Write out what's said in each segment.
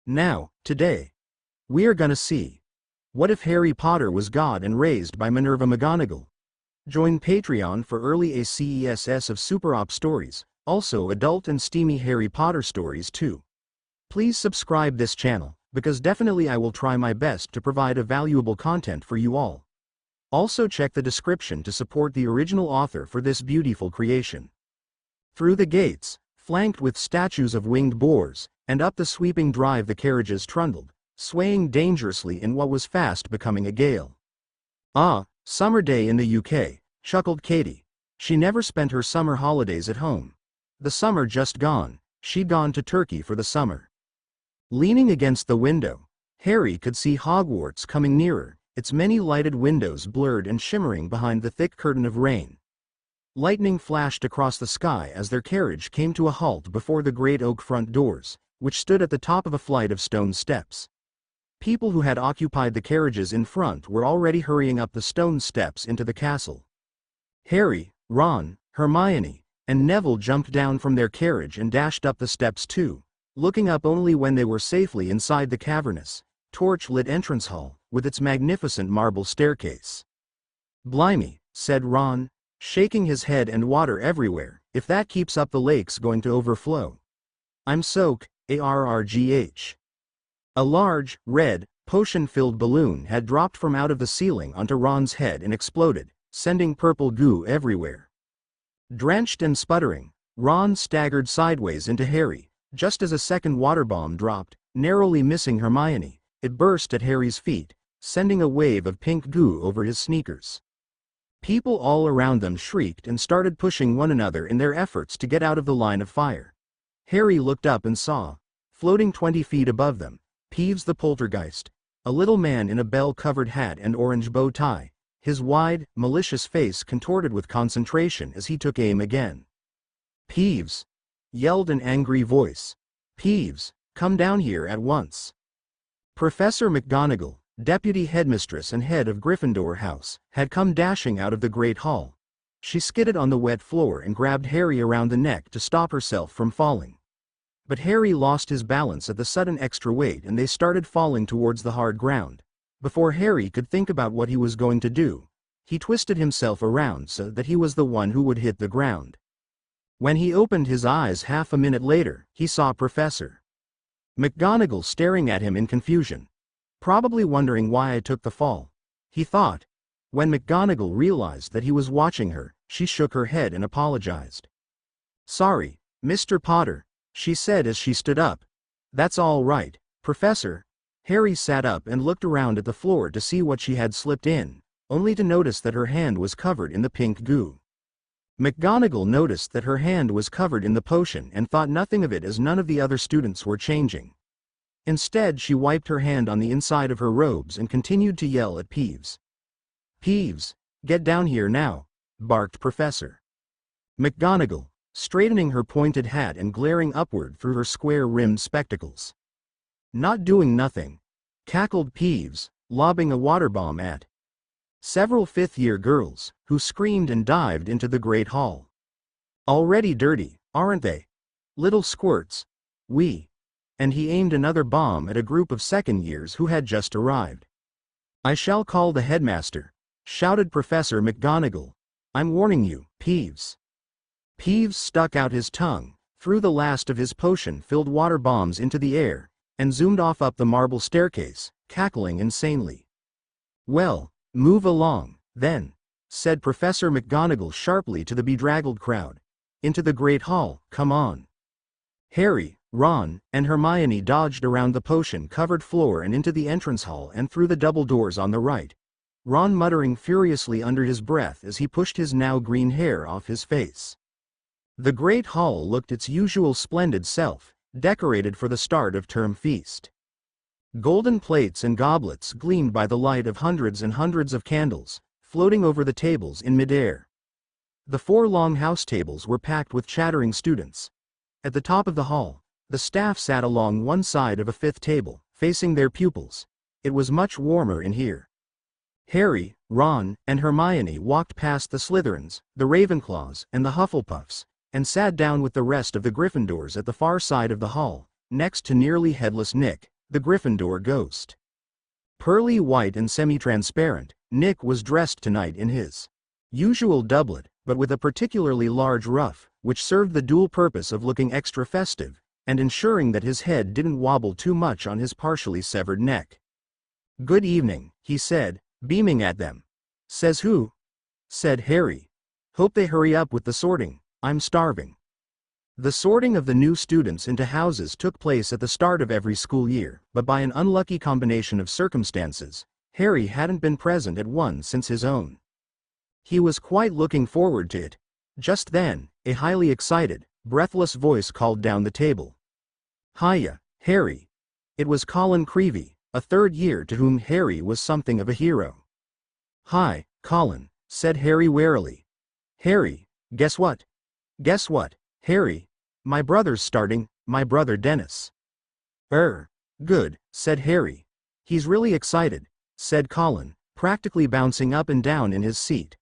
Now, today, we are gonna see. What if Harry Potter was God and raised by Minervaa McGonagall? Join Patreon for early ACESS of Super Op stories, also adult and steamy Harry Potter stories too. Please subscribe this channel, because definitely I will try my best to provide a valuable content for you all. Also check the description to support the original author for this beautiful creation. Through the gates, flanked with statues of winged boars, and up the sweeping drive the carriages trundled, swaying dangerously in what was fast becoming a gale. Ah, summer day in the UK, chuckled Katie. She never spent her summer holidays at home. The summer just gone, she'd gone to Turkey for the summer. Leaning against the window, Harry could see Hogwarts coming nearer, its many lighted windows blurred and shimmering behind the thick curtain of rain. Lightning flashed across the sky as their carriage came to a halt before the great oak front doors, which stood at the top of a flight of stone steps. People who had occupied the carriages in front were already hurrying up the stone steps into the castle. Harry, Ron, Hermione, and Neville jumped down from their carriage and dashed up the steps too, looking up only when they were safely inside the cavernous, torch-lit entrance hall, with its magnificent marble staircase. "Blimey," said Ron, shaking his head, "and water everywhere, if that keeps up the lake's going to overflow. I'm soak, ARRGH. A large, red, potion-filled balloon had dropped from out of the ceiling onto Ron's head and exploded, sending purple goo everywhere. Drenched and sputtering, Ron staggered sideways into Harry, just as a second water bomb dropped, narrowly missing Hermione. It burst at Harry's feet, sending a wave of pink goo over his sneakers. People all around them shrieked and started pushing one another in their efforts to get out of the line of fire. Harry looked up and saw, floating 20 feet above them, Peeves the poltergeist, a little man in a bell-covered hat and orange bow tie, his wide, malicious face contorted with concentration as he took aim again. "Peeves!" yelled an angry voice. "Peeves, come down here at once." Professor McGonagall, deputy headmistress and head of Gryffindor House, had come dashing out of the great hall. She skidded on the wet floor and grabbed Harry around the neck to stop herself from falling. But Harry lost his balance at the sudden extra weight and they started falling towards the hard ground. Before Harry could think about what he was going to do, he twisted himself around so that he was the one who would hit the ground. When he opened his eyes half a minute later, he saw Professor McGonagall staring at him in confusion. "Probably wondering why I took the fall," he thought. When McGonagall realized that he was watching her, she shook her head and apologized. "Sorry, Mr. Potter," she said as she stood up. "That's all right, Professor." Harry sat up and looked around at the floor to see what she had slipped in, only to notice that her hand was covered in the pink goo. McGonagall noticed that her hand was covered in the potion and thought nothing of it as none of the other students were changing. Instead, she wiped her hand on the inside of her robes and continued to yell at Peeves. "Peeves, get down here now," barked Professor McGonagall, straightening her pointed hat and glaring upward through her square-rimmed spectacles. "Not doing nothing," cackled Peeves, lobbing a water bomb at several fifth-year girls, who screamed and dived into the great hall. "Already dirty, aren't they? Little squirts. And he aimed another bomb at a group of second-years who had just arrived. "I shall call the headmaster," shouted Professor McGonagall. "I'm warning you, Peeves." Peeves stuck out his tongue, threw the last of his potion-filled water bombs into the air, and zoomed off up the marble staircase, cackling insanely. "Well, move along, then," said Professor McGonagall sharply to the bedraggled crowd. "Into the great hall, come on." Harry, Ron, and Hermione dodged around the potion-covered floor and into the entrance hall and through the double doors on the right, Ron muttering furiously under his breath as he pushed his now green hair off his face. The great hall looked its usual splendid self, decorated for the start of term feast. Golden plates and goblets gleamed by the light of hundreds and hundreds of candles, floating over the tables in midair. The 4 long house tables were packed with chattering students. At the top of the hall, the staff sat along one side of a 5th table, facing their pupils. It was much warmer in here. Harry, Ron, and Hermione walked past the Slytherins, the Ravenclaws, and the Hufflepuffs, and sat down with the rest of the Gryffindors at the far side of the hall, next to nearly headless Nick, the Gryffindor ghost. Pearly white and semi-transparent, Nick was dressed tonight in his usual doublet, but with a particularly large ruff, which served the dual purpose of looking extra festive, and ensuring that his head didn't wobble too much on his partially severed neck. "Good evening," he said, beaming at them. "Says who?" said Harry. "Hope they hurry up with the sorting, I'm starving." The sorting of the new students into houses took place at the start of every school year, but by an unlucky combination of circumstances, Harry hadn't been present at one since his own. He was quite looking forward to it. Just then, a highly excited, breathless voice called down the table. "Hiya, Harry." It was Colin Creevey, a third year to whom Harry was something of a hero. "Hi, Colin," said Harry warily. "Harry, guess what?" "Guess what, Harry?" "My brother's starting, my brother Dennis." Good," said Harry. "He's really excited," said Colin, practically bouncing up and down in his seat.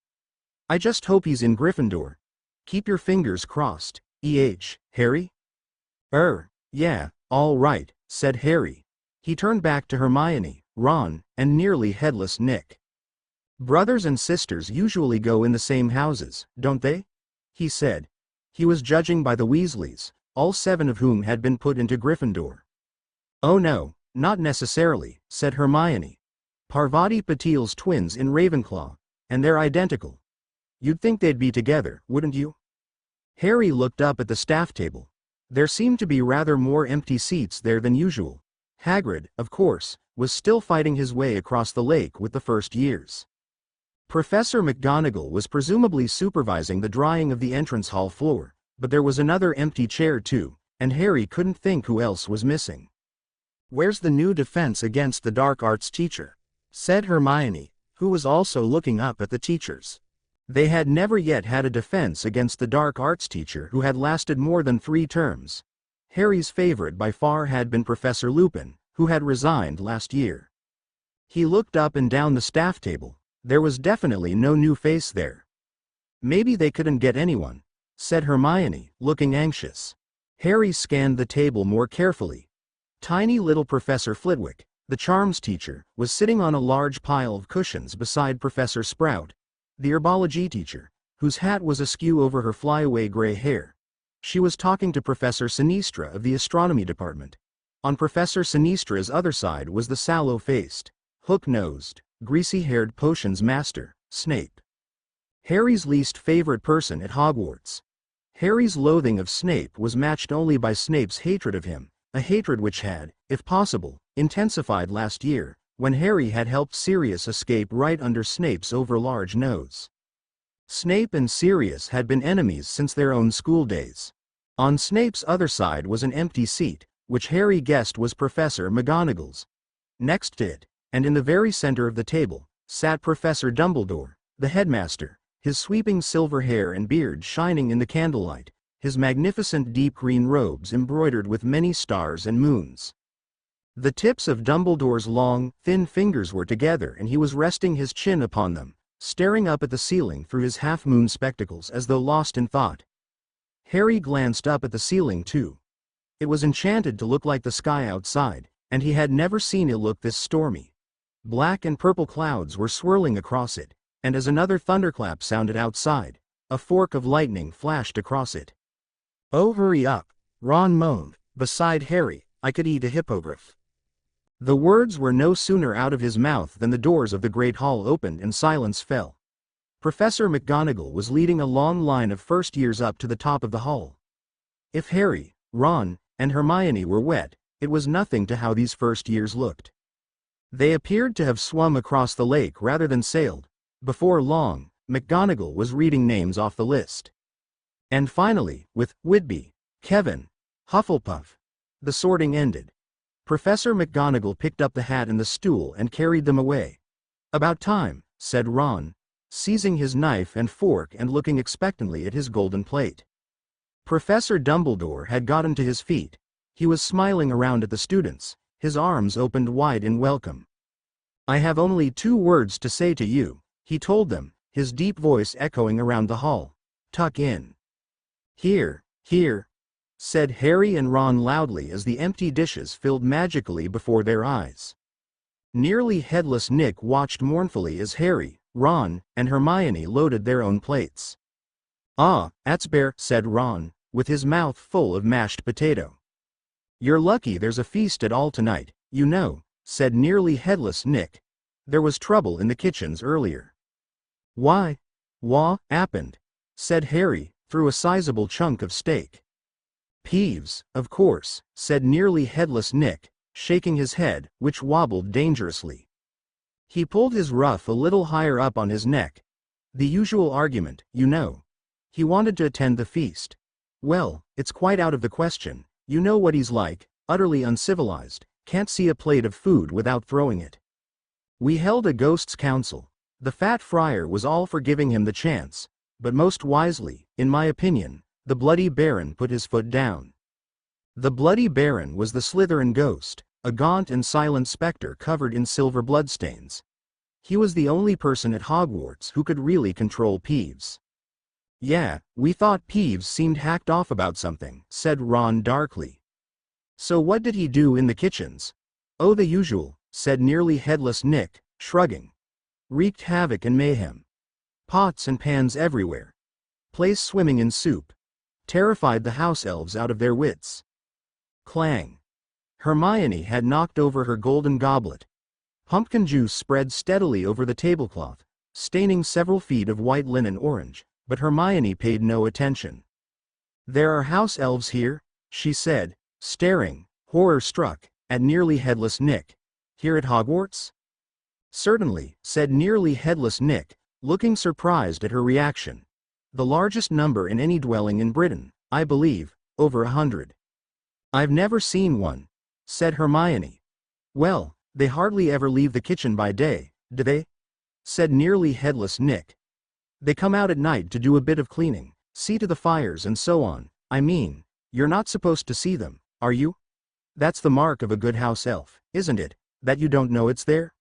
"I just hope he's in Gryffindor. Keep your fingers crossed, Harry?" Yeah, all right," said Harry. He turned back to Hermione, Ron, and nearly headless Nick. "Brothers and sisters usually go in the same houses, don't they?" he said. He was judging by the Weasleys, all 7 of whom had been put into Gryffindor. "Oh no, not necessarily," said Hermione. "Parvati Patil's twins in Ravenclaw, and they're identical. You'd think they'd be together, wouldn't you?" Harry looked up at the staff table. There seemed to be rather more empty seats there than usual. Hagrid, of course, was still fighting his way across the lake with the first years. Professor McGonagall was presumably supervising the drying of the entrance hall floor, but there was another empty chair too, and Harry couldn't think who else was missing. "Where's the new defense against the dark arts teacher?" said Hermione, who was also looking up at the teachers. They had never yet had a defense against the dark arts teacher who had lasted more than 3 terms. Harry's favorite by far had been Professor Lupin, who had resigned last year. He looked up and down the staff table. There was definitely no new face there. "Maybe they couldn't get anyone," said Hermione, looking anxious. Harry scanned the table more carefully. Tiny little Professor Flitwick, the charms teacher, was sitting on a large pile of cushions beside Professor Sprout, the herbology teacher, whose hat was askew over her flyaway gray hair. She was talking to Professor Sinistra of the astronomy department. On Professor Sinistra's other side was the sallow-faced, hook-nosed, greasy-haired potions master, Snape. Harry's least favorite person at Hogwarts. Harry's loathing of Snape was matched only by Snape's hatred of him, a hatred which had, if possible, intensified last year, when Harry had helped Sirius escape right under Snape's overlarge nose. Snape and Sirius had been enemies since their own school days. On Snape's other side was an empty seat, which Harry guessed was Professor McGonagall's. Next to it, and in the very center of the table, sat Professor Dumbledore, the headmaster, his sweeping silver hair and beard shining in the candlelight, his magnificent deep green robes embroidered with many stars and moons. The tips of Dumbledore's long, thin fingers were together and he was resting his chin upon them, staring up at the ceiling through his half-moon spectacles as though lost in thought. Harry glanced up at the ceiling too. It was enchanted to look like the sky outside, and he had never seen it look this stormy. Black and purple clouds were swirling across it, and as another thunderclap sounded outside, a fork of lightning flashed across it. "Oh, hurry up," Ron moaned, beside Harry. "I could eat a hippogriff." The words were no sooner out of his mouth than the doors of the great hall opened and silence fell. Professor McGonagall was leading a long line of first years up to the top of the hall. If Harry, Ron, and Hermione were wet, it was nothing to how these first years looked. They appeared to have swum across the lake rather than sailed. Before long, McGonagall was reading names off the list. And finally, with Whitby, Kevin, Hufflepuff, the sorting ended. Professor McGonagall picked up the hat and the stool and carried them away. "About time," said Ron, seizing his knife and fork and looking expectantly at his golden plate. Professor Dumbledore had gotten to his feet. He was smiling around at the students, his arms opened wide in welcome. "I have only 2 words to say to you," he told them, his deep voice echoing around the hall. "Tuck in." Here, said Harry and Ron loudly as the empty dishes filled magically before their eyes. Nearly headless Nick watched mournfully as Harry, Ron, and Hermione loaded their own plates. "Ah, that's bear," said Ron, with his mouth full of mashed potato. "You're lucky there's a feast at all tonight, you know," said nearly headless Nick. "There was trouble in the kitchens earlier." "Why? What happened?" said Harry, through a sizable chunk of steak. "Peeves, of course," said nearly headless Nick, shaking his head, which wobbled dangerously. He pulled his ruff a little higher up on his neck. "The usual argument, you know. He wanted to attend the feast. Well, it's quite out of the question. You know what he's like, utterly uncivilized, can't see a plate of food without throwing it. We held a ghosts' council. The fat friar was all for giving him the chance, but most wisely, in my opinion, the Bloody Baron put his foot down." The Bloody Baron was the Slytherin ghost, a gaunt and silent specter covered in silver bloodstains. He was the only person at Hogwarts who could really control Peeves. "Yeah, we thought Peeves seemed hacked off about something," said Ron darkly. "So what did he do in the kitchens?" "Oh, the usual," said nearly headless Nick, shrugging. "Wreaked havoc and mayhem. Pots and pans everywhere. Place swimming in soup. Terrified the house elves out of their wits." Clang. Hermione had knocked over her golden goblet. Pumpkin juice spread steadily over the tablecloth, staining several feet of white linen orange, but Hermione paid no attention. "There are house elves here," she said, staring, horror-struck, at nearly headless Nick. "Here at Hogwarts?" "Certainly," said nearly headless Nick, looking surprised at her reaction. "The largest number in any dwelling in Britain, I believe, over 100. "I've never seen one," said Hermione. "Well, they hardly ever leave the kitchen by day, do they?" said nearly headless Nick. "They come out at night to do a bit of cleaning, see to the fires and so on. I mean, you're not supposed to see them, are you? That's the mark of a good house elf, isn't it, that you don't know it's there?"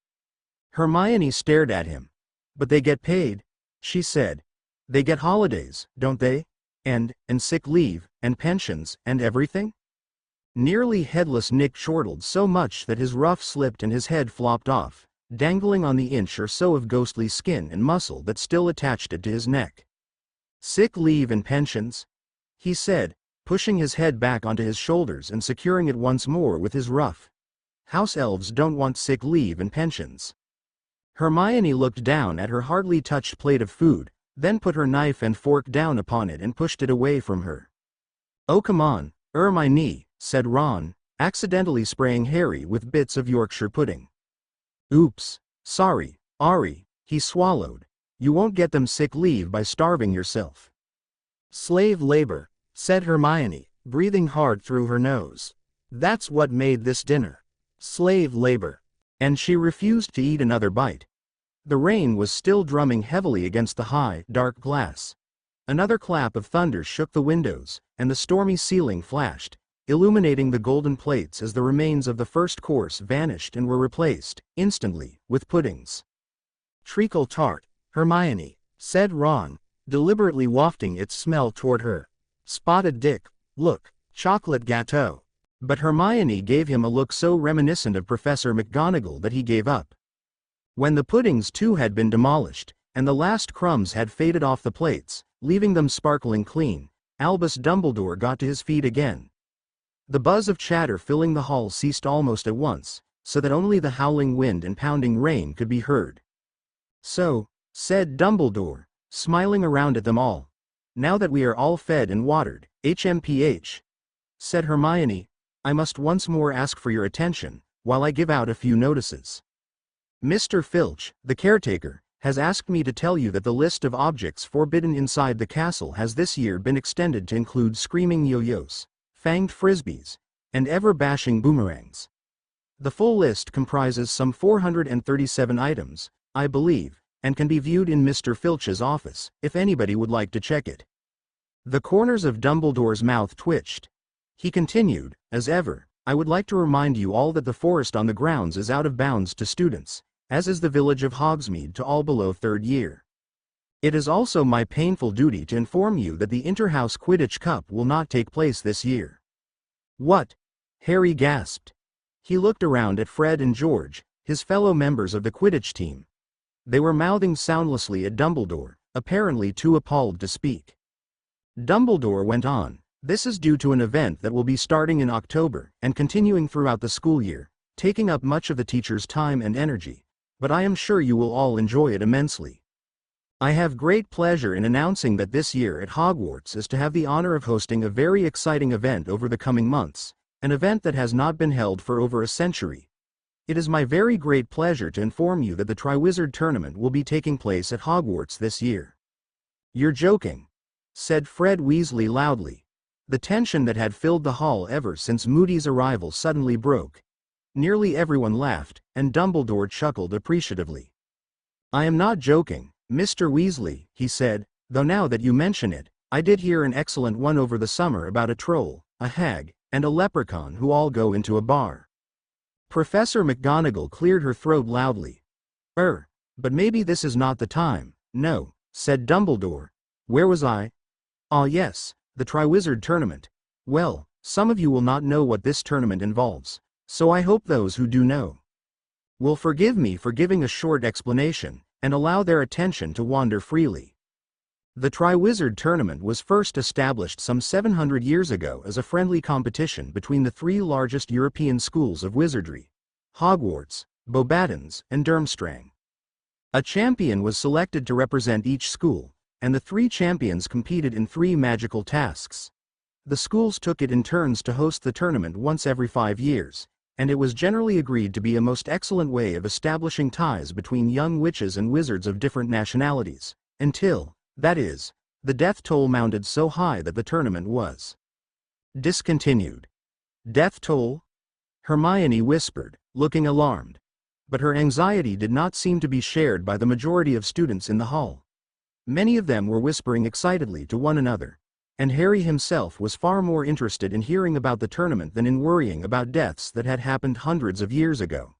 Hermione stared at him. "But they get paid," she said. "They get holidays, don't they? And sick leave, and pensions, and everything?" Nearly headless Nick chortled so much that his ruff slipped and his head flopped off, dangling on the inch or so of ghostly skin and muscle that still attached it to his neck. "Sick leave and pensions?" he said, pushing his head back onto his shoulders and securing it once more with his ruff. "House elves don't want sick leave and pensions." Hermione looked down at her hardly touched plate of food, then put her knife and fork down upon it and pushed it away from her. "Oh come on, my knee," said Ron, accidentally spraying Harry with bits of Yorkshire pudding. "Oops, sorry, Ari," he swallowed. "You won't get them sick leave by starving yourself." "Slave labor," said Hermione, breathing hard through her nose. "That's what made this dinner. Slave labor." And she refused to eat another bite. The rain was still drumming heavily against the high, dark glass. Another clap of thunder shook the windows, and the stormy ceiling flashed, illuminating the golden plates as the remains of the first course vanished and were replaced, instantly, with puddings. "Treacle tart, Hermione," said Ron, deliberately wafting its smell toward her. "Spotted Dick, look, chocolate gâteau." But Hermione gave him a look so reminiscent of Professor McGonagall that he gave up. When the puddings too had been demolished, and the last crumbs had faded off the plates, leaving them sparkling clean, Albus Dumbledore got to his feet again. The buzz of chatter filling the hall ceased almost at once, so that only the howling wind and pounding rain could be heard. "So," said Dumbledore, smiling around at them all. "Now that we are all fed and watered, HMPH," said Hermione, "I must once more ask for your attention, while I give out a few notices. Mr. Filch, the caretaker, has asked me to tell you that the list of objects forbidden inside the castle has this year been extended to include screaming yo-yos, fanged frisbees, and ever-bashing boomerangs. The full list comprises some 437 items, I believe, and can be viewed in Mr. Filch's office, if anybody would like to check it." The corners of Dumbledore's mouth twitched. He continued, "As ever, I would like to remind you all that the forest on the grounds is out of bounds to students, as is the village of Hogsmeade to all below 3rd year. It is also my painful duty to inform you that the Inter-House Quidditch Cup will not take place this year." "What?" Harry gasped. He looked around at Fred and George, his fellow members of the Quidditch team. They were mouthing soundlessly at Dumbledore, apparently too appalled to speak. Dumbledore went on, "This is due to an event that will be starting in October and continuing throughout the school year, taking up much of the teachers' time and energy, but I am sure you will all enjoy it immensely. I have great pleasure in announcing that this year at Hogwarts is to have the honor of hosting a very exciting event over the coming months, an event that has not been held for over a century. It is my very great pleasure to inform you that the Triwizard Tournament will be taking place at Hogwarts this year." "You're joking," said Fred Weasley loudly. The tension that had filled the hall ever since Moody's arrival suddenly broke. Nearly everyone laughed, and Dumbledore chuckled appreciatively. "I am not joking, Mr. Weasley," he said, "though now that you mention it, I did hear an excellent one over the summer about a troll, a hag, and a leprechaun who all go into a bar." Professor McGonagall cleared her throat loudly. But maybe this is not the time." "No," said Dumbledore. "Where was I? Ah yes, the Triwizard Tournament. Well, some of you will not know what this tournament involves, so I hope those who do know will forgive me for giving a short explanation, and allow their attention to wander freely. The Triwizard Tournament was first established some 700 years ago as a friendly competition between the three largest European schools of wizardry: Hogwarts, Beauxbatons, and Durmstrang. A champion was selected to represent each school, and the three champions competed in 3 magical tasks. The schools took it in turns to host the tournament once every 5 years, and it was generally agreed to be a most excellent way of establishing ties between young witches and wizards of different nationalities, until, that is, the death toll mounted so high that the tournament was discontinued. "Death toll?" Hermione whispered, looking alarmed. But her anxiety did not seem to be shared by the majority of students in the hall. Many of them were whispering excitedly to one another, and Harry himself was far more interested in hearing about the tournament than in worrying about deaths that had happened hundreds of years ago.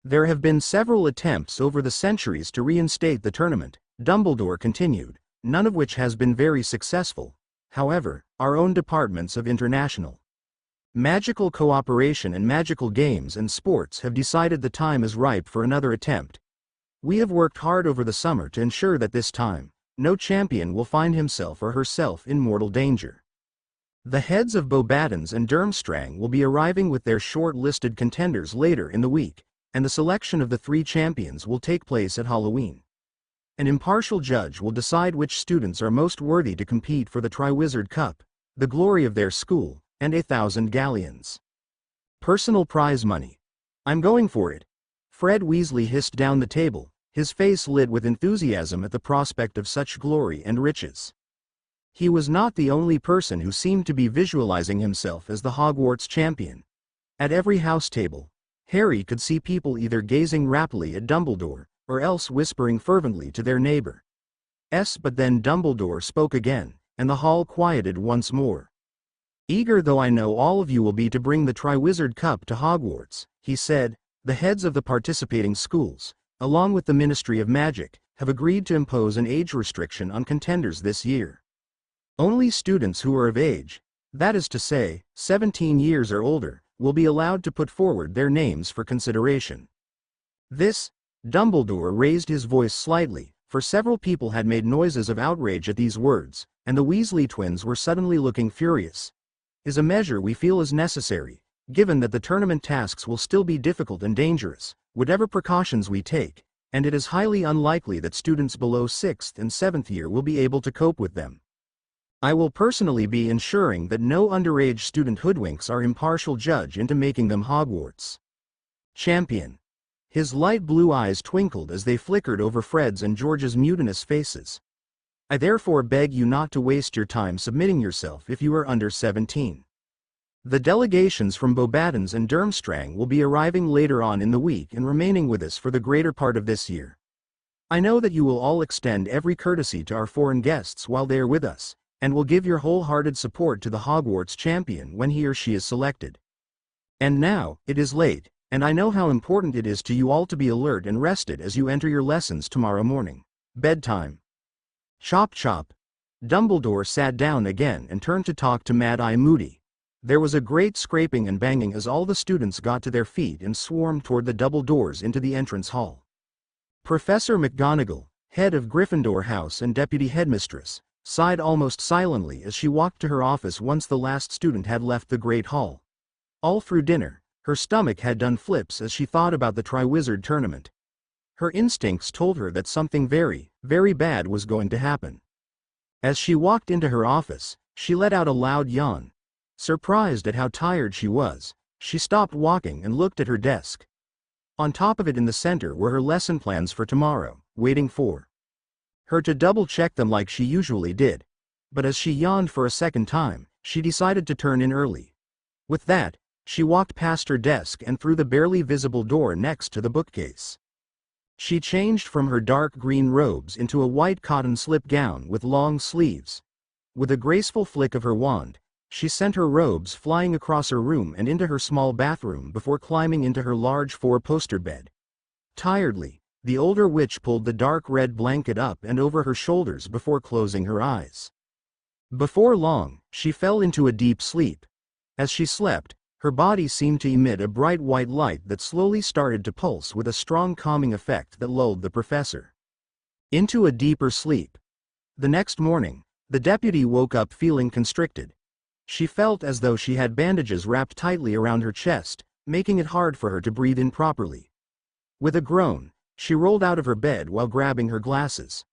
"There have been several attempts over the centuries to reinstate the tournament," Dumbledore continued, "none of which has been very successful. However, our own departments of international magical cooperation and magical games and sports have decided the time is ripe for another attempt. We have worked hard over the summer to ensure that this time, no champion will find himself or herself in mortal danger. The heads of Beauxbatons and Durmstrang will be arriving with their short-listed contenders later in the week, and the selection of the 3 champions will take place at Halloween. An impartial judge will decide which students are most worthy to compete for the Triwizard Cup, the glory of their school, and 1,000 galleons. Personal prize money. I'm going for it." Fred Weasley hissed down the table, his face lit with enthusiasm at the prospect of such glory and riches. He was not the only person who seemed to be visualizing himself as the Hogwarts champion. At every house table, Harry could see people either gazing raptly at Dumbledore, or else whispering fervently to their neighbor. But then Dumbledore spoke again, and the hall quieted once more. "Eager though I know all of you will be to bring the Triwizard Cup to Hogwarts," he said, "the heads of the participating schools, along with the Ministry of Magic, have agreed to impose an age restriction on contenders this year. Only students who are of age, that is to say, 17 years or older, will be allowed to put forward their names for consideration." Dumbledore raised his voice slightly, for several people had made noises of outrage at these words, and the Weasley twins were suddenly looking furious. "Is a measure we feel is necessary, given that the tournament tasks will still be difficult and dangerous, whatever precautions we take, and it is highly unlikely that students below 6th and 7th year will be able to cope with them. I will personally be ensuring that no underage student hoodwinks our impartial judge into making them Hogwarts champion." His light blue eyes twinkled as they flickered over Fred's and George's mutinous faces. "I therefore beg you not to waste your time submitting yourself if you are under 17. The delegations from Beauxbatons and Durmstrang will be arriving later on in the week and remaining with us for the greater part of this year. I know that you will all extend every courtesy to our foreign guests while they are with us, and will give your wholehearted support to the Hogwarts champion when he or she is selected. And now, it is late, and I know how important it is to you all to be alert and rested as you enter your lessons tomorrow morning. Bedtime. Chop chop. Dumbledore sat down again and turned to talk to Mad-Eye Moody. There was a great scraping and banging as all the students got to their feet and swarmed toward the double doors into the entrance hall. Professor McGonagall, head of Gryffindor House and deputy headmistress, sighed almost silently as she walked to her office once the last student had left the Great Hall. All through dinner, her stomach had done flips as she thought about the Triwizard Tournament. Her instincts told her that something very, very bad was going to happen. As she walked into her office, she let out a loud yawn. Surprised at how tired she was, she stopped walking and looked at her desk. On top of it in the center were her lesson plans for tomorrow, waiting for her to double-check them like she usually did. But as she yawned for a second time, she decided to turn in early. With that, she walked past her desk and through the barely visible door next to the bookcase. She changed from her dark green robes into a white cotton slip gown with long sleeves. With a graceful flick of her wand, she sent her robes flying across her room and into her small bathroom before climbing into her large four-poster bed. Tiredly, the older witch pulled the dark red blanket up and over her shoulders before closing her eyes. Before long, she fell into a deep sleep. As she slept, her body seemed to emit a bright white light that slowly started to pulse with a strong calming effect that lulled the professor into a deeper sleep. The next morning, the deputy woke up feeling constricted. She felt as though she had bandages wrapped tightly around her chest, making it hard for her to breathe in properly. With a groan, she rolled out of her bed while grabbing her glasses.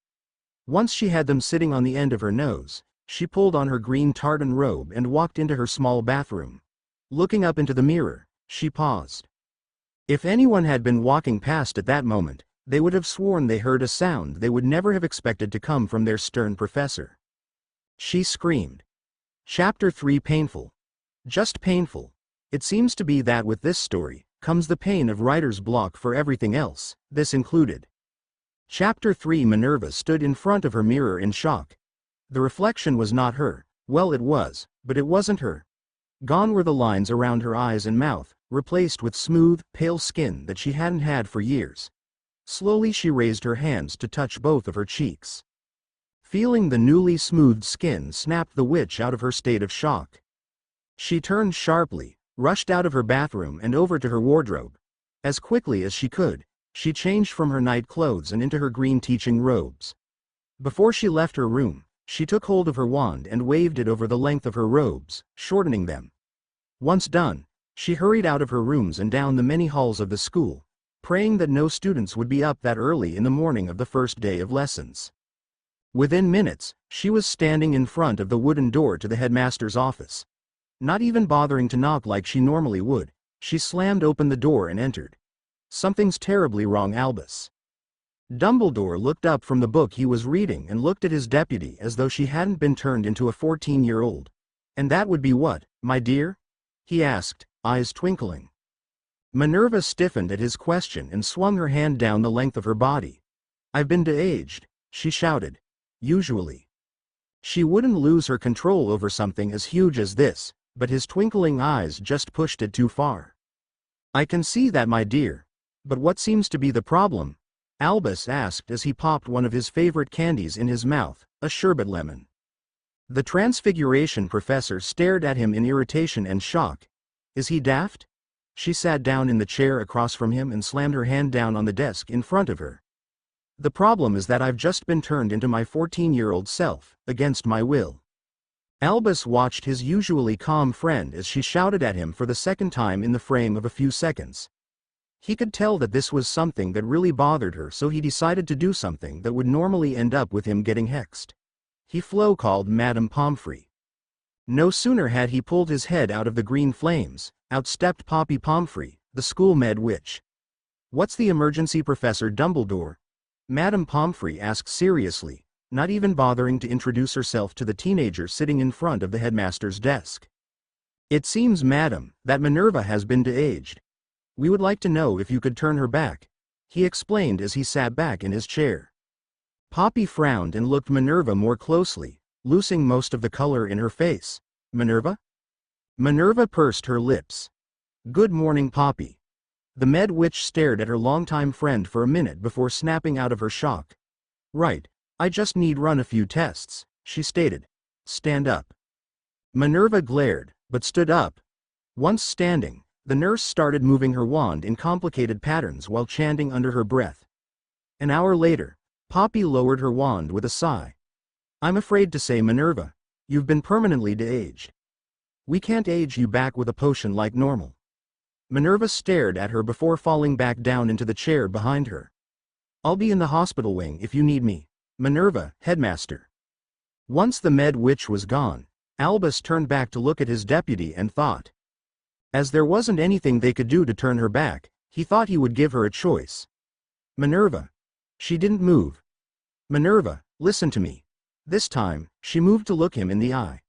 Once she had them sitting on the end of her nose, she pulled on her green tartan robe and walked into her small bathroom. Looking up into the mirror, she paused. If anyone had been walking past at that moment, they would have sworn they heard a sound they would never have expected to come from their stern professor. She screamed. Chapter 3 Painful. Just painful. It seems to be that with this story, comes the pain of writer's block for everything else, this included. Chapter 3 Minerva stood in front of her mirror in shock. The reflection was not her. Well, it was, but it wasn't her. Gone were the lines around her eyes and mouth, replaced with smooth, pale skin that she hadn't had for years. Slowly she raised her hands to touch both of her cheeks. Feeling the newly smoothed skin snapped the witch out of her state of shock. She turned sharply, rushed out of her bathroom and over to her wardrobe. As quickly as she could, she changed from her night clothes and into her green teaching robes. Before she left her room, she took hold of her wand and waved it over the length of her robes, shortening them. Once done, she hurried out of her rooms and down the many halls of the school, praying that no students would be up that early in the morning of the first day of lessons. Within minutes, she was standing in front of the wooden door to the headmaster's office. Not even bothering to knock like she normally would, she slammed open the door and entered. Something's terribly wrong, Albus. Dumbledore looked up from the book he was reading and looked at his deputy as though she hadn't been turned into a 14-year-old. And that would be what, my dear? He asked, eyes twinkling. Minerva stiffened at his question and swung her hand down the length of her body. I've been de-aged, she shouted. Usually. She wouldn't lose her control over something as huge as this, but his twinkling eyes just pushed it too far. I can see that, my dear. But what seems to be the problem? Albus asked as he popped one of his favorite candies in his mouth, a sherbet lemon. The Transfiguration professor stared at him in irritation and shock. Is he daft? She sat down in the chair across from him and slammed her hand down on the desk in front of her. The problem is that I've just been turned into my 14-year-old self, against my will. Albus watched his usually calm friend as she shouted at him for the second time in the frame of a few seconds. He could tell that this was something that really bothered her, so he decided to do something that would normally end up with him getting hexed. He called Madame Pomfrey. No sooner had he pulled his head out of the green flames, out stepped Poppy Pomfrey, the school med witch. What's the emergency, Professor Dumbledore? Madame Pomfrey asked seriously, not even bothering to introduce herself to the teenager sitting in front of the headmaster's desk. It seems, madam, that Minerva has been de-aged. We would like to know if you could turn her back, he explained as he sat back in his chair. Poppy frowned and looked Minerva more closely, losing most of the color in her face. Minerva? Minerva pursed her lips. Good morning, Poppy. The med witch stared at her longtime friend for a minute before snapping out of her shock. Right, I just need run a few tests, she stated. Stand up. Minerva glared, but stood up. Once standing, the nurse started moving her wand in complicated patterns while chanting under her breath. An hour later, Poppy lowered her wand with a sigh. I'm afraid to say, Minerva, you've been permanently de-aged. We can't age you back with a potion like normal. Minerva stared at her before falling back down into the chair behind her. I'll be in the hospital wing if you need me, Minerva, headmaster. Once the med witch was gone, Albus turned back to look at his deputy and thought. As there wasn't anything they could do to turn her back, he thought he would give her a choice. Minerva. She didn't move. Minerva, listen to me. This time, she moved to look him in the eye.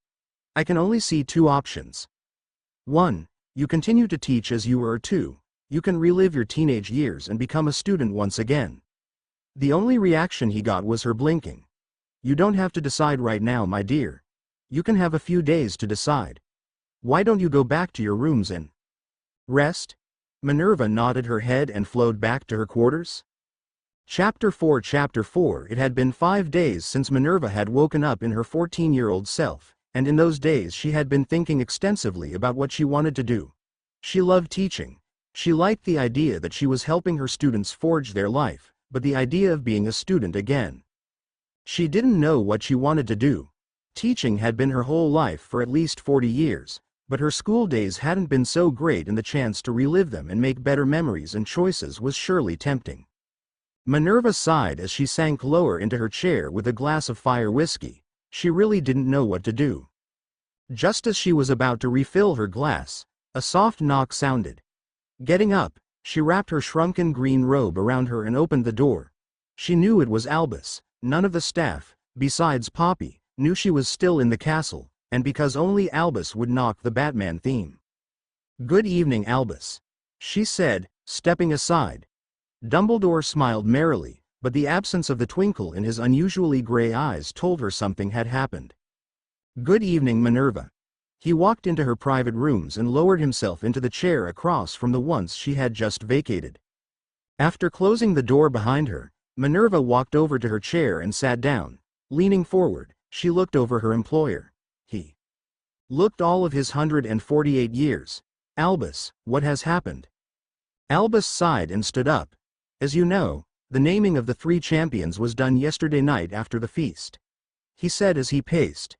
I can only see two options. 1. You continue to teach as you were, or 2. You can relive your teenage years and become a student once again. The only reaction he got was her blinking. You don't have to decide right now, my dear. You can have a few days to decide. Why don't you go back to your rooms and rest? Minerva nodded her head and flowed back to her quarters. Chapter 4. It had been 5 days since Minerva had woken up in her 14-year-old self, and in those days she had been thinking extensively about what she wanted to do. She loved teaching. She liked the idea that she was helping her students forge their life, but the idea of being a student again. She didn't know what she wanted to do. Teaching had been her whole life for at least 40 years, but her school days hadn't been so great, and the chance to relive them and make better memories and choices was surely tempting. Minerva sighed as she sank lower into her chair with a glass of fire whiskey. She really didn't know what to do. Just as she was about to refill her glass, a soft knock sounded. Getting up, she wrapped her shrunken green robe around her and opened the door. She knew it was Albus. None of the staff, besides Poppy, knew she was still in the castle, and because only Albus would knock the Batman theme. Good evening, Albus, she said, stepping aside. Dumbledore smiled merrily, but the absence of the twinkle in his unusually gray eyes told her something had happened. Good evening, Minerva. He walked into her private rooms and lowered himself into the chair across from the one she had just vacated. After closing the door behind her, Minerva walked over to her chair and sat down. Leaning forward, she looked over her employer. He looked all of his 148 years. Albus, what has happened? Albus sighed and stood up. As you know, the naming of the 3 champions was done yesterday night after the feast, he said as he paced.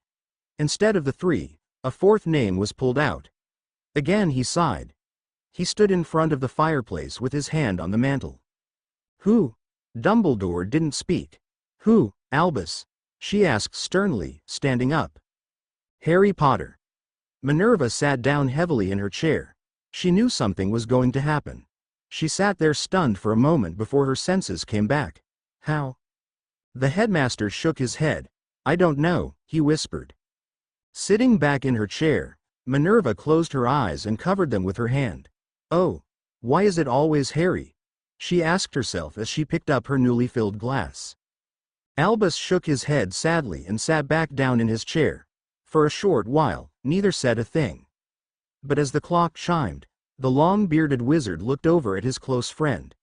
Instead of the 3, a 4th name was pulled out. Again he sighed. He stood in front of the fireplace with his hand on the mantel. Who? Dumbledore didn't speak. Who, Albus? She asked sternly, standing up. Harry Potter. Minerva sat down heavily in her chair. She knew something was going to happen. She sat there stunned for a moment before her senses came back. How? The headmaster shook his head. I don't know, he whispered. Sitting back in her chair, Minerva closed her eyes and covered them with her hand. Oh, why is it always Harry? She asked herself as she picked up her newly filled glass. Albus shook his head sadly and sat back down in his chair. For a short while, neither said a thing. But as the clock chimed, the long-bearded wizard looked over at his close friend.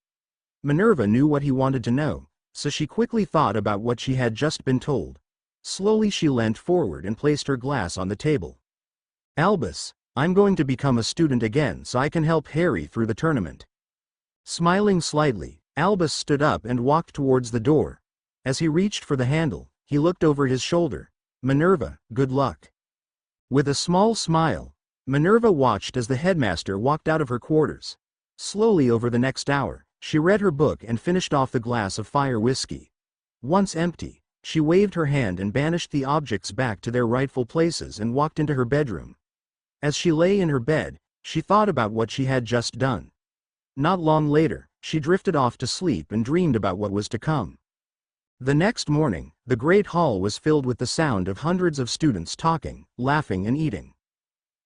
Minerva knew what he wanted to know, so she quickly thought about what she had just been told. Slowly she leant forward and placed her glass on the table. Albus, I'm going to become a student again so I can help Harry through the tournament. Smiling slightly, Albus stood up and walked towards the door. As he reached for the handle, he looked over his shoulder. Minerva, good luck. With a small smile, Minerva watched as the headmaster walked out of her quarters. Slowly over the next hour, she read her book and finished off the glass of fire whiskey. Once empty, she waved her hand and banished the objects back to their rightful places and walked into her bedroom. As she lay in her bed, she thought about what she had just done. Not long later, she drifted off to sleep and dreamed about what was to come. The next morning, the great hall was filled with the sound of hundreds of students talking, laughing and eating.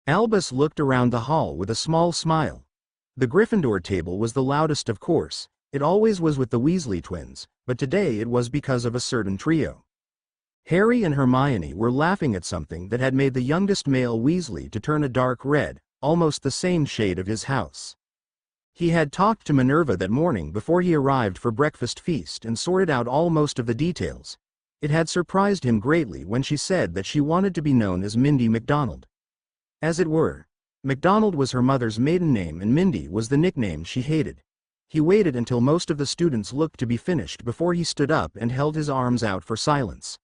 Albus looked around the hall with a small smile. The Gryffindor table was the loudest, of course. It always was with the Weasley twins, but today it was because of a certain trio. Harry and Hermione were laughing at something that had made the youngest male Weasley to turn a dark red, almost the same shade of his house. He had talked to Minerva that morning before he arrived for breakfast feast and sorted out most of the details. It had surprised him greatly when she said that she wanted to be known as Mindy McDonald. As it were, McDonald was her mother's maiden name and Mindy was the nickname she hated. He waited until most of the students looked to be finished before he stood up and held his arms out for silence.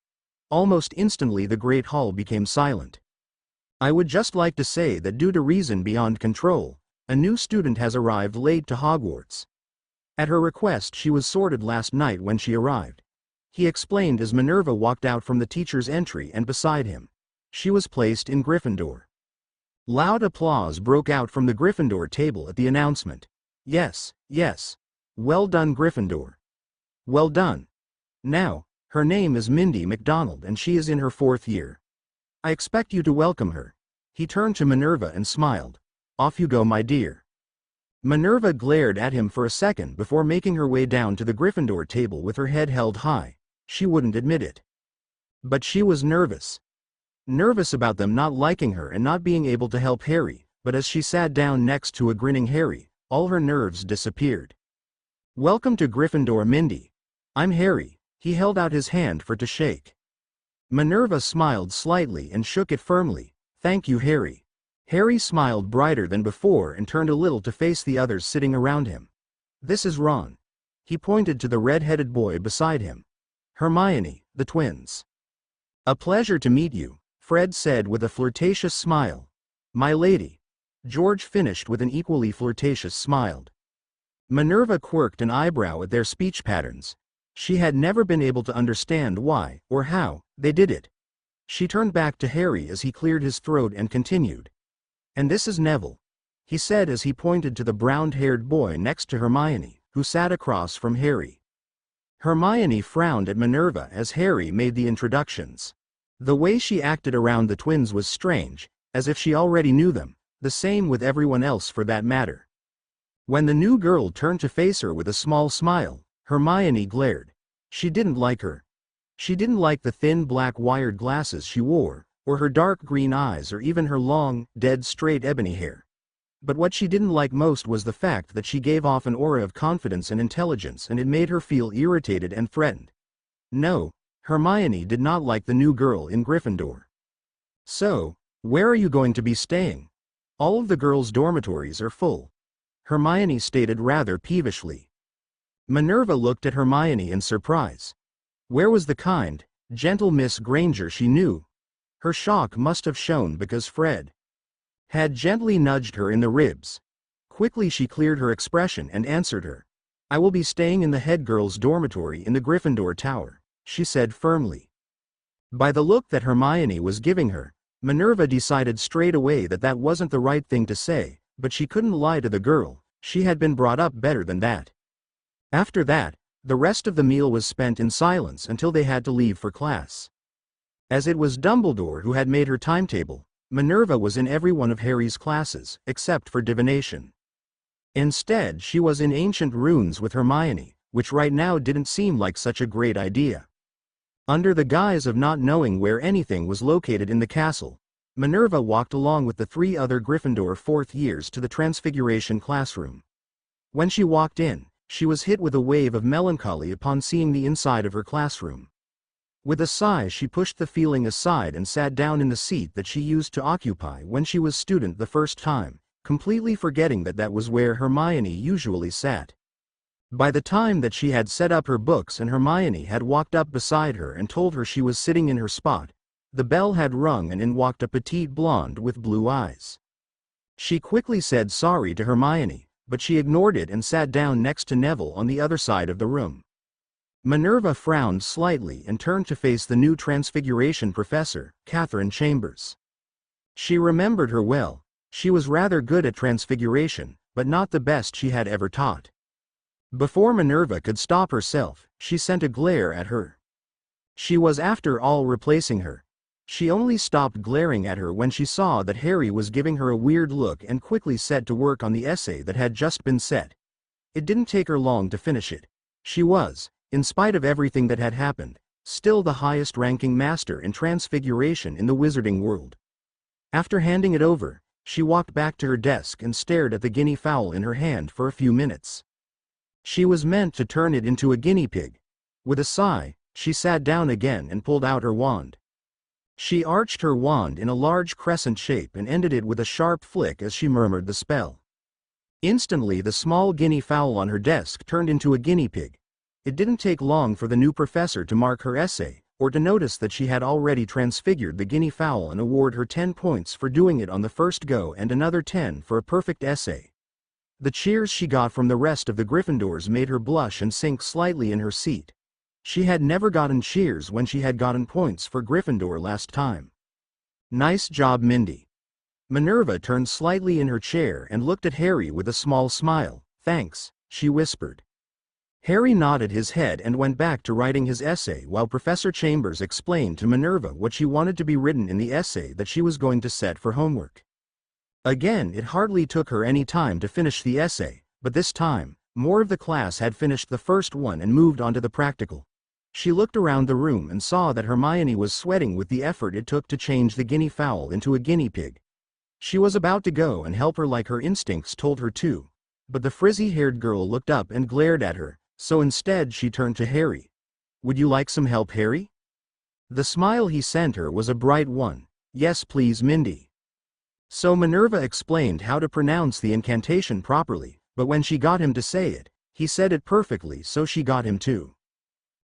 Almost instantly the great hall became silent. I would just like to say that due to reason beyond control, a new student has arrived late to Hogwarts. At her request she was sorted last night when she arrived. He explained as Minervaa walked out from the teacher's entry and beside him. She was placed in Gryffindor. Loud applause broke out from the Gryffindor table at the announcement. Yes, yes. Well done Gryffindor. Well done. Now, her name is Mindy McDonald and she is in her 4th year. I expect you to welcome her. He turned to Minervaa and smiled. Off you go my dear. Minervaa glared at him for a second before making her way down to the Gryffindor table with her head held high. She wouldn't admit it. But she was nervous. Nervous about them not liking her and not being able to help Harry, but as she sat down next to a grinning Harry, all her nerves disappeared. Welcome to Gryffindor Mindy. I'm Harry. He held out his hand for to shake. Minervaa smiled slightly and shook it firmly. Thank you Harry. Harry smiled brighter than before and turned a little to face the others sitting around him. This is Ron. He pointed to the red-headed boy beside him. Hermione, the twins. A pleasure to meet you, Fred said with a flirtatious smile. My lady. George finished with an equally flirtatious smile. Minervaa quirked an eyebrow at their speech patterns. She had never been able to understand why, or how, they did it. She turned back to Harry as he cleared his throat and continued. And this is Neville, he said as he pointed to the brown-haired boy next to Hermione, who sat across from Harry. Hermione frowned at Minervaa as Harry made the introductions. The way she acted around the twins was strange, as if she already knew them, the same with everyone else for that matter. When the new girl turned to face her with a small smile, Hermione glared. She didn't like her. She didn't like the thin black wired glasses she wore, or her dark green eyes or even her long, dead straight ebony hair. But what she didn't like most was the fact that she gave off an aura of confidence and intelligence and it made her feel irritated and threatened. No, Hermione did not like the new girl in Gryffindor. So, where are you going to be staying? All of the girls' dormitories are full. Hermione stated rather peevishly. Minervaa looked at Hermione in surprise. Where was the kind, gentle Miss Granger she knew? Her shock must have shown because Fred had gently nudged her in the ribs. Quickly she cleared her expression and answered her. I will be staying in the head girl's dormitory in the Gryffindor Tower, she said firmly. By the look that Hermione was giving her, Minervaa decided straight away that that wasn't the right thing to say, but she couldn't lie to the girl, she had been brought up better than that. After that, the rest of the meal was spent in silence until they had to leave for class. As it was Dumbledore who had made her timetable, Minervaa was in every one of Harry's classes, except for divination. Instead she was in ancient runes with Hermione, which right now didn't seem like such a great idea. Under the guise of not knowing where anything was located in the castle, Minervaa walked along with the 3 other Gryffindor 4th years to the Transfiguration classroom. When she walked in, she was hit with a wave of melancholy upon seeing the inside of her classroom. With a sigh she pushed the feeling aside and sat down in the seat that she used to occupy when she was student the first time, completely forgetting that that was where Hermione usually sat. By the time that she had set up her books and Hermione had walked up beside her and told her she was sitting in her spot, the bell had rung and in walked a petite blonde with blue eyes. She quickly said sorry to Hermione, but she ignored it and sat down next to Neville on the other side of the room. Minervaa frowned slightly and turned to face the new Transfiguration professor, Catherine Chambers. She remembered her well. She was rather good at Transfiguration, but not the best she had ever taught. Before Minervaa could stop herself, she sent a glare at her. She was after all replacing her. She only stopped glaring at her when she saw that Harry was giving her a weird look and quickly set to work on the essay that had just been set. It didn't take her long to finish it. She was, in spite of everything that had happened, still the highest-ranking master in Transfiguration in the wizarding world. After handing it over, she walked back to her desk and stared at the guinea fowl in her hand for a few minutes. She was meant to turn it into a guinea pig. With a sigh, She sat down again and pulled out her wand. She arched her wand in a large crescent shape and ended it with a sharp flick as she murmured the spell. Instantly the small guinea fowl on her desk turned into a guinea pig. It didn't take long for the new professor to mark her essay, or to notice that she had already transfigured the guinea fowl and award her 10 points for doing it on the first go and another 10 for a perfect essay. The cheers she got from the rest of the Gryffindors made her blush and sink slightly in her seat. She had never gotten cheers when she had gotten points for Gryffindor last time. Nice job, Mindy. Minerva turned slightly in her chair and looked at Harry with a small smile. Thanks, she whispered. Harry nodded his head and went back to writing his essay while Professor Chambers explained to Minerva what she wanted to be written in the essay that she was going to set for homework. Again, it hardly took her any time to finish the essay, but this time, more of the class had finished the first one and moved on to the practical. She looked around the room and saw that Hermione was sweating with the effort it took to change the guinea fowl into a guinea pig. She was about to go and help her like her instincts told her to, but the frizzy-haired girl looked up and glared at her, so instead she turned to Harry. Would you like some help, Harry? The smile he sent her was a bright one. Yes please, Mindy. So Minerva explained how to pronounce the incantation properly, but when she got him to say it, he said it perfectly, so she got him to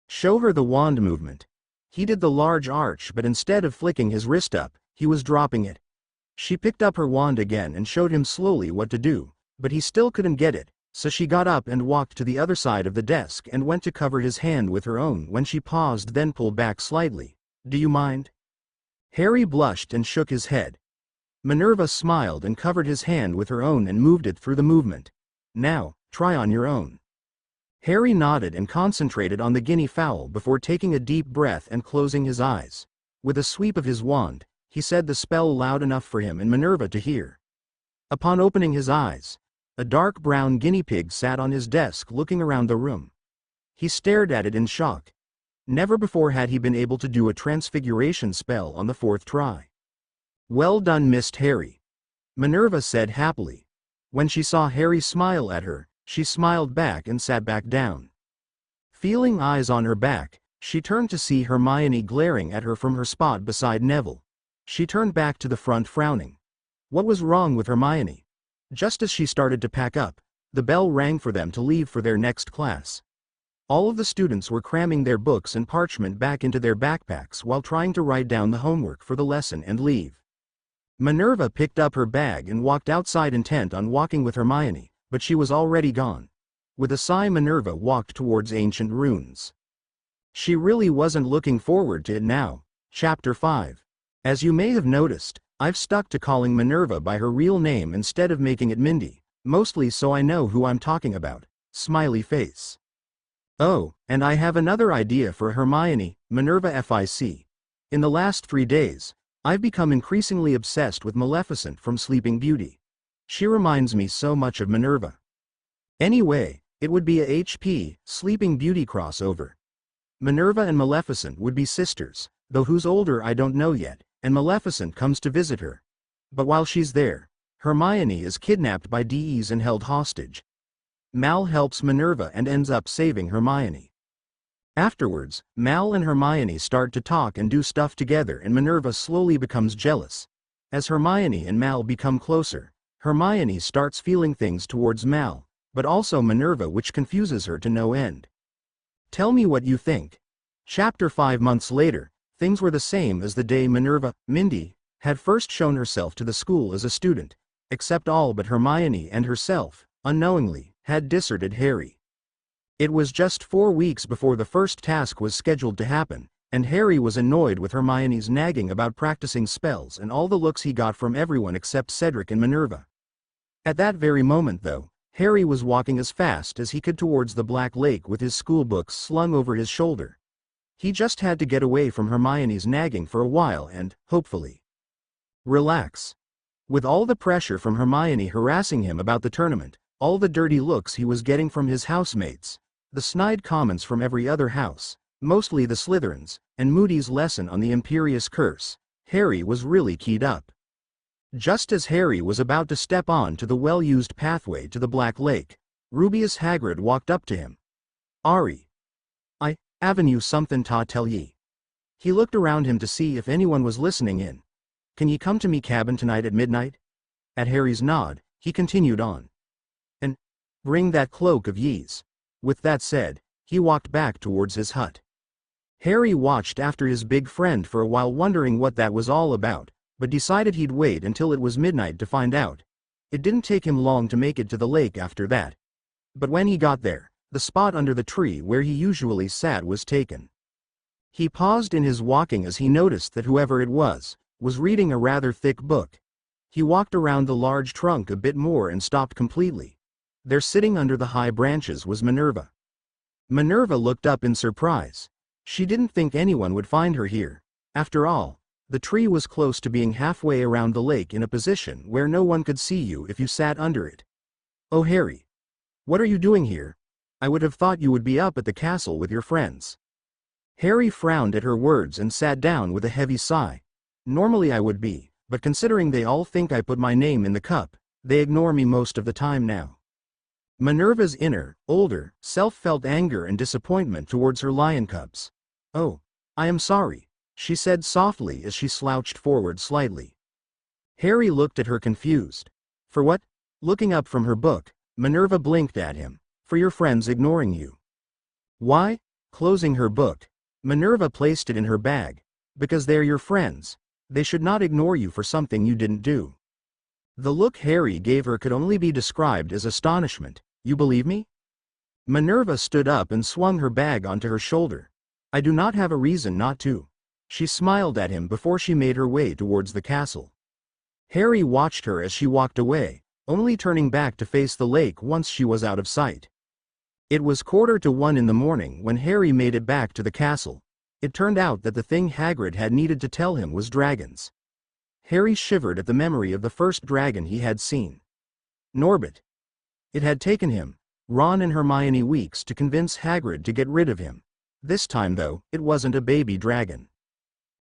show her the wand movement. He did the large arch, but instead of flicking his wrist up, he was dropping it. She picked up her wand again and showed him slowly what to do, but he still couldn't get it, so she got up and walked to the other side of the desk and went to cover his hand with her own when she paused, then pulled back slightly. Do you mind? Harry blushed and shook his head. Minerva smiled and covered his hand with her own and moved it through the movement. Now, try on your own. Harry nodded and concentrated on the guinea fowl before taking a deep breath and closing his eyes. With a sweep of his wand, he said the spell loud enough for him and Minerva to hear. Upon opening his eyes, a dark brown guinea pig sat on his desk looking around the room. He stared at it in shock. Never before had he been able to do a transfiguration spell on the 4th try. Well done, Mr. Harry, Minerva said happily. When she saw Harry smile at her, she smiled back and sat back down. Feeling eyes on her back, she turned to see Hermione glaring at her from her spot beside Neville. She turned back to the front frowning. What was wrong with Hermione? Just as she started to pack up, the bell rang for them to leave for their next class. All of the students were cramming their books and parchment back into their backpacks while trying to write down the homework for the lesson and leave. Minerva picked up her bag and walked outside intent on walking with Hermione, but she was already gone. With a sigh, Minerva walked towards ancient ruins. She really wasn't looking forward to it now. Chapter 5. As you may have noticed, I've stuck to calling Minerva by her real name instead of making it Mindy, mostly so I know who I'm talking about. Smiley face. Oh, and I have another idea for Hermione, Minerva FIC. In the last 3 days, I've become increasingly obsessed with Maleficent from Sleeping Beauty. She reminds me so much of Minerva. Anyway, it would be a HP, Sleeping Beauty crossover. Minerva and Maleficent would be sisters, though who's older I don't know yet, and Maleficent comes to visit her. But while she's there, Hermione is kidnapped by DEs and held hostage. Mal helps Minerva and ends up saving Hermione. Afterwards, Mal and Hermione start to talk and do stuff together, and Minerva slowly becomes jealous. As Hermione and Mal become closer, Hermione starts feeling things towards Mal, but also Minerva, which confuses her to no end. Tell me what you think. Chapter 5. Months later, things were the same as the day Minerva, Mindy, had first shown herself to the school as a student, except all but Hermione and herself, unknowingly, had deserted Harry. It was just 4 weeks before the first task was scheduled to happen, and Harry was annoyed with Hermione's nagging about practicing spells and all the looks he got from everyone except Cedric and Minerva. At that very moment, though, Harry was walking as fast as he could towards the Black Lake with his schoolbooks slung over his shoulder. He just had to get away from Hermione's nagging for a while and, hopefully, relax. With all the pressure from Hermione harassing him about the tournament, all the dirty looks he was getting from his housemates, the snide comments from every other house, mostly the Slytherins, and Moody's lesson on the Imperious Curse, Harry was really keyed up. Just as Harry was about to step on to the well-used pathway to the Black Lake, Rubeus Hagrid walked up to him. Avenue something ta tell ye. He looked around him to see if anyone was listening in. Can ye come to me cabin tonight at midnight? At Harry's nod, he continued on. And bring that cloak of ye's. With that said, he walked back towards his hut. Harry watched after his big friend for a while, wondering what that was all about, but decided he'd wait until it was midnight to find out. It didn't take him long to make it to the lake after that. But when he got there, the spot under the tree where he usually sat was taken. He paused in his walking as he noticed that whoever it was reading a rather thick book. He walked around the large trunk a bit more and stopped completely. There, sitting under the high branches, was Minervaa. Minervaa looked up in surprise. She didn't think anyone would find her here. After all, the tree was close to being halfway around the lake, in a position where no one could see you if you sat under it. Oh, Harry. What are you doing here? I would have thought you would be up at the castle with your friends. Harry frowned at her words and sat down with a heavy sigh. Normally I would be, but considering they all think I put my name in the cup, they ignore me most of the time now. Minerva's inner, older, self felt anger and disappointment towards her lion cubs. Oh, I am sorry, she said softly as she slouched forward slightly. Harry looked at her confused. For what? Looking up from her book, Minervaa blinked at him. For your friends ignoring you. Why? Closing her book, Minervaa placed it in her bag. Because they're your friends. They should not ignore you for something you didn't do. The look Harry gave her could only be described as astonishment. You believe me? Minervaa stood up and swung her bag onto her shoulder. I do not have a reason not to. She smiled at him before she made her way towards the castle. Harry watched her as she walked away, only turning back to face the lake once she was out of sight. It was 1:45 in the morning when Harry made it back to the castle. It turned out that the thing Hagrid had needed to tell him was dragons. Harry shivered at the memory of the first dragon he had seen. Norbert. It had taken him, Ron and Hermione, weeks to convince Hagrid to get rid of him. This time though, it wasn't a baby dragon.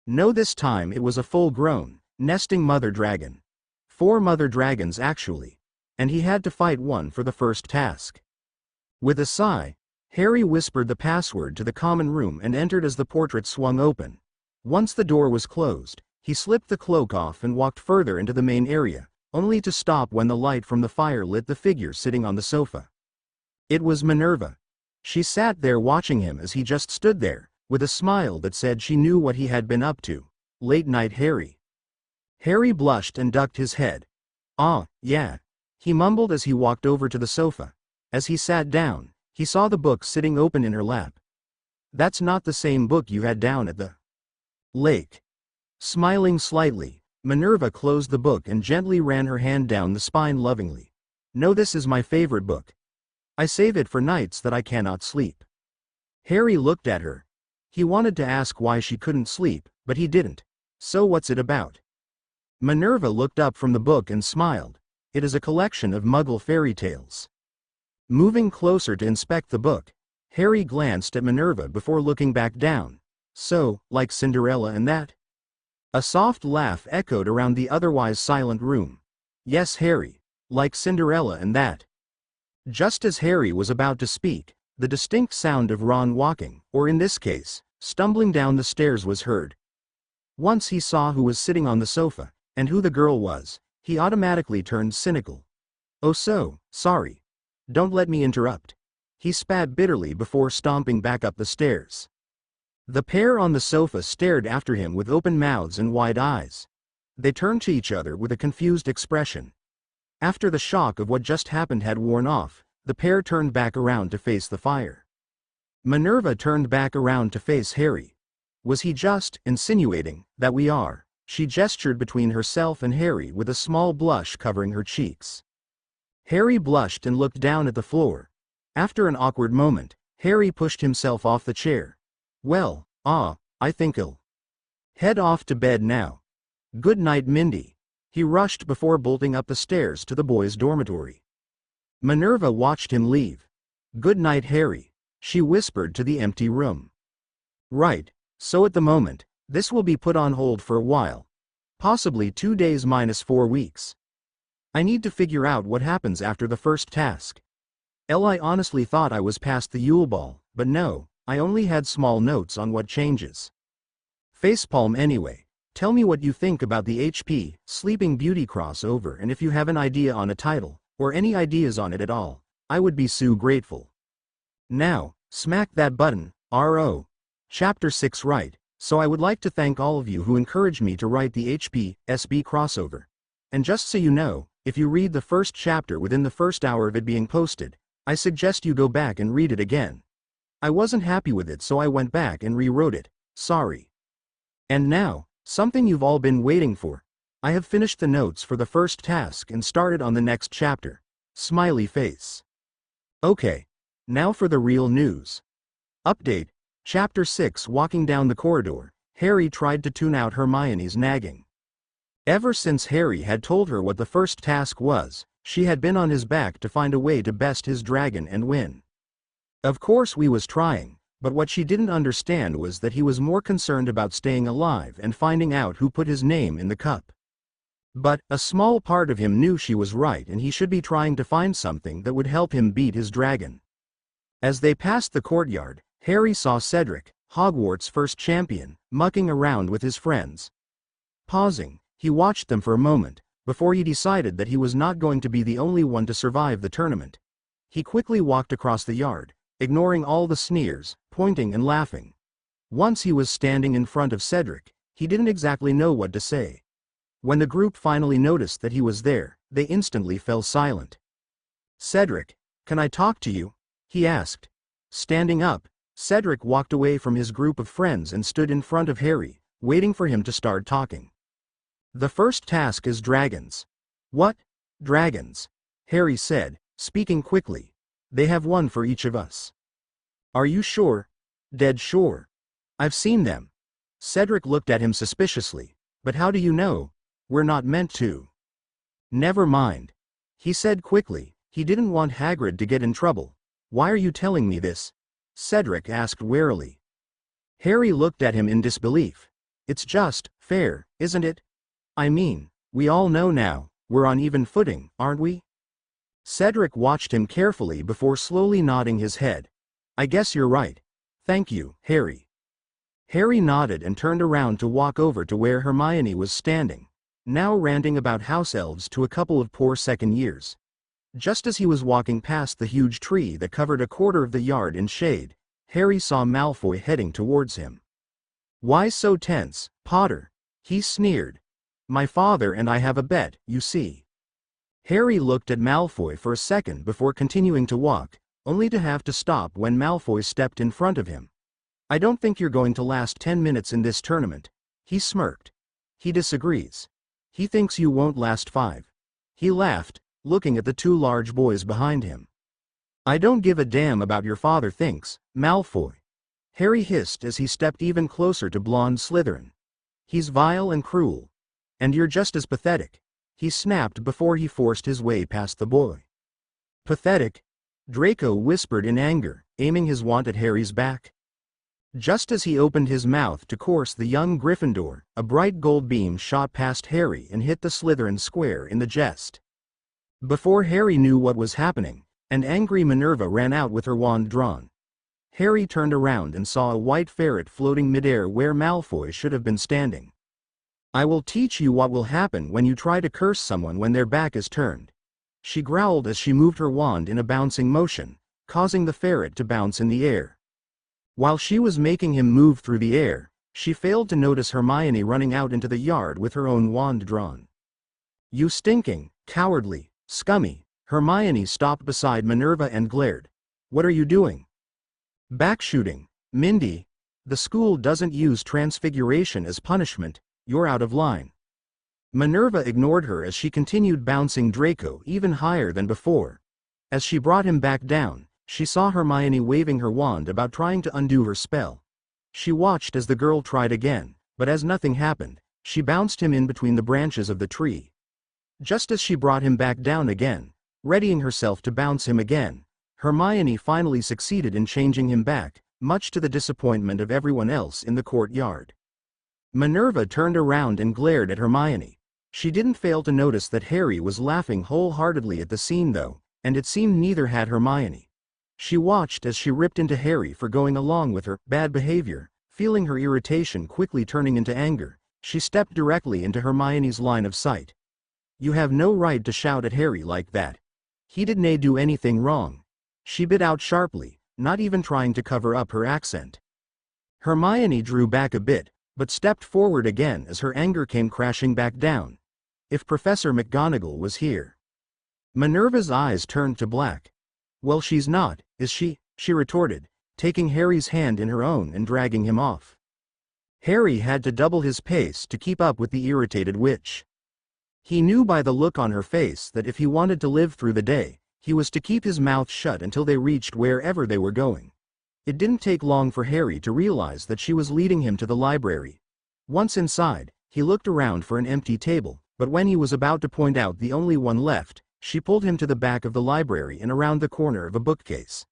No, this time it was a full-grown, nesting mother dragon. 4 mother dragons actually. And he had to fight one for the first task. With a sigh, Harry whispered the password to the common room and entered as the portrait swung open. Once the door was closed, he slipped the cloak off and walked further into the main area, only to stop when the light from the fire lit the figure sitting on the sofa. It was Minervaa. She sat there watching him as he just stood there, with a smile that said she knew what he had been up to. Late night Harry. Harry blushed and ducked his head. Ah, yeah. He mumbled as he walked over to the sofa. As he sat down, he saw the book sitting open in her lap. That's not the same book you had down at the lake. Smiling slightly, Minervaa closed the book and gently ran her hand down the spine lovingly. No, this is my favorite book. I save it for nights that I cannot sleep. Harry looked at her. He wanted to ask why she couldn't sleep, but he didn't. So what's it about? Minervaa looked up from the book and smiled. It is a collection of Muggle fairy tales. Moving closer to inspect the book, Harry glanced at Minervaa before looking back down. So, like Cinderella and that? A soft laugh echoed around the otherwise silent room. Yes, Harry, like Cinderella and that. Just as Harry was about to speak, the distinct sound of Ron walking, or in this case, stumbling down the stairs was heard. Once he saw who was sitting on the sofa, and who the girl was, he automatically turned cynical. Oh, so, sorry. Don't let me interrupt. He spat bitterly before stomping back up the stairs. The pair on the sofa stared after him with open mouths and wide eyes. They turned to each other with a confused expression. After the shock of what just happened had worn off, the pair turned back around to face the fire. Minervaa turned back around to face Harry. Was he just insinuating that we are? She gestured between herself and Harry with a small blush covering her cheeks. Harry blushed and looked down at the floor. After an awkward moment, Harry pushed himself off the chair. Well, I think I'll head off to bed now. Good night, Mindy. He rushed before bolting up the stairs to the boys' dormitory. Minervaa watched him leave. Good night, Harry, she whispered to the empty room. Right, so at the moment, this will be put on hold for a while. Possibly 2 days minus 4 weeks. I need to figure out what happens after the first task. I honestly thought I was past the Yule Ball, but no, I only had small notes on what changes. Facepalm anyway. Tell me what you think about the HP, Sleeping Beauty crossover, and if you have an idea on a title, or any ideas on it at all, I would be so grateful. Now, smack that button, RO. Chapter 6 right, so I would like to thank all of you who encouraged me to write the HP, SB crossover. And just so you know, if you read the first chapter within the first hour of it being posted, I suggest you go back and read it again. I wasn't happy with it, so I went back and rewrote it, sorry. And now, something you've all been waiting for. I have finished the notes for the first task and started on the next chapter. Smiley face. Okay. Now for the real news. Update. Chapter 6. Walking down the corridor, Harry tried to tune out Hermione's nagging. Ever since Harry had told her what the first task was, she had been on his back to find a way to best his dragon and win. Of course we was trying, but what she didn't understand was that he was more concerned about staying alive and finding out who put his name in the cup. But, a small part of him knew she was right and he should be trying to find something that would help him beat his dragon. As they passed the courtyard, Harry saw Cedric, Hogwarts' first champion, mucking around with his friends. Pausing, he watched them for a moment, before he decided that he was not going to be the only one to survive the tournament. He quickly walked across the yard, ignoring all the sneers, pointing and laughing. Once he was standing in front of Cedric, he didn't exactly know what to say. When the group finally noticed that he was there, they instantly fell silent. "Cedric, can I talk to you?" he asked. Standing up, Cedric walked away from his group of friends and stood in front of Harry, waiting for him to start talking. "The first task is dragons." "What? Dragons?" Harry said, speaking quickly. "They have one for each of us." "Are you sure?" "Dead sure. I've seen them." Cedric looked at him suspiciously. "But how do you know? We're not meant to." "Never mind," he said quickly. He didn't want Hagrid to get in trouble. "Why are you telling me this?" Cedric asked warily. Harry looked at him in disbelief. "It's just fair, isn't it? I mean, we all know now, we're on even footing, aren't we?" Cedric watched him carefully before slowly nodding his head. "I guess you're right. Thank you, Harry." Harry nodded and turned around to walk over to where Hermione was standing, now ranting about house elves to a couple of poor second years. Just as he was walking past the huge tree that covered a quarter of the yard in shade, Harry saw Malfoy heading towards him. "Why so tense, Potter?" he sneered. "My father and I have a bet, you see." Harry looked at Malfoy for a second before continuing to walk, only to have to stop when Malfoy stepped in front of him. "I don't think you're going to last 10 minutes in this tournament," he smirked. "He disagrees. He thinks you won't last 5. He laughed, looking at the two large boys behind him. "I don't give a damn about your father thinks, Malfoy," Harry hissed as he stepped even closer to blonde Slytherin. "He's vile and cruel. And you're just as pathetic," he snapped before he forced his way past the boy. "Pathetic?" Draco whispered in anger, aiming his wand at Harry's back. Just as he opened his mouth to course the young Gryffindor, a bright gold beam shot past Harry and hit the Slytherin square in the chest. Before Harry knew what was happening, an angry Minervaa ran out with her wand drawn. Harry turned around and saw a white ferret floating midair where Malfoy should have been standing. "I will teach you what will happen when you try to curse someone when their back is turned," she growled as she moved her wand in a bouncing motion, causing the ferret to bounce in the air. While she was making him move through the air, she failed to notice Hermione running out into the yard with her own wand drawn. "You stinking, cowardly, scummy." Hermione stopped beside Minervaa and glared. "What are you doing?" "Backshooting, Mindy. The school doesn't use transfiguration as punishment. You're out of line." Minervaa ignored her as she continued bouncing Draco even higher than before. As she brought him back down, she saw Hermione waving her wand about trying to undo her spell. She watched as the girl tried again, but as nothing happened, she bounced him in between the branches of the tree. Just as she brought him back down again, readying herself to bounce him again, Hermione finally succeeded in changing him back, much to the disappointment of everyone else in the courtyard. Minervaa turned around and glared at Hermione. She didn't fail to notice that Harry was laughing wholeheartedly at the scene though, and it seemed neither had Hermione. She watched as she ripped into Harry for going along with her bad behavior. Feeling her irritation quickly turning into anger, she stepped directly into Hermione's line of sight. "You have no right to shout at Harry like that. He didn't do anything wrong," she bit out sharply, not even trying to cover up her accent. Hermione drew back a bit, but stepped forward again as her anger came crashing back down. If Professor McGonagall was here. Minerva's eyes turned to black. "Well, she's not, is she?" she retorted, taking Harry's hand in her own and dragging him off. Harry had to double his pace to keep up with the irritated witch. He knew by the look on her face that if he wanted to live through the day, he was to keep his mouth shut until they reached wherever they were going. It didn't take long for Harry to realize that she was leading him to the library. Once inside, he looked around for an empty table, but when he was about to point out the only one left, she pulled him to the back of the library and around the corner of a bookcase.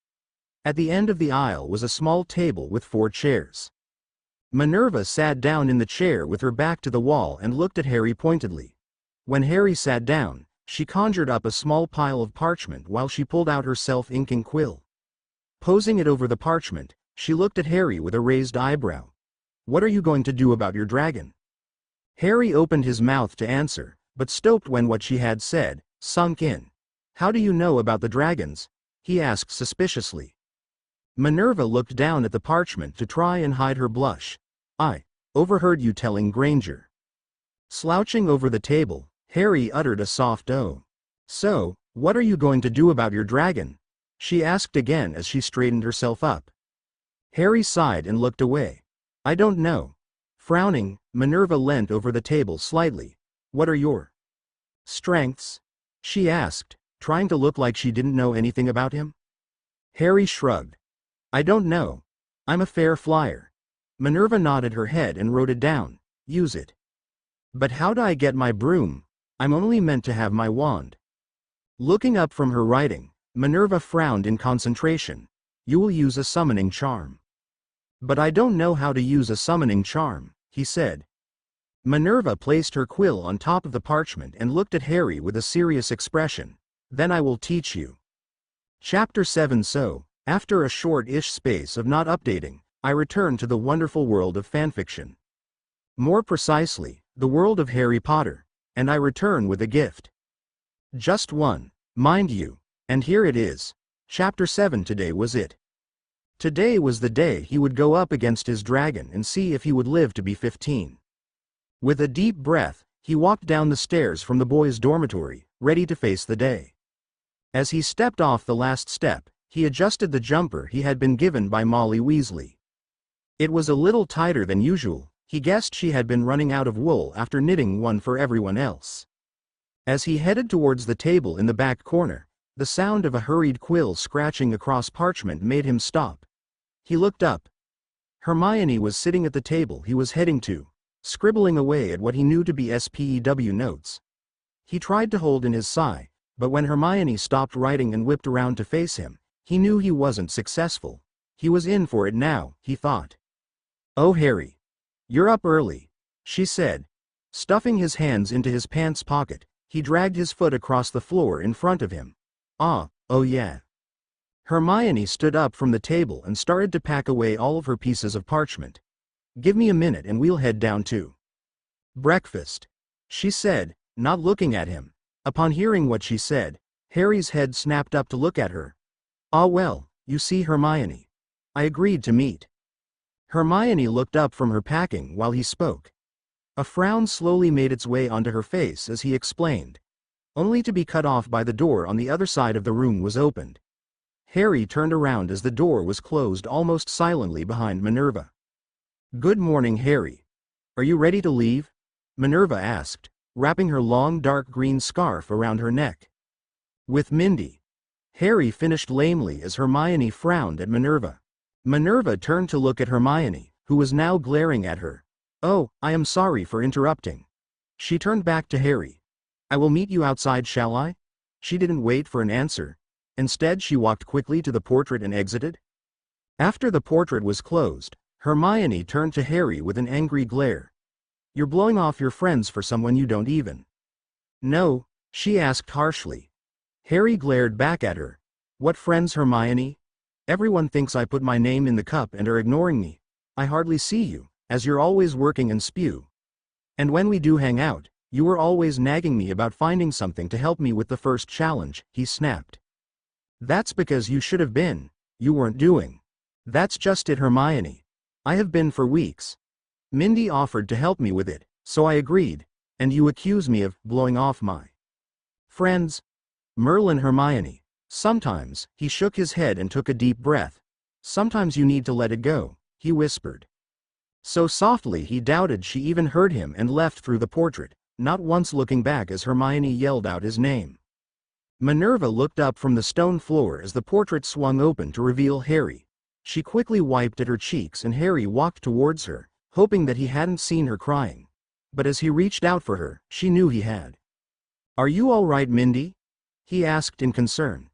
At the end of the aisle was a small table with 4 chairs. Minerva sat down in the chair with her back to the wall and looked at Harry pointedly. When Harry sat down, she conjured up a small pile of parchment while she pulled out her self-inking quill. Posing it over the parchment, she looked at Harry with a raised eyebrow. "What are you going to do about your dragon?" Harry opened his mouth to answer, but stopped when what she had said sunk in. "How do you know about the dragons?" he asked suspiciously. Minerva looked down at the parchment to try and hide her blush. "I overheard you telling Granger." Slouching over the table, Harry uttered a soft "oh." "So, what are you going to do about your dragon?" she asked again as she straightened herself up. Harry sighed and looked away. "I don't know." Frowning, Minerva leant over the table slightly. "What are your strengths?" she asked, trying to look like she didn't know anything about him. Harry shrugged. "I don't know. I'm a fair flyer." Minerva nodded her head and wrote it down. "Use it." "But how do I get my broom? I'm only meant to have my wand." Looking up from her writing, Minerva frowned in concentration. "You will use a summoning charm." "But I don't know how to use a summoning charm," he said. Minerva placed her quill on top of the parchment and looked at Harry with a serious expression. "Then I will teach you." Chapter 7. So, after a short-ish space of not updating, I returned to the wonderful world of fanfiction. More precisely, the world of Harry Potter, and I return with a gift. Just one, mind you, and here it is. Chapter 7. Today was it. Today was the day he would go up against his dragon and see if he would live to be 15. With a deep breath, he walked down the stairs from the boys' dormitory, ready to face the day. As he stepped off the last step, he adjusted the jumper he had been given by Molly Weasley. It was a little tighter than usual. He guessed she had been running out of wool after knitting one for everyone else. As he headed towards the table in the back corner, the sound of a hurried quill scratching across parchment made him stop. He looked up. Hermione was sitting at the table he was heading to, scribbling away at what he knew to be SPEW notes. He tried to hold in his sigh, but when Hermione stopped writing and whipped around to face him, he knew he wasn't successful. He was in for it now, he thought. "Oh, Harry. You're up early," she said. Stuffing his hands into his pants pocket, he dragged his foot across the floor in front of him. Oh yeah." Hermione stood up from the table and started to pack away all of her pieces of parchment. "Give me a minute and we'll head down to breakfast," she said, not looking at him. Upon hearing what she said, Harry's head snapped up to look at her. "Ah well, you see Hermione. I agreed to meet." Hermione looked up from her packing while he spoke. A frown slowly made its way onto her face as he explained, only to be cut off by the door on the other side of the room was opened. Harry turned around as the door was closed almost silently behind Minerva. "Good morning, Harry. Are you ready to leave?" Minerva asked, wrapping her long dark green scarf around her neck. "With Mindy." Harry finished lamely as Hermione frowned at Minerva. Minerva turned to look at Hermione, who was now glaring at her. "Oh, I am sorry for interrupting." She turned back to Harry. "I will meet you outside, shall I?" She didn't wait for an answer. Instead, she walked quickly to the portrait and exited. After the portrait was closed, Hermione turned to Harry with an angry glare. "You're blowing off your friends for someone you don't even know?" she asked harshly. Harry glared back at her. "What friends, Hermione?" Everyone thinks I put my name in the cup and are ignoring me. I hardly see you, as you're always working and spew. And when we do hang out, you were always nagging me about finding something to help me with the first challenge," he snapped. "That's because you should have been. You weren't doing." "That's just it, Hermione. I have been for weeks. Mindy offered to help me with it, so I agreed, and you accuse me of blowing off my friends." Merlin, Hermione. "Sometimes," he shook his head and took a deep breath. "Sometimes you need to let it go," he whispered. So softly he doubted she even heard him and left through the portrait, not once looking back as Hermione yelled out his name. Minerva looked up from the stone floor as the portrait swung open to reveal Harry. She quickly wiped at her cheeks and Harry walked towards her, hoping that he hadn't seen her crying. But as he reached out for her, she knew he had. "Are you all right, Mindy?" he asked in concern.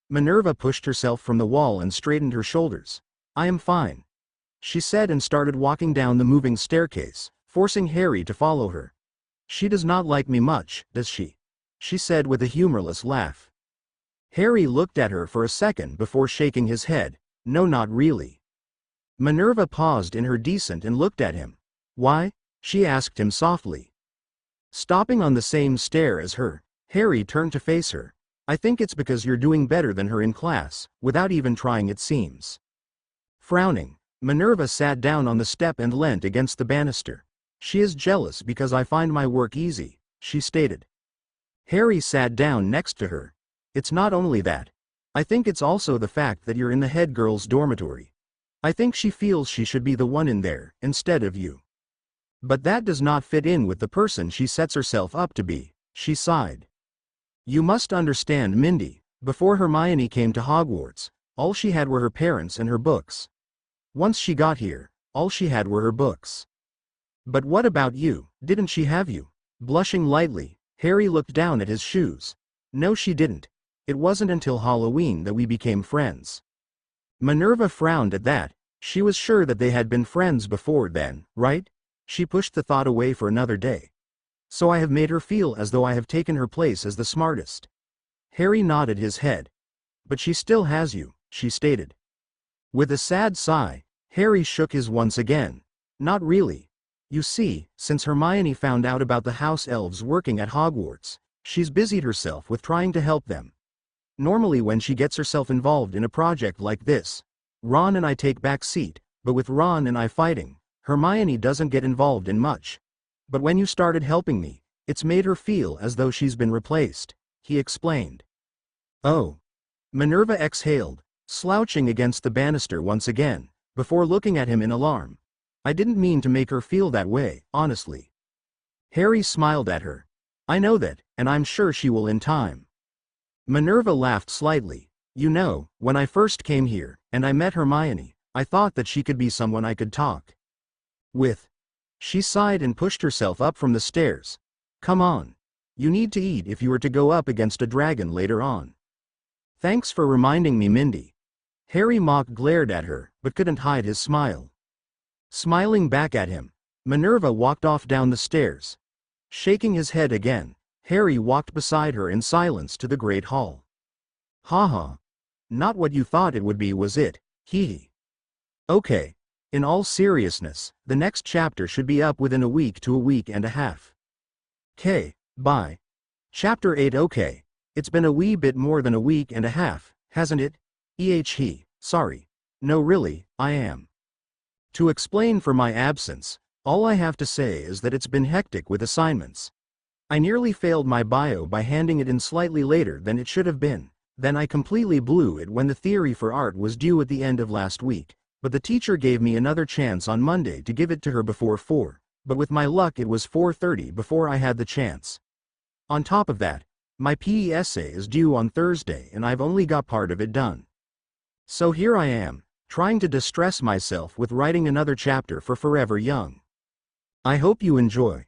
Minerva pushed herself from the wall and straightened her shoulders. "I am fine," she said and started walking down the moving staircase, forcing Harry to follow her. "She does not like me much, does she?" she said with a humorless laugh. Harry looked at her for a second before shaking his head. "No, not really." Minerva paused in her descent and looked at him. "Why?" she asked him softly. Stopping on the same stair as her, Harry turned to face her. "I think it's because you're doing better than her in class, without even trying, it seems." Frowning, Minerva sat down on the step and leant against the banister. "She is jealous because I find my work easy," she stated. Harry sat down next to her. "It's not only that. I think it's also the fact that you're in the head girl's dormitory. I think she feels she should be the one in there, instead of you. But that does not fit in with the person she sets herself up to be," she sighed. "You must understand, Mindy, before Hermione came to Hogwarts, all she had were her parents and her books. Once she got here, all she had were her books. But what about you? Didn't she have you?" Blushing lightly, Harry looked down at his shoes. "No, she didn't. It wasn't until Halloween that we became friends." Minerva frowned at that. She was sure that they had been friends before then, right? She pushed the thought away for another day. "So I have made her feel as though I have taken her place as the smartest." Harry nodded his head. "But she still has you," she stated. With a sad sigh, Harry shook his once again. "Not really. You see, since Hermione found out about the house elves working at Hogwarts, she's busied herself with trying to help them. Normally when she gets herself involved in a project like this, Ron and I take back seat, but with Ron and I fighting, Hermione doesn't get involved in much. But when you started helping me, it's made her feel as though she's been replaced," he explained. "Oh." Minerva exhaled, slouching against the banister once again, before looking at him in alarm. "I didn't mean to make her feel that way, honestly." Harry smiled at her. "I know that, and I'm sure she will in time." Minerva laughed slightly. "You know, when I first came here, and I met Hermione, I thought that she could be someone I could talk with." She sighed and pushed herself up from the stairs. "Come on. You need to eat if you are to go up against a dragon later on." "Thanks for reminding me, Mindy." Harry Mock glared at her, but couldn't hide his smile. Smiling back at him, Minerva walked off down the stairs. Shaking his head again, Harry walked beside her in silence to the Great Hall. "Ha ha. Not what you thought it would be, was it? Hee hee. Okay. In all seriousness, the next chapter should be up within a week to a week and a half. K. Bye. Chapter 8. Okay. It's been a wee bit more than a week and a half, hasn't it? He. Sorry. No, really, I am. To explain for my absence, all I have to say is that it's been hectic with assignments. I nearly failed my bio by handing it in slightly later than it should have been. Then I completely blew it when the theory for art was due at the end of last week, but the teacher gave me another chance on Monday to give it to her before 4, but with my luck it was 4:30 before I had the chance. On top of that, my PE essay is due on Thursday and I've only got part of it done. So here I am, trying to distress myself with writing another chapter for Forever Young. I hope you enjoy.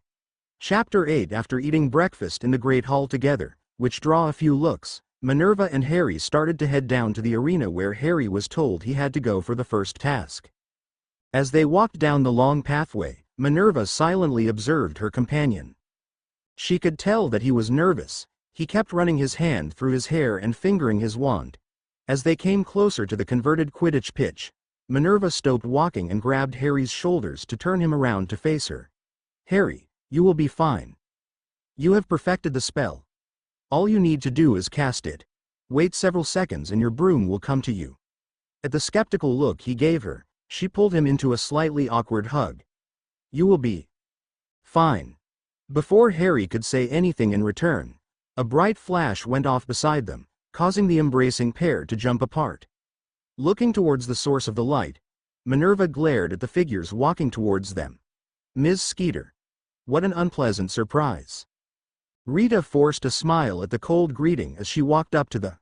Chapter 8. After eating breakfast in the Great Hall together, which draw a few looks, Minerva and Harry started to head down to the arena where Harry was told he had to go for the first task. As they walked down the long pathway, Minerva silently observed her companion. She could tell that he was nervous. He kept running his hand through his hair and fingering his wand. As they came closer to the converted Quidditch pitch, Minervaa stopped walking and grabbed Harry's shoulders to turn him around to face her. "Harry, you will be fine. You have perfected the spell. All you need to do is cast it. Wait several seconds and your broom will come to you." At the skeptical look he gave her, she pulled him into a slightly awkward hug. "You will be fine." Before Harry could say anything in return, a bright flash went off beside them, causing the embracing pair to jump apart. Looking towards the source of the light, Minervaa glared at the figures walking towards them. "Ms. Skeeter. What an unpleasant surprise." Rita forced a smile at the cold greeting as she walked up to the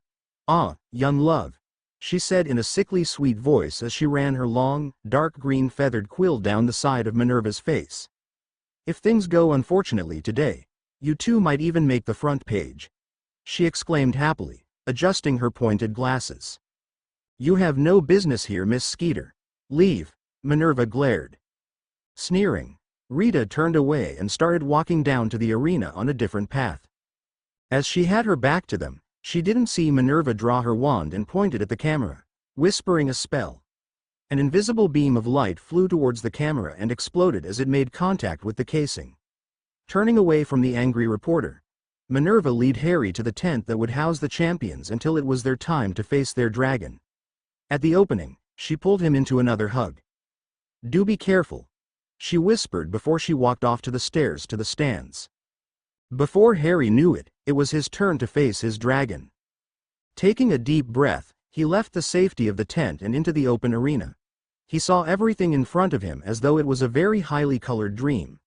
"Ah, young love," she said in a sickly sweet voice as she ran her long, dark green feathered quill down the side of Minerva's face. "If things go unfortunately today, you two might even make the front page," she exclaimed happily, adjusting her pointed glasses. "You have no business here, Miss Skeeter. Leave," Minervaa glared. Sneering, Rita turned away and started walking down to the arena on a different path. As she had her back to them, she didn't see Minervaa draw her wand and pointed at the camera, whispering a spell. An invisible beam of light flew towards the camera and exploded as it made contact with the casing. Turning away from the angry reporter, Minervaa led Harry to the tent that would house the champions until it was their time to face their dragon. At the opening, she pulled him into another hug. "Do be careful," she whispered before she walked off to the stairs to the stands. Before Harry knew it, it was his turn to face his dragon. Taking a deep breath, he left the safety of the tent and into the open arena. He saw everything in front of him as though it was a very highly colored dream.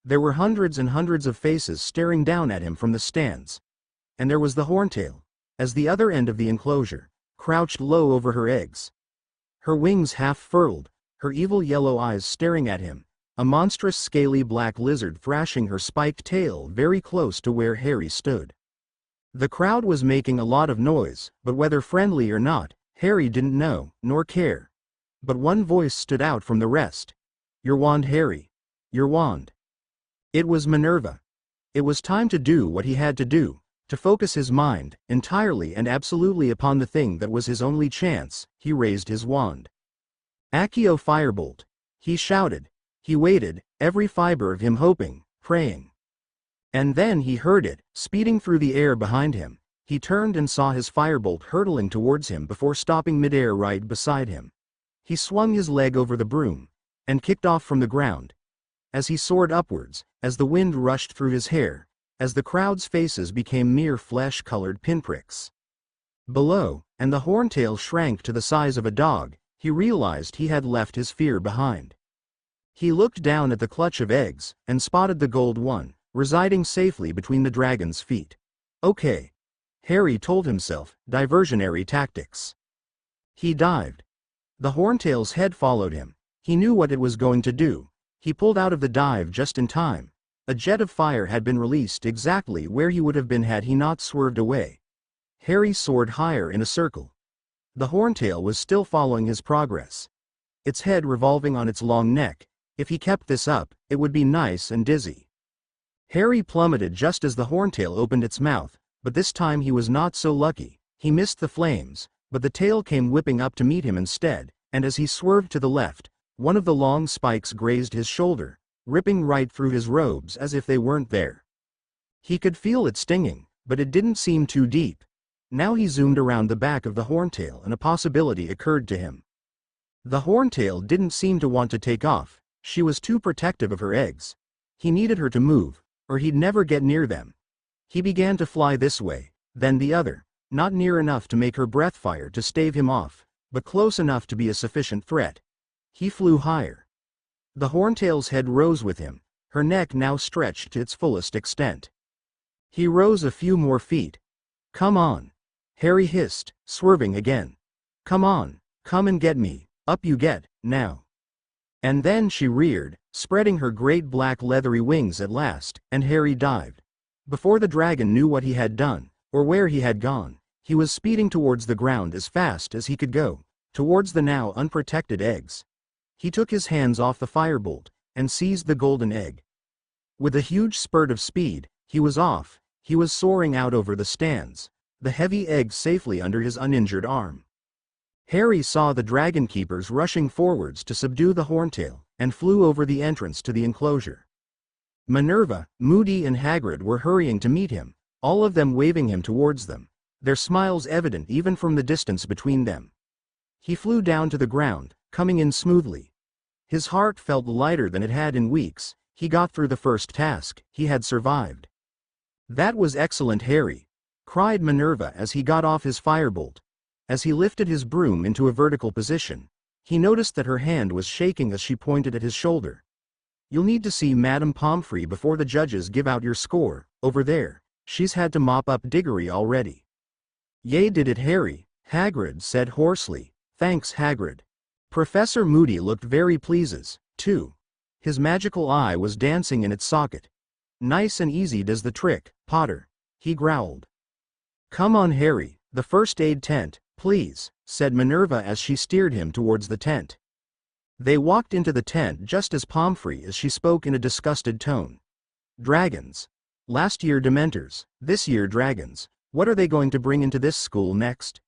There were hundreds and hundreds of faces staring down at him from the stands. And there was the Horntail, as the other end of the enclosure, crouched low over her eggs. Her wings half furled, her evil yellow eyes staring at him, a monstrous scaly black lizard thrashing her spiked tail very close to where Harry stood. The crowd was making a lot of noise, but whether friendly or not, Harry didn't know, nor care. But one voice stood out from the rest. "Your wand, Harry. Your wand." It was Minervaa. It was time to do what he had to do, to focus his mind, entirely and absolutely upon the thing that was his only chance. He raised his wand. "Accio Firebolt," he shouted. He waited, every fiber of him hoping, praying. And then he heard it, speeding through the air behind him. He turned and saw his firebolt hurtling towards him before stopping midair right beside him. He swung his leg over the broom, and kicked off from the ground. As he soared upwards, as the wind rushed through his hair, as the crowd's faces became mere flesh-colored pinpricks below, and the Horntail shrank to the size of a dog, he realized he had left his fear behind. He looked down at the clutch of eggs, and spotted the gold one, residing safely between the dragon's feet. Okay. Harry told himself, diversionary tactics. He dived. The Horntail's head followed him. He knew what it was going to do. He pulled out of the dive just in time. A jet of fire had been released exactly where he would have been had he not swerved away. Harry soared higher in a circle. The Horntail was still following his progress. Its head revolving on its long neck. If he kept this up, it would be nice and dizzy. Harry plummeted just as the Horntail opened its mouth, but this time he was not so lucky. He missed the flames, but the tail came whipping up to meet him instead, and as he swerved to the left, one of the long spikes grazed his shoulder, ripping right through his robes as if they weren't there. He could feel it stinging, but it didn't seem too deep. Now he zoomed around the back of the Horntail and a possibility occurred to him. The Horntail didn't seem to want to take off. She was too protective of her eggs. He needed her to move, or he'd never get near them. He began to fly this way, then the other, not near enough to make her breath fire to stave him off, but close enough to be a sufficient threat. He flew higher. The Horntail's head rose with him, her neck now stretched to its fullest extent. He rose a few more feet. "Come on," Harry hissed, swerving again. "Come on, come and get me, up you get, now." And then she reared, spreading her great black leathery wings at last, and Harry dived. Before the dragon knew what he had done, or where he had gone, he was speeding towards the ground as fast as he could go, towards the now unprotected eggs. He took his hands off the firebolt, and seized the golden egg. With a huge spurt of speed, he was off. He was soaring out over the stands. the heavy egg safely under his uninjured arm. Harry saw the dragon keepers rushing forwards to subdue the horntail, and flew over the entrance to the enclosure. Minervaa, Moody and Hagrid were hurrying to meet him, all of them waving him towards them, their smiles evident even from the distance between them. He flew down to the ground, coming in smoothly. His heart felt lighter than it had in weeks. He got through the first task, he had survived. "That was excellent, Harry," cried Minervaa as he got off his firebolt. As he lifted his broom into a vertical position, he noticed that her hand was shaking as she pointed at his shoulder. "You'll need to see Madame Pomfrey before the judges give out your score, over there. She's had to mop up Diggory already." "Yay did it, Harry," Hagrid said hoarsely. "Thanks, Hagrid." Professor Moody looked very pleased, too. His magical eye was dancing in its socket. "Nice and easy does the trick, Potter," he growled. "Come on, Harry, the first aid tent, please," said Minervaa as she steered him towards the tent. They walked into the tent just as Pomfrey as she spoke in a disgusted tone. "Dragons. Last year Dementors, this year dragons. What are they going to bring into this school next?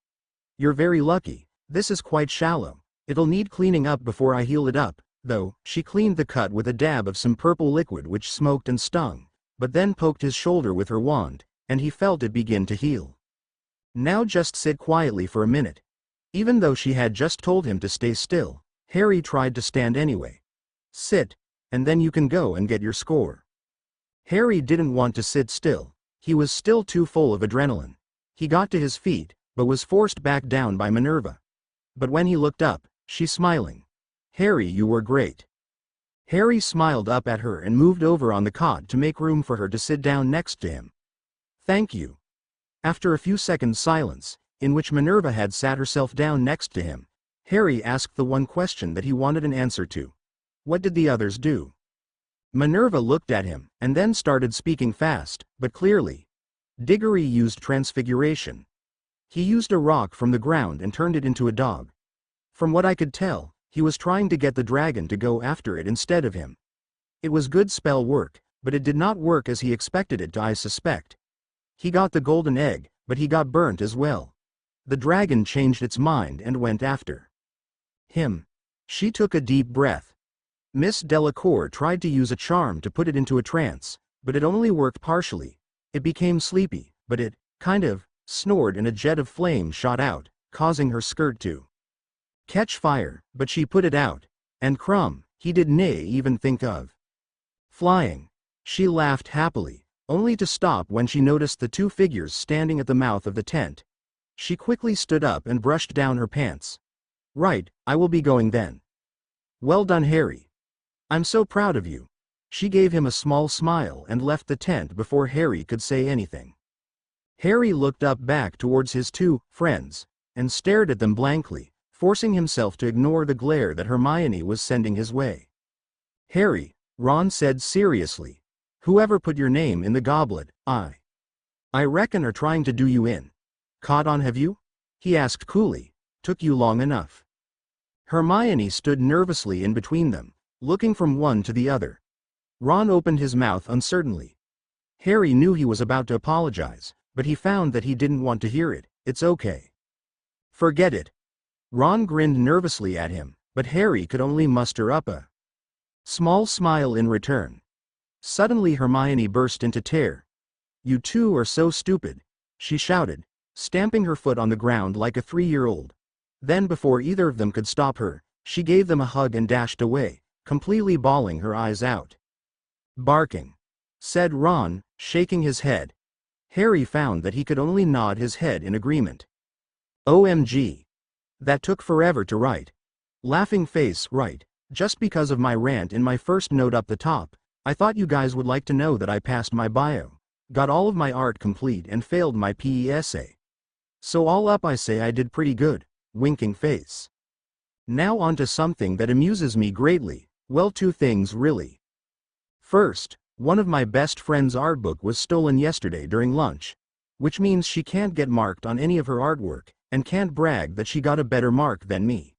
You're very lucky, this is quite shallow. It'll need cleaning up before I heal it up, though." She cleaned the cut with a dab of some purple liquid which smoked and stung, but then poked his shoulder with her wand, and he felt it begin to heal. "Now just sit quietly for a minute." Even though she had just told him to stay still, Harry tried to stand anyway. "Sit, and then you can go and get your score." Harry didn't want to sit still. He was still too full of adrenaline. He got to his feet, but was forced back down by Minervaa. But when he looked up, she's smiling. "Harry, you were great." Harry smiled up at her and moved over on the cot to make room for her to sit down next to him. "Thank you." After a few seconds' silence, in which Minervaa had sat herself down next to him, Harry asked the one question that he wanted an answer to. "What did the others do?" Minervaa looked at him, and then started speaking fast, but clearly. "Diggory used transfiguration. He used a rock from the ground and turned it into a dog. From what I could tell, he was trying to get the dragon to go after it instead of him. It was good spell work, but it did not work as he expected it to, I suspect. He got the golden egg, but he got burnt as well. The dragon changed its mind and went after him." She took a deep breath. Miss Delacour tried to use a charm to put it into a trance, but it only worked partially. It became sleepy, but it, kind of, snored and a jet of flame shot out, causing her skirt to catch fire, but she put it out, and crumb, he did nay even think of flying. She laughed happily, only to stop when she noticed the two figures standing at the mouth of the tent. She quickly stood up and brushed down her pants. "Right, I will be going then." "Well done, Harry. I'm so proud of you." She gave him a small smile and left the tent before Harry could say anything. Harry looked up back towards his two friends, and stared at them blankly, forcing himself to ignore the glare that Hermione was sending his way. "Harry," Ron said seriously, "whoever put your name in the goblet, I reckon are trying to do you in. Caught on, have you?" he asked coolly. "Took you long enough." Hermione stood nervously in between them, looking from one to the other. Ron opened his mouth uncertainly. Harry knew he was about to apologize, but he found that he didn't want to hear it. "It's okay. Forget it." Ron grinned nervously at him, but Harry could only muster up a small smile in return. Suddenly Hermione burst into tears. "You two are so stupid," she shouted, stamping her foot on the ground like a 3-year-old. Then before either of them could stop her, she gave them a hug and dashed away, completely bawling her eyes out. "Barking," said Ron, shaking his head. Harry found that he could only nod his head in agreement. "OMG. That took forever to write. Laughing face, right, just because of my rant in my first note up the top. I thought you guys would like to know that I passed my bio, got all of my art complete and failed my PE essay. So all up I say I did pretty good," winking face. "Now on to something that amuses me greatly, well, two things really. First, one of my best friend's art book was stolen yesterday during lunch, which means she can't get marked on any of her artwork, and can't brag that she got a better mark than me.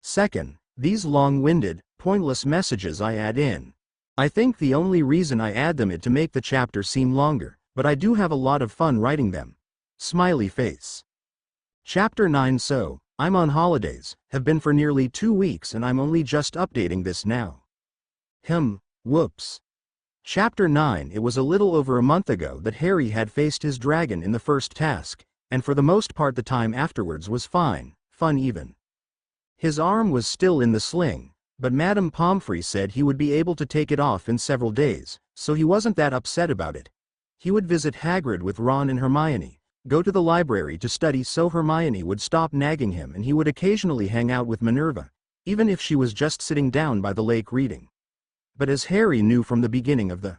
Second, these long-winded, pointless messages I add in. I think the only reason I add them is to make the chapter seem longer, but I do have a lot of fun writing them. Smiley face. Chapter 9. So, I'm on holidays, have been for nearly 2 weeks, and I'm only just updating this now. Whoops. Chapter 9. It was a little over a month ago that Harry had faced his dragon in the first task, and for the most part the time afterwards was fun even. His arm was still in the sling, but Madame Pomfrey said he would be able to take it off in several days, so he wasn't that upset about it. He would visit Hagrid with Ron and Hermione, go to the library to study so Hermione would stop nagging him, and he would occasionally hang out with Minervaa, even if she was just sitting down by the lake reading. But as Harry knew from the beginning of the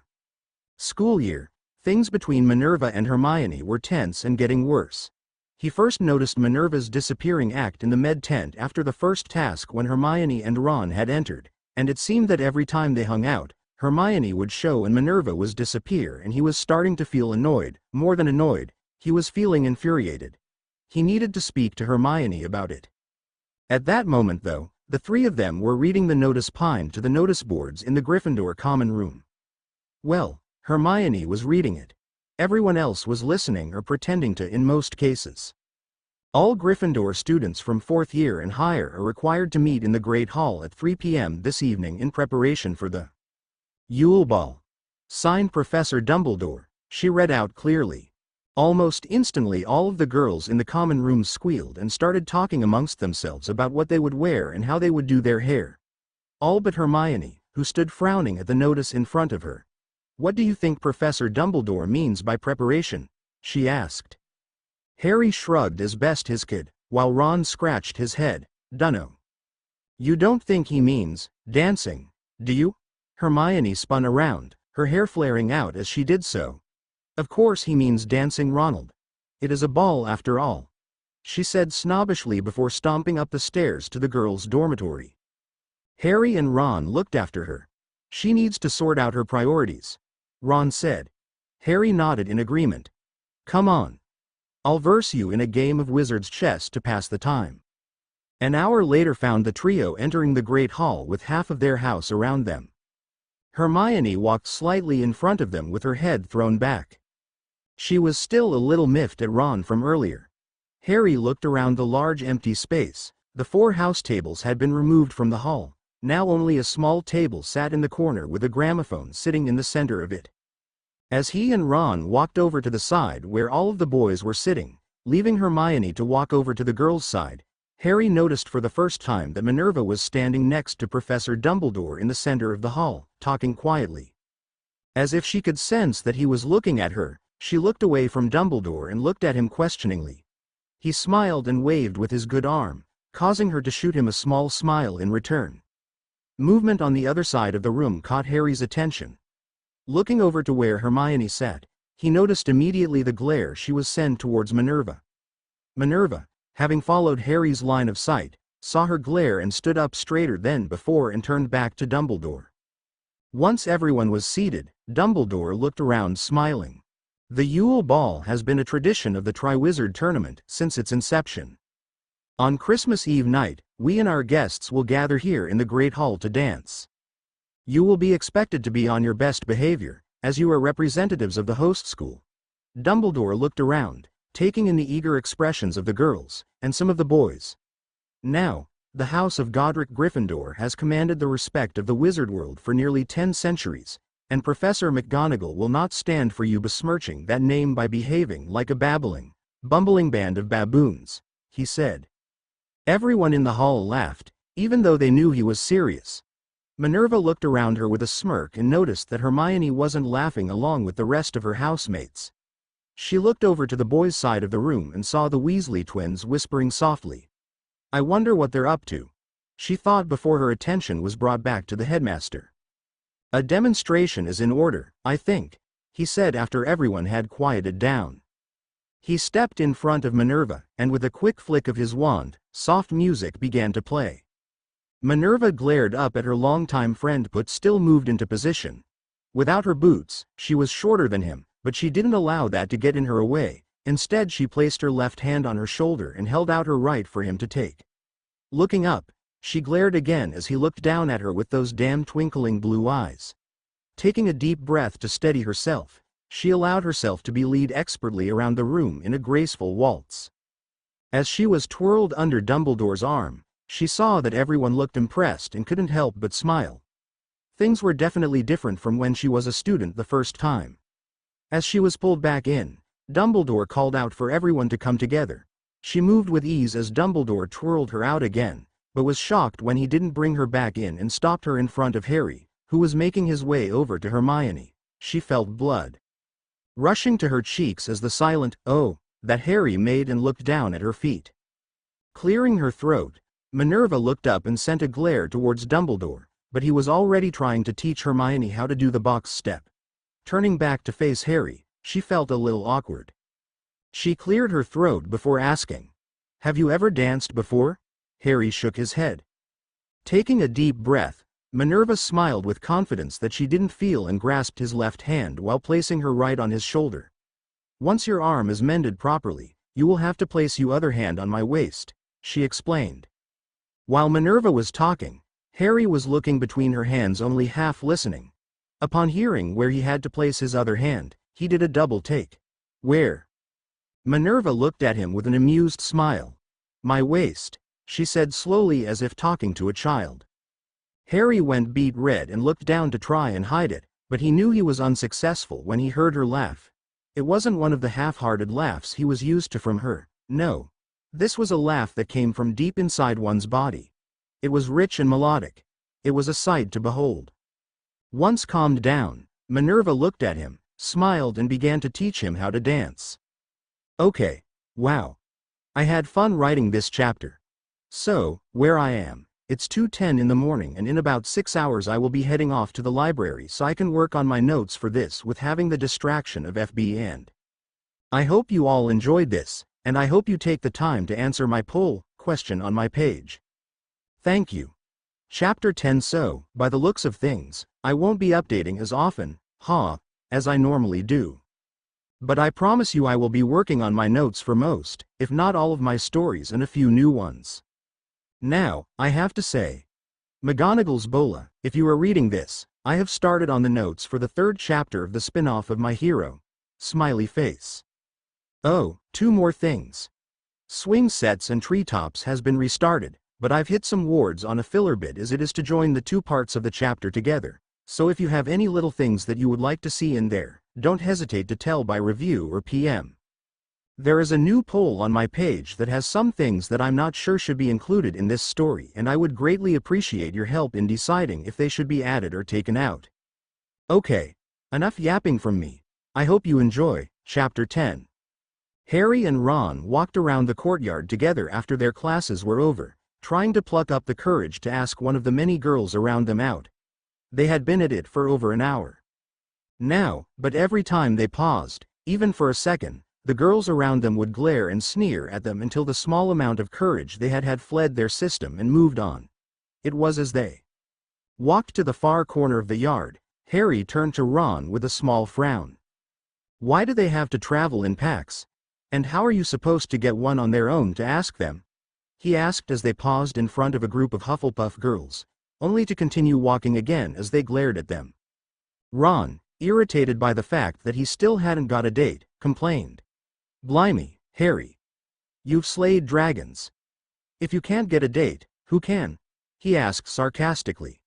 school year, things between Minervaa and Hermione were tense and getting worse. He first noticed Minerva's disappearing act in the med tent after the first task when Hermione and Ron had entered, and it seemed that every time they hung out, Hermione would show and Minervaa was disappear, and he was starting to feel annoyed. More than annoyed, he was feeling infuriated. He needed to speak to Hermione about it. At that moment though, the three of them were reading the notice pinned to the notice boards in the Gryffindor common room. Well, Hermione was reading it. Everyone else was listening or pretending to in most cases. All Gryffindor students from 4th year and higher are required to meet in the Great Hall at 3 p.m. this evening in preparation for the Yule Ball. Signed Professor Dumbledore, she read out clearly. Almost instantly all of the girls in the common room squealed and started talking amongst themselves about what they would wear and how they would do their hair. All but Hermione, who stood frowning at the notice in front of her. "What do you think Professor Dumbledore means by preparation?" she asked. Harry shrugged as best his could, while Ron scratched his head. "Dunno." "You don't think he means dancing, do you?" Hermione spun around, her hair flaring out as she did so. "Of course he means dancing, Ronald. It is a ball after all," she said snobbishly before stomping up the stairs to the girls' dormitory. Harry and Ron looked after her. "She needs to sort out her priorities," Ron said. Harry nodded in agreement. "Come on. I'll verse you in a game of wizard's chess to pass the time." An hour later found the trio entering the Great Hall with half of their house around them. Hermione walked slightly in front of them with her head thrown back. She was still a little miffed at Ron from earlier. Harry looked around the large empty space. The 4 house tables had been removed from the hall. Now only a small table sat in the corner with a gramophone sitting in the center of it. As he and Ron walked over to the side where all of the boys were sitting, leaving Hermione to walk over to the girls' side, Harry noticed for the first time that Minervaa was standing next to Professor Dumbledore in the center of the hall, talking quietly. As if she could sense that he was looking at her, she looked away from Dumbledore and looked at him questioningly. He smiled and waved with his good arm, causing her to shoot him a small smile in return. Movement on the other side of the room caught Harry's attention. Looking over to where Hermione sat, he noticed immediately the glare she was sent towards Minervaa. Minervaa, having followed Harry's line of sight, saw her glare and stood up straighter than before and turned back to Dumbledore. Once everyone was seated, Dumbledore looked around smiling. The Yule Ball has been a tradition of the Triwizard Tournament since its inception. On Christmas Eve night, we and our guests will gather here in the Great Hall to dance. You will be expected to be on your best behavior, as you are representatives of the host school. Dumbledore looked around, taking in the eager expressions of the girls, and some of the boys. Now, the House of Godric Gryffindor has commanded the respect of the wizard world for nearly 10 centuries, and Professor McGonagall will not stand for you besmirching that name by behaving like a bumbling band of baboons, he said. Everyone in the hall laughed, even though they knew he was serious. Minervaa looked around her with a smirk and noticed that Hermione wasn't laughing along with the rest of her housemates. She looked over to the boys' side of the room and saw the Weasley twins whispering softly. "I wonder what they're up to," she thought before her attention was brought back to the headmaster. "A demonstration is in order, I think," he said after everyone had quieted down. He stepped in front of Minervaa, and with a quick flick of his wand, soft music began to play. Minervaa glared up at her longtime friend but still moved into position. Without her boots, she was shorter than him, but she didn't allow that to get in her way. Instead she placed her left hand on her shoulder and held out her right for him to take. Looking up, she glared again as he looked down at her with those damn twinkling blue eyes. Taking a deep breath to steady herself, she allowed herself to be led expertly around the room in a graceful waltz. As she was twirled under Dumbledore's arm, she saw that everyone looked impressed and couldn't help but smile. Things were definitely different from when she was a student the first time. As she was pulled back in, Dumbledore called out for everyone to come together. She moved with ease as Dumbledore twirled her out again, but was shocked when he didn't bring her back in and stopped her in front of Harry, who was making his way over to Hermione. She felt blood rushing to her cheeks as the silent "oh" that Harry made and looked down at her feet. Clearing her throat, Minerva looked up and sent a glare towards Dumbledore, but he was already trying to teach Hermione how to do the box step. Turning back to face Harry, she felt a little awkward. She cleared her throat before asking, "Have you ever danced before?" Harry shook his head. Taking a deep breath, Minerva smiled with confidence that she didn't feel and grasped his left hand while placing her right on his shoulder. "Once your arm is mended properly, you will have to place your other hand on my waist," she explained. While Minerva was talking, Harry was looking between her hands, only half listening. Upon hearing where he had to place his other hand, he did a double take. "Where?" Minerva looked at him with an amused smile. "My waist," she said slowly as if talking to a child. Harry went beet red and looked down to try and hide it, but he knew he was unsuccessful when he heard her laugh. It wasn't one of the half-hearted laughs he was used to from her, no. This was a laugh that came from deep inside one's body. It was rich and melodic. It was a sight to behold. Once calmed down, Minerva looked at him, smiled and began to teach him how to dance. "Okay, wow. I had fun writing this chapter. So, where I am. It's 2:10 in the morning and in about 6 hours I will be heading off to the library so I can work on my notes for this with having the distraction of FB and. I hope you all enjoyed this, and I hope you take the time to answer my poll question on my page. Thank you. Chapter 10. So, by the looks of things, I won't be updating as often, as I normally do. But I promise you I will be working on my notes for most, if not all of my stories and a few new ones. Now, I have to say, McGonagall's Bola, if you are reading this, I have started on the notes for the 3rd chapter of the spin-off of my hero. Smiley face. Oh, 2 more things. Swing Sets and Treetops has been restarted, but I've hit some wards on a filler bit as it is to join the 2 parts of the chapter together, so if you have any little things that you would like to see in there, don't hesitate to tell by review or PM. There is a new poll on my page that has some things that I'm not sure should be included in this story, and I would greatly appreciate your help in deciding if they should be added or taken out. Okay, enough yapping from me. I hope you enjoy Chapter 10. Harry and Ron walked around the courtyard together after their classes were over, trying to pluck up the courage to ask one of the many girls around them out. They had been at it for over an hour now, but every time they paused, even for a second, the girls around them would glare and sneer at them until the small amount of courage they had fled their system and moved on. It was as they walked to the far corner of the yard, Harry turned to Ron with a small frown. "Why do they have to travel in packs? And how are you supposed to get one on their own to ask them?" he asked as they paused in front of a group of Hufflepuff girls, only to continue walking again as they glared at them. Ron, irritated by the fact that he still hadn't got a date, complained. "Blimey, Harry. You've slayed dragons. If you can't get a date, who can?" he asked sarcastically.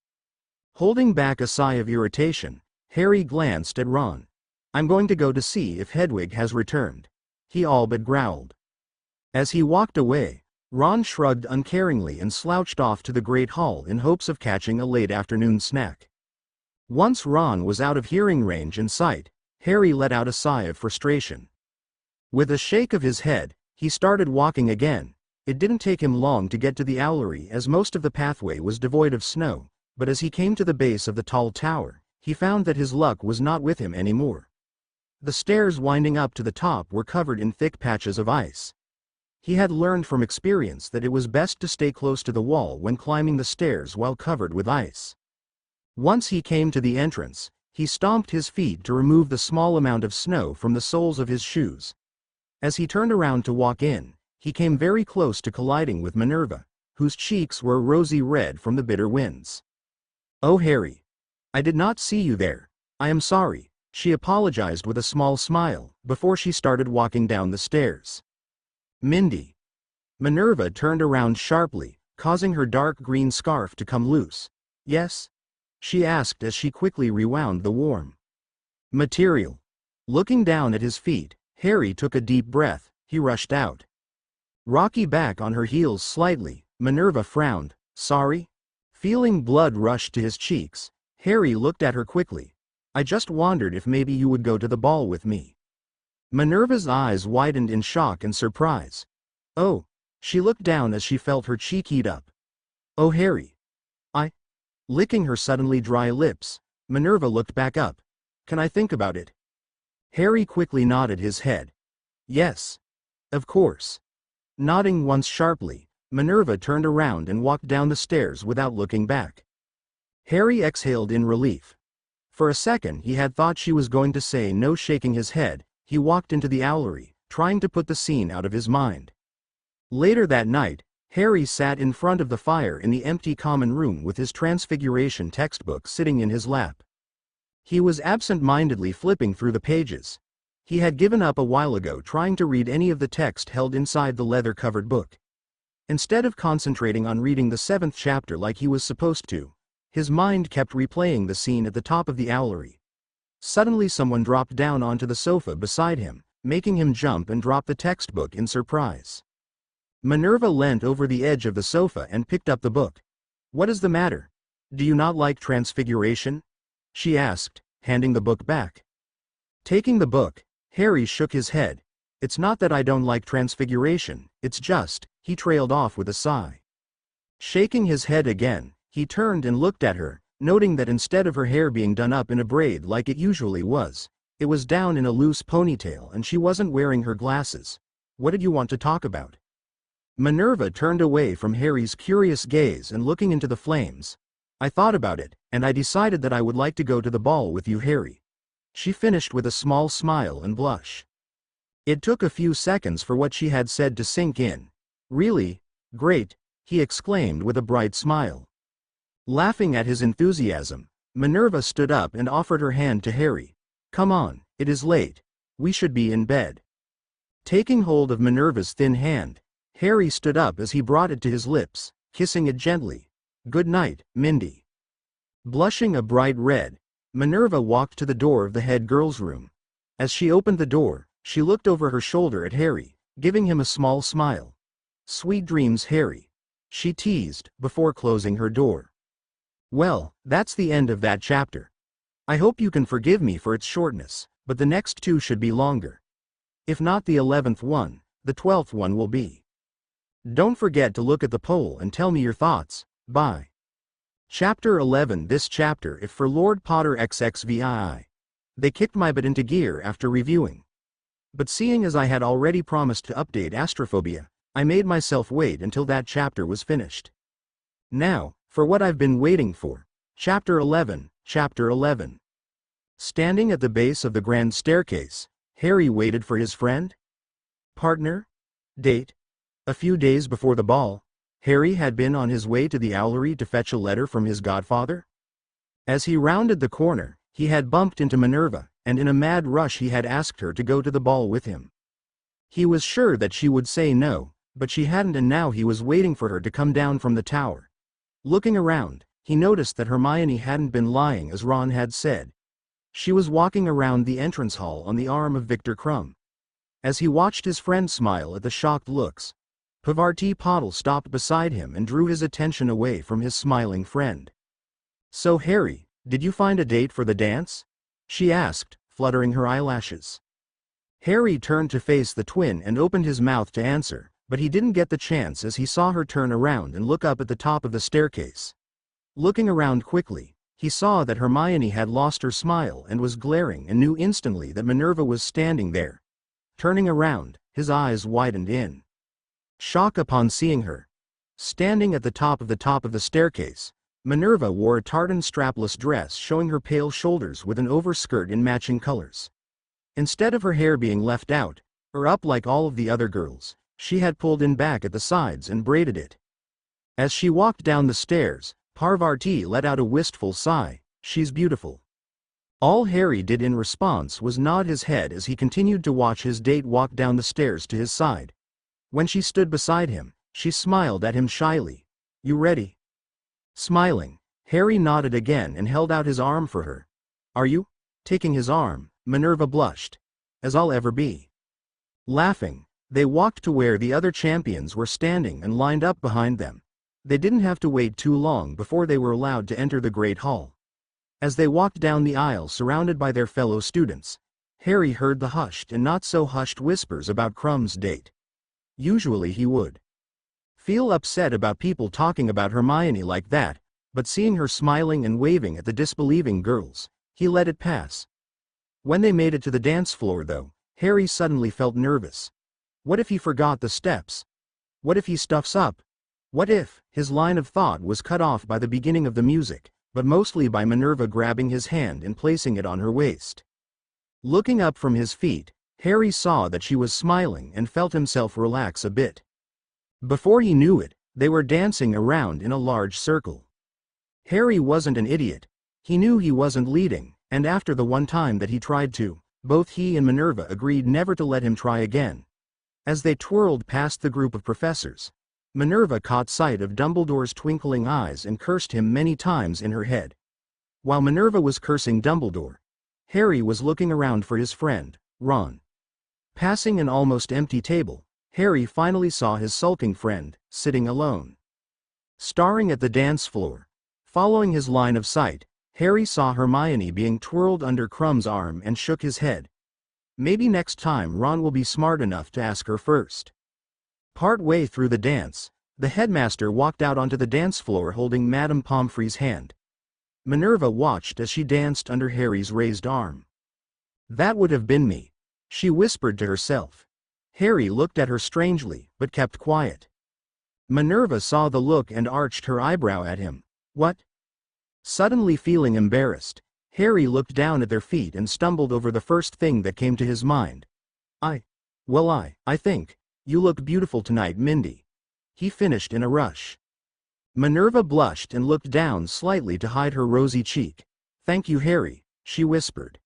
Holding back a sigh of irritation, Harry glanced at Ron. "I'm going to go to see if Hedwig has returned," he all but growled. As he walked away, Ron shrugged uncaringly and slouched off to the Great Hall in hopes of catching a late afternoon snack. Once Ron was out of hearing range and sight, Harry let out a sigh of frustration. With a shake of his head, he started walking again. It didn't take him long to get to the owlery as most of the pathway was devoid of snow, but as he came to the base of the tall tower, he found that his luck was not with him anymore. The stairs winding up to the top were covered in thick patches of ice. He had learned from experience that it was best to stay close to the wall when climbing the stairs while covered with ice. Once he came to the entrance, he stomped his feet to remove the small amount of snow from the soles of his shoes. As he turned around to walk in, he came very close to colliding with Minerva, whose cheeks were rosy red from the bitter winds. "Oh Harry. I did not see you there. I am sorry," She apologized with a small smile, before she started walking down the stairs. Mindy. Minerva turned around sharply, causing her dark green scarf to come loose. Yes? She asked as she quickly rewound the warm material. Looking down at his feet, Harry took a deep breath. He rushed out. Rocky back on her heels slightly, Minerva frowned. Sorry? Feeling blood rush to his cheeks, Harry looked at her quickly. I just wondered if maybe you would go to the ball with me. Minerva's eyes widened in shock and surprise. Oh. She looked down as she felt her cheek heat up. Oh Harry. Licking her suddenly dry lips, Minerva looked back up. Can I think about it? Harry quickly nodded his head. Yes. Of course. Nodding once sharply, Minerva turned around and walked down the stairs without looking back. Harry exhaled in relief. For a second he had thought she was going to say no. Shaking his head, he walked into the owlery, trying to put the scene out of his mind. Later that night, Harry sat in front of the fire in the empty common room with his Transfiguration textbook sitting in his lap. He was absent-mindedly flipping through the pages. He had given up a while ago trying to read any of the text held inside the leather-covered book. Instead of concentrating on reading the 7th chapter like he was supposed to, his mind kept replaying the scene at the top of the owlery. Suddenly someone dropped down onto the sofa beside him, making him jump and drop the textbook in surprise. Minerva leant over the edge of the sofa and picked up the book. What is the matter? Do you not like Transfiguration? She asked, handing the book back. Taking the book, Harry shook his head. It's not that I don't like Transfiguration, it's just, he trailed off with a sigh. Shaking his head again, he turned and looked at her, noting that instead of her hair being done up in a braid like it usually was, it was down in a loose ponytail and she wasn't wearing her glasses. What did you want to talk about? Minerva turned away from Harry's curious gaze and looking into the flames. I thought about it, and I decided that I would like to go to the ball with you, Harry. She finished with a small smile and blush. It took a few seconds for what she had said to sink in. Really? Great, he exclaimed with a bright smile. Laughing at his enthusiasm, Minerva stood up and offered her hand to Harry. Come on, it is late. We should be in bed. Taking hold of Minerva's thin hand, Harry stood up as he brought it to his lips, kissing it gently. Good night, Mindy. Blushing a bright red, Minerva walked to the door of the head girl's room. As she opened the door, she looked over her shoulder at Harry, giving him a small smile. Sweet dreams, Harry. She teased, before closing her door. Well, that's the end of that chapter. I hope you can forgive me for its shortness, but the next 2 should be longer. If not the 11th one, the 12th one will be. Don't forget to look at the poll and tell me your thoughts. Bye. Chapter 11. This chapter if for Lord Potter XXVII. They kicked my butt into gear after reviewing. But seeing as I had already promised to update Astrophobia, I made myself wait until that chapter was finished. Now, for what I've been waiting for. Chapter 11. Chapter 11. Standing at the base of the grand staircase, Harry waited for his friend? Partner? Date? A few days before the ball, Harry had been on his way to the owlery to fetch a letter from his godfather. As he rounded the corner, he had bumped into Minerva, and in a mad rush he had asked her to go to the ball with him. He was sure that she would say no, but she hadn't, and now he was waiting for her to come down from the tower. Looking around, he noticed that Hermione hadn't been lying as Ron had said. She was walking around the entrance hall on the arm of Victor Crumb. As he watched his friend smile at the shocked looks, Pavarti Poddle stopped beside him and drew his attention away from his smiling friend. So Harry, did you find a date for the dance? She asked, fluttering her eyelashes. Harry turned to face the twin and opened his mouth to answer, but he didn't get the chance as he saw her turn around and look up at the top of the staircase. Looking around quickly, he saw that Hermione had lost her smile and was glaring and knew instantly that Minerva was standing there. Turning around, his eyes widened in shock upon seeing her. Standing at the top of the staircase, Minerva wore a tartan strapless dress showing her pale shoulders with an overskirt in matching colors. Instead of her hair being left out, or up like all of the other girls, she had pulled in back at the sides and braided it. As she walked down the stairs, Parvati let out a wistful sigh. She's beautiful. All Harry did in response was nod his head as he continued to watch his date walk down the stairs to his side. When she stood beside him, she smiled at him shyly. "You ready?" Smiling, Harry nodded again and held out his arm for her. "Are you?" Taking his arm, Minerva blushed. "As I'll ever be." Laughing, they walked to where the other champions were standing and lined up behind them. They didn't have to wait too long before they were allowed to enter the Great Hall. As they walked down the aisle surrounded by their fellow students, Harry heard the hushed and not so hushed whispers about Crumb's date. Usually he would feel upset about people talking about Hermione like that, but seeing her smiling and waving at the disbelieving girls, he let it pass. When they made it to the dance floor though, Harry suddenly felt nervous. What if he forgot the steps? What if he stuffs up? What if? His line of thought was cut off by the beginning of the music, but mostly by Minerva grabbing his hand and placing it on her waist. Looking up from his feet, Harry saw that she was smiling and felt himself relax a bit. Before he knew it, they were dancing around in a large circle. Harry wasn't an idiot. He knew he wasn't leading, and after the one time that he tried to, both he and Minerva agreed never to let him try again. As they twirled past the group of professors, Minerva caught sight of Dumbledore's twinkling eyes and cursed him many times in her head. While Minerva was cursing Dumbledore, Harry was looking around for his friend, Ron. Passing an almost empty table, Harry finally saw his sulking friend, sitting alone. Staring at the dance floor, following his line of sight, Harry saw Hermione being twirled under Crumb's arm and shook his head. Maybe next time Ron will be smart enough to ask her first. Part way through the dance, the headmaster walked out onto the dance floor holding Madame Pomfrey's hand. Minerva watched as she danced under Harry's raised arm. "That would have been me," she whispered to herself. Harry looked at her strangely, but kept quiet. Minerva saw the look and arched her eyebrow at him. "What?" Suddenly feeling embarrassed, Harry looked down at their feet and stumbled over the first thing that came to his mind. I think, you look beautiful tonight, Mindy," he finished in a rush. Minerva blushed and looked down slightly to hide her rosy cheek. "Thank you, Harry," she whispered.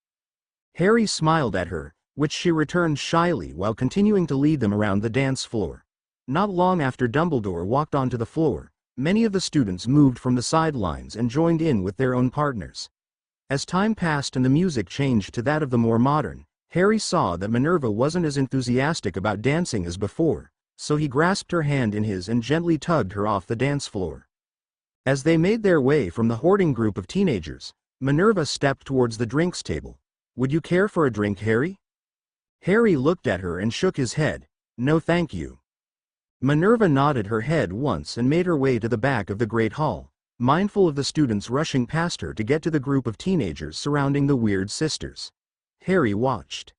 Harry smiled at her, which she returned shyly while continuing to lead them around the dance floor. Not long after Dumbledore walked onto the floor, many of the students moved from the sidelines and joined in with their own partners. As time passed and the music changed to that of the more modern, Harry saw that Minerva wasn't as enthusiastic about dancing as before, so he grasped her hand in his and gently tugged her off the dance floor. As they made their way from the hoarding group of teenagers, Minerva stepped towards the drinks table. "Would you care for a drink, Harry?" Harry looked at her and shook his head. "No thank you." Minerva nodded her head once and made her way to the back of the Great Hall, mindful of the students rushing past her to get to the group of teenagers surrounding the weird sisters. Harry watched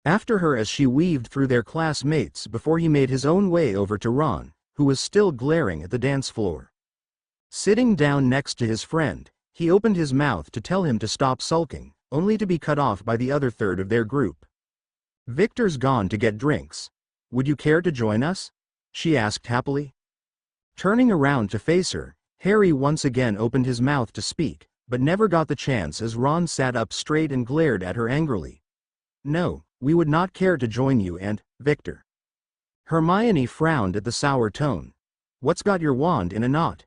after her as she weaved through their classmates before he made his own way over to Ron, who was still glaring at the dance floor. Sitting down next to his friend, he opened his mouth to tell him to stop sulking, only to be cut off by the other third of their group. "Victor's gone to get drinks. Would you care to join us?" she asked happily. Turning around to face her, Harry once again opened his mouth to speak, but never got the chance as Ron sat up straight and glared at her angrily. "No, we would not care to join you and, Victor." Hermione frowned at the sour tone. "What's got your wand in a knot?"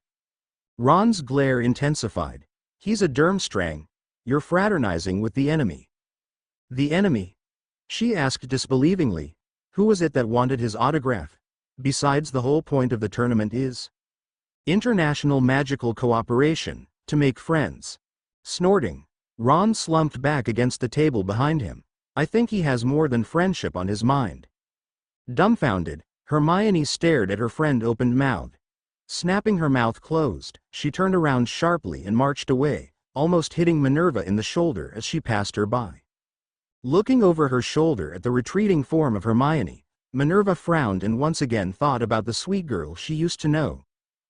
Ron's glare intensified. "He's a Durmstrang. You're fraternizing with the enemy." "The enemy?" she asked disbelievingly. "Who was it that wanted his autograph? Besides, the whole point of the tournament is international magical cooperation, to make friends." Snorting, Ron slumped back against the table behind him. "I think he has more than friendship on his mind." Dumbfounded, Hermione stared at her friend open-mouthed. Snapping her mouth closed, she turned around sharply and marched away, almost hitting Minerva in the shoulder as she passed her by. Looking over her shoulder at the retreating form of Hermione, Minerva frowned and once again thought about the sweet girl she used to know.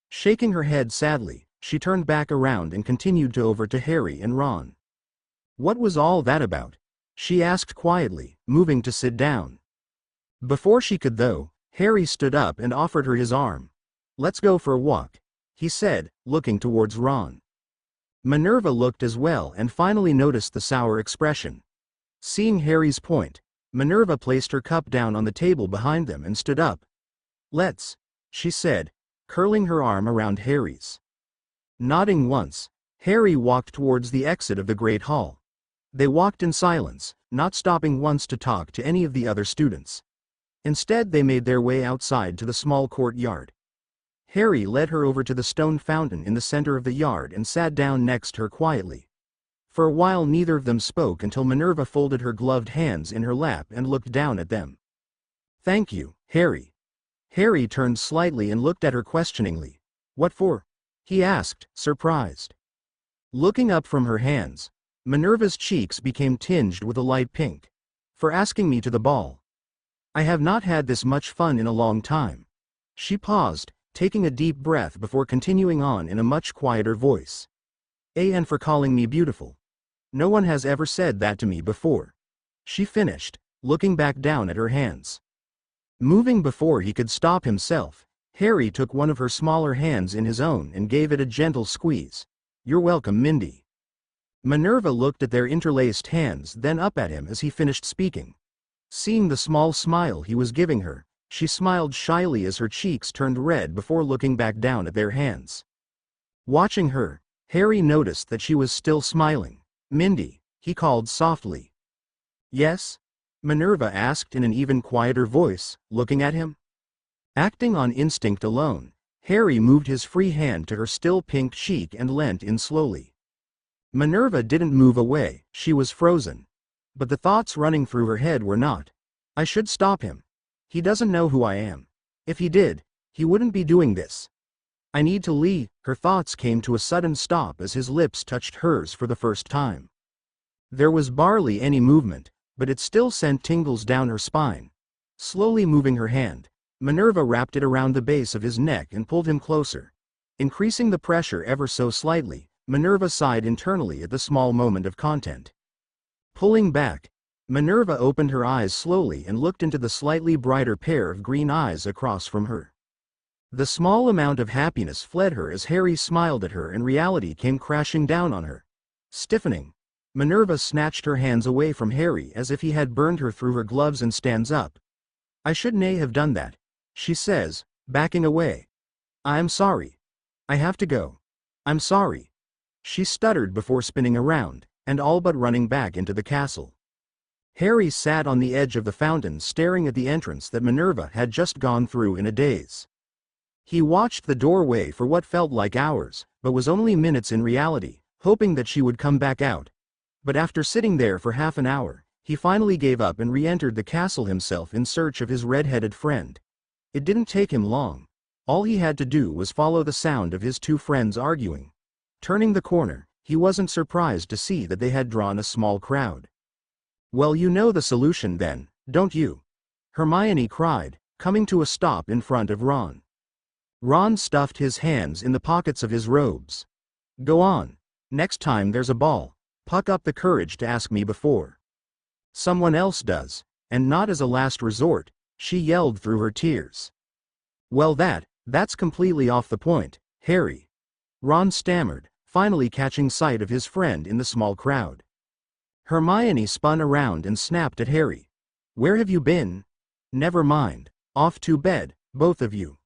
Shaking her head sadly, she turned back around and continued over to Harry and Ron. "What was all that about?" she asked quietly, moving to sit down. Before she could though, Harry stood up and offered her his arm. "Let's go for a walk," he said, looking towards Ron. Minerva looked as well and finally noticed the sour expression. Seeing Harry's point, Minerva placed her cup down on the table behind them and stood up. "Let's," she said, curling her arm around Harry's. Nodding once, Harry walked towards the exit of the Great Hall. They walked in silence, not stopping once to talk to any of the other students. Instead they made their way outside to the small courtyard. Harry led her over to the stone fountain in the center of the yard and sat down next to her quietly. For a while neither of them spoke until Minerva folded her gloved hands in her lap and looked down at them. "Thank you, Harry." Harry turned slightly and looked at her questioningly. "What for?" he asked, surprised. Looking up from her hands, Minerva's cheeks became tinged with a light pink. "For asking me to the ball. I have not had this much fun in a long time." She paused, taking a deep breath before continuing on in a much quieter voice. "And for calling me beautiful. No one has ever said that to me before," she finished, looking back down at her hands. Moving before he could stop himself, Harry took one of her smaller hands in his own and gave it a gentle squeeze. "You're welcome, Mindy." Minerva looked at their interlaced hands, then up at him as he finished speaking. Seeing the small smile he was giving her, she smiled shyly as her cheeks turned red before looking back down at their hands. Watching her, Harry noticed that she was still smiling. "Mindy," he called softly. "Yes?" Minerva asked in an even quieter voice, looking at him. Acting on instinct alone, Harry moved his free hand to her still pink cheek and leant in slowly. Minerva didn't move away, she was frozen. But the thoughts running through her head were not. "I should stop him. He doesn't know who I am. If he did, he wouldn't be doing this. I need to leave." Her thoughts came to a sudden stop as his lips touched hers for the first time. There was barely any movement, but it still sent tingles down her spine. Slowly moving her hand, Minerva wrapped it around the base of his neck and pulled him closer. Increasing the pressure ever so slightly, Minerva sighed internally at the small moment of content. Pulling back, Minerva opened her eyes slowly and looked into the slightly brighter pair of green eyes across from her. The small amount of happiness fled her as Harry smiled at her and reality came crashing down on her. Stiffening, Minerva snatched her hands away from Harry as if he had burned her through her gloves and stands up. "I should nay have done that," she says, backing away. "I'm sorry. I have to go. I'm sorry." She stuttered before spinning around, and all but running back into the castle. Harry sat on the edge of the fountain staring at the entrance that Minerva had just gone through in a daze. He watched the doorway for what felt like hours, but was only minutes in reality, hoping that she would come back out. But after sitting there for half an hour, he finally gave up and re-entered the castle himself in search of his red-headed friend. It didn't take him long. All he had to do was follow the sound of his two friends arguing. Turning the corner, he wasn't surprised to see that they had drawn a small crowd. "Well, you know the solution then, don't you?" Hermione cried, coming to a stop in front of Ron. Ron stuffed his hands in the pockets of his robes. "Go on. Next time there's a ball, pluck up the courage to ask me before someone else does, and not as a last resort," she yelled through her tears. "Well that's completely off the point, Harry," Ron stammered, finally catching sight of his friend in the small crowd. Hermione spun around and snapped at Harry. "Where have you been?" "Never mind. Off to bed, both of you."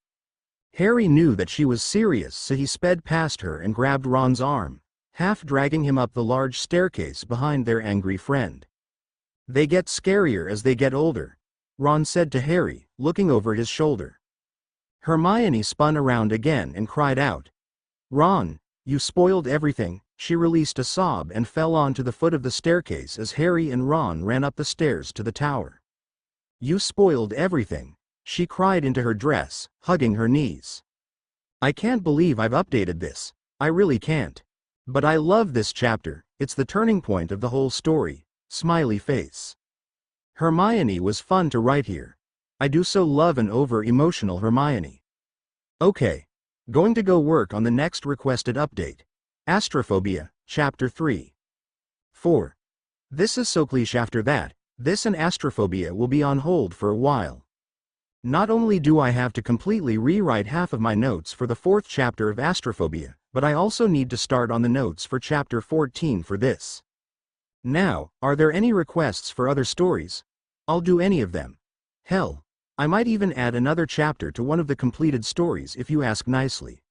Harry knew that she was serious, so he sped past her and grabbed Ron's arm, half dragging him up the large staircase behind their angry friend. "They get scarier as they get older," Ron said to Harry, looking over his shoulder. Hermione spun around again and cried out. "Ron, you spoiled everything." She released a sob and fell onto the foot of the staircase as Harry and Ron ran up the stairs to the tower. "You spoiled everything," she cried into her dress, hugging her knees. "I can't believe I've updated this. I really can't. But I love this chapter, it's the turning point of the whole story." Smiley face. Hermione was fun to write here. I do so love an over-emotional Hermione. Okay. Going to go work on the next requested update. Astrophobia, Chapter 3. 4. This is so cliché after that, this and astrophobia will be on hold for a while. Not only do I have to completely rewrite half of my notes for the 4th chapter of Astrophobia, but I also need to start on the notes for chapter 14 for this. Now, are there any requests for other stories? I'll do any of them. Hell, I might even add another chapter to one of the completed stories if you ask nicely.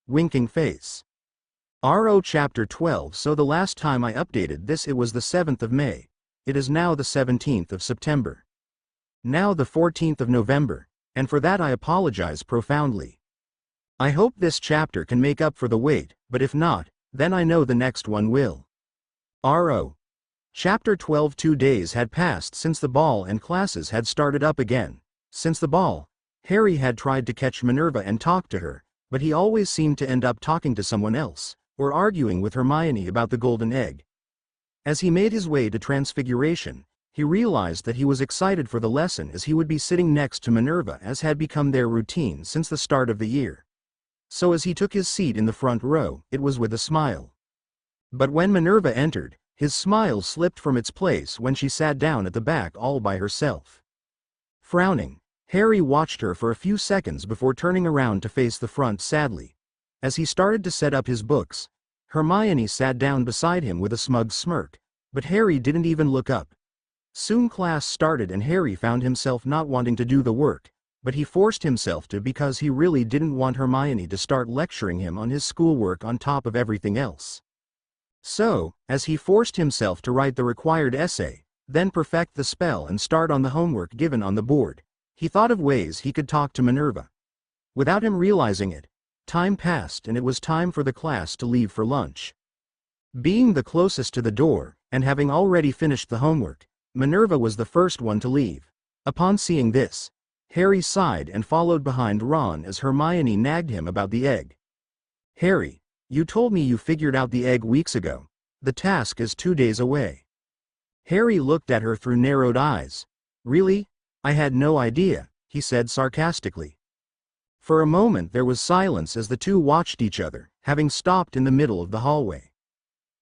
Winking face. RO chapter 12. So the last time I updated this it was the 7th of May. It is now the 17th of September. Now the 14th of November, and for that I apologize profoundly. I hope this chapter can make up for the wait, but if not, then I know the next one will. RO. Chapter 12. 2 days had passed since the ball and classes had started up again. Since the ball, Harry had tried to catch Minervaa and talk to her, but he always seemed to end up talking to someone else, or arguing with Hermione about the golden egg. As he made his way to Transfiguration, he realized that he was excited for the lesson as he would be sitting next to Minervaa as had become their routine since the start of the year. So as he took his seat in the front row, it was with a smile. But when Minervaa entered, his smile slipped from its place when she sat down at the back all by herself. Frowning, Harry watched her for a few seconds before turning around to face the front sadly. As he started to set up his books, Hermione sat down beside him with a smug smirk, but Harry didn't even look up. Soon class started and Harry found himself not wanting to do the work, but he forced himself to because he really didn't want Hermione to start lecturing him on his schoolwork on top of everything else. So, as he forced himself to write the required essay, then perfect the spell and start on the homework given on the board, he thought of ways he could talk to Minervaa. Without him realizing it, time passed and it was time for the class to leave for lunch. Being the closest to the door, and having already finished the homework, Minervaa was the first one to leave. Upon seeing this, Harry sighed and followed behind Ron as Hermione nagged him about the egg. Harry, you told me you figured out the egg weeks ago. The task is 2 days away. Harry looked at her through narrowed eyes. Really? I had no idea, he said sarcastically. For a moment there was silence as the two watched each other, having stopped in the middle of the hallway.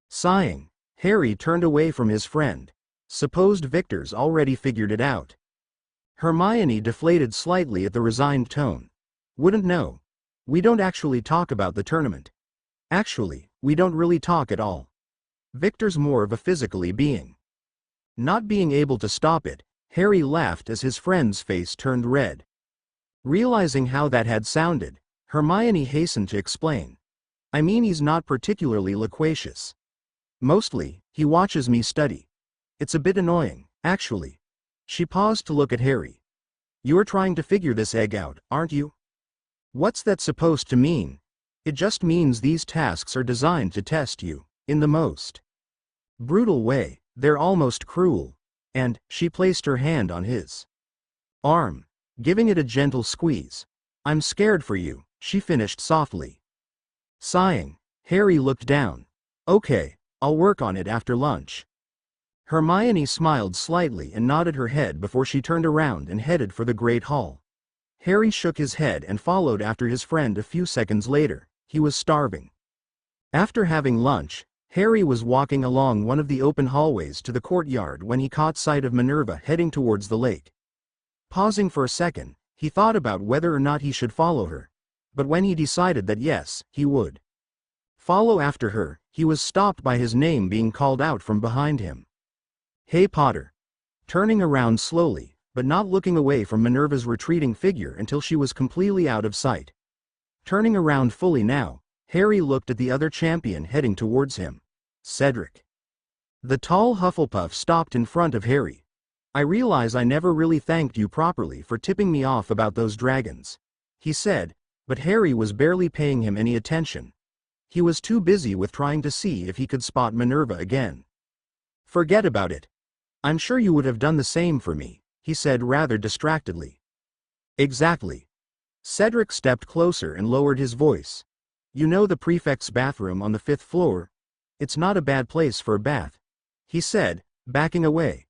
Sighing, Harry turned away from his friend. Supposed Victor's already figured it out. Hermione deflated slightly at the resigned tone. Wouldn't know. We don't actually talk about the tournament. Actually, we don't really talk at all. Victor's more of a physically being. Not being able to stop it, Harry laughed as his friend's face turned red. Realizing how that had sounded, Hermione hastened to explain. I mean, he's not particularly loquacious. Mostly, he watches me study. It's a bit annoying, actually. She paused to look at Harry. You're trying to figure this egg out, aren't you? What's that supposed to mean? It just means these tasks are designed to test you, in the most brutal way. They're almost cruel. And, she placed her hand on his arm, giving it a gentle squeeze. I'm scared for you, she finished softly. Sighing, Harry looked down. Okay, I'll work on it after lunch. Hermione smiled slightly and nodded her head before she turned around and headed for the Great Hall. Harry shook his head and followed after his friend a few seconds later. He was starving. After having lunch, Harry was walking along one of the open hallways to the courtyard when he caught sight of Minervaa heading towards the lake. Pausing for a second, he thought about whether or not he should follow her. But when he decided that yes, he would follow after her, he was stopped by his name being called out from behind him. Hey Potter. Turning around slowly, but not looking away from Minerva's retreating figure until she was completely out of sight. Turning around fully now, Harry looked at the other champion heading towards him. Cedric. The tall Hufflepuff stopped in front of Harry. I realize I never really thanked you properly for tipping me off about those dragons, he said, but Harry was barely paying him any attention. He was too busy with trying to see if he could spot Minervaa again. Forget about it. I'm sure you would have done the same for me, he said rather distractedly. Exactly. Cedric stepped closer and lowered his voice. You know the prefect's bathroom on the 5th floor? It's not a bad place for a bath, he said, backing away.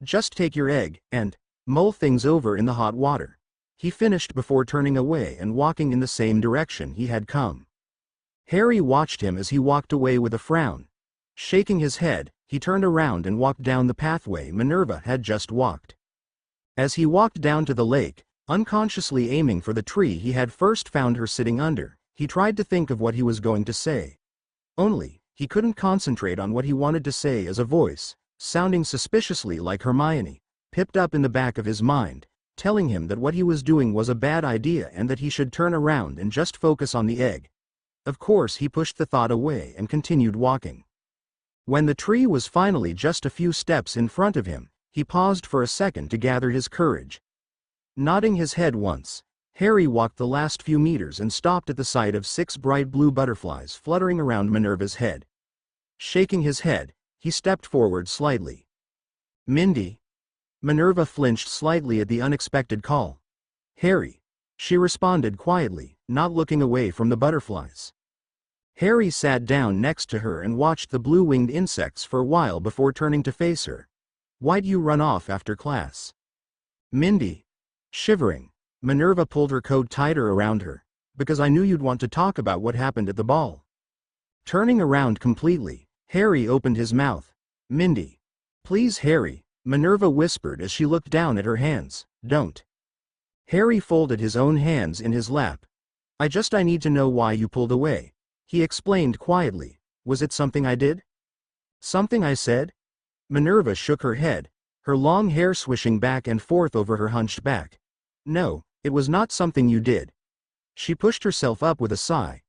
Just take your egg, and mull things over in the hot water. He finished before turning away and walking in the same direction he had come. Harry watched him as he walked away with a frown. Shaking his head, he turned around and walked down the pathway Minervaa had just walked. As he walked down to the lake, unconsciously aiming for the tree he had first found her sitting under, He tried to think of what he was going to say. Only, he couldn't concentrate on what he wanted to say as a voice, sounding suspiciously like Hermione, pipped up in the back of his mind, telling him that what he was doing was a bad idea and that he should turn around and just focus on the egg. Of course he pushed the thought away and continued walking. When the tree was finally just a few steps in front of him, he paused for a second to gather his courage. Nodding his head once, Harry walked the last few meters and stopped at the sight of 6 bright blue butterflies fluttering around Minerva's head. Shaking his head, he stepped forward slightly. "Mindy?" Minerva flinched slightly at the unexpected call. "Harry," she responded quietly, not looking away from the butterflies. Harry sat down next to her and watched the blue-winged insects for a while before turning to face her. "Why'd you run off after class?" "Mindy." Shivering, Minerva pulled her coat tighter around her. "Because I knew you'd want to talk about what happened at the ball." Turning around completely, Harry opened his mouth. "Mindy." "Please, Harry," Minerva whispered as she looked down at her hands. "Don't." Harry folded his own hands in his lap. I need to know why you pulled away," he explained quietly. "Was it something I did?" "Something I said?" Minerva shook her head, her long hair swishing back and forth over her hunched back. "No, it was not something you did." She pushed herself up with a sigh.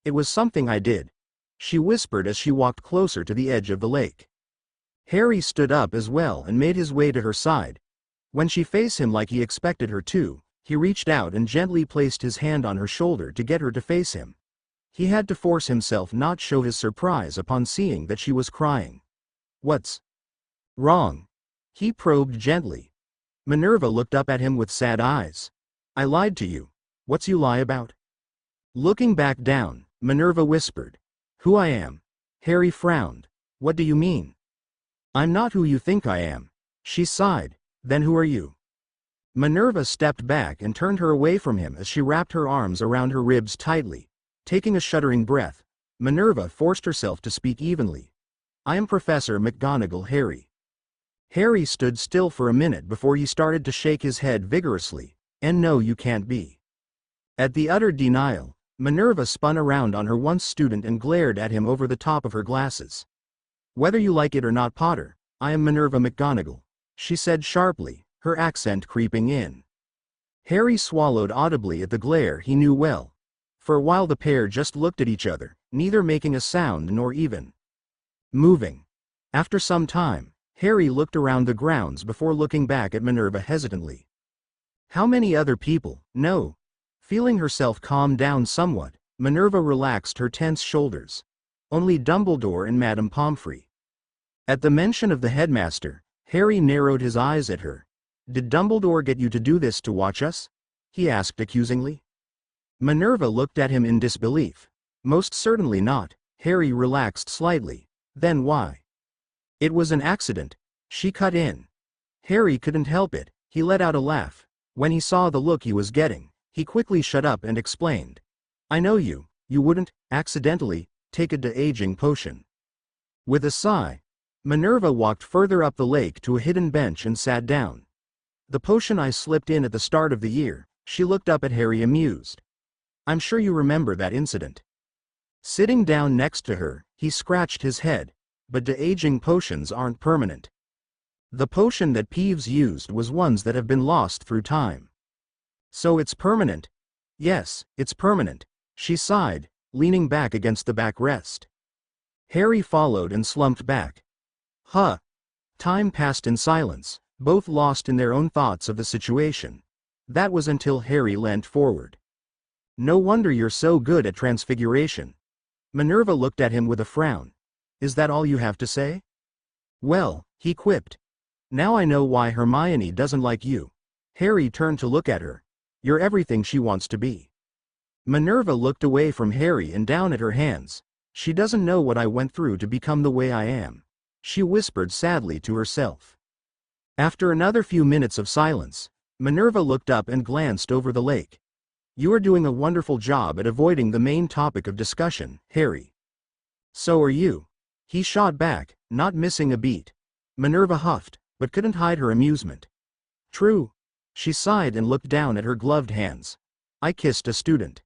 "It was something I did," she whispered as she walked closer to the edge of the lake. Harry stood up as well and made his way to her side. When she faced him like he expected her to, he reached out and gently placed his hand on her shoulder to get her to face him. He had to force himself not show his surprise upon seeing that she was crying. "What's wrong?" he probed gently. Minerva looked up at him with sad eyes. "I lied to you." "What's you lie about?" Looking back down, Minerva whispered. "Who I am." Harry frowned. "What do you mean?" "I'm not who you think I am." She sighed. "Then who are you?" Minerva stepped back and turned her away from him as she wrapped her arms around her ribs tightly. Taking a shuddering breath, Minerva forced herself to speak evenly. "I am Professor McGonagall, Harry." Harry stood still for a minute before he started to shake his head vigorously. "And no, you can't be." At the utter denial, Minerva spun around on her once student and glared at him over the top of her glasses. "Whether you like it or not, Potter, I am Minerva McGonagall," she said sharply, her accent creeping in. Harry swallowed audibly at the glare he knew well. For a while the pair just looked at each other, neither making a sound nor even moving. After some time, Harry looked around the grounds before looking back at Minerva hesitantly. "How many other people?" "No." Feeling herself calm down somewhat, Minerva relaxed her tense shoulders. "Only Dumbledore and Madame Pomfrey." At the mention of the headmaster, Harry narrowed his eyes at her. "Did Dumbledore get you to do this to watch us?" he asked accusingly. Minerva looked at him in disbelief. "Most certainly not." Harry relaxed slightly. "Then why?" "It was an accident," she cut in. Harry couldn't help it, he let out a laugh. When he saw the look he was getting, he quickly shut up and explained. "I know you wouldn't, accidentally, take a de-aging potion." With a sigh, Minerva walked further up the lake to a hidden bench and sat down. "The potion I slipped in at the start of the year," she looked up at Harry amused. "I'm sure you remember that incident." Sitting down next to her, he scratched his head. "But de-aging potions aren't permanent." "The potion that Peeves used was ones that have been lost through time." "So it's permanent?" "Yes, it's permanent," she sighed, leaning back against the backrest. Harry followed and slumped back. "Huh." Time passed in silence, both lost in their own thoughts of the situation. That was until Harry leant forward. "No wonder you're so good at transfiguration." Minerva looked at him with a frown. "Is that all you have to say?" "Well," he quipped. "Now I know why Hermione doesn't like you." Harry turned to look at her. "You're everything she wants to be." Minerva looked away from Harry and down at her hands. "She doesn't know what I went through to become the way I am," she whispered sadly to herself. After another few minutes of silence, Minerva looked up and glanced over the lake. "You are doing a wonderful job at avoiding the main topic of discussion, Harry." "So are you," he shot back, not missing a beat. Minerva huffed, but couldn't hide her amusement. "True." She sighed and looked down at her gloved hands. "I kissed a student."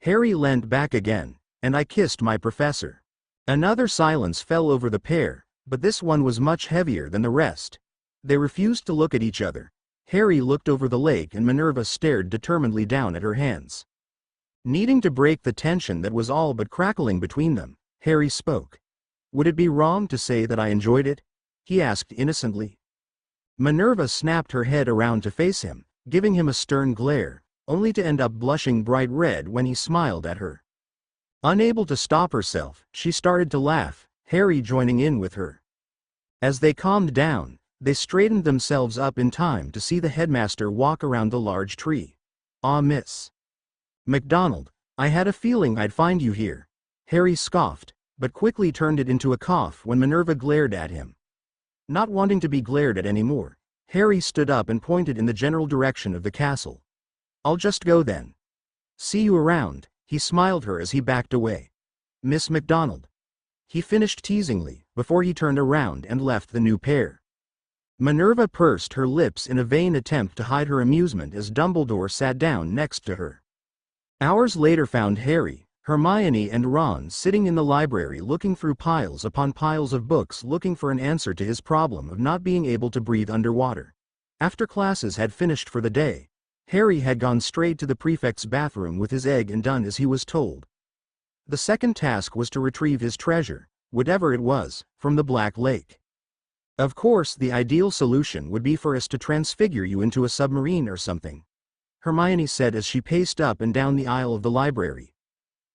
Harry leant back again, and I kissed my professor. Another silence fell over the pair, but this one was much heavier than the rest. They refused to look at each other. Harry looked over the lake and Minerva stared determinedly down at her hands. Needing to break the tension that was all but crackling between them, Harry spoke. "Would it be wrong to say that I enjoyed it?" he asked innocently. Minerva snapped her head around to face him, giving him a stern glare, only to end up blushing bright red when he smiled at her. Unable to stop herself, she started to laugh, Harry joining in with her. As they calmed down, they straightened themselves up in time to see the headmaster walk around the large tree. "Ah, Miss McDonald, I had a feeling I'd find you here," Harry scoffed, but quickly turned it into a cough when Minerva glared at him. Not wanting to be glared at anymore, Harry stood up and pointed in the general direction of the castle. "I'll just go then. See you around," he smiled her as he backed away. "Miss McDonald," he finished teasingly, before he turned around and left the new pair. Minerva pursed her lips in a vain attempt to hide her amusement as Dumbledore sat down next to her. Hours later found Harry, Hermione and Ron sitting in the library looking through piles upon piles of books looking for an answer to his problem of not being able to breathe underwater. After classes had finished for the day, Harry had gone straight to the prefect's bathroom with his egg and done as he was told. The second task was to retrieve his treasure, whatever it was, from the Black Lake. "Of course the ideal solution would be for us to transfigure you into a submarine or something," Hermione said as she paced up and down the aisle of the library.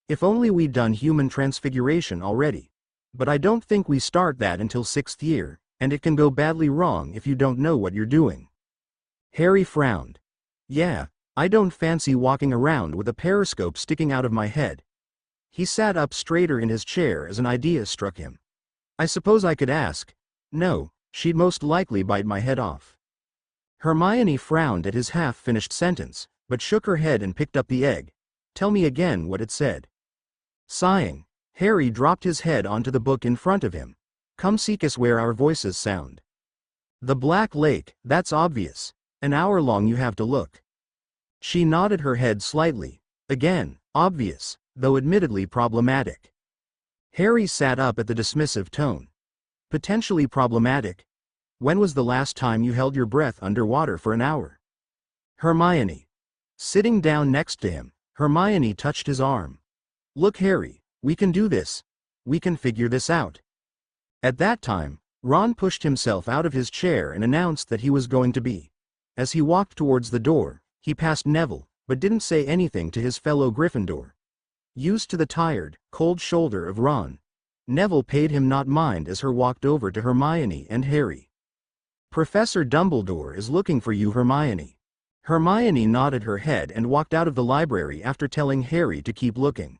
"If only we'd done human transfiguration already. But I don't think we start that until 6th year, and it can go badly wrong if you don't know what you're doing." Harry frowned. "Yeah, I don't fancy walking around with a periscope sticking out of my head." He sat up straighter in his chair as an idea struck him. "I suppose I could ask." "No, she'd most likely bite my head off." Hermione frowned at his half-finished sentence, but shook her head and picked up the egg. "Tell me again what it said." Sighing, Harry dropped his head onto the book in front of him. "Come seek us where our voices sound." "The Black Lake, that's obvious. An hour long you have to look." She nodded her head slightly. Again, obvious, though admittedly problematic. Harry sat up at the dismissive tone. "Potentially problematic? When was the last time you held your breath underwater for an hour?" Hermione. Sitting down next to him, Hermione touched his arm. "Look, Harry, we can do this. We can figure this out." At that time, Ron pushed himself out of his chair and announced that he was going to be. As he walked towards the door, he passed Neville, but didn't say anything to his fellow Gryffindor. Used to the tired, cold shoulder of Ron, Neville paid him not mind as her walked over to Hermione and Harry. "Professor Dumbledore is looking for you, Hermione." Hermione nodded her head and walked out of the library after telling Harry to keep looking.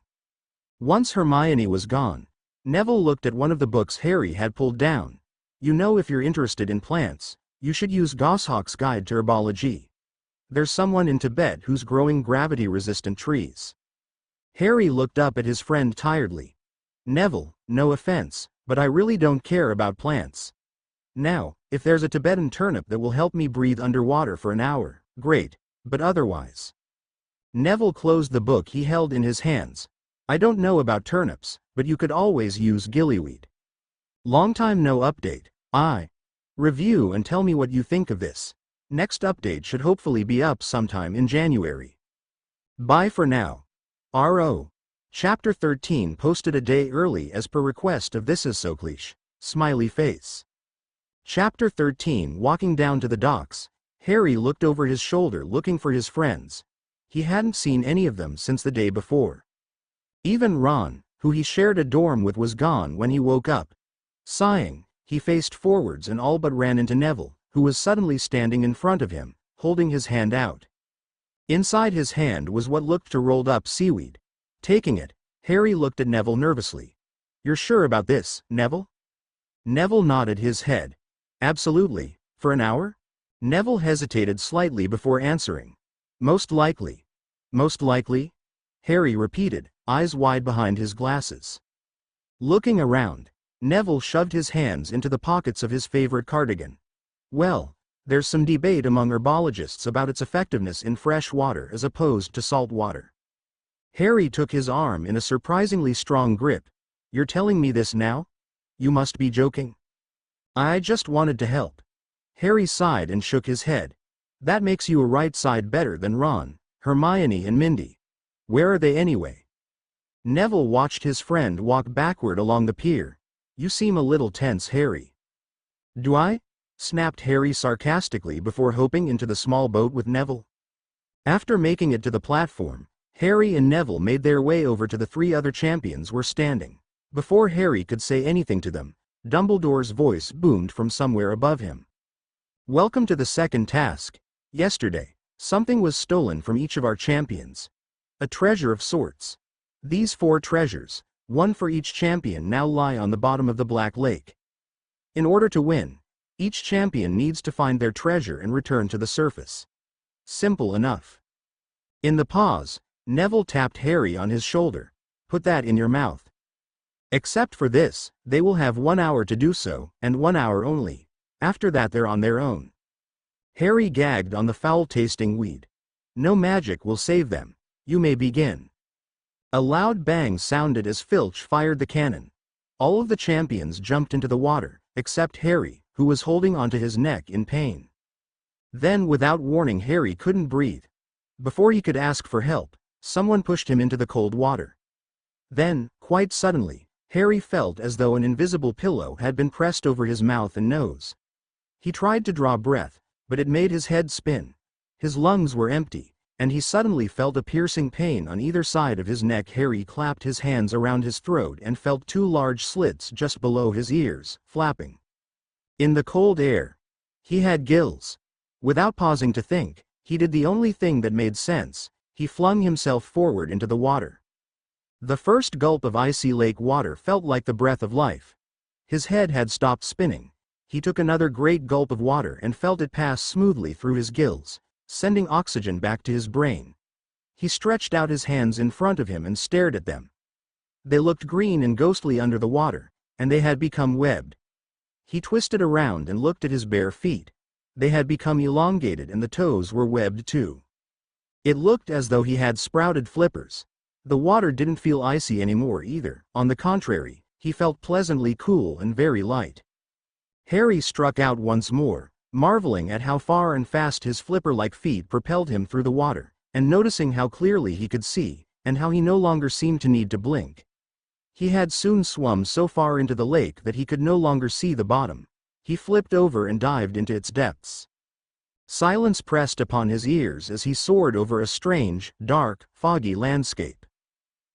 Once Hermione was gone, Neville looked at one of the books Harry had pulled down. "You know, if you're interested in plants, you should use Goshawk's Guide to Herbology. There's someone in Tibet who's growing gravity-resistant trees." Harry looked up at his friend tiredly. "Neville, no offense, but I really don't care about plants. Now, if there's a Tibetan turnip that will help me breathe underwater for an hour, great, but otherwise." Neville closed the book he held in his hands. "I don't know about turnips, but you could always use gillyweed. Long time no update. Review and tell me what you think of this. Next update should hopefully be up sometime in January. Bye for now. R.O. Chapter 13 posted a day early as per request of This Is So Cliche. Smiley face. Chapter 13 Walking down to the docks, Harry looked over his shoulder looking for his friends. He hadn't seen any of them since the day before. Even Ron, who he shared a dorm with, was gone when he woke up. Sighing, he faced forwards and all but ran into Neville, who was suddenly standing in front of him, holding his hand out. Inside his hand was what looked to rolled up seaweed. Taking it, Harry looked at Neville nervously. "You're sure about this, Neville?" Neville nodded his head. "Absolutely. For an hour?" Neville hesitated slightly before answering. "Most likely." "Most likely?" Harry repeated, eyes wide behind his glasses. Looking around, Neville shoved his hands into the pockets of his favorite cardigan. "Well, there's some debate among herbologists about its effectiveness in fresh water as opposed to salt water. Harry took his arm in a surprisingly strong grip. "You're telling me this now? You must be joking." "I just wanted to help." Harry sighed and shook his head. "That makes you a right side better than Ron, Hermione and Mindy. Where are they anyway?" Neville watched his friend walk backward along the pier. "You seem a little tense, Harry." "Do I?" snapped Harry sarcastically before hopping into the small boat with Neville. After making it to the platform, Harry and Neville made their way over to the three other champions were standing. Before Harry could say anything to them, Dumbledore's voice boomed from somewhere above him. "Welcome to the second task. Yesterday, something was stolen from each of our champions. A treasure of sorts. These 4 treasures, one for each champion, now lie on the bottom of the Black Lake. In order to win, each champion needs to find their treasure and return to the surface. Simple enough." In the pause, Neville tapped Harry on his shoulder. "Put that in your mouth. Except for this, they will have 1 hour to do so, and 1 hour only. After that they're on their own." Harry gagged on the foul-tasting weed. "No magic will save them. You may begin." A loud bang sounded as Filch fired the cannon. All of the champions jumped into the water, except Harry, who was holding onto his neck in pain. Then, without warning, Harry couldn't breathe. Before he could ask for help, someone pushed him into the cold water. Then, quite suddenly, Harry felt as though an invisible pillow had been pressed over his mouth and nose. He tried to draw breath, but it made his head spin. His lungs were empty, and he suddenly felt a piercing pain on either side of his neck. Harry clapped his hands around his throat and felt 2 large slits just below his ears, flapping in the cold air. He had gills. Without pausing to think, he did the only thing that made sense. He flung himself forward into the water. The first gulp of icy lake water felt like the breath of life. His head had stopped spinning. He took another great gulp of water and felt it pass smoothly through his gills, sending oxygen back to his brain. He stretched out his hands in front of him and stared at them. They looked green and ghostly under the water, and they had become webbed. He twisted around and looked at his bare feet. They had become elongated and the toes were webbed too. It looked as though he had sprouted flippers. The water didn't feel icy anymore either. On the contrary, he felt pleasantly cool and very light. Harry struck out once more, marveling at how far and fast his flipper-like feet propelled him through the water, and noticing how clearly he could see, and how he no longer seemed to need to blink. He had soon swum so far into the lake that he could no longer see the bottom. He flipped over and dived into its depths. Silence pressed upon his ears as he soared over a strange, dark, foggy landscape.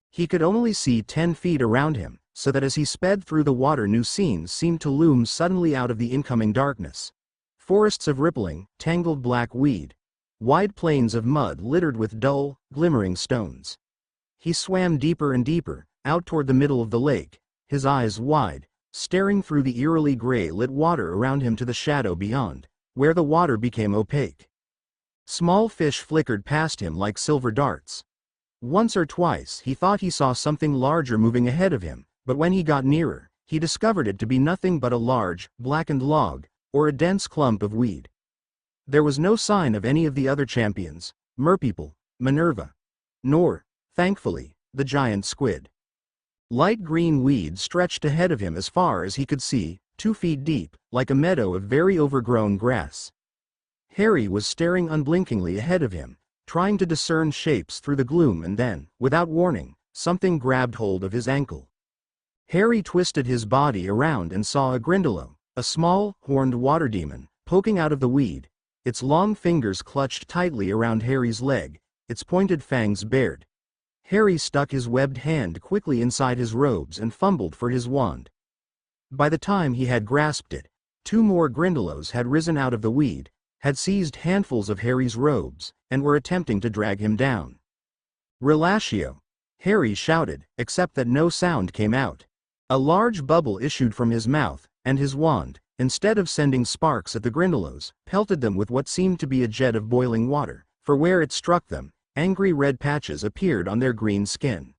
He could only see 10 feet around him, so that as he sped through the water new scenes seemed to loom suddenly out of the incoming darkness. Forests of rippling, tangled black weed. Wide plains of mud littered with dull, glimmering stones. He swam deeper and deeper, out toward the middle of the lake, his eyes wide, staring through the eerily gray-lit water around him to the shadow beyond, where the water became opaque. Small fish flickered past him like silver darts. Once or twice he thought he saw something larger moving ahead of him, but when he got nearer, he discovered it to be nothing but a large, blackened log, or a dense clump of weed. There was no sign of any of the other champions, merpeople, Minervaa, nor, thankfully, the giant squid. Light green weed stretched ahead of him as far as he could see, 2 feet deep, like a meadow of very overgrown grass. Harry was staring unblinkingly ahead of him, trying to discern shapes through the gloom, and then, without warning, something grabbed hold of his ankle. Harry twisted his body around and saw a Grindylow, a small, horned water demon, poking out of the weed. Its long fingers clutched tightly around Harry's leg, its pointed fangs bared. Harry stuck his webbed hand quickly inside his robes and fumbled for his wand. By the time he had grasped it, 2 more Grindylows had risen out of the weed, had seized handfuls of Harry's robes, and were attempting to drag him down. "Relatio!" Harry shouted, except that no sound came out. A large bubble issued from his mouth, and his wand, instead of sending sparks at the Grindylows, pelted them with what seemed to be a jet of boiling water, for where it struck them, angry red patches appeared on their green skin.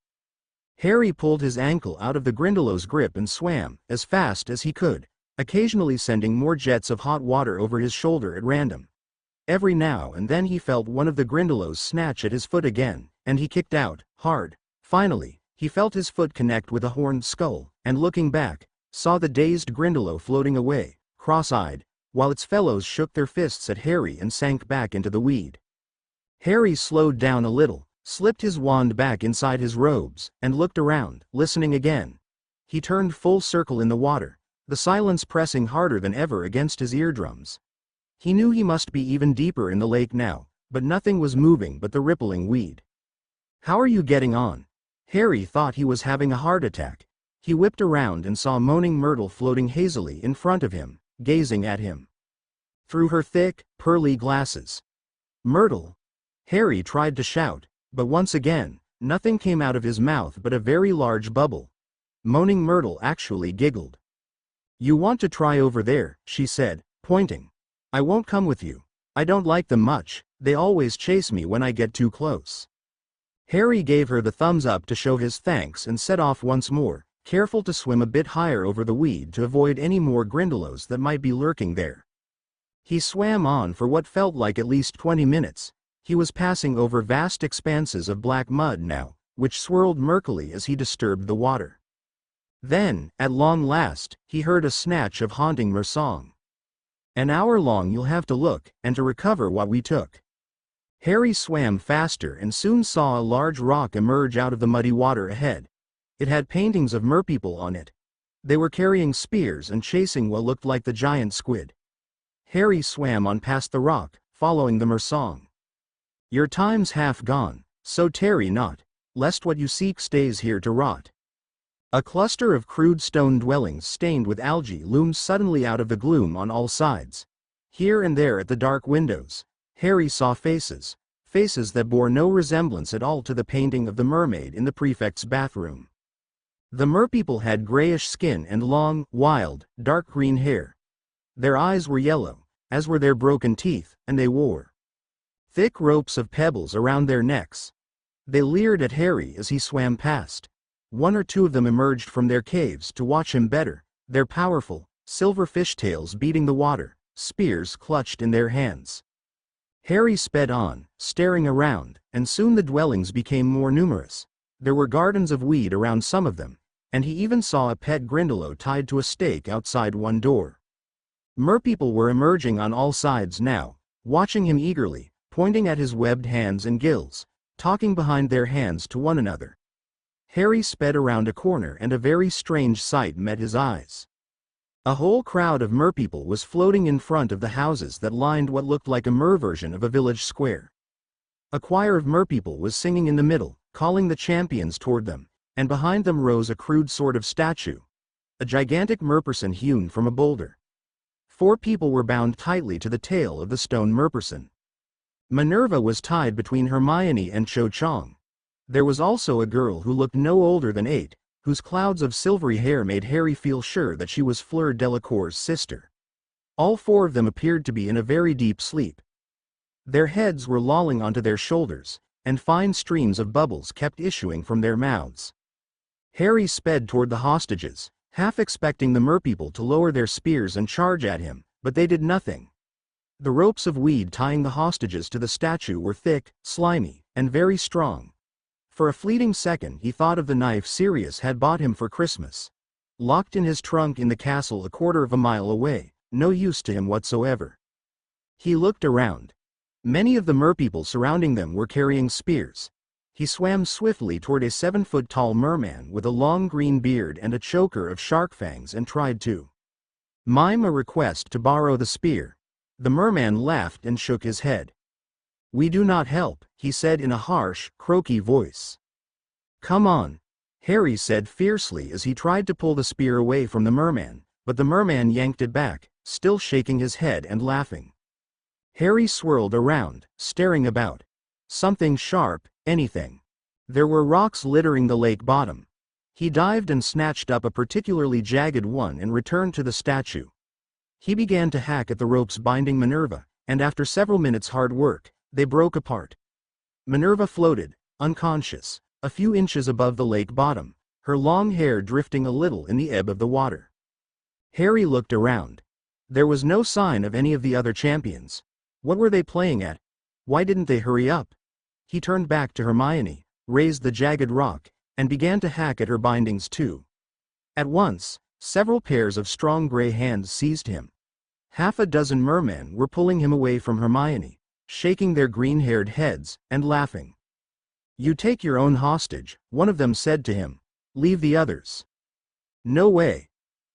Harry pulled his ankle out of the Grindylow's grip and swam, as fast as he could, occasionally sending more jets of hot water over his shoulder at random. Every now and then he felt one of the Grindylows snatch at his foot again, and he kicked out, hard. Finally, he felt his foot connect with a horned skull, and looking back, saw the dazed Grindylow floating away, cross-eyed, while its fellows shook their fists at Harry and sank back into the weed. Harry slowed down a little, slipped his wand back inside his robes, and looked around, listening again. He turned full circle in the water, the silence pressing harder than ever against his eardrums. He knew he must be even deeper in the lake now, but nothing was moving but the rippling weed. "How are you getting on?" Harry thought he was having a heart attack. He whipped around and saw Moaning Myrtle floating hazily in front of him, gazing at him through her thick, pearly glasses. "Myrtle!" Harry tried to shout, but once again, nothing came out of his mouth but a very large bubble. Moaning Myrtle actually giggled. "You want to try over there," she said, pointing. "I won't come with you. I don't like them much, they always chase me when I get too close." Harry gave her the thumbs up to show his thanks and set off once more, careful to swim a bit higher over the weed to avoid any more Grindylows that might be lurking there. He swam on for what felt like at least 20 minutes. He was passing over vast expanses of black mud now, which swirled murkily as he disturbed the water. Then, at long last, he heard a snatch of haunting mer song. "An hour long you'll have to look, and to recover what we took." Harry swam faster and soon saw a large rock emerge out of the muddy water ahead. It had paintings of merpeople on it. They were carrying spears and chasing what looked like the giant squid. Harry swam on past the rock, following the mer song. "Your time's half gone, so tarry not, lest what you seek stays here to rot." A cluster of crude stone dwellings stained with algae loomed suddenly out of the gloom on all sides. Here and there at the dark windows, Harry saw faces that bore no resemblance at all to the painting of the mermaid in the prefect's bathroom. The merpeople had grayish skin and long, wild, dark green hair. Their eyes were yellow, as were their broken teeth, and they wore thick ropes of pebbles around their necks. They leered at Harry as he swam past. One or two of them emerged from their caves to watch him better, their powerful, silver fishtails beating the water, spears clutched in their hands. Harry sped on, staring around, and soon the dwellings became more numerous. There were gardens of weed around some of them, and he even saw a pet Grindylow tied to a stake outside one door. Merpeople were emerging on all sides now, watching him eagerly, pointing at his webbed hands and gills, talking behind their hands to one another. Harry sped around a corner and a very strange sight met his eyes. A whole crowd of merpeople was floating in front of the houses that lined what looked like a mer version of a village square. A choir of merpeople was singing in the middle, calling the champions toward them, and behind them rose a crude sort of statue, a gigantic merperson hewn from a boulder. 4 people were bound tightly to the tail of the stone merperson. Minervaa was tied between Hermione and Cho Chang. There was also a girl who looked no older than 8, whose clouds of silvery hair made Harry feel sure that she was Fleur Delacour's sister. All 4 of them appeared to be in a very deep sleep. Their heads were lolling onto their shoulders, and fine streams of bubbles kept issuing from their mouths. Harry sped toward the hostages, half expecting the merpeople to lower their spears and charge at him, but they did nothing. The ropes of weed tying the hostages to the statue were thick, slimy, and very strong. For a fleeting second he thought of the knife Sirius had bought him for Christmas. Locked in his trunk in the castle a quarter of a mile away, no use to him whatsoever. He looked around. Many of the merpeople surrounding them were carrying spears. He swam swiftly toward a 7-foot-tall merman with a long green beard and a choker of shark fangs and tried to mime a request to borrow the spear. The merman laughed and shook his head. "We do not help," he said in a harsh, croaky voice. "Come on," Harry said fiercely as he tried to pull the spear away from the merman, but the merman yanked it back, still shaking his head and laughing. Harry swirled around, staring about. Something sharp, anything. There were rocks littering the lake bottom. He dived and snatched up a particularly jagged one and returned to the statue. He began to hack at the ropes binding Minervaa, and after several minutes' hard work, they broke apart. Minervaa floated, unconscious, a few inches above the lake bottom, her long hair drifting a little in the ebb of the water. Harry looked around. There was no sign of any of the other champions. What were they playing at? Why didn't they hurry up? He turned back to Hermione, raised the jagged rock, and began to hack at her bindings too. At once, several pairs of strong gray hands seized him. Half a dozen mermen were pulling him away from Hermione, shaking their green-haired heads, and laughing. "You take your own hostage," one of them said to him. "Leave the others." "No way,"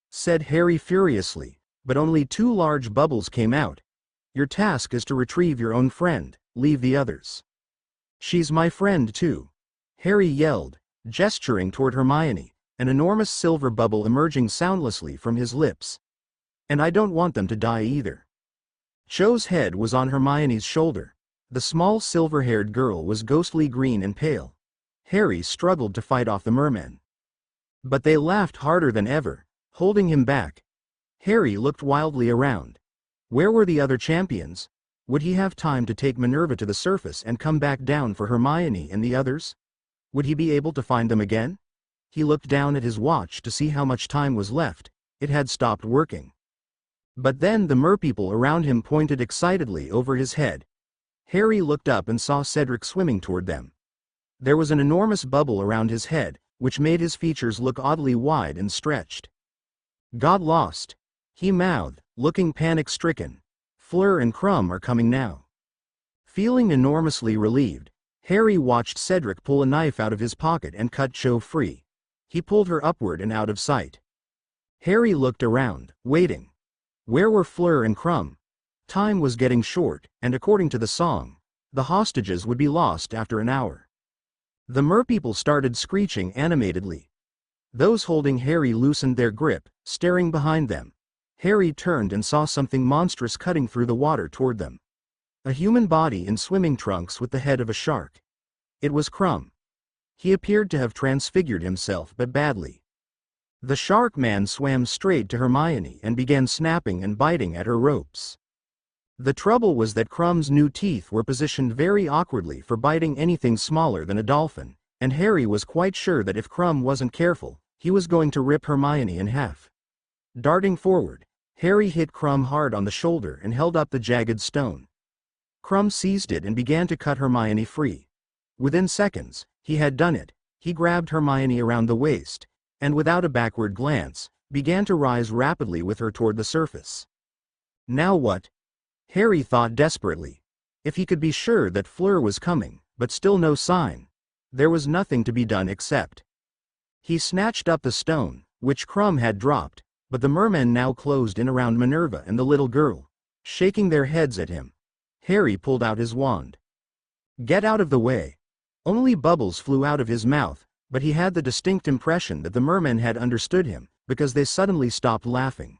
said Harry furiously, but only 2 large bubbles came out. "Your task is to retrieve your own friend, leave the others." "She's my friend too," Harry yelled, gesturing toward Hermione, an enormous silver bubble emerging soundlessly from his lips. "And I don't want them to die either." Cho's head was on Hermione's shoulder. The small silver-haired girl was ghostly green and pale. Harry struggled to fight off the mermen. But they laughed harder than ever, holding him back. Harry looked wildly around. Where were the other champions? Would he have time to take Minervaa to the surface and come back down for Hermione and the others? Would he be able to find them again? He looked down at his watch to see how much time was left. It had stopped working. But then the merpeople around him pointed excitedly over his head. Harry looked up and saw Cedric swimming toward them. There was an enormous bubble around his head, which made his features look oddly wide and stretched. "Got lost," he mouthed, looking panic-stricken. "Fleur and Crumb are coming now." Feeling enormously relieved, Harry watched Cedric pull a knife out of his pocket and cut Cho free. He pulled her upward and out of sight. Harry looked around, waiting. Where were Fleur and Crumb? Time was getting short, and according to the song, the hostages would be lost after an hour. The merpeople started screeching animatedly. Those holding Harry loosened their grip, staring behind them. Harry turned and saw something monstrous cutting through the water toward them. A human body in swimming trunks with the head of a shark. It was Crumb. He appeared to have transfigured himself, but badly. The shark man swam straight to Hermione and began snapping and biting at her ropes. The trouble was that Crumb's new teeth were positioned very awkwardly for biting anything smaller than a dolphin, and Harry was quite sure that if Crumb wasn't careful, he was going to rip Hermione in half. Darting forward, Harry hit Crumb hard on the shoulder and held up the jagged stone. Crumb seized it and began to cut Hermione free. Within seconds, he had done it. He grabbed Hermione around the waist, and without a backward glance, began to rise rapidly with her toward the surface. Now what? Harry thought desperately. If he could be sure that Fleur was coming, but still no sign, there was nothing to be done except. He snatched up the stone, which Crumb had dropped, but the mermen now closed in around Minervaa and the little girl, shaking their heads at him. Harry pulled out his wand. "Get out of the way." Only bubbles flew out of his mouth, but he had the distinct impression that the mermen had understood him, because they suddenly stopped laughing.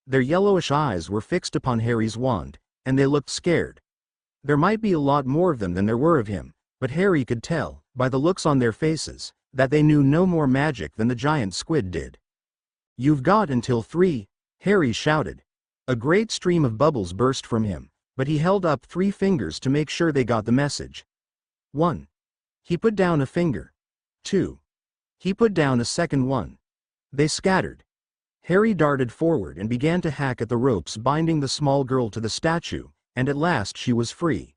Their yellowish eyes were fixed upon Harry's wand, and they looked scared. There might be a lot more of them than there were of him, but Harry could tell, by the looks on their faces, that they knew no more magic than the giant squid did. "You've got until 3, Harry shouted. A great stream of bubbles burst from him, but he held up 3 fingers to make sure they got the message. 1. He put down a finger. 2. He put down a second one. They scattered. Harry darted forward and began to hack at the ropes binding the small girl to the statue, and at last she was free.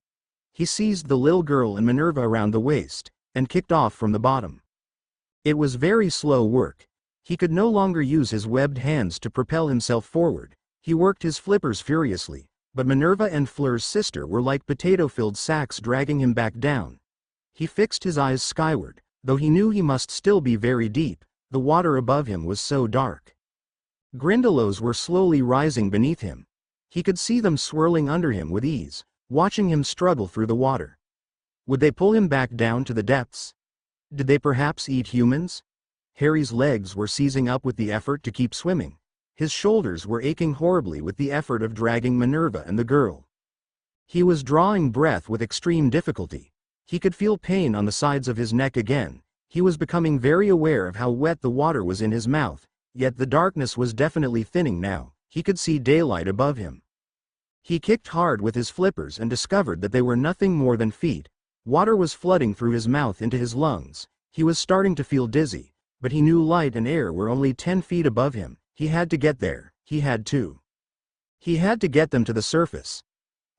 He seized the little girl and Minervaa around the waist, and kicked off from the bottom. It was very slow work. He could no longer use his webbed hands to propel himself forward. He worked his flippers furiously, but Minervaa and Fleur's sister were like potato-filled sacks dragging him back down. He fixed his eyes skyward, though he knew he must still be very deep. The water above him was so dark. Grindylows were slowly rising beneath him. He could see them swirling under him with ease, watching him struggle through the water. Would they pull him back down to the depths? Did they perhaps eat humans? Harry's legs were seizing up with the effort to keep swimming. His shoulders were aching horribly with the effort of dragging Minervaa and the girl. He was drawing breath with extreme difficulty. He could feel pain on the sides of his neck again. He was becoming very aware of how wet the water was in his mouth, yet the darkness was definitely thinning now. He could see daylight above him. He kicked hard with his flippers and discovered that they were nothing more than feet. Water was flooding through his mouth into his lungs. He was starting to feel dizzy, but he knew light and air were only 10 feet above him. He had to get there. He had to. He had to get them to the surface.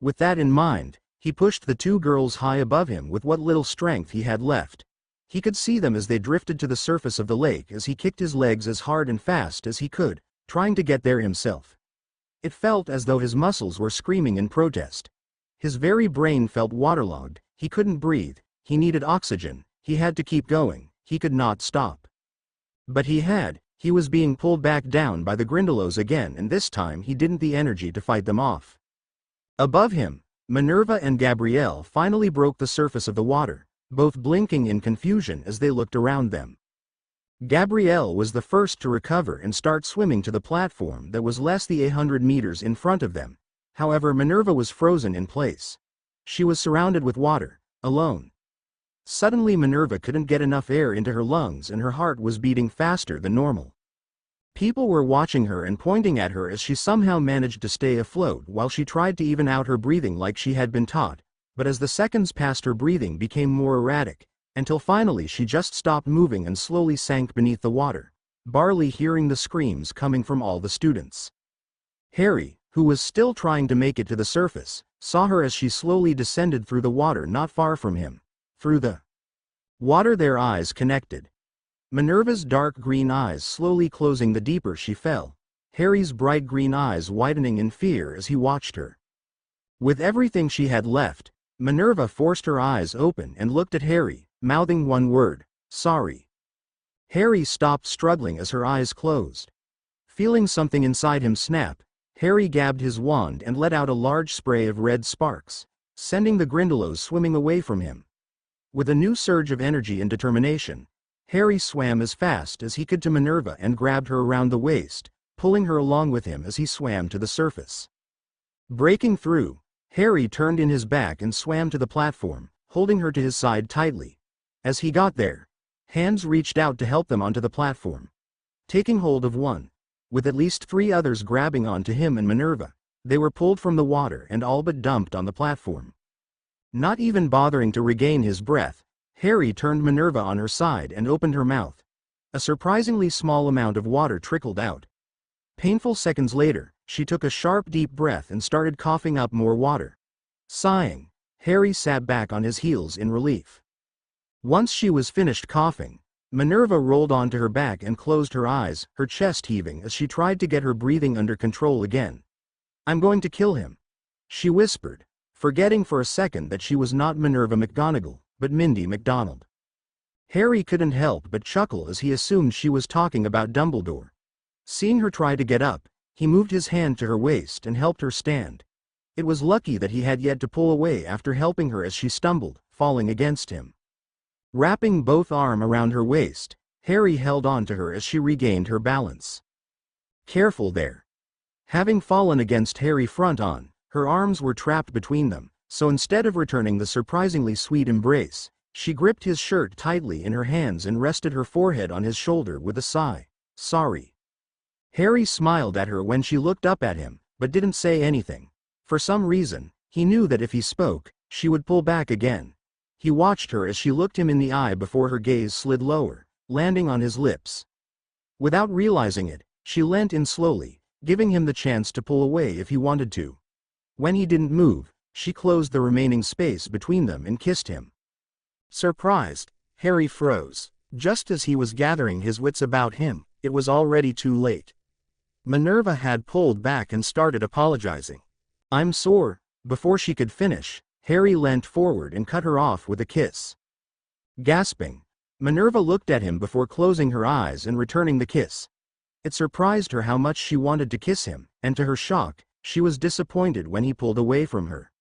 With that in mind, He pushed the two girls high above him with what little strength he had left. He could see them as they drifted to the surface of the lake as he kicked his legs as hard and fast as he could, trying to get there himself. It felt as though his muscles were screaming in protest. His very brain felt waterlogged, he couldn't breathe, he needed oxygen, he had to keep going, he could not stop. But he was being pulled back down by the Grindylows again, and this time he didn't the energy to fight them off. Above him, Minerva and Gabrielle finally broke the surface of the water, both blinking in confusion as they looked around them. Gabrielle was the first to recover and start swimming to the platform that was less than 100 meters in front of them. However, Minerva was frozen in place. She was surrounded with water, alone. Suddenly Minerva couldn't get enough air into her lungs and her heart was beating faster than normal. People were watching her and pointing at her as she somehow managed to stay afloat while she tried to even out her breathing like she had been taught, but as the seconds passed her breathing became more erratic, until finally she just stopped moving and slowly sank beneath the water, barely hearing the screams coming from all the students. Harry, who was still trying to make it to the surface, saw her as she slowly descended through the water not far from him. Through the water their eyes connected. Minerva's dark green eyes slowly closing the deeper she fell, Harry's bright green eyes widening in fear as he watched her. With everything she had left, Minerva forced her eyes open and looked at Harry, mouthing one word, "Sorry." Harry stopped struggling as her eyes closed. Feeling something inside him snap, Harry grabbed his wand and let out a large spray of red sparks, sending the Grindylows swimming away from him. With a new surge of energy and determination, Harry swam as fast as he could to Minerva and grabbed her around the waist, pulling her along with him as he swam to the surface. Breaking through, Harry turned in his back and swam to the platform, holding her to his side tightly. As he got there, hands reached out to help them onto the platform. Taking hold of one, with at least 3 others grabbing onto him and Minerva, they were pulled from the water and all but dumped on the platform. Not even bothering to regain his breath, Harry turned Minerva on her side and opened her mouth. A surprisingly small amount of water trickled out. Painful seconds later, she took a sharp deep breath and started coughing up more water. Sighing, Harry sat back on his heels in relief. Once she was finished coughing, Minerva rolled onto her back and closed her eyes, her chest heaving as she tried to get her breathing under control again. "I'm going to kill him," she whispered, forgetting for a second that she was not Minerva McGonagall, but Mindy McDonald. Harry couldn't help but chuckle as he assumed she was talking about Dumbledore. Seeing her try to get up, he moved his hand to her waist and helped her stand. It was lucky that he had yet to pull away after helping her as she stumbled, falling against him. Wrapping both arms around her waist, Harry held on to her as she regained her balance. "Careful there." Having fallen against Harry front on, her arms were trapped between them, so instead of returning the surprisingly sweet embrace, she gripped his shirt tightly in her hands and rested her forehead on his shoulder with a sigh. "Sorry." Harry smiled at her when she looked up at him, but didn't say anything. For some reason, he knew that if he spoke, she would pull back again. He watched her as she looked him in the eye before her gaze slid lower, landing on his lips. Without realizing it, she leant in slowly, giving him the chance to pull away if he wanted to. When he didn't move, she closed the remaining space between them and kissed him. Surprised, Harry froze. Just as he was gathering his wits about him, it was already too late. Minerva had pulled back and started apologizing. "I'm sore." Before she could finish, Harry leant forward and cut her off with a kiss. Gasping, Minerva looked at him before closing her eyes and returning the kiss. It surprised her how much she wanted to kiss him, and to her shock, she was disappointed when he pulled away from her.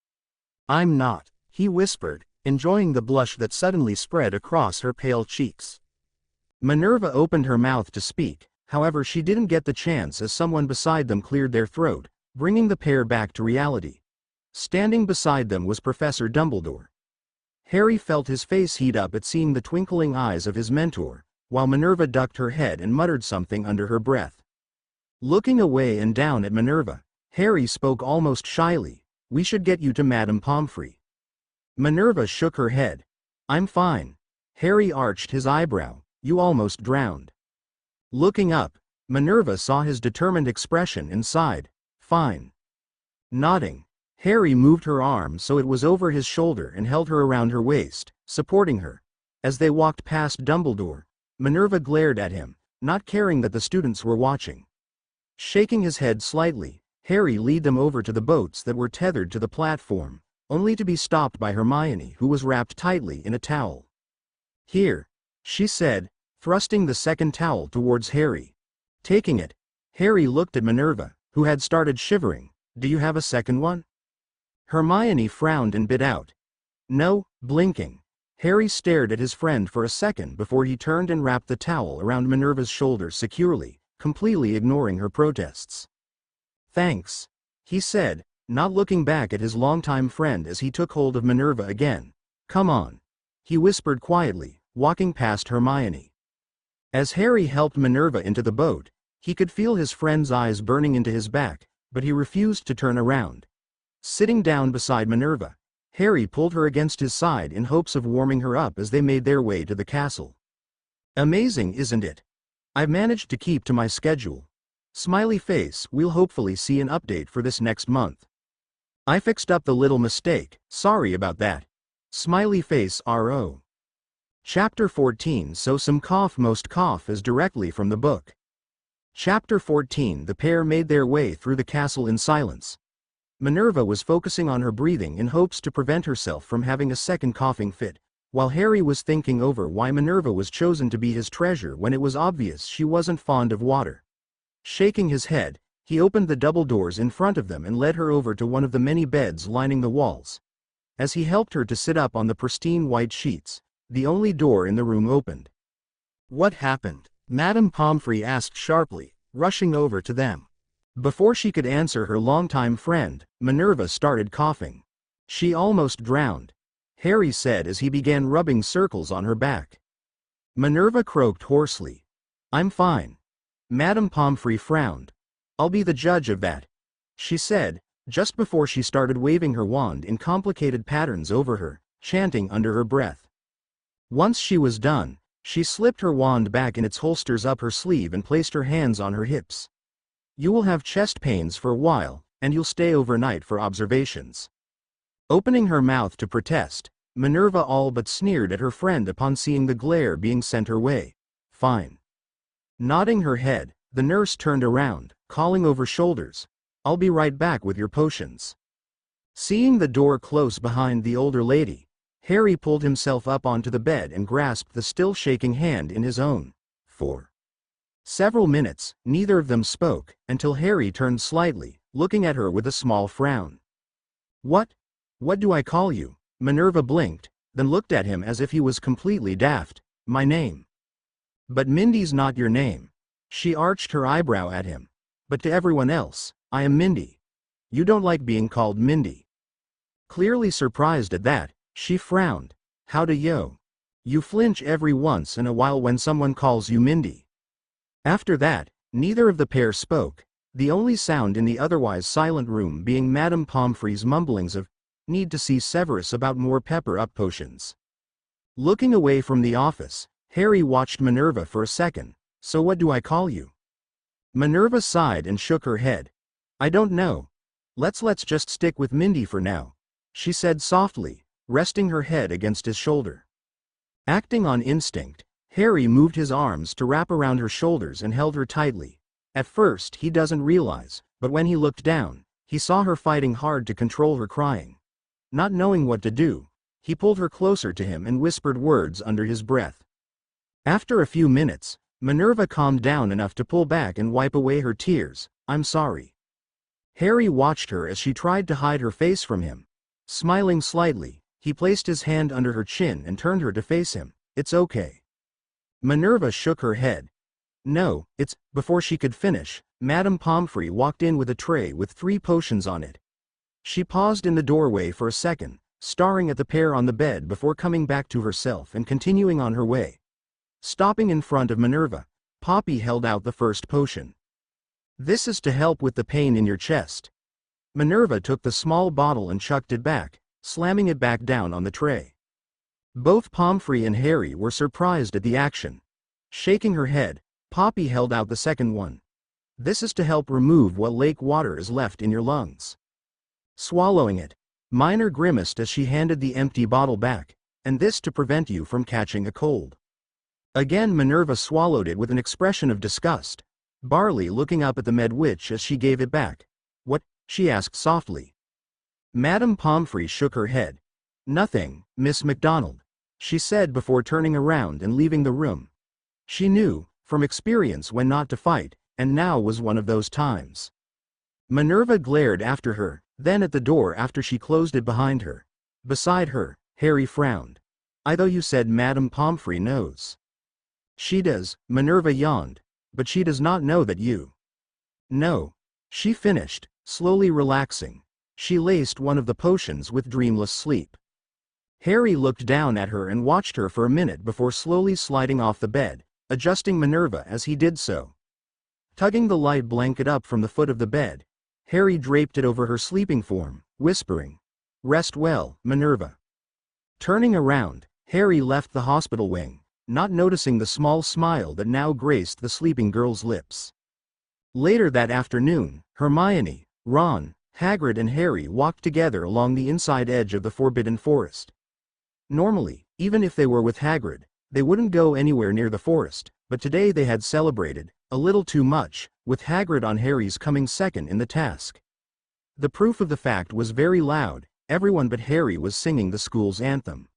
"I'm not," he whispered, enjoying the blush that suddenly spread across her pale cheeks. Minerva opened her mouth to speak, however she didn't get the chance as someone beside them cleared their throat, bringing the pair back to reality. Standing beside them was Professor Dumbledore. Harry felt his face heat up at seeing the twinkling eyes of his mentor, while Minerva ducked her head and muttered something under her breath. Looking away and down at Minerva, Harry spoke almost shyly, "We should get you to Madame Pomfrey." Minerva shook her head. "I'm fine." Harry arched his eyebrow, "You almost drowned." Looking up, Minerva saw his determined expression and sighed, "Fine." Nodding, Harry moved her arm so it was over his shoulder and held her around her waist, supporting her. As they walked past Dumbledore, Minerva glared at him, not caring that the students were watching. Shaking his head slightly, Harry led them over to the boats that were tethered to the platform, only to be stopped by Hermione, who was wrapped tightly in a towel. "Here," she said, thrusting the second towel towards Harry. Taking it, Harry looked at Minerva, who had started shivering. "Do you have a second one?" Hermione frowned and bit out, "No," blinking. Harry stared at his friend for a second before he turned and wrapped the towel around Minerva's shoulders securely, completely ignoring her protests. "Thanks," he said, not looking back at his longtime friend as he took hold of Minerva again. "Come on," he whispered quietly, walking past Hermione. As Harry helped Minerva into the boat, he could feel his friend's eyes burning into his back, but he refused to turn around. Sitting down beside Minerva, Harry pulled her against his side in hopes of warming her up as they made their way to the castle. "Amazing, isn't it? I've managed to keep to my schedule. Smiley face, we'll hopefully see an update for this next month. I fixed up the little mistake, sorry about that. Smiley face RO. Chapter 14 So some cough most cough is directly from the book. Chapter 14 The pair made their way through the castle in silence. Minerva was focusing on her breathing in hopes to prevent herself from having a second coughing fit, while Harry was thinking over why Minerva was chosen to be his treasure when it was obvious she wasn't fond of water. Shaking his head, he opened the double doors in front of them and led her over to one of the many beds lining the walls. As he helped her to sit up on the pristine white sheets, the only door in the room opened. "What happened?" Madame Pomfrey asked sharply, rushing over to them. Before she could answer her longtime friend, Minerva started coughing. "She almost drowned," Harry said as he began rubbing circles on her back. Minerva croaked hoarsely. "I'm fine." Madame Pomfrey frowned. "I'll be the judge of that," she said, just before she started waving her wand in complicated patterns over her, chanting under her breath. Once she was done, she slipped her wand back in its holsters up her sleeve and placed her hands on her hips. "You will have chest pains for a while, and you'll stay overnight for observations." Opening her mouth to protest, Minerva all but sneered at her friend upon seeing the glare being sent her way. "Fine." Nodding her head, the nurse turned around, calling over shoulders, "I'll be right back with your potions." Seeing the door close behind the older lady, Harry pulled himself up onto the bed and grasped the still shaking hand in his own. For several minutes, neither of them spoke, until Harry turned slightly, looking at her with a small frown. What do I call you?" Minerva blinked, then looked at him as if he was completely daft. "My name." "But Mindy's not your name." She arched her eyebrow at him. "But to everyone else, I am Mindy. You don't like being called Mindy." Clearly surprised at that, she frowned. "How do you flinch every once in a while when someone calls you Mindy." After that, neither of the pair spoke, the only sound in the otherwise silent room being Madame Pomfrey's mumblings of, "Need to see Severus about more pepper-up potions." Looking away from the office, Harry watched Minerva for a second. "So what do I call you?" Minerva sighed and shook her head. "I don't know. Let's just stick with Mindy for now," she said softly, resting her head against his shoulder. Acting on instinct, Harry moved his arms to wrap around her shoulders and held her tightly. At first he doesn't realize, but when he looked down, he saw her fighting hard to control her crying. Not knowing what to do, he pulled her closer to him and whispered words under his breath. After a few minutes, Minerva calmed down enough to pull back and wipe away her tears. "I'm sorry." Harry watched her as she tried to hide her face from him. Smiling slightly, he placed his hand under her chin and turned her to face him. "It's okay." Minerva shook her head. "No, it's..." Before she could finish, Madame Pomfrey walked in with a tray with 3 potions on it. She paused in the doorway for a second, staring at the pair on the bed before coming back to herself and continuing on her way. Stopping in front of Minerva, Poppy held out the first potion. "This is to help with the pain in your chest." Minerva took the small bottle and chucked it back, slamming it back down on the tray. Both Pomfrey and Harry were surprised at the action. Shaking her head, Poppy held out the second one. "This is to help remove what lake water is left in your lungs." Swallowing it, Minor grimaced as she handed the empty bottle back, and this to prevent you from catching a cold. Again Minerva swallowed it with an expression of disgust, Barley looking up at the Medwitch as she gave it back. What? She asked softly. Madame Pomfrey shook her head. Nothing, Miss McDonald, she said before turning around and leaving the room. She knew, from experience, when not to fight, and now was one of those times. Minerva glared after her, then at the door after she closed it behind her. Beside her, Harry frowned. I thought you said Madame Pomfrey knows. She does, Minerva yawned, but she does not know that you. No. She finished, slowly relaxing. She laced one of the potions with dreamless sleep. Harry looked down at her and watched her for a minute before slowly sliding off the bed, adjusting Minerva as he did so. Tugging the light blanket up from the foot of the bed, Harry draped it over her sleeping form, whispering, Rest well, Minerva. Turning around, Harry left the hospital wing, not noticing the small smile that now graced the sleeping girl's lips. Later that afternoon, Hermione, Ron, Hagrid and Harry walked together along the inside edge of the Forbidden Forest. Normally, even if they were with Hagrid, they wouldn't go anywhere near the forest, but today they had celebrated, a little too much, with Hagrid on Harry's coming second in the task. The proof of the fact was very loud, everyone but Harry was singing the school's anthem.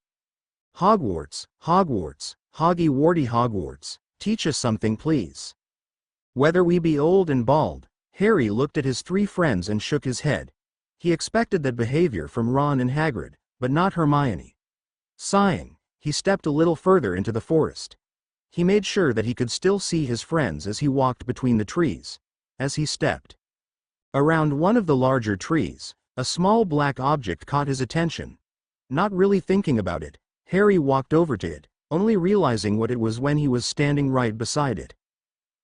Hogwarts, Hogwarts, Hoggy-Warty Hogwarts, teach us something please. Whether we be old and bald, Harry looked at his three friends and shook his head. He expected that behavior from Ron and Hagrid, but not Hermione. Sighing, he stepped a little further into the forest. He made sure that he could still see his friends as he walked between the trees. As he stepped around one of the larger trees, a small black object caught his attention. Not really thinking about it, Harry walked over to it, only realizing what it was when he was standing right beside it.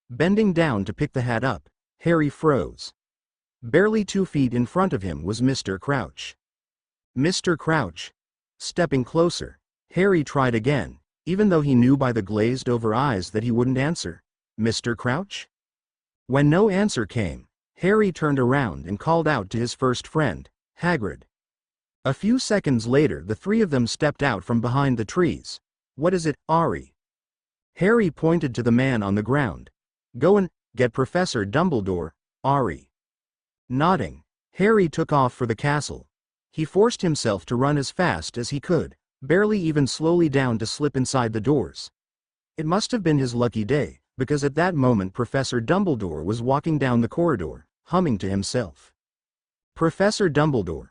Bending down to pick the hat up, Harry froze. Barely 2 feet in front of him was Mr. Crouch. Mr. Crouch. Stepping closer, Harry tried again, even though he knew by the glazed-over eyes that he wouldn't answer. Mr. Crouch? When no answer came, Harry turned around and called out to his first friend, Hagrid. A few seconds later the three of them stepped out from behind the trees. What is it, Ari? Harry pointed to the man on the ground. Go and get Professor Dumbledore, Ari. Nodding, Harry took off for the castle. He forced himself to run as fast as he could, barely even slowly down to slip inside the doors. It must have been his lucky day, because at that moment Professor Dumbledore was walking down the corridor, humming to himself. Professor Dumbledore.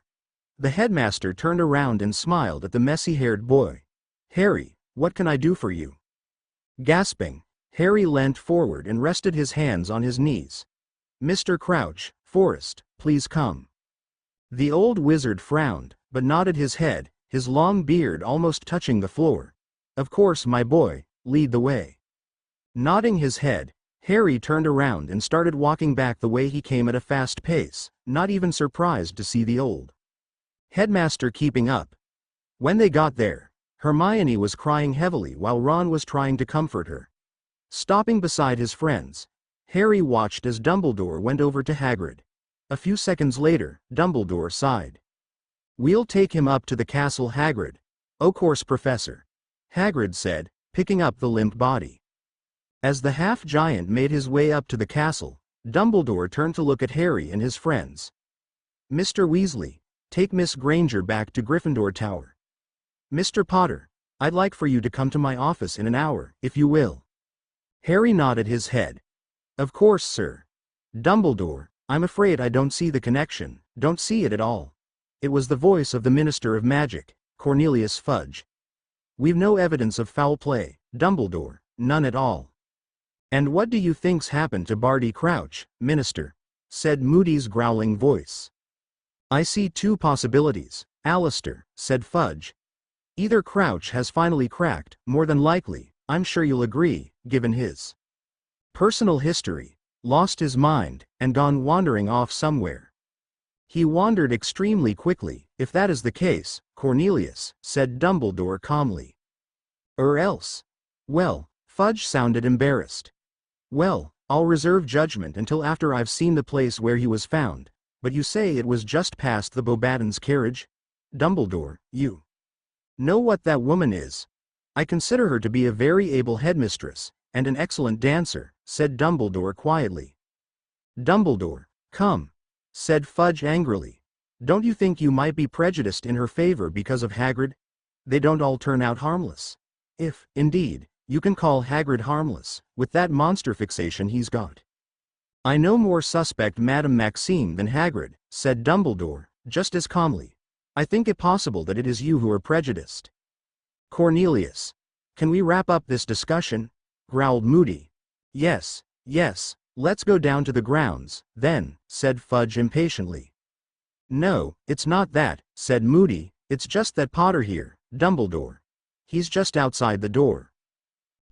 The headmaster turned around and smiled at the messy-haired boy. Harry, what can I do for you? Gasping, Harry leant forward and rested his hands on his knees. Mr. Crouch, Forrest, please come. The old wizard frowned, but nodded his head, his long beard almost touching the floor. Of course, my boy, lead the way. Nodding his head, Harry turned around and started walking back the way he came at a fast pace, not even surprised to see the old headmaster keeping up. When they got there, Hermione was crying heavily while Ron was trying to comfort her. Stopping beside his friends, Harry watched as Dumbledore went over to Hagrid. A few seconds later, Dumbledore sighed. We'll take him up to the castle, Hagrid. O' course, Professor. Hagrid said, picking up the limp body. As the half-giant made his way up to the castle, Dumbledore turned to look at Harry and his friends. Mr. Weasley, take Miss Granger back to Gryffindor Tower. Mr. Potter, I'd like for you to come to my office in an hour, if you will. Harry nodded his head. Of course, sir. Dumbledore, I'm afraid I don't see the connection, don't see it at all. It was the voice of the Minister of Magic, Cornelius Fudge. We've no evidence of foul play, Dumbledore, none at all. And what do you think's happened to Barty Crouch, Minister? Said Moody's growling voice. I see two possibilities, Alistair, said Fudge. Either Crouch has finally cracked, more than likely, I'm sure you'll agree, given his personal history, lost his mind, and gone wandering off somewhere. He wandered extremely quickly, if that is the case, Cornelius, said Dumbledore calmly. Or else. Well, Fudge sounded embarrassed. Well, I'll reserve judgment until after I've seen the place where he was found, But you say it was just past the Beauxbatons' carriage? Dumbledore, you know what that woman is. I consider her to be a very able headmistress, and an excellent dancer, said Dumbledore quietly. Dumbledore, come, said Fudge angrily. Don't you think you might be prejudiced in her favor because of Hagrid? They don't all turn out harmless. If, indeed, you can call Hagrid harmless, with that monster fixation he's got. I no more suspect Madame Maxime than Hagrid, said Dumbledore, just as calmly. I think it possible that it is you who are prejudiced. Cornelius. Can we wrap up this discussion? Growled Moody. Yes, let's go down to the grounds, then, said Fudge impatiently. No, it's not that, said Moody, it's just that Potter here, Dumbledore. He's just outside the door.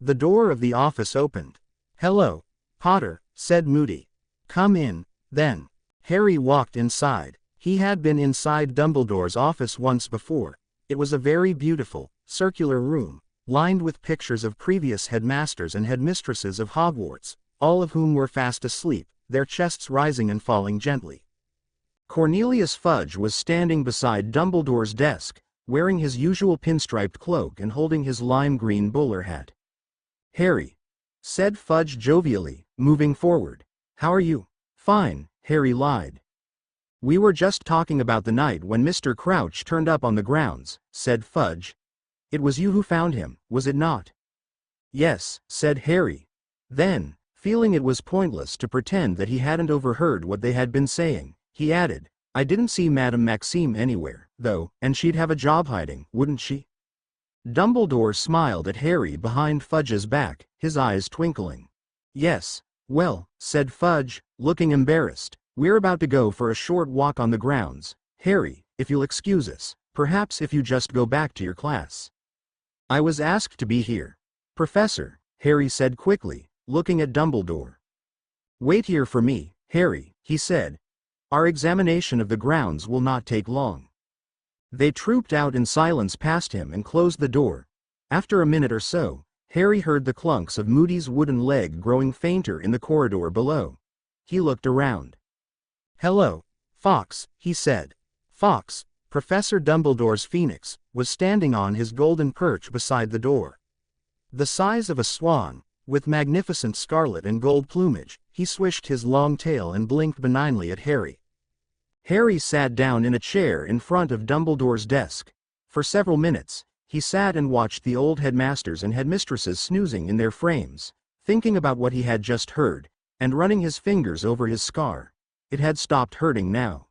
The door of the office opened. Hello, Potter, said Moody. Come in, then. Harry walked inside. He had been inside Dumbledore's office once before. It was a very beautiful, circular room, lined with pictures of previous headmasters and headmistresses of Hogwarts, all of whom were fast asleep, their chests rising and falling gently. Cornelius Fudge was standing beside Dumbledore's desk, wearing his usual pinstriped cloak and holding his lime-green bowler hat. Harry, said Fudge jovially, moving forward. How are you? Fine, Harry lied. We were just talking about the night when Mr. Crouch turned up on the grounds, said Fudge. It was you who found him, was it not? Yes, said Harry. Then, feeling it was pointless to pretend that he hadn't overheard what they had been saying, he added, I didn't see Madame Maxime anywhere, though, and she'd have a job hiding, wouldn't she? Dumbledore smiled at Harry behind Fudge's back, his eyes twinkling. Yes, well, said Fudge, looking embarrassed, we're about to go for a short walk on the grounds. Harry, if you'll excuse us, perhaps if you just go back to your class. I was asked to be here. Professor, Harry said quickly, looking at Dumbledore. Wait here for me, Harry, he said. Our examination of the grounds will not take long. They trooped out in silence past him and closed the door. After a minute or so, Harry heard the clunks of Moody's wooden leg growing fainter in the corridor below. He looked around. Hello, Fawkes, he said. Fawkes, Professor Dumbledore's phoenix, was standing on his golden perch beside the door. The size of a swan, with magnificent scarlet and gold plumage, he swished his long tail and blinked benignly at Harry. Harry sat down in a chair in front of Dumbledore's desk. For several minutes, he sat and watched the old headmasters and headmistresses snoozing in their frames, thinking about what he had just heard, and running his fingers over his scar. It had stopped hurting now.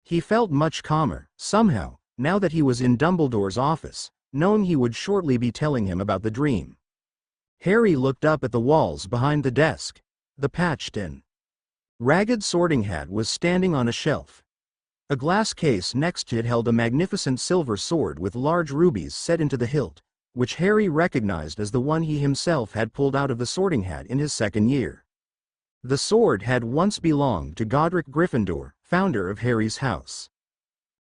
He felt much calmer, somehow, now that he was in Dumbledore's office, knowing he would shortly be telling him about the dream. Harry looked up at the walls behind the desk. The patched-in, ragged sorting hat was standing on a shelf. A glass case next to it held a magnificent silver sword with large rubies set into the hilt, which Harry recognized as the one he himself had pulled out of the sorting hat in his second year. The sword had once belonged to Godric Gryffindor, founder of Harry's house.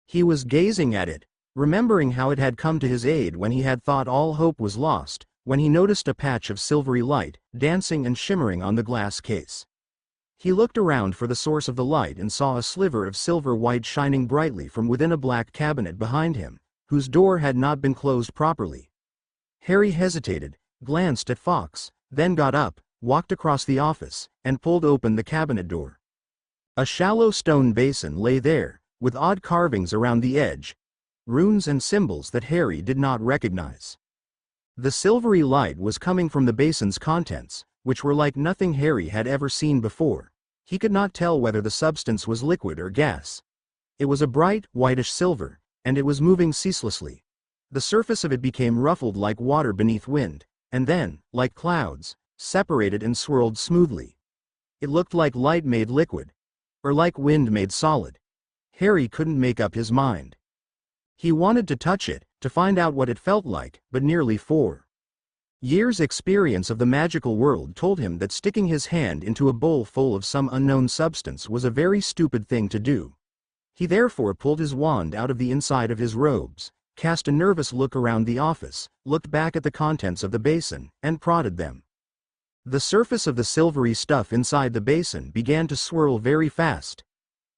He was gazing at it, remembering how it had come to his aid when he had thought all hope was lost, when he noticed a patch of silvery light, dancing and shimmering on the glass case. He looked around for the source of the light and saw a sliver of silver white shining brightly from within a black cabinet behind him, whose door had not been closed properly. Harry hesitated, glanced at Fawkes, then got up, walked across the office, and pulled open the cabinet door. A shallow stone basin lay there, with odd carvings around the edge, runes and symbols that Harry did not recognize. The silvery light was coming from the basin's contents, which were like nothing Harry had ever seen before. He could not tell whether the substance was liquid or gas. It was a bright, whitish silver, and it was moving ceaselessly. The surface of it became ruffled like water beneath wind, and then, like clouds, separated and swirled smoothly. It looked like light made liquid, or like wind made solid. Harry couldn't make up his mind. He wanted to touch it, to find out what it felt like, but nearly 4 years' experience of the magical world told him that sticking his hand into a bowl full of some unknown substance was a very stupid thing to do. He therefore pulled his wand out of the inside of his robes, cast a nervous look around the office, looked back at the contents of the basin, and prodded them. The surface of the silvery stuff inside the basin began to swirl very fast.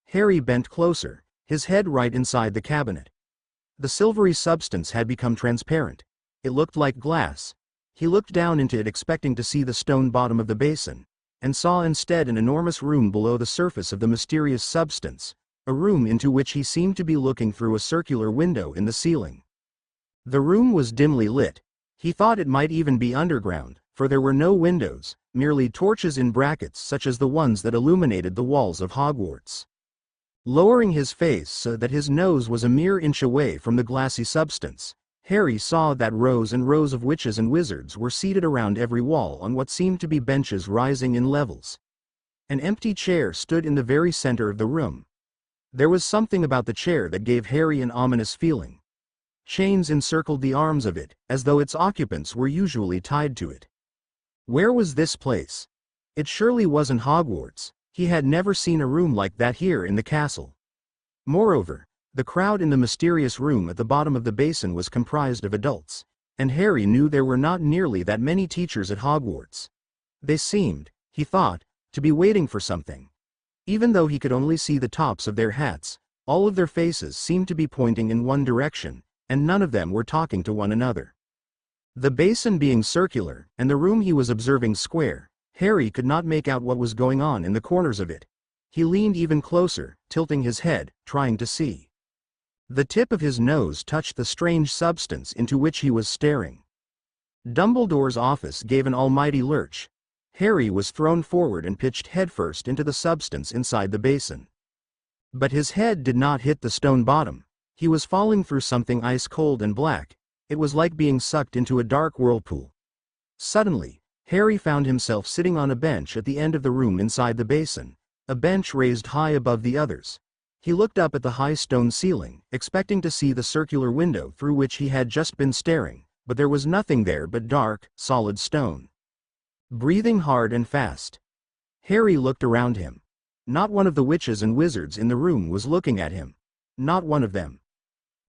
Harry bent closer, his head right inside the cabinet. The silvery substance had become transparent. It looked like glass. He looked down into it expecting to see the stone bottom of the basin, and saw instead an enormous room below the surface of the mysterious substance, a room into which he seemed to be looking through a circular window in the ceiling. The room was dimly lit. He thought it might even be underground, for there were no windows, merely torches in brackets such as the ones that illuminated the walls of Hogwarts. Lowering his face so that his nose was a mere inch away from the glassy substance, Harry saw that rows and rows of witches and wizards were seated around every wall on what seemed to be benches rising in levels. An empty chair stood in the very center of the room. There was something about the chair that gave Harry an ominous feeling. Chains encircled the arms of it, as though its occupants were usually tied to it. Where was this place? It surely wasn't Hogwarts. He had never seen a room like that here in the castle. Moreover, the crowd in the mysterious room at the bottom of the basin was comprised of adults, and Harry knew there were not nearly that many teachers at Hogwarts. They seemed, he thought, to be waiting for something. Even though he could only see the tops of their hats, all of their faces seemed to be pointing in one direction, and none of them were talking to one another. The basin being circular, and the room he was observing square, Harry could not make out what was going on in the corners of it. He leaned even closer, tilting his head, trying to see. The tip of his nose touched the strange substance into which he was staring. Dumbledore's office gave an almighty lurch. Harry was thrown forward and pitched headfirst into the substance inside the basin. But his head did not hit the stone bottom. He was falling through something ice-cold and black. It was like being sucked into a dark whirlpool. Suddenly, Harry found himself sitting on a bench at the end of the room inside the basin, a bench raised high above the others. He looked up at the high stone ceiling, expecting to see the circular window through which he had just been staring, but there was nothing there but dark, solid stone. Breathing hard and fast, Harry looked around him. Not one of the witches and wizards in the room was looking at him. Not one of them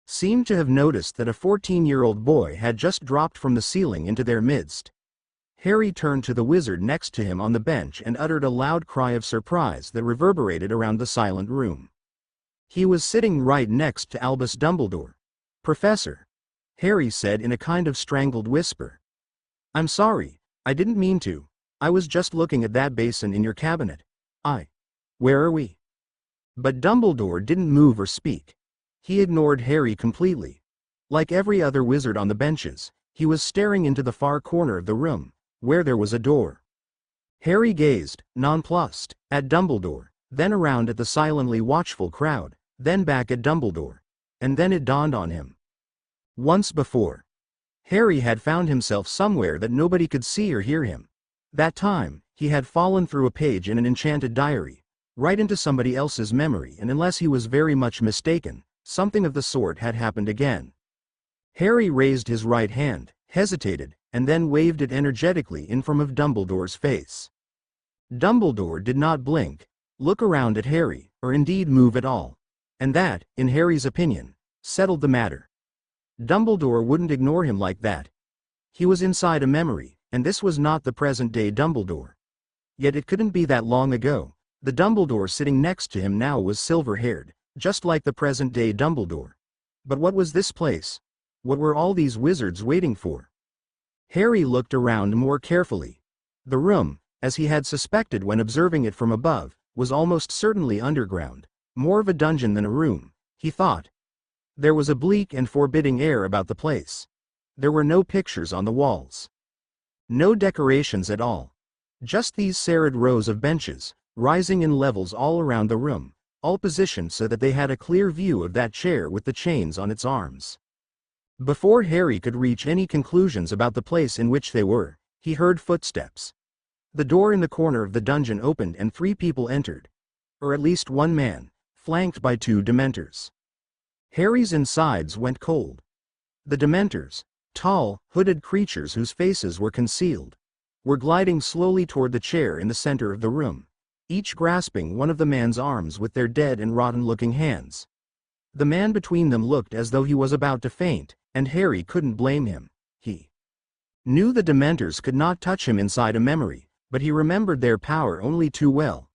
seemed to have noticed that a 14-year-old boy had just dropped from the ceiling into their midst. Harry turned to the wizard next to him on the bench and uttered a loud cry of surprise that reverberated around the silent room. He was sitting right next to Albus Dumbledore. "Professor," Harry said in a kind of strangled whisper. "I'm sorry, I didn't mean to. I was just looking at that basin in your cabinet. Where are we?" But Dumbledore didn't move or speak. He ignored Harry completely. Like every other wizard on the benches, he was staring into the far corner of the room, where there was a door. Harry gazed, nonplussed, at Dumbledore, then around at the silently watchful crowd, then back at Dumbledore. And then it dawned on him. Once before, Harry had found himself somewhere that nobody could see or hear him. That time, he had fallen through a page in an enchanted diary, right into somebody else's memory, and unless he was very much mistaken, something of the sort had happened again. Harry raised his right hand, hesitated, and then waved it energetically in front of Dumbledore's face. Dumbledore did not blink, look around at Harry, or indeed move at all. And that, in Harry's opinion, settled the matter. Dumbledore wouldn't ignore him like that. He was inside a memory, and this was not the present-day Dumbledore. Yet it couldn't be that long ago. The Dumbledore sitting next to him now was silver-haired, just like the present-day Dumbledore. But what was this place? What were all these wizards waiting for? Harry looked around more carefully. The room, as he had suspected when observing it from above, was almost certainly underground, more of a dungeon than a room, he thought. There was a bleak and forbidding air about the place. There were no pictures on the walls. No decorations at all. Just these serried rows of benches, rising in levels all around the room, all positioned so that they had a clear view of that chair with the chains on its arms. Before Harry could reach any conclusions about the place in which they were, he heard footsteps. The door in the corner of the dungeon opened and 3 people entered. Or at least one man, flanked by 2 Dementors. Harry's insides went cold. The Dementors, tall, hooded creatures whose faces were concealed, were gliding slowly toward the chair in the center of the room, each grasping one of the man's arms with their dead and rotten-looking hands. The man between them looked as though he was about to faint, and Harry couldn't blame him. He knew the Dementors could not touch him inside a memory, but he remembered their power only too well.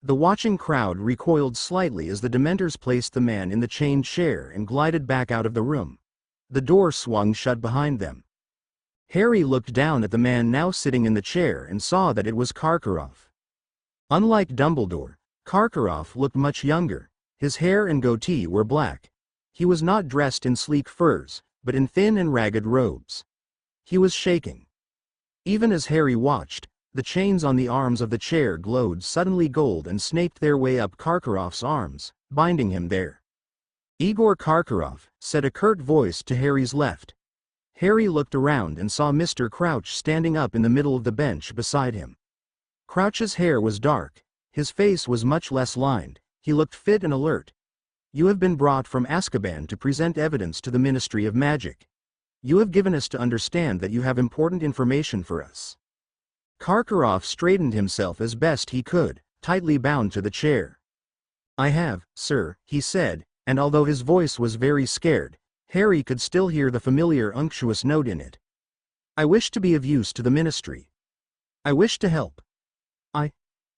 The watching crowd recoiled slightly as the Dementors placed the man in the chained chair and glided back out of the room. The door swung shut behind them. Harry looked down at the man now sitting in the chair and saw that it was Karkaroff. Unlike Dumbledore, Karkaroff looked much younger. His hair and goatee were black. He was not dressed in sleek furs, but in thin and ragged robes. He was shaking. Even as Harry watched, the chains on the arms of the chair glowed suddenly gold and snaked their way up Karkaroff's arms, binding him there. "Igor Karkaroff," said a curt voice to Harry's left. Harry looked around and saw Mr. Crouch standing up in the middle of the bench beside him. Crouch's hair was dark. His face was much less lined. He looked fit and alert. "You have been brought from Azkaban to present evidence to the Ministry of Magic. You have given us to understand that you have important information for us." Karkaroff straightened himself as best he could, tightly bound to the chair. "I have, sir," he said, and although his voice was very scared, Harry could still hear the familiar unctuous note in it. "I wish to be of use to the Ministry. I wish to help.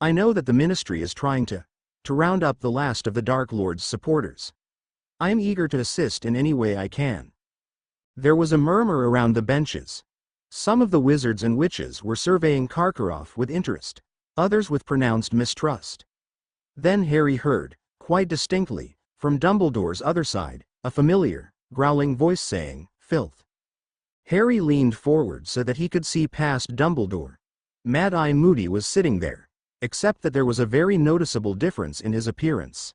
I know that the Ministry is trying to round up the last of the Dark Lord's supporters. I am eager to assist in any way I can." There was a murmur around the benches. Some of the wizards and witches were surveying Karkaroff with interest, others with pronounced mistrust. Then Harry heard, quite distinctly, from Dumbledore's other side, a familiar, growling voice saying, "Filth." Harry leaned forward so that he could see past Dumbledore. Mad-Eye Moody was sitting there, except that there was a very noticeable difference in his appearance.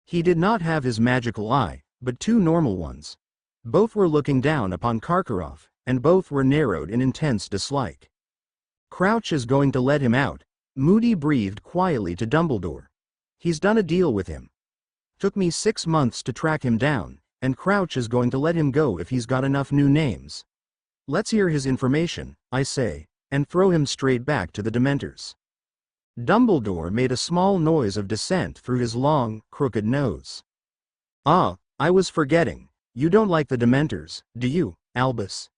He did not have his magical eye, but two normal ones. Both were looking down upon Karkaroff, and both were narrowed in intense dislike. "Crouch is going to let him out," Moody breathed quietly to Dumbledore. "He's done a deal with him. Took me 6 months to track him down, and Crouch is going to let him go if he's got enough new names. Let's hear his information, I say, and throw him straight back to the Dementors." Dumbledore made a small noise of dissent through his long, crooked nose. "Ah, I was forgetting. You don't like the Dementors, do you, Albus?"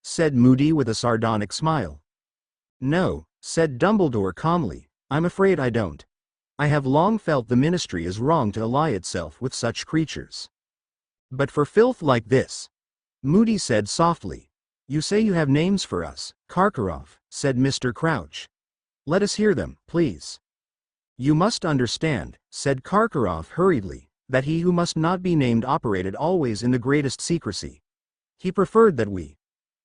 said Moody with a sardonic smile. "No," said Dumbledore calmly, "I'm afraid I don't. I have long felt the Ministry is wrong to ally itself with such creatures. But for filth like this," Moody said softly. "You say you have names for us, Karkaroff," said Mr. Crouch. "Let us hear them, please." "You must understand," said Karkaroff hurriedly, "that he who must not be named operated always in the greatest secrecy. He preferred that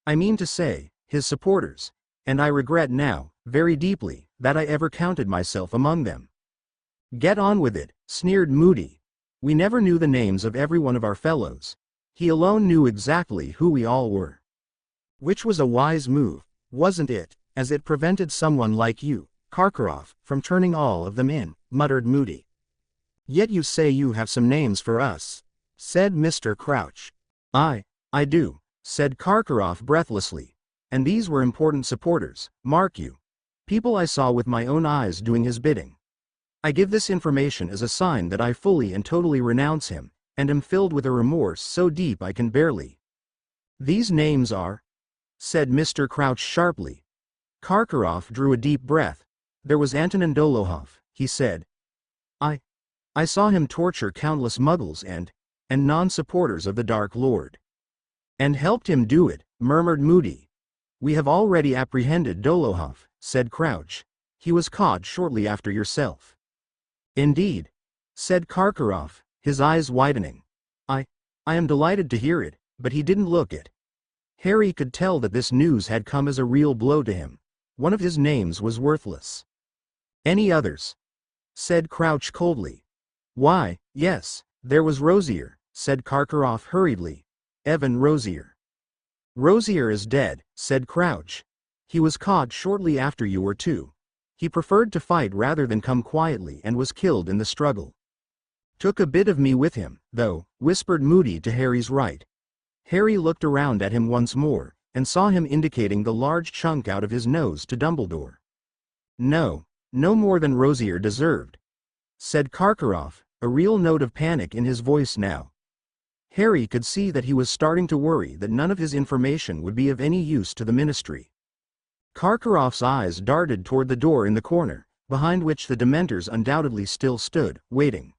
I mean to say, his supporters, and I regret now, very deeply, that I ever counted myself among them." "Get on with it," sneered Moody. "We never knew the names of every one of our fellows. He alone knew exactly who we all were." "Which was a wise move, wasn't it, as it prevented someone like you, Karkaroff, from turning all of them in," muttered Moody. "Yet you say you have some names for us," said Mr. Crouch. I do," said Karkaroff breathlessly. "And these were important supporters, mark you. People I saw with my own eyes doing his bidding. I give this information as a sign that I fully and totally renounce him, and am filled with a remorse so deep I can barely." "These names are," said Mr. Crouch sharply. Karkaroff drew a deep breath. "There was Antonin Dolohov," he said. I saw him torture countless muggles and non-supporters of the Dark Lord." "And helped him do it," murmured Moody. "We have already apprehended Dolohov," said Crouch. "He was caught shortly after yourself." "Indeed?" said Karkaroff, his eyes widening. I am delighted to hear it, but he didn't look it." Harry could tell that this news had come as a real blow to him. One of his names was worthless. "Any others?" said Crouch coldly. "Why, yes, there was Rosier," said Karkaroff hurriedly. "Evan Rosier." "Rosier is dead," said Crouch. "He was caught shortly after you were too. He preferred to fight rather than come quietly and was killed in the struggle." "Took a bit of me with him, though," whispered Moody to Harry's right. Harry looked around at him once more, and saw him indicating the large chunk out of his nose to Dumbledore. No more than Rosier deserved," said Karkaroff, a real note of panic in his voice now. Harry could see that he was starting to worry that none of his information would be of any use to the Ministry. Karkaroff's eyes darted toward the door in the corner, behind which the Dementors undoubtedly still stood, waiting.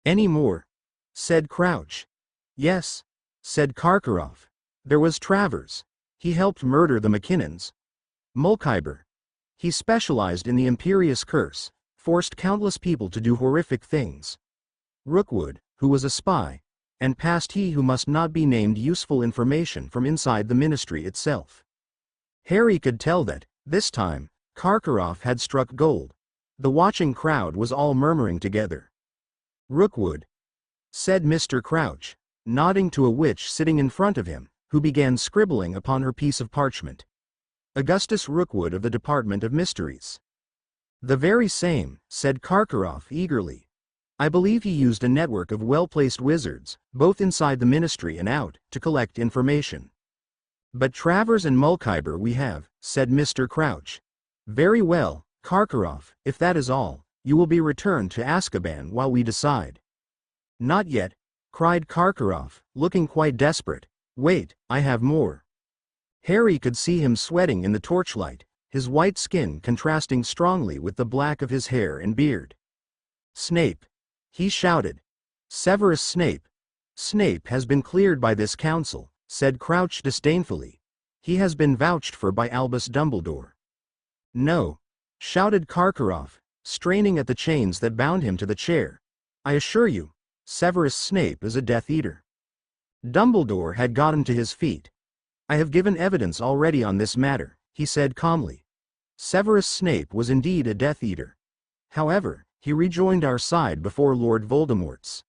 "Any more?" said Crouch. "Yes," said Karkaroff. "There was Travers. He helped murder the McKinnons. Mulciber. He specialized in the Imperious Curse, forced countless people to do horrific things. Rookwood, who was a spy, and passed he who must not be named useful information from inside the Ministry itself." Harry could tell that, this time, Karkaroff had struck gold. The watching crowd was all murmuring together. "Rookwood," said Mr. Crouch, nodding to a witch sitting in front of him, who began scribbling upon her piece of parchment. "Augustus Rookwood of the Department of Mysteries." "The very same," said Karkaroff eagerly. "I believe he used a network of well-placed wizards, both inside the Ministry and out, to collect information." "But Travers and Mulciber we have," said Mr. Crouch. "Very well, Karkaroff, if that is all, you will be returned to Azkaban while we decide." "Not yet," cried Karkaroff, looking quite desperate. "Wait, I have more." Harry could see him sweating in the torchlight, his white skin contrasting strongly with the black of his hair and beard. "Snape!" he shouted. "Severus Snape. Snape has been cleared by this council," said Crouch disdainfully. "He has been vouched for by Albus Dumbledore." "No," shouted Karkaroff, straining at the chains that bound him to the chair. "I assure you, Severus Snape is a Death Eater." Dumbledore had gotten to his feet. "I have given evidence already on this matter," he said calmly. "Severus Snape was indeed a Death Eater. However, he rejoined our side before Lord Voldemort's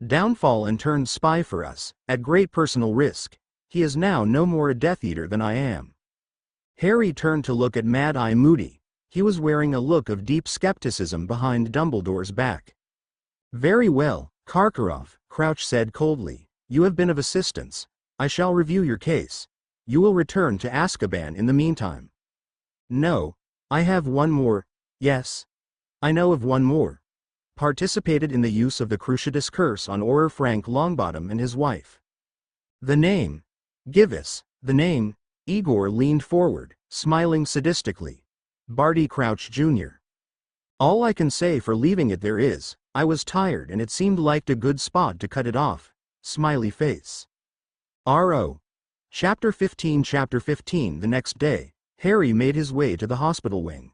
downfall and turned spy for us, at great personal risk. He is now no more a Death Eater than I am." Harry turned to look at Mad-Eye Moody. He was wearing a look of deep skepticism behind Dumbledore's back. "Very well, Karkaroff," Crouch said coldly. "You have been of assistance. I shall review your case. You will return to Azkaban in the meantime." "No, I have one more." "Yes, I know of one more. Participated in the use of the Cruciatus Curse on Auror Frank Longbottom and his wife." "The name? Give us the name." Igor leaned forward, smiling sadistically. "Barty Crouch Jr. All I can say for leaving it there is, I was tired and it seemed like a good spot to cut it off. Smiley face. R.O. Chapter 15. The next day, Harry made his way to the hospital wing.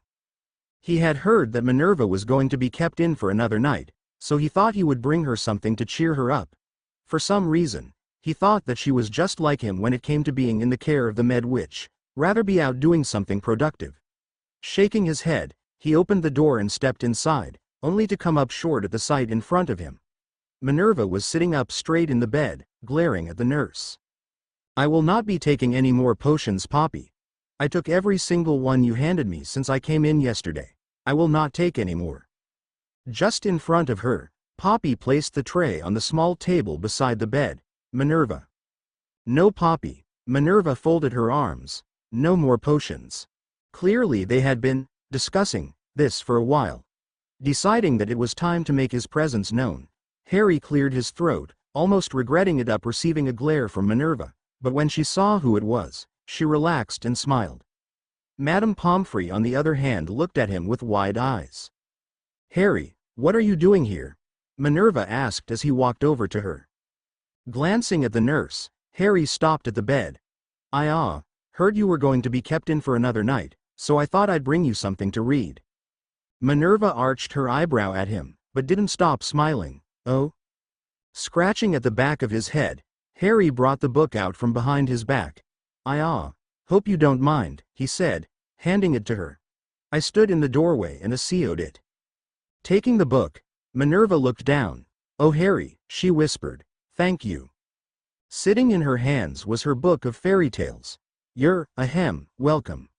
He had heard that Minervaa was going to be kept in for another night, so he thought he would bring her something to cheer her up. For some reason, he thought that she was just like him when it came to being in the care of the Med Witch, rather be out doing something productive. Shaking his head, he opened the door and stepped inside, only to come up short at the sight in front of him. Minervaa was sitting up straight in the bed, glaring at the nurse. "I will not be taking any more potions, Poppy. I took every single one you handed me since I came in yesterday. I will not take any more." Just in front of her, Poppy placed the tray on the small table beside the bed. "Minervaa." "No, Poppy." Minervaa folded her arms. "No more potions." Clearly they had been discussing this for a while. Deciding that it was time to make his presence known, Harry cleared his throat, almost regretting it up receiving a glare from Minervaa, but when she saw who it was, she relaxed and smiled. Madame Pomfrey on the other hand looked at him with wide eyes. "Harry, what are you doing here?" Minervaa asked as he walked over to her. Glancing at the nurse, Harry stopped at the bed. "I heard you were going to be kept in for another night, so I thought I'd bring you something to read." Minervaa arched her eyebrow at him, but didn't stop smiling. "Oh?" Scratching at the back of his head, Harry brought the book out from behind his back. "I hope you don't mind," he said, handing it to her. "I stood in the doorway and assioed it." Taking the book, Minervaa looked down. "Oh Harry," she whispered, "thank you." Sitting in her hands was her book of fairy tales. "You're welcome."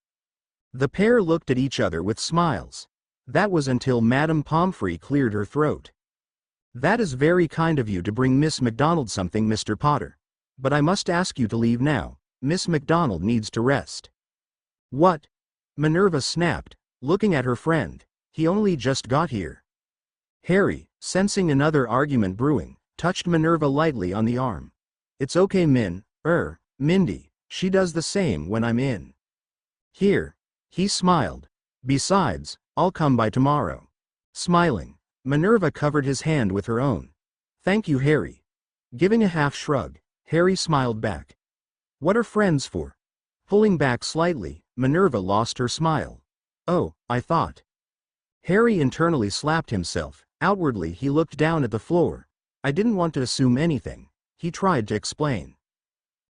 The pair looked at each other with smiles. That was until Madame Pomfrey cleared her throat. "That is very kind of you to bring Miss McDonald something, Mr. Potter. But I must ask you to leave now. Miss McDonald needs to rest." "What?" Minervaa snapped, looking at her friend. "He only just got here." Harry, sensing another argument brewing, touched Minervaa lightly on the arm. "It's okay, Mindy, she does the same when I'm in here." He smiled. "Besides, I'll come by tomorrow. Smiling, Minerva covered his hand with her own. Thank you, Harry. Giving a half shrug, Harry smiled back. What are friends for? Pulling back slightly, Minerva lost her smile. Oh, I thought. Harry internally slapped himself. Outwardly he looked down at the floor. I didn't want to assume anything. He tried to explain.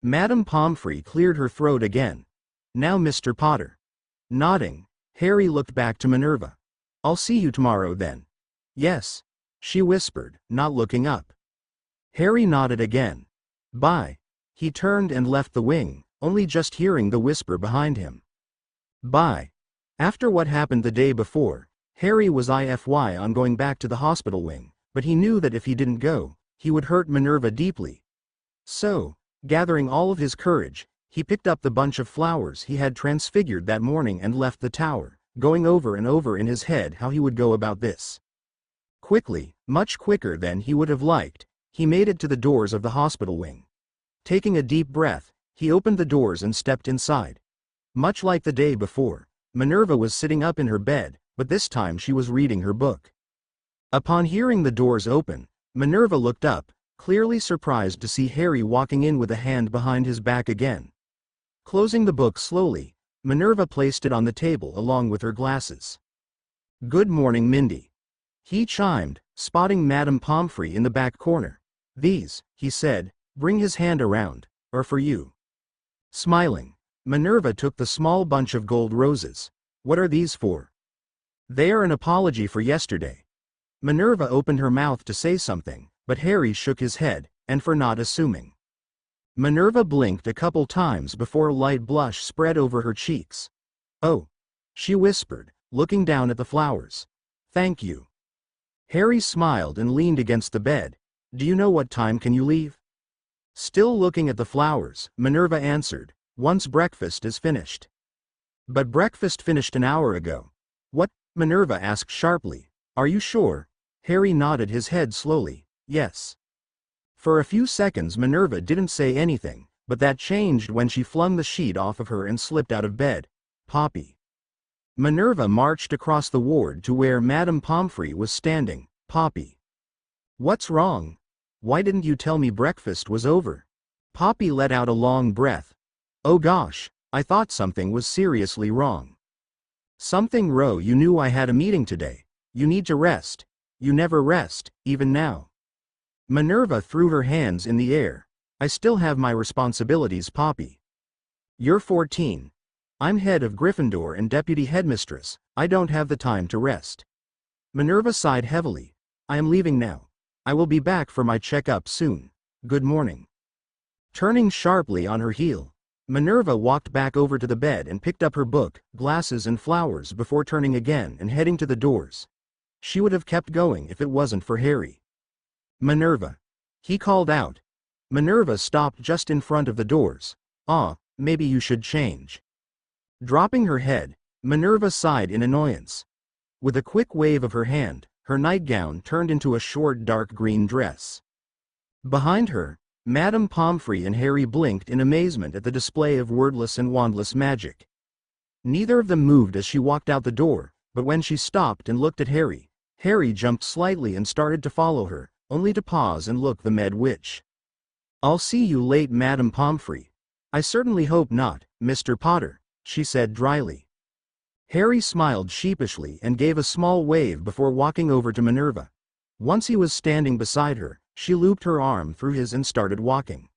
Madame Pomfrey cleared her throat again. Now Mr. Potter. Nodding, Harry looked back to Minerva. I'll see you tomorrow then. Yes, she whispered, not looking up. Harry nodded again. Bye. He turned and left the wing, only just hearing the whisper behind him. Bye. After what happened the day before, Harry was IFY on going back to the hospital wing, but he knew that if he didn't go, he would hurt Minerva deeply. So, gathering all of his courage, he picked up the bunch of flowers he had transfigured that morning and left the tower, going over and over in his head how he would go about this. Quickly, much quicker than he would have liked, he made it to the doors of the hospital wing. Taking a deep breath, he opened the doors and stepped inside. Much like the day before, Minerva was sitting up in her bed, but this time she was reading her book. Upon hearing the doors open, Minerva looked up, clearly surprised to see Harry walking in with a hand behind his back again. Closing the book slowly, Minerva placed it on the table along with her glasses. Good morning, Mindy. He chimed, spotting Madame Pomfrey in the back corner. These, he said, bring his hand around, are for you. Smiling, Minerva took the small bunch of gold roses. What are these for? They are an apology for yesterday. Minerva opened her mouth to say something, but Harry shook his head, and for not assuming. Minerva blinked a couple times before a light blush spread over her cheeks. Oh, she whispered, looking down at the flowers. Thank you. Harry smiled and leaned against the bed. Do you know what time can you leave? Still looking at the flowers, Minerva answered, once breakfast is finished. But breakfast finished an hour ago. What? Minerva asked sharply. Are you sure? Harry nodded his head slowly. Yes. For a few seconds Minerva didn't say anything, but that changed when she flung the sheet off of her and slipped out of bed. Poppy. Minerva marched across the ward to where Madame Pomfrey was standing. Poppy. What's wrong? Why didn't you tell me breakfast was over? Poppy let out a long breath. Oh gosh, I thought something was seriously wrong. Something, Row, you knew I had a meeting today. You need to rest. You never rest, even now. Minerva threw her hands in the air. I still have my responsibilities, Poppy. You're 14. I'm head of Gryffindor and deputy headmistress. I don't have the time to rest. Minerva sighed heavily. I am leaving now. I will be back for my checkup soon. Good morning. Turning sharply on her heel, Minerva walked back over to the bed and picked up her book, glasses and flowers before turning again and heading to the doors. She would have kept going if it wasn't for Harry. Minerva. He called out. Minerva stopped just in front of the doors. Maybe you should change. Dropping her head, Minerva sighed in annoyance. With a quick wave of her hand, her nightgown turned into a short dark green dress. Behind her, Madame Pomfrey and Harry blinked in amazement at the display of wordless and wandless magic. Neither of them moved as she walked out the door, but when she stopped and looked at Harry, Harry jumped slightly and started to follow her, only to pause and look the Med Witch. I'll see you late, Madame Pomfrey. I certainly hope not, Mr. Potter, she said dryly. Harry smiled sheepishly and gave a small wave before walking over to Minerva. Once he was standing beside her, she looped her arm through his and started walking.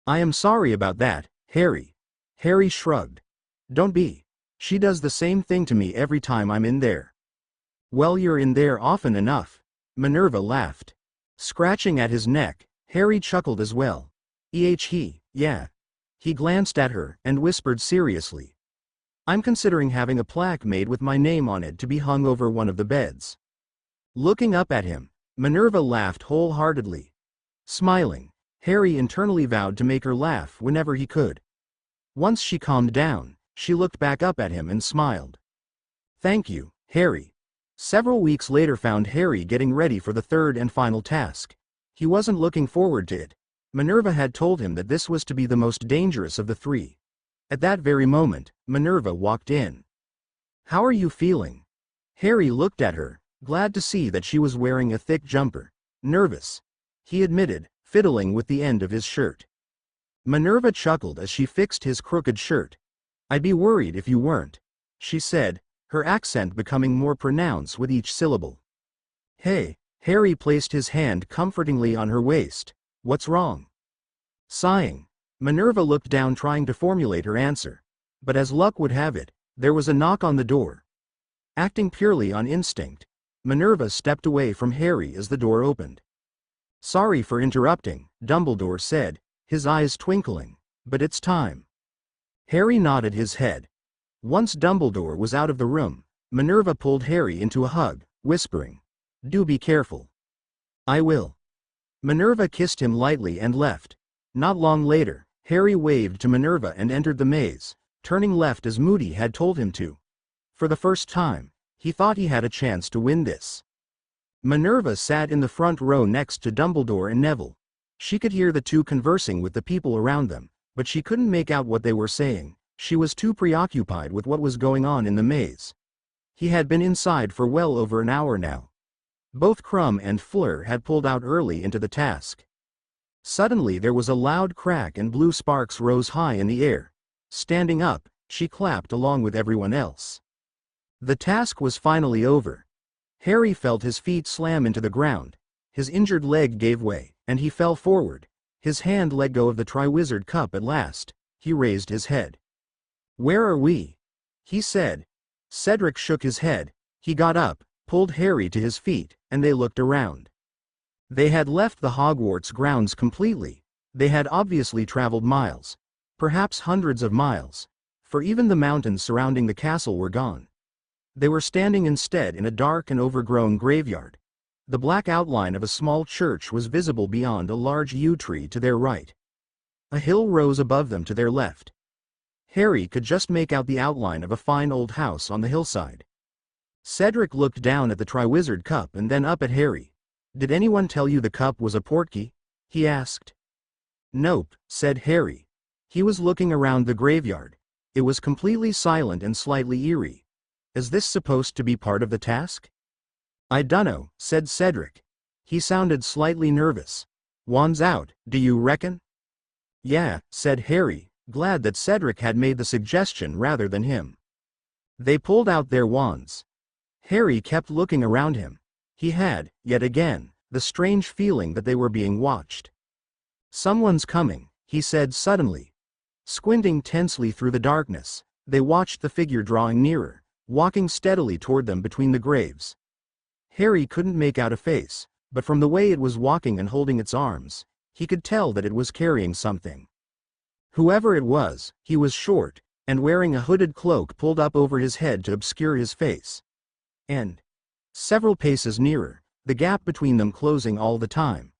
I am sorry about that, Harry. Harry shrugged. Don't be. She does the same thing to me every time I'm in there. Well, you're in there often enough. Minerva laughed. Scratching at his neck, Harry chuckled as well. Yeah. He glanced at her and whispered seriously. I'm considering having a plaque made with my name on it to be hung over one of the beds. Looking up at him, Minerva laughed wholeheartedly. Smiling, Harry internally vowed to make her laugh whenever he could. Once she calmed down, she looked back up at him and smiled. Thank you, Harry. Several weeks later found Harry getting ready for the third and final task. He wasn't looking forward to it. Minerva had told him that this was to be the most dangerous of the three. At that very moment, Minerva walked in. How are you feeling? Harry looked at her, glad to see that she was wearing a thick jumper. Nervous, he admitted, fiddling with the end of his shirt. Minerva chuckled as she fixed his crooked shirt. "I'd be worried if you weren't," she said, her accent becoming more pronounced with each syllable. "Hey," Harry placed his hand comfortingly on her waist. "What's wrong?" Sighing, Minerva looked down trying to formulate her answer. But as luck would have it, there was a knock on the door. Acting purely on instinct, Minerva stepped away from Harry as the door opened. "Sorry for interrupting," Dumbledore said, his eyes twinkling, "but it's time." Harry nodded his head. Once Dumbledore was out of the room, Minerva pulled Harry into a hug, whispering, "Do be careful." "I will." Minerva kissed him lightly and left. Not long later, Harry waved to Minerva and entered the maze, turning left as Moody had told him to. For the first time, he thought he had a chance to win this. Minerva sat in the front row next to Dumbledore and Neville. She could hear the two conversing with the people around them, but she couldn't make out what they were saying. She was too preoccupied with what was going on in the maze. He had been inside for well over an hour now. Both Crumb and Fleur had pulled out early into the task. Suddenly there was a loud crack and blue sparks rose high in the air. Standing up, she clapped along with everyone else. The task was finally over. Harry felt his feet slam into the ground. His injured leg gave way, and he fell forward. His hand let go of the Triwizard Cup at last. He raised his head. "Where are we?" he said. Cedric shook his head. He got up, pulled Harry to his feet, and they looked around. They had left the Hogwarts grounds completely. They had obviously traveled miles, perhaps hundreds of miles, for even the mountains surrounding the castle were gone. They were standing instead in a dark and overgrown graveyard. The black outline of a small church was visible beyond a large yew tree to their right. A hill rose above them to their left. Harry could just make out the outline of a fine old house on the hillside. Cedric looked down at the Triwizard Cup and then up at Harry. "Did anyone tell you the cup was a portkey?" he asked. "Nope," said Harry. He was looking around the graveyard. It was completely silent and slightly eerie. Is this supposed to be part of the task? "I dunno," said Cedric. He sounded slightly nervous. "Wands out, do you reckon?" "Yeah," said Harry, glad that Cedric had made the suggestion rather than him. They pulled out their wands. Harry kept looking around him. He had, yet again, the strange feeling that they were being watched. "Someone's coming," he said suddenly. Squinting tensely through the darkness, they watched the figure drawing nearer, walking steadily toward them between the graves. Harry couldn't make out a face, but from the way it was walking and holding its arms, he could tell that it was carrying something. Whoever it was, he was short, and wearing a hooded cloak pulled up over his head to obscure his face. And several paces nearer, the gap between them closing all the time,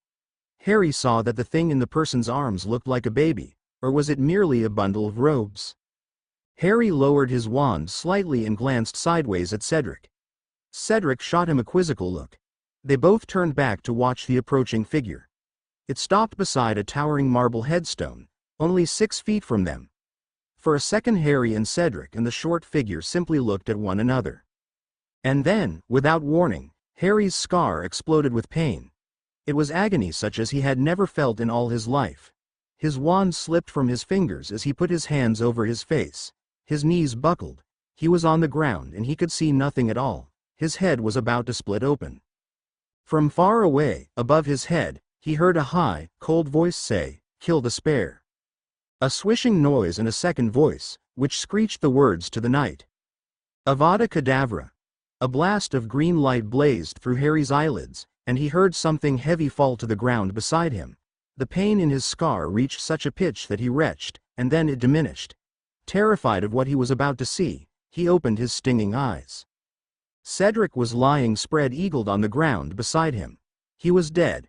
Harry saw that the thing in the person's arms looked like a baby, or was it merely a bundle of robes? Harry lowered his wand slightly and glanced sideways at Cedric. Cedric shot him a quizzical look. They both turned back to watch the approaching figure. It stopped beside a towering marble headstone, only 6 feet from them. For a second Harry and Cedric and the short figure simply looked at one another. And then, without warning, Harry's scar exploded with pain. It was agony such as he had never felt in all his life. His wand slipped from his fingers as he put his hands over his face. His knees buckled. He was on the ground and he could see nothing at all. His head was about to split open. From far away, above his head, he heard a high, cold voice say, "Kill the spare." A swishing noise and a second voice, which screeched the words to the night. Avada Kedavra. A blast of green light blazed through Harry's eyelids, and he heard something heavy fall to the ground beside him. The pain in his scar reached such a pitch that he retched, and then it diminished. Terrified of what he was about to see, he opened his stinging eyes. Cedric was lying spread-eagled on the ground beside him. He was dead.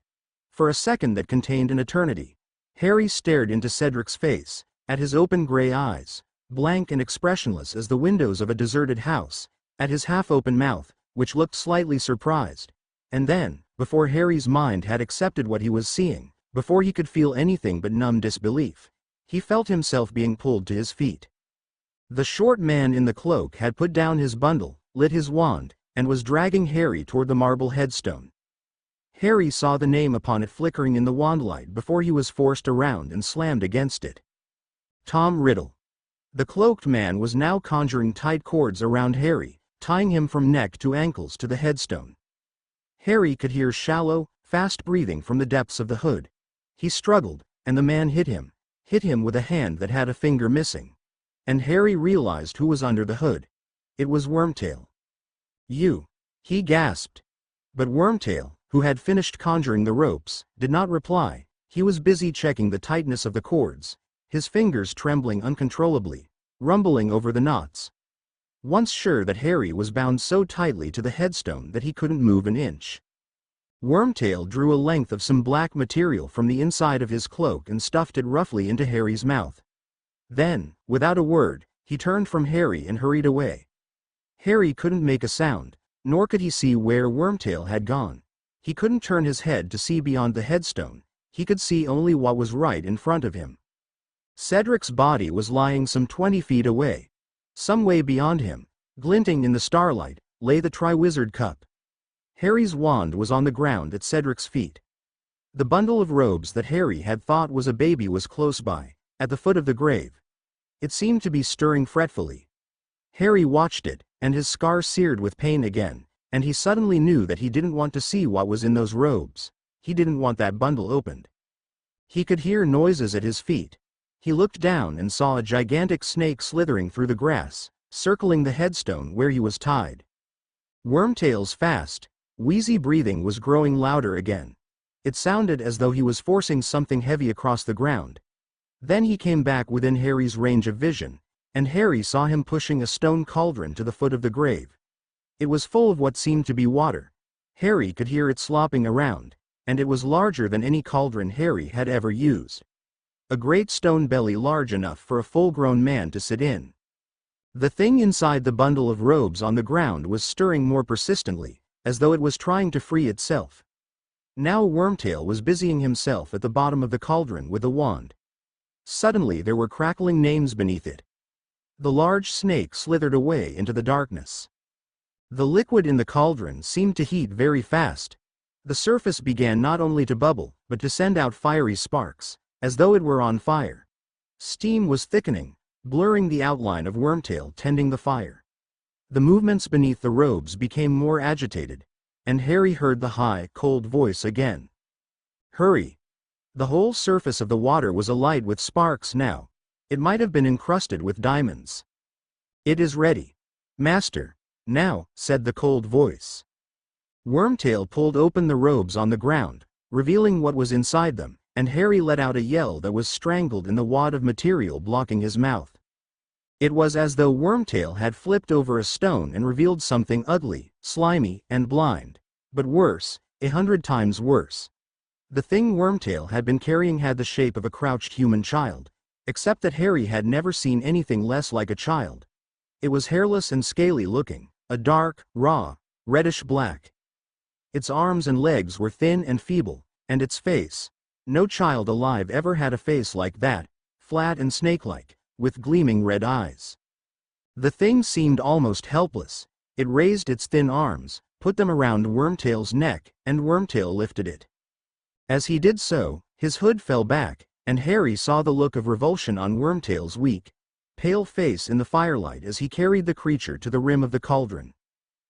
For a second that contained an eternity, Harry stared into Cedric's face, at his open gray eyes, blank and expressionless as the windows of a deserted house, at his half-open mouth, which looked slightly surprised. And then, before Harry's mind had accepted what he was seeing, before he could feel anything but numb disbelief, he felt himself being pulled to his feet. The short man in the cloak had put down his bundle, lit his wand, and was dragging Harry toward the marble headstone. Harry saw the name upon it flickering in the wandlight before he was forced around and slammed against it. Tom Riddle. The cloaked man was now conjuring tight cords around Harry, tying him from neck to ankles to the headstone. Harry could hear shallow, fast breathing from the depths of the hood. He struggled, and the man hit him with a hand that had a finger missing. And Harry realized who was under the hood. It was Wormtail. "You," he gasped. But Wormtail, who had finished conjuring the ropes, did not reply. He was busy checking the tightness of the cords, his fingers trembling uncontrollably, rumbling over the knots. Once sure that Harry was bound so tightly to the headstone that he couldn't move an inch, Wormtail drew a length of some black material from the inside of his cloak and stuffed it roughly into Harry's mouth. Then, without a word, he turned from Harry and hurried away. Harry couldn't make a sound, nor could he see where Wormtail had gone. He couldn't turn his head to see beyond the headstone. He could see only what was right in front of him. Cedric's body was lying some 20 feet away. Some way beyond him, glinting in the starlight, lay the Triwizard Cup. Harry's wand was on the ground at Cedric's feet. The bundle of robes that Harry had thought was a baby was close by, at the foot of the grave. It seemed to be stirring fretfully. Harry watched it, and his scar seared with pain again, and he suddenly knew that he didn't want to see what was in those robes. He didn't want that bundle opened. He could hear noises at his feet. He looked down and saw a gigantic snake slithering through the grass, circling the headstone where he was tied. Wormtail's fast, wheezy breathing was growing louder again. It sounded as though he was forcing something heavy across the ground. Then he came back within Harry's range of vision, and Harry saw him pushing a stone cauldron to the foot of the grave. It was full of what seemed to be water. Harry could hear it slopping around, and it was larger than any cauldron Harry had ever used. A great stone belly large enough for a full-grown man to sit in. The thing inside the bundle of robes on the ground was stirring more persistently, as though it was trying to free itself. Now Wormtail was busying himself at the bottom of the cauldron with a wand. Suddenly there were crackling names beneath it. The large snake slithered away into the darkness. The liquid in the cauldron seemed to heat very fast. The surface began not only to bubble, but to send out fiery sparks, as though it were on fire. Steam was thickening, blurring the outline of Wormtail tending the fire. The movements beneath the robes became more agitated, and Harry heard the high, cold voice again. "Hurry!" The whole surface of the water was alight with sparks now. It might have been encrusted with diamonds. "It is ready, Master, now," said the cold voice. Wormtail pulled open the robes on the ground, revealing what was inside them, and Harry let out a yell that was strangled in the wad of material blocking his mouth. It was as though Wormtail had flipped over a stone and revealed something ugly, slimy, and blind. But worse, 100 times worse. The thing Wormtail had been carrying had the shape of a crouched human child, except that Harry had never seen anything less like a child. It was hairless and scaly looking, a dark, raw, reddish-black. Its arms and legs were thin and feeble, and its face. No child alive ever had a face like that, flat and snake-like, with gleaming red eyes. The thing seemed almost helpless. It raised its thin arms, put them around Wormtail's neck, and Wormtail lifted it. As he did so, his hood fell back, and Harry saw the look of revulsion on Wormtail's weak, pale face in the firelight as he carried the creature to the rim of the cauldron.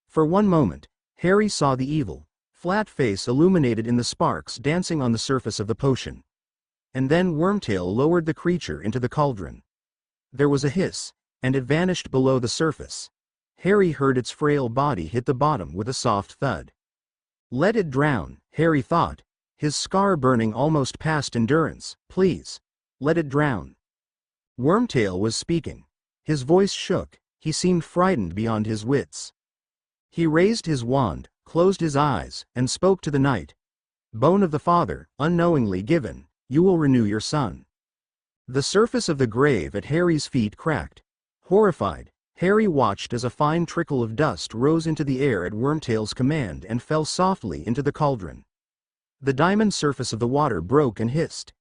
For one moment, Harry saw the evil, flat face illuminated in the sparks dancing on the surface of the potion. And then Wormtail lowered the creature into the cauldron. There was a hiss, and it vanished below the surface. Harry heard its frail body hit the bottom with a soft thud. Let it drown, Harry thought, his scar burning almost past endurance. Please, let it drown. Wormtail was speaking. His voice shook, he seemed frightened beyond his wits. He raised his wand, closed his eyes, and spoke to the night. Bone of the father, unknowingly given, you will renew your son. The surface of the grave at Harry's feet cracked. Horrified, Harry watched as a fine trickle of dust rose into the air at Wormtail's command and fell softly into the cauldron. The diamond surface of the water broke and hissed.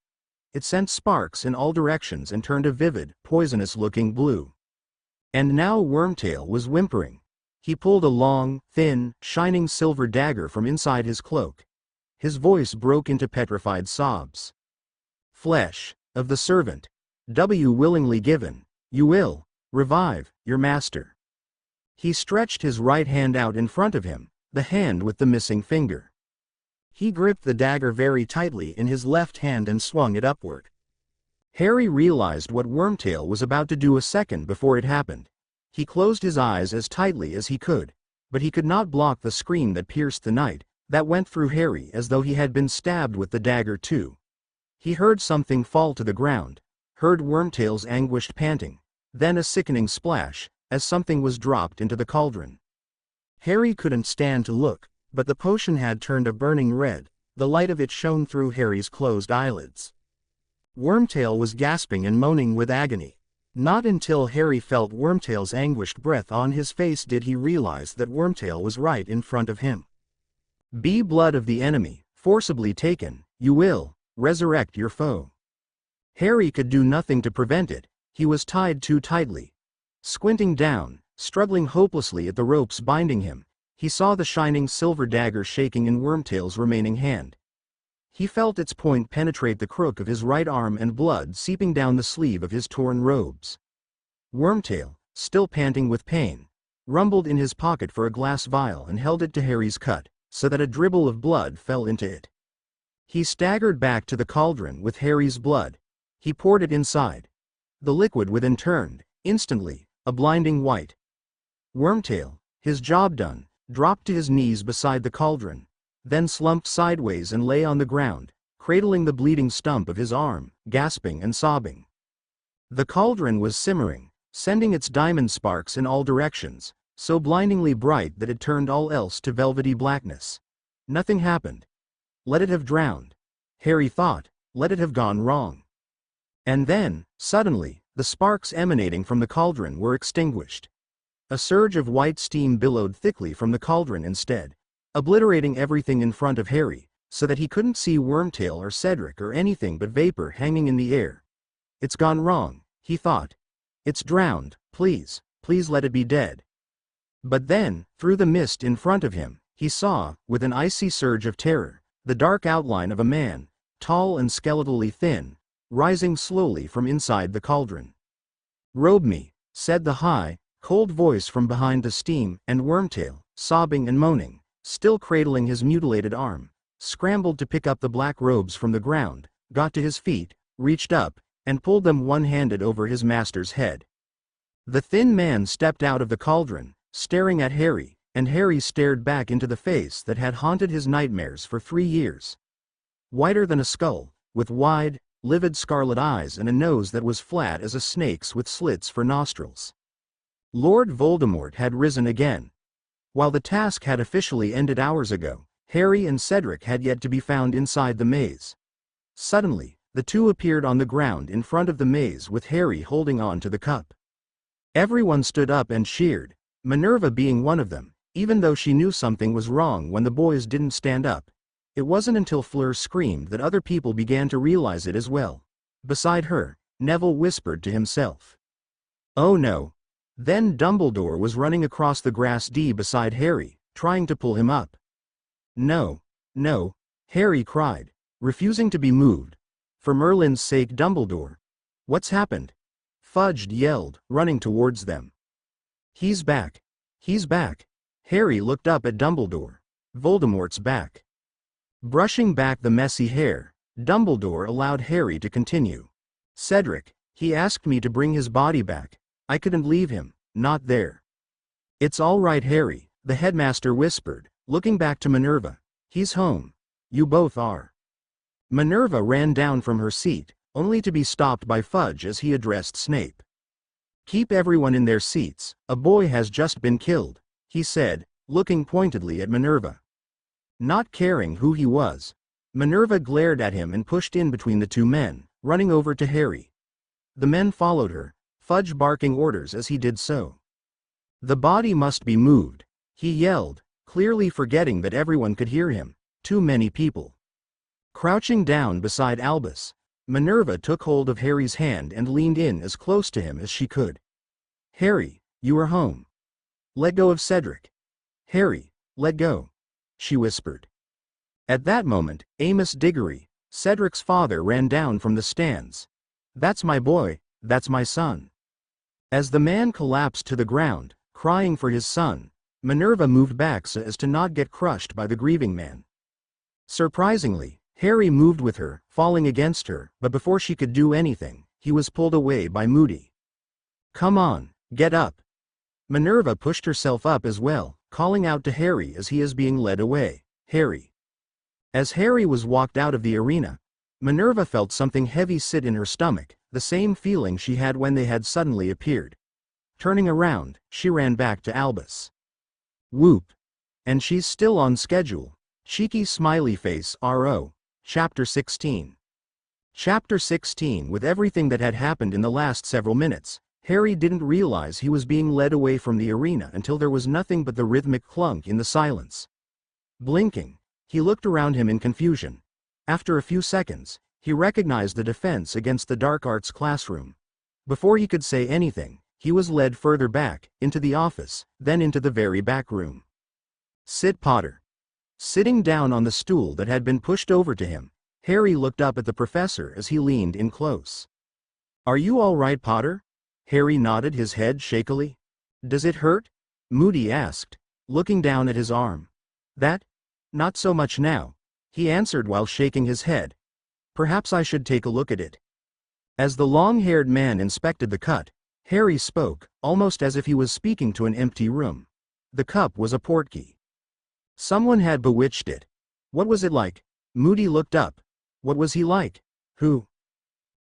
It sent sparks in all directions and turned a vivid, poisonous-looking blue. And now Wormtail was whimpering. He pulled a long, thin, shining silver dagger from inside his cloak. His voice broke into petrified sobs. Flesh of the servant, willingly given, you will revive your master. He stretched his right hand out in front of him, the hand with the missing finger. He gripped the dagger very tightly in his left hand and swung it upward. Harry realized what Wormtail was about to do a second before it happened. He closed his eyes as tightly as he could, but he could not block the scream that pierced the night, that went through Harry as though he had been stabbed with the dagger too. He heard something fall to the ground, heard Wormtail's anguished panting, then a sickening splash, as something was dropped into the cauldron. Harry couldn't stand to look, but the potion had turned a burning red, the light of it shone through Harry's closed eyelids. Wormtail was gasping and moaning with agony. Not until Harry felt Wormtail's anguished breath on his face did he realize that Wormtail was right in front of him. Be blood of the enemy, forcibly taken, you will resurrect your foe. Harry could do nothing to prevent it, he was tied too tightly. Squinting down, struggling hopelessly at the ropes binding him, he saw the shining silver dagger shaking in Wormtail's remaining hand. He felt its point penetrate the crook of his right arm and blood seeping down the sleeve of his torn robes. Wormtail, still panting with pain, rumbled in his pocket for a glass vial and held it to Harry's cut, so that a dribble of blood fell into it. He staggered back to the cauldron with Harry's blood. He poured it inside. The liquid within turned, instantly, a blinding white. Wormtail, his job done, dropped to his knees beside the cauldron, then slumped sideways and lay on the ground, cradling the bleeding stump of his arm, gasping and sobbing. The cauldron was simmering, sending its diamond sparks in all directions, so blindingly bright that it turned all else to velvety blackness. Nothing happened. Let it have drowned. Harry thought, let it have gone wrong. And then, suddenly, the sparks emanating from the cauldron were extinguished. A surge of white steam billowed thickly from the cauldron instead, obliterating everything in front of Harry, so that he couldn't see Wormtail or Cedric or anything but vapor hanging in the air. It's gone wrong, he thought. It's drowned, please, please let it be dead. But then, through the mist in front of him, he saw, with an icy surge of terror, the dark outline of a man, tall and skeletally thin, rising slowly from inside the cauldron. "Robe me," said the high, cold voice from behind the steam, and Wormtail, sobbing and moaning, still cradling his mutilated arm, scrambled to pick up the black robes from the ground, got to his feet, reached up, and pulled them one-handed over his master's head. The thin man stepped out of the cauldron, staring at Harry, and Harry stared back into the face that had haunted his nightmares for 3 years. Whiter than a skull, with wide, livid scarlet eyes and a nose that was flat as a snake's with slits for nostrils. Lord Voldemort had risen again. While the task had officially ended hours ago, Harry and Cedric had yet to be found inside the maze. Suddenly, the two appeared on the ground in front of the maze with Harry holding on to the cup. Everyone stood up and cheered, Minervaa being one of them, even though she knew something was wrong when the boys didn't stand up. It wasn't until Fleur screamed that other people began to realize it as well. Beside her, Neville whispered to himself. "Oh no." Then Dumbledore was running across the grass beside Harry, trying to pull him up. "No, no," Harry cried, refusing to be moved. "For Merlin's sake, Dumbledore." "What's happened?" Fudge yelled, running towards them. "He's back. He's back." Harry looked up at Dumbledore. "Voldemort's back." Brushing back the messy hair, Dumbledore allowed Harry to continue. "Cedric, he asked me to bring his body back. I couldn't leave him, not there." "It's all right, Harry," the headmaster whispered, looking back to Minervaa. "He's home. You both are." Minervaa ran down from her seat, only to be stopped by Fudge as he addressed Snape. "Keep everyone in their seats, a boy has just been killed," he said, looking pointedly at Minervaa. Not caring who he was, Minervaa glared at him and pushed in between the two men, running over to Harry. The men followed her, Fudge barking orders as he did so. "The body must be moved," he yelled, clearly forgetting that everyone could hear him. Too many people. Crouching down beside Albus, Minervaa took hold of Harry's hand and leaned in as close to him as she could. "Harry, you are home." Let go of Cedric. Harry, let go, she whispered. At that moment, Amos Diggory, Cedric's father, ran down from the stands. That's my boy, that's my son. As the man collapsed to the ground, crying for his son, Minervaa moved back so as to not get crushed by the grieving man. Surprisingly, Harry moved with her, falling against her, but before she could do anything, he was pulled away by Moody. Come on, get up. Minervaa pushed herself up as well, calling out to Harry as he is being led away, Harry. As Harry was walked out of the arena, Minervaa felt something heavy sit in her stomach, the same feeling she had when they had suddenly appeared. Turning around, she ran back to Albus. Whoop. And she's still on schedule. Cheeky smiley face RO. Chapter 16. Chapter 16. With everything that had happened in the last several minutes, Harry didn't realize he was being led away from the arena until there was nothing but the rhythmic clunk in the silence. Blinking, he looked around him in confusion. After a few seconds, he recognized the defense against the dark arts classroom. Before he could say anything, he was led further back, into the office, then into the very back room. Sit, Potter. Sitting down on the stool that had been pushed over to him, Harry looked up at the professor as he leaned in close. Are you all right, Potter? Harry nodded his head shakily. Does it hurt? Moody asked, looking down at his arm. That? Not so much now, he answered while shaking his head. Perhaps I should take a look at it. As the long-haired man inspected the cut, Harry spoke, almost as if he was speaking to an empty room. The cup was a portkey. Someone had bewitched it. What was it like? Moody looked up. What was he like? Who?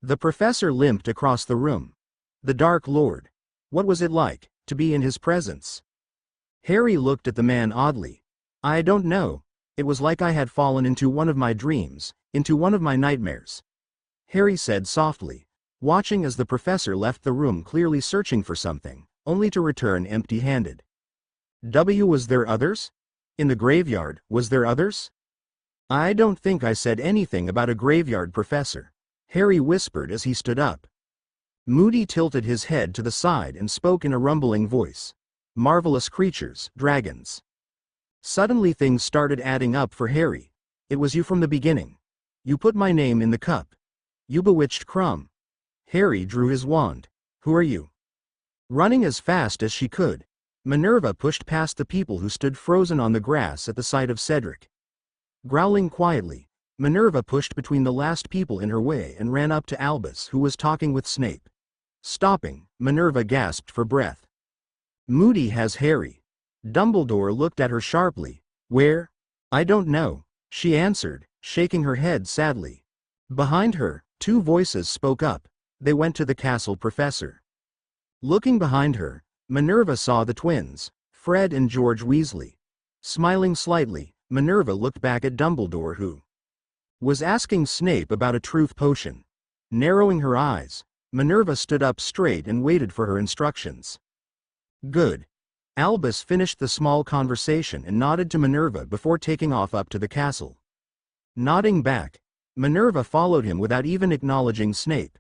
The professor limped across the room. The Dark Lord. What was it like, to be in his presence? Harry looked at the man oddly. I don't know. It was like I had fallen into one of my dreams, into one of my nightmares. Harry said softly, watching as the professor left the room clearly searching for something, only to return empty-handed. Was there others? In the graveyard, was there others? I don't think I said anything about a graveyard, Professor, Harry whispered as he stood up. Moody tilted his head to the side and spoke in a rumbling voice. Marvelous creatures, dragons. Suddenly things started adding up for Harry. It was you from the beginning. You put my name in the cup. You bewitched Crumb. Harry drew his wand. Who are you? Running as fast as she could, Minervaa pushed past the people who stood frozen on the grass at the sight of Cedric. Growling quietly, Minervaa pushed between the last people in her way and ran up to Albus, who was talking with Snape. Stopping, Minervaa gasped for breath. Moody has Harry. Dumbledore looked at her sharply. Where? I don't know, she answered, shaking her head sadly. Behind her, two voices spoke up. They went to the castle professor. Looking behind her, Minervaa saw the twins, Fred and George Weasley. Smiling slightly, Minervaa looked back at Dumbledore, who was asking Snape about a truth potion. Narrowing her eyes, Minervaa stood up straight and waited for her instructions. Good. Albus finished the small conversation and nodded to Minervaa before taking off up to the castle. Nodding back, Minervaa followed him without even acknowledging Snape.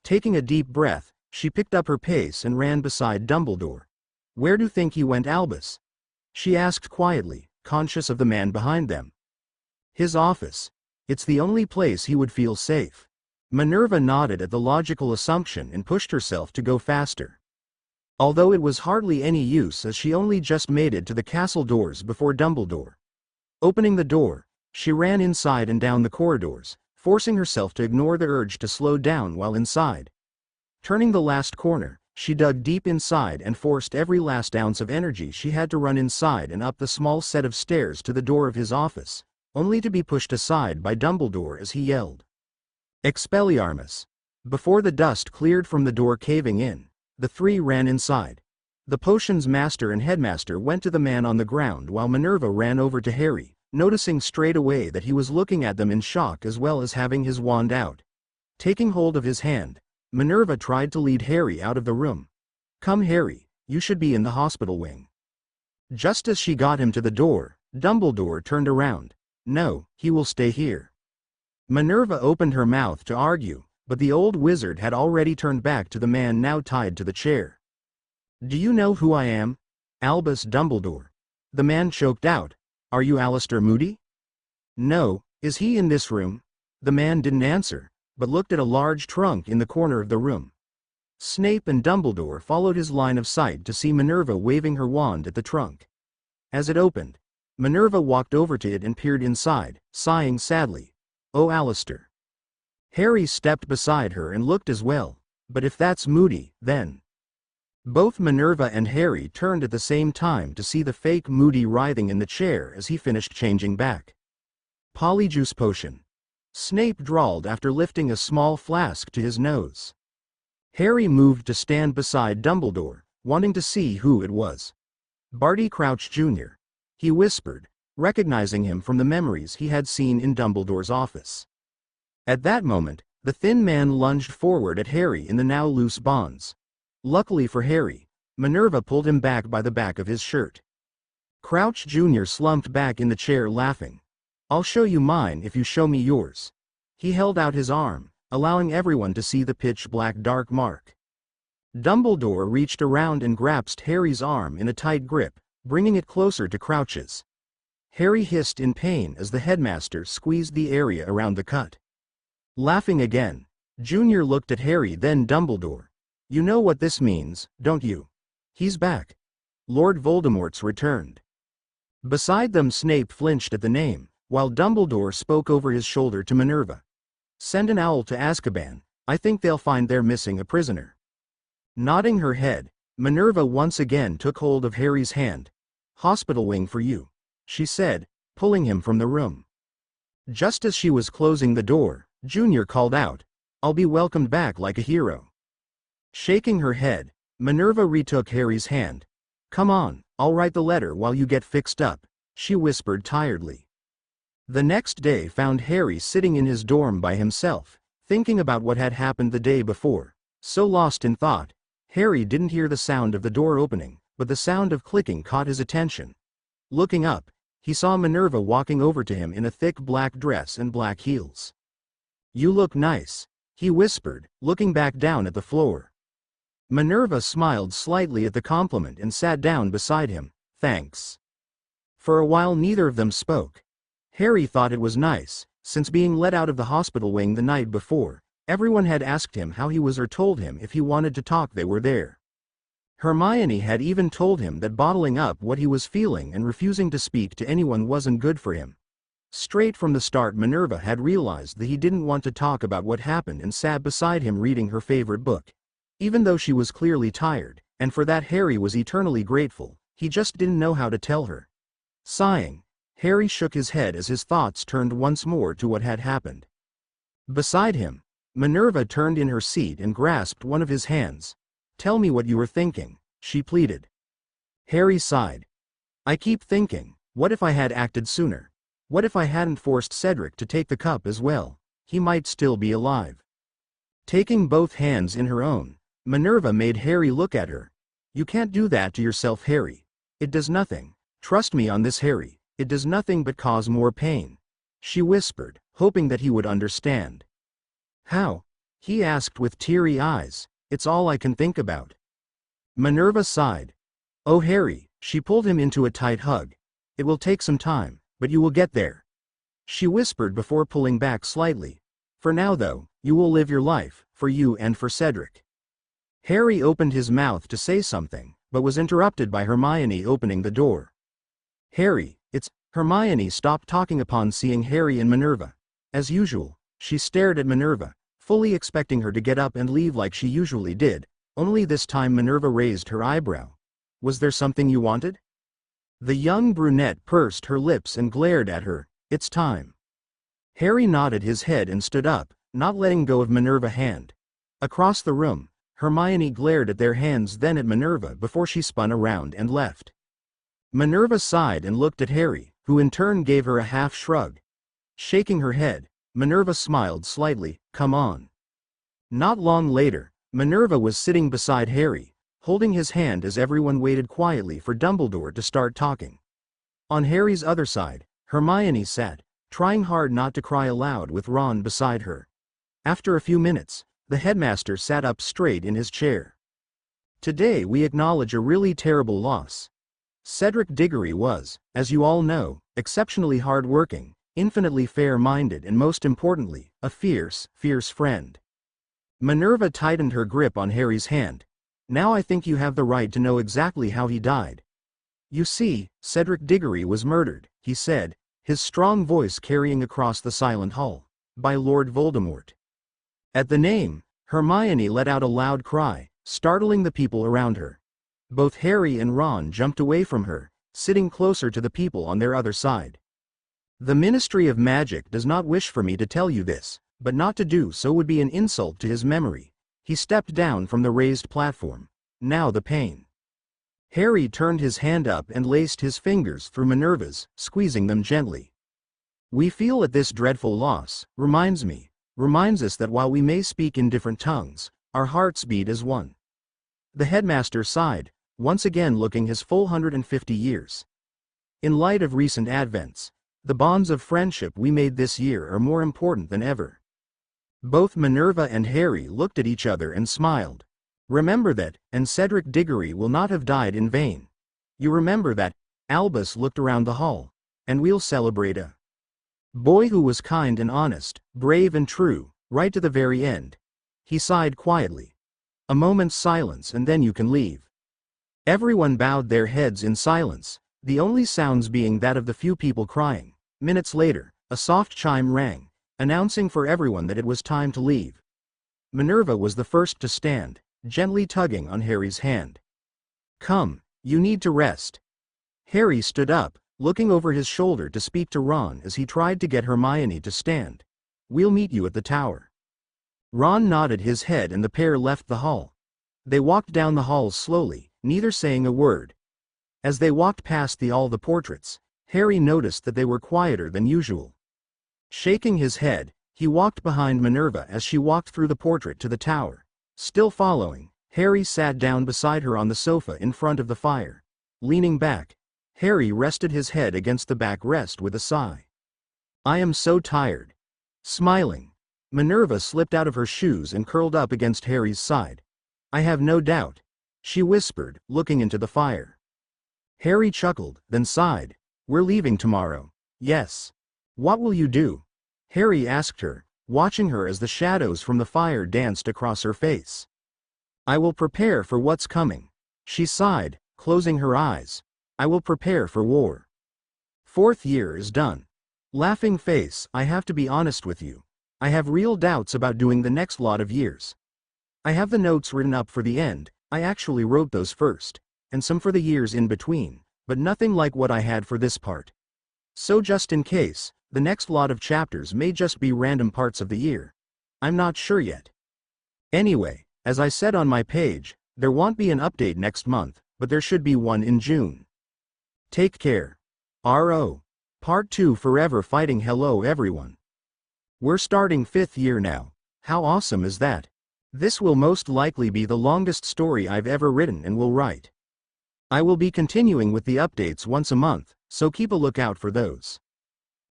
Taking a deep breath, she picked up her pace and ran beside Dumbledore. Where do you think he went, Albus? She asked quietly, conscious of the man behind them. His office. It's the only place he would feel safe. Minervaa nodded at the logical assumption and pushed herself to go faster. Although it was hardly any use as she only just made it to the castle doors before Dumbledore. Opening the door, she ran inside and down the corridors, forcing herself to ignore the urge to slow down while inside. Turning the last corner, she dug deep inside and forced every last ounce of energy she had to run inside and up the small set of stairs to the door of his office, only to be pushed aside by Dumbledore as he yelled, Expelliarmus! Before the dust cleared from the door caving in, the three ran inside. The potions master and headmaster went to the man on the ground while Minervaa ran over to Harry, noticing straight away that he was looking at them in shock as well as having his wand out. Taking hold of his hand, Minervaa tried to lead Harry out of the room. Come, Harry, you should be in the hospital wing. Just as she got him to the door, Dumbledore turned around. No, he will stay here. Minervaa opened her mouth to argue, but the old wizard had already turned back to the man now tied to the chair. Do you know who I am? Albus Dumbledore. The man choked out. Are you Alistair Moody? No, is he in this room? The man didn't answer, but looked at a large trunk in the corner of the room. Snape and Dumbledore followed his line of sight to see Minerva waving her wand at the trunk. As it opened, Minerva walked over to it and peered inside, sighing sadly. Oh, Alistair. Harry stepped beside her and looked as well, but if that's Moody, then... Both Minerva and Harry turned at the same time to see the fake Moody writhing in the chair as he finished changing back. Polyjuice potion. Snape drawled after lifting a small flask to his nose. Harry moved to stand beside Dumbledore, wanting to see who it was. Barty Crouch Jr., he whispered, recognizing him from the memories he had seen in Dumbledore's office. At that moment, the thin man lunged forward at Harry in the now loose bonds. Luckily for Harry, Minerva pulled him back by the back of his shirt. Crouch Jr. slumped back in the chair laughing. I'll show you mine if you show me yours. He held out his arm, allowing everyone to see the pitch-black dark mark. Dumbledore reached around and grasped Harry's arm in a tight grip, bringing it closer to Crouch's. Harry hissed in pain as the headmaster squeezed the area around the cut. Laughing again, Junior looked at Harry, then Dumbledore. You know what this means, don't you? He's back. Lord Voldemort's returned. Beside them, Snape flinched at the name, while Dumbledore spoke over his shoulder to Minerva. Send an owl to Azkaban. I think they'll find they're missing a prisoner. Nodding her head, Minerva once again took hold of Harry's hand. Hospital wing for you, she said, pulling him from the room. Just as she was closing the door, Junior called out, I'll be welcomed back like a hero. Shaking her head, Minerva retook Harry's hand. Come on, I'll write the letter while you get fixed up, she whispered tiredly. The next day found Harry sitting in his dorm by himself, thinking about what had happened the day before. So lost in thought, Harry didn't hear the sound of the door opening, but the sound of clicking caught his attention. Looking up, he saw Minerva walking over to him in a thick black dress and black heels. You look nice, he whispered, looking back down at the floor. Minerva smiled slightly at the compliment and sat down beside him. Thanks. For a while neither of them spoke. Harry thought it was nice, since being let out of the hospital wing the night before, everyone had asked him how he was or told him if he wanted to talk they were there. Hermione had even told him that bottling up what he was feeling and refusing to speak to anyone wasn't good for him. Straight from the start, Minerva had realized that he didn't want to talk about what happened and sat beside him reading her favorite book. Even though she was clearly tired, and for that Harry was eternally grateful, he just didn't know how to tell her. Sighing, Harry shook his head as his thoughts turned once more to what had happened. Beside him, Minerva turned in her seat and grasped one of his hands. Tell me what you were thinking, she pleaded. Harry sighed. I keep thinking, what if I had acted sooner? What if I hadn't forced Cedric to take the cup as well? He might still be alive. Taking both hands in her own, Minerva made Harry look at her. You can't do that to yourself, Harry. It does nothing. Trust me on this, Harry. It does nothing but cause more pain. She whispered, hoping that he would understand. How? He asked with teary eyes. It's all I can think about. Minerva sighed. Oh, Harry, she pulled him into a tight hug. It will take some time, but you will get there. She whispered before pulling back slightly. For now though, you will live your life, for you and for Cedric. Harry opened his mouth to say something, but was interrupted by Hermione opening the door. Harry, it's... Hermione stopped talking upon seeing Harry and Minerva. As usual, she stared at Minerva, fully expecting her to get up and leave like she usually did, only this time Minerva raised her eyebrow. Was there something you wanted? The young brunette pursed her lips and glared at her. It's time. Harry nodded his head and stood up, not letting go of Minerva's hand. Across the room, Hermione glared at their hands, then at Minerva before she spun around and left. Minerva sighed and looked at Harry, who in turn gave her a half shrug. Shaking her head, Minerva smiled slightly. Come on. Not long later, Minerva was sitting beside Harry, holding his hand as everyone waited quietly for Dumbledore to start talking. On Harry's other side, Hermione sat, trying hard not to cry aloud with Ron beside her. After a few minutes, the headmaster sat up straight in his chair. Today we acknowledge a really terrible loss. Cedric Diggory was, as you all know, exceptionally hard-working, infinitely fair-minded and most importantly, a fierce, fierce friend. Minervaa tightened her grip on Harry's hand. Now I think you have the right to know exactly how he died. You see, Cedric Diggory was murdered, he said, his strong voice carrying across the silent hall, by Lord Voldemort. At the name, Hermione let out a loud cry, startling the people around her. Both Harry and Ron jumped away from her, sitting closer to the people on their other side. The Ministry of Magic does not wish for me to tell you this, but not to do so would be an insult to his memory. He stepped down from the raised platform. Now the pain. Harry turned his hand up and laced his fingers through Minerva's, squeezing them gently. We feel that this dreadful loss reminds us that while we may speak in different tongues, our hearts beat as one. The headmaster sighed, once again looking his full 150 years. In light of recent advents, the bonds of friendship we made this year are more important than ever. Both Minervaa and Harry looked at each other and smiled. Remember that, and Cedric Diggory will not have died in vain. You remember that. Albus looked around the hall. And we'll celebrate a boy who was kind and honest, brave and true, right to the very end. He sighed quietly. A moment's silence and then you can leave. Everyone bowed their heads in silence, the only sounds being that of the few people crying. Minutes later, a soft chime rang, announcing for everyone that it was time to leave. Minervaa was the first to stand, gently tugging on Harry's hand. Come, you need to rest. Harry stood up, looking over his shoulder to speak to Ron as he tried to get Hermione to stand. We'll meet you at the tower. Ron nodded his head and the pair left the hall. They walked down the hall slowly, neither saying a word. As they walked past all the portraits, Harry noticed that they were quieter than usual. Shaking his head, he walked behind Minervaa as she walked through the portrait to the tower. Still following, Harry sat down beside her on the sofa in front of the fire. Leaning back, Harry rested his head against the backrest with a sigh. I am so tired. Smiling, Minervaa slipped out of her shoes and curled up against Harry's side. I have no doubt, she whispered, looking into the fire. Harry chuckled, then sighed. We're leaving tomorrow. Yes. What will you do? Harry asked her, watching her as the shadows from the fire danced across her face. I will prepare for what's coming. She sighed, closing her eyes. I will prepare for war. 4th year is done. Laughing face, I have to be honest with you. I have real doubts about doing the next lot of years. I have the notes written up for the end, I actually wrote those first, and some for the years in between, but nothing like what I had for this part. So just in case, the next lot of chapters may just be random parts of the year. I'm not sure yet. Anyway, as I said on my page, there won't be an update next month, but there should be one in June. Take care. R.O. Part 2 Forever Fighting. Hello everyone. We're starting 5th year now. How awesome is that? This will most likely be the longest story I've ever written and will write. I will be continuing with the updates once a month, so keep a lookout for those.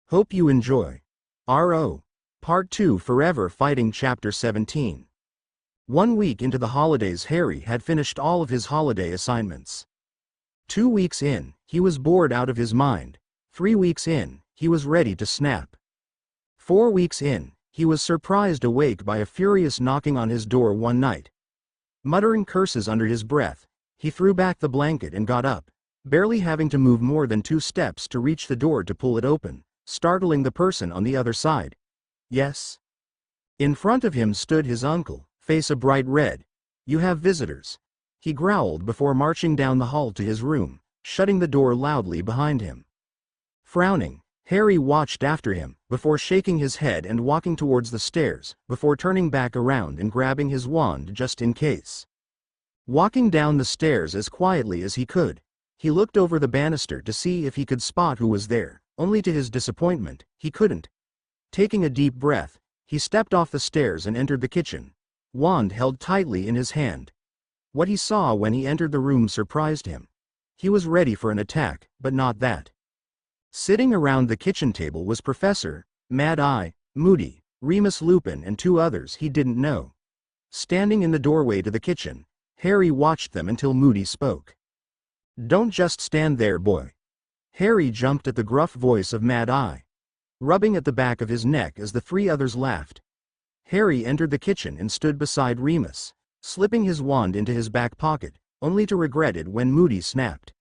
Hope you enjoy. R.O. Part 2 Forever Fighting Chapter 17. 1 week into the holidays, Harry had finished all of his holiday assignments. 2 weeks in, he was bored out of his mind. 3 weeks in, he was ready to snap. 4 weeks in, he was surprised awake by a furious knocking on his door one night. Muttering curses under his breath, he threw back the blanket and got up, barely having to move more than 2 steps to reach the door to pull it open, startling the person on the other side. Yes? In front of him stood his uncle, face a bright red. You have visitors. He growled before marching down the hall to his room, shutting the door loudly behind him. Frowning, Harry watched after him, before shaking his head and walking towards the stairs, before turning back around and grabbing his wand just in case. Walking down the stairs as quietly as he could, he looked over the banister to see if he could spot who was there, only to his disappointment, he couldn't. Taking a deep breath, he stepped off the stairs and entered the kitchen, wand held tightly in his hand. What he saw when he entered the room surprised him. He was ready for an attack, but not that. Sitting around the kitchen table was Professor Mad-Eye Moody, Remus Lupin and 2 others he didn't know. Standing in the doorway to the kitchen, Harry watched them until Moody spoke. Don't just stand there, boy. Harry jumped at the gruff voice of Mad Eye, rubbing at the back of his neck as the three others laughed. Harry entered the kitchen and stood beside Remus, slipping his wand into his back pocket, only to regret it when Moody snapped.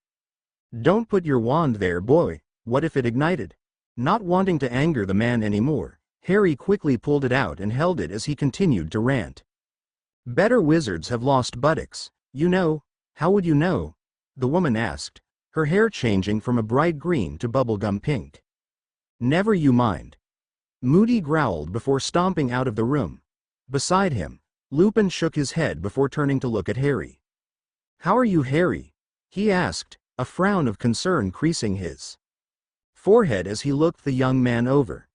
Don't put your wand there, boy. What if it ignited? Not wanting to anger the man anymore, Harry quickly pulled it out and held it as he continued to rant. Better wizards have lost buttocks, you know. How would you know? The woman asked, her hair changing from a bright green to bubblegum pink. Never you mind. Moody growled before stomping out of the room. Beside him, Lupin shook his head before turning to look at Harry. How are you, Harry? He asked, a frown of concern creasing his forehead as he looked the young man over.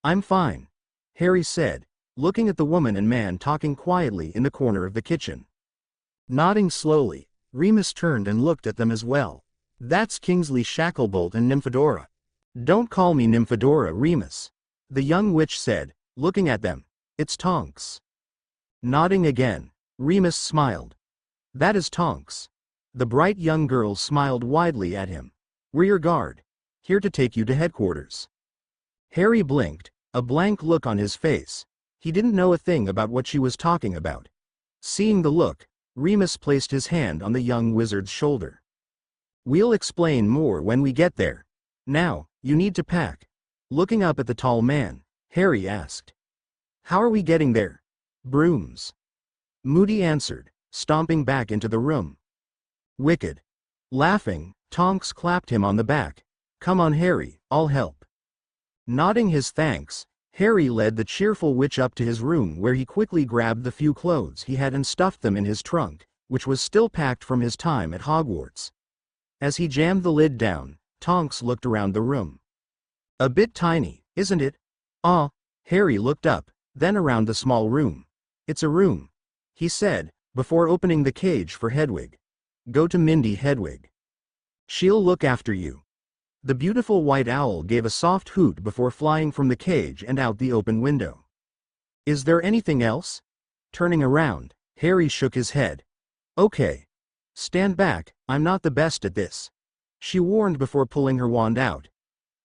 I'm fine, Harry said, looking at the woman and man talking quietly in the corner of the kitchen. Nodding slowly, Remus turned and looked at them as well. That's Kingsley Shacklebolt and Nymphadora. Don't call me Nymphadora, Remus, the young witch said, looking at them. It's Tonks. Nodding again, Remus smiled. That is Tonks. The bright young girl smiled widely at him. We're your guard, here to take you to headquarters. Harry blinked, a blank look on his face. He didn't know a thing about what she was talking about. Seeing the look, Remus placed his hand on the young wizard's shoulder. We'll explain more when we get there. Now, you need to pack. Looking up at the tall man, Harry asked. How are we getting there? Brooms. Moody answered, stomping back into the room. Wicked. Laughing, Tonks clapped him on the back. Come on, Harry, I'll help. Nodding his thanks, Harry led the cheerful witch up to his room where he quickly grabbed the few clothes he had and stuffed them in his trunk, which was still packed from his time at Hogwarts. As he jammed the lid down, Tonks looked around the room. A bit tiny, isn't it? Ah, Harry looked up, then around the small room. It's a room, he said, before opening the cage for Hedwig. Go to Mindy, Hedwig. She'll look after you. The beautiful white owl gave a soft hoot before flying from the cage and out the open window. Is there anything else? Turning around, Harry shook his head. Okay. Stand back, I'm not the best at this, she warned before pulling her wand out.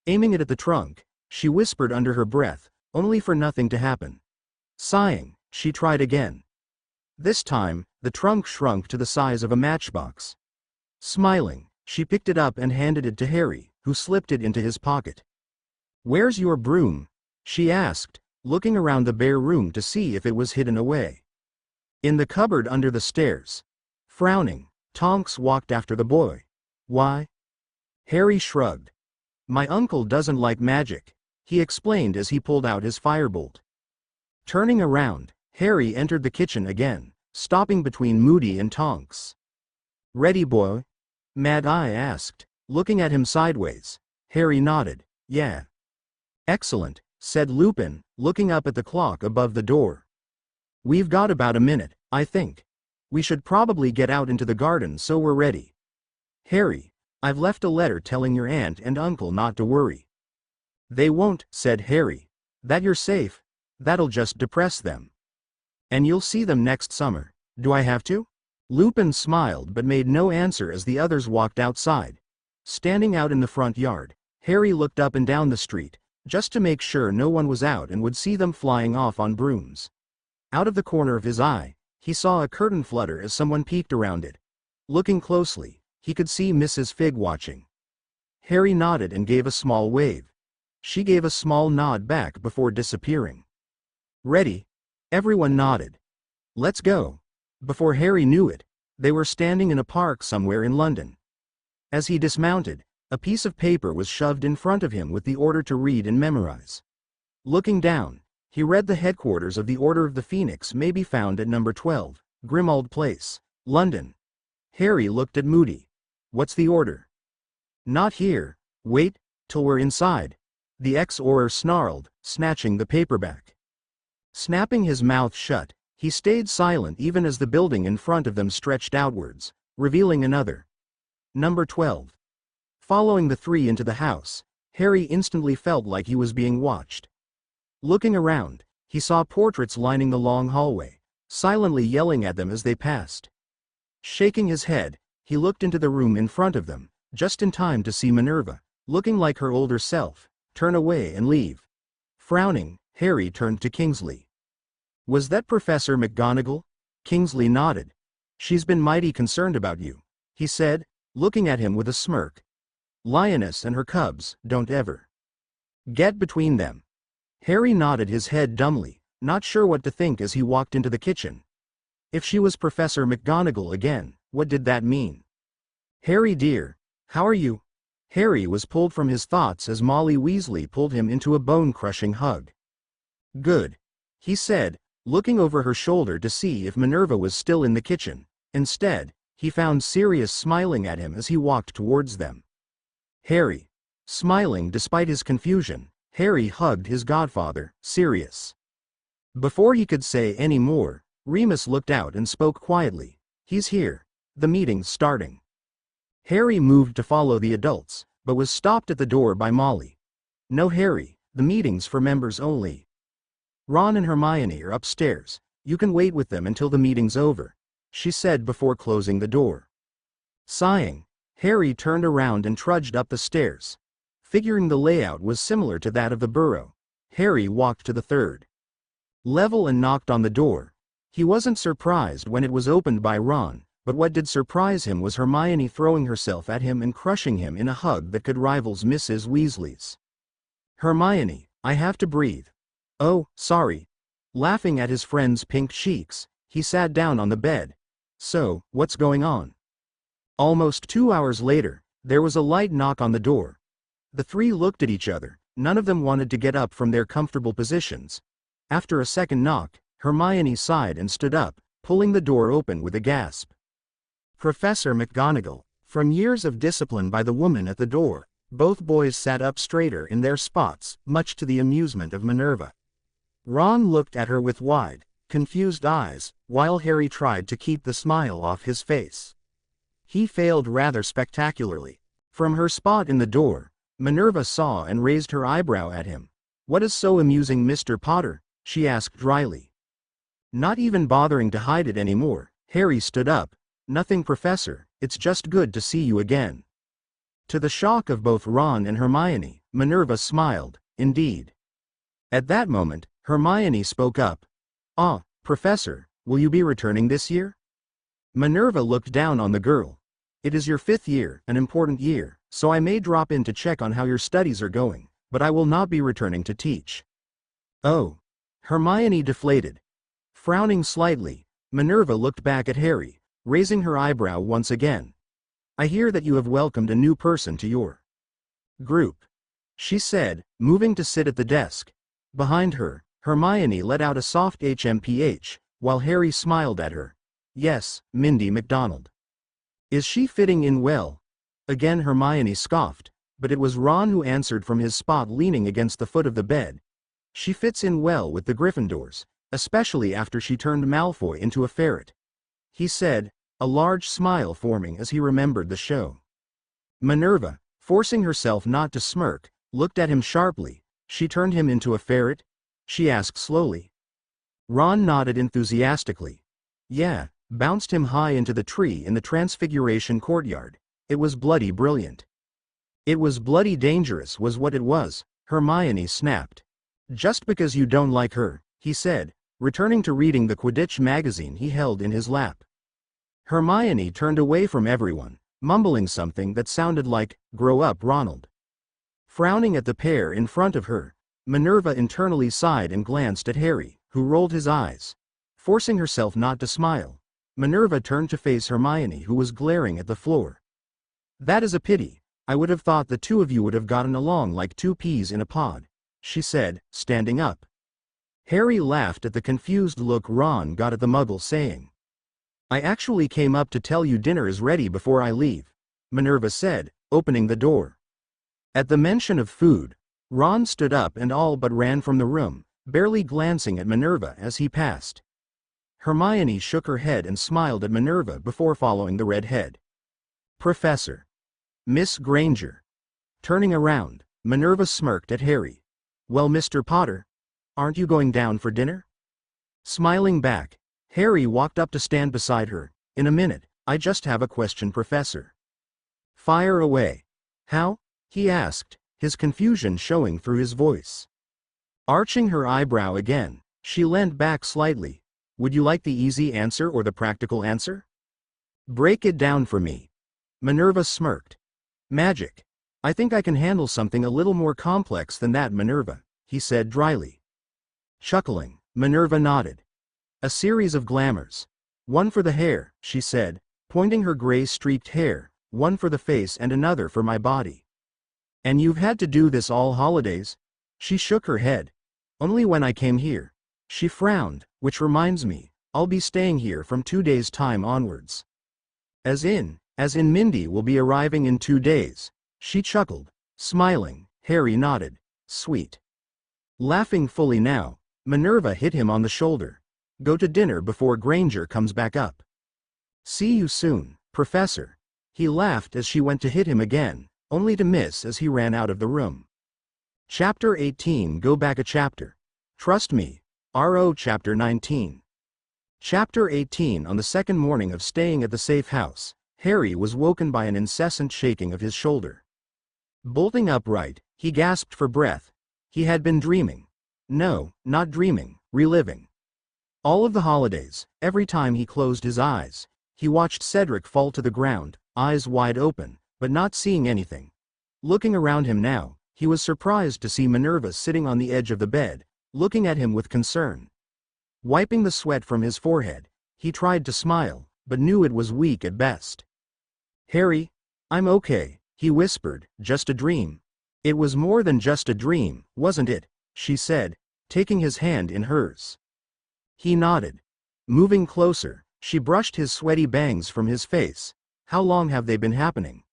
Aiming it at the trunk, she whispered under her breath, only for nothing to happen. Sighing, she tried again. This time, the trunk shrunk to the size of a matchbox. Smiling, she picked it up and handed it to Harry, who slipped it into his pocket. Where's your broom? She asked, looking around the bare room to see if it was hidden away. In the cupboard under the stairs. Frowning, Tonks walked after the boy. Why? Harry shrugged. My uncle doesn't like magic, he explained as he pulled out his firebolt. Turning around, Harry entered the kitchen again, stopping between Moody and Tonks. Ready, boy? Mad Eye asked, looking at him sideways. Harry nodded. Yeah. Excellent, said Lupin, looking up at the clock above the door. We've got about a minute, I think. We should probably get out into the garden so we're ready. Harry, I've left a letter telling your aunt and uncle not to worry. They won't, said Harry. That you're safe. That'll just depress them. And you'll see them next summer. Do I have to? Lupin smiled but made no answer as the others walked outside. Standing out in the front yard, Harry looked up and down the street, just to make sure no one was out and would see them flying off on brooms. Out of the corner of his eye, he saw a curtain flutter as someone peeked around it. Looking closely, he could see Mrs. Fig watching. Harry nodded and gave a small wave. She gave a small nod back before disappearing. Ready? Everyone nodded. Let's go. Before Harry knew it, they were standing in a park somewhere in London. As he dismounted, a piece of paper was shoved in front of him with the order to read and memorize. Looking down, he read the headquarters of the Order of the Phoenix may be found at number 12, Grimmauld Place, London. Harry looked at Moody. What's the order? Not here. Wait, till we're inside. The ex-Auror snarled, snatching the paperback. Snapping his mouth shut, he stayed silent even as the building in front of them stretched outwards, revealing another. Number 12. Following the three into the house, Harry instantly felt like he was being watched. Looking around, he saw portraits lining the long hallway, silently yelling at them as they passed. Shaking his head, he looked into the room in front of them, just in time to see Minerva, looking like her older self, turn away and leave. Frowning, Harry turned to Kingsley. "Was that Professor McGonagall?" Kingsley nodded. "She's been mighty concerned about you," he said, looking at him with a smirk. "Lioness and her cubs don't ever get between them." Harry nodded his head dumbly, not sure what to think as he walked into the kitchen. If she was Professor McGonagall again, what did that mean? "Harry dear, how are you?" Harry was pulled from his thoughts as Molly Weasley pulled him into a bone-crushing hug. "Good," he said, looking over her shoulder to see if Minerva was still in the kitchen. Instead, he found Sirius smiling at him as he walked towards them. Harry. Smiling despite his confusion, Harry hugged his godfather, Sirius. Before he could say any more, Remus looked out and spoke quietly. "He's here. The meeting's starting." Harry moved to follow the adults, but was stopped at the door by Molly. "No, Harry, the meeting's for members only. Ron and Hermione are upstairs. You can wait with them until the meeting's over," she said before closing the door. Sighing, Harry turned around and trudged up the stairs. Figuring the layout was similar to that of the burrow, Harry walked to the third level and knocked on the door. He wasn't surprised when it was opened by Ron, but what did surprise him was Hermione throwing herself at him and crushing him in a hug that could rival Mrs. Weasley's. "Hermione, I have to breathe." "Oh, sorry." Laughing at his friend's pink cheeks, he sat down on the bed. "So, what's going on?" Almost 2 hours later, there was a light knock on the door. The three looked at each other. None of them wanted to get up from their comfortable positions. After a second knock, Hermione sighed and stood up, pulling the door open with a gasp. Professor McGonagall. From years of discipline by the woman at the door, both boys sat up straighter in their spots, much to the amusement of Minerva. Ron looked at her with wide, confused eyes, while Harry tried to keep the smile off his face. He failed rather spectacularly. From her spot in the door, Minerva saw and raised her eyebrow at him. "What is so amusing, Mr. Potter?" she asked dryly. Not even bothering to hide it anymore, Harry stood up. "Nothing, Professor, it's just good to see you again." To the shock of both Ron and Hermione, Minerva smiled. "Indeed." At that moment, Hermione spoke up. "Ah, Professor, will you be returning this year?" Minerva looked down on the girl. "It is your 5th year, an important year, so I may drop in to check on how your studies are going, but I will not be returning to teach." "Oh." Hermione deflated. Frowning slightly, Minerva looked back at Harry, raising her eyebrow once again. "I hear that you have welcomed a new person to your group," she said, moving to sit at the desk. Behind her, Hermione let out a soft HMPH, while Harry smiled at her. "Yes, Mindy McDonald." "Is she fitting in well?" Again Hermione scoffed, but it was Ron who answered from his spot leaning against the foot of the bed. "She fits in well with the Gryffindors, especially after she turned Malfoy into a ferret," he said, a large smile forming as he remembered the show. Minerva, forcing herself not to smirk, looked at him sharply. "She turned him into a ferret?" she asked slowly. Ron nodded enthusiastically. "Yeah, bounced him high into the tree in the Transfiguration courtyard. It was bloody brilliant." "It was bloody dangerous was what it was," Hermione snapped. "Just because you don't like her," he said, returning to reading the Quidditch magazine he held in his lap. Hermione turned away from everyone, mumbling something that sounded like, "Grow up, Ronald." Frowning at the pair in front of her, Minerva internally sighed and glanced at Harry, who rolled his eyes. Forcing herself not to smile, Minerva turned to face Hermione, who was glaring at the floor. "That is a pity. I would have thought the two of you would have gotten along like 2 peas in a pod," she said, standing up. Harry laughed at the confused look Ron got at the Muggle, saying, "I actually came up to tell you dinner is ready before I leave," Minerva said, opening the door. At the mention of food, Ron stood up and all but ran from the room, barely glancing at Minerva as he passed. Hermione shook her head and smiled at Minerva before following the redhead. "Professor." "Miss Granger." Turning around, Minerva smirked at Harry. "Well, Mr. Potter, aren't you going down for dinner?" Smiling back, Harry walked up to stand beside her. "In a minute, I just have a question, Professor. Fire away. How? He asked, his confusion showing through his voice. Arching her eyebrow again, she leant back slightly. Would you like the easy answer or the practical answer? Break it down for me. Minerva smirked. Magic. I think I can handle something a little more complex than that, Minerva, he said dryly. Chuckling, Minerva nodded. A series of glamours. One for the hair, she said, pointing her gray-streaked hair, one for the face and another for my body. And you've had to do this all holidays? She shook her head. Only when I came here. She frowned, which reminds me, I'll be staying here from 2 days' time onwards. As in Mindy will be arriving in 2 days. She chuckled, smiling. Harry nodded. Sweet. Laughing fully now, Minerva hit him on the shoulder. Go to dinner before Granger comes back up. See you soon, Professor. He laughed as she went to hit him again, only to miss as he ran out of the room. Chapter 18. Go back a chapter. Trust me. R.O. Chapter 19. Chapter 18. On the second morning of staying at the safe house, Harry was woken by an incessant shaking of his shoulder. Bolting upright, he gasped for breath. He had been dreaming. No, not dreaming, reliving. All of the holidays, every time he closed his eyes, he watched Cedric fall to the ground, eyes wide open, but not seeing anything. Looking around him now, he was surprised to see Minerva sitting on the edge of the bed, looking at him with concern. Wiping the sweat from his forehead, he tried to smile, but knew it was weak at best. Harry, I'm okay, he whispered, just a dream. It was more than just a dream, wasn't it? She said, taking his hand in hers. He nodded. Moving closer, she brushed his sweaty bangs from his face. How long have they been happening?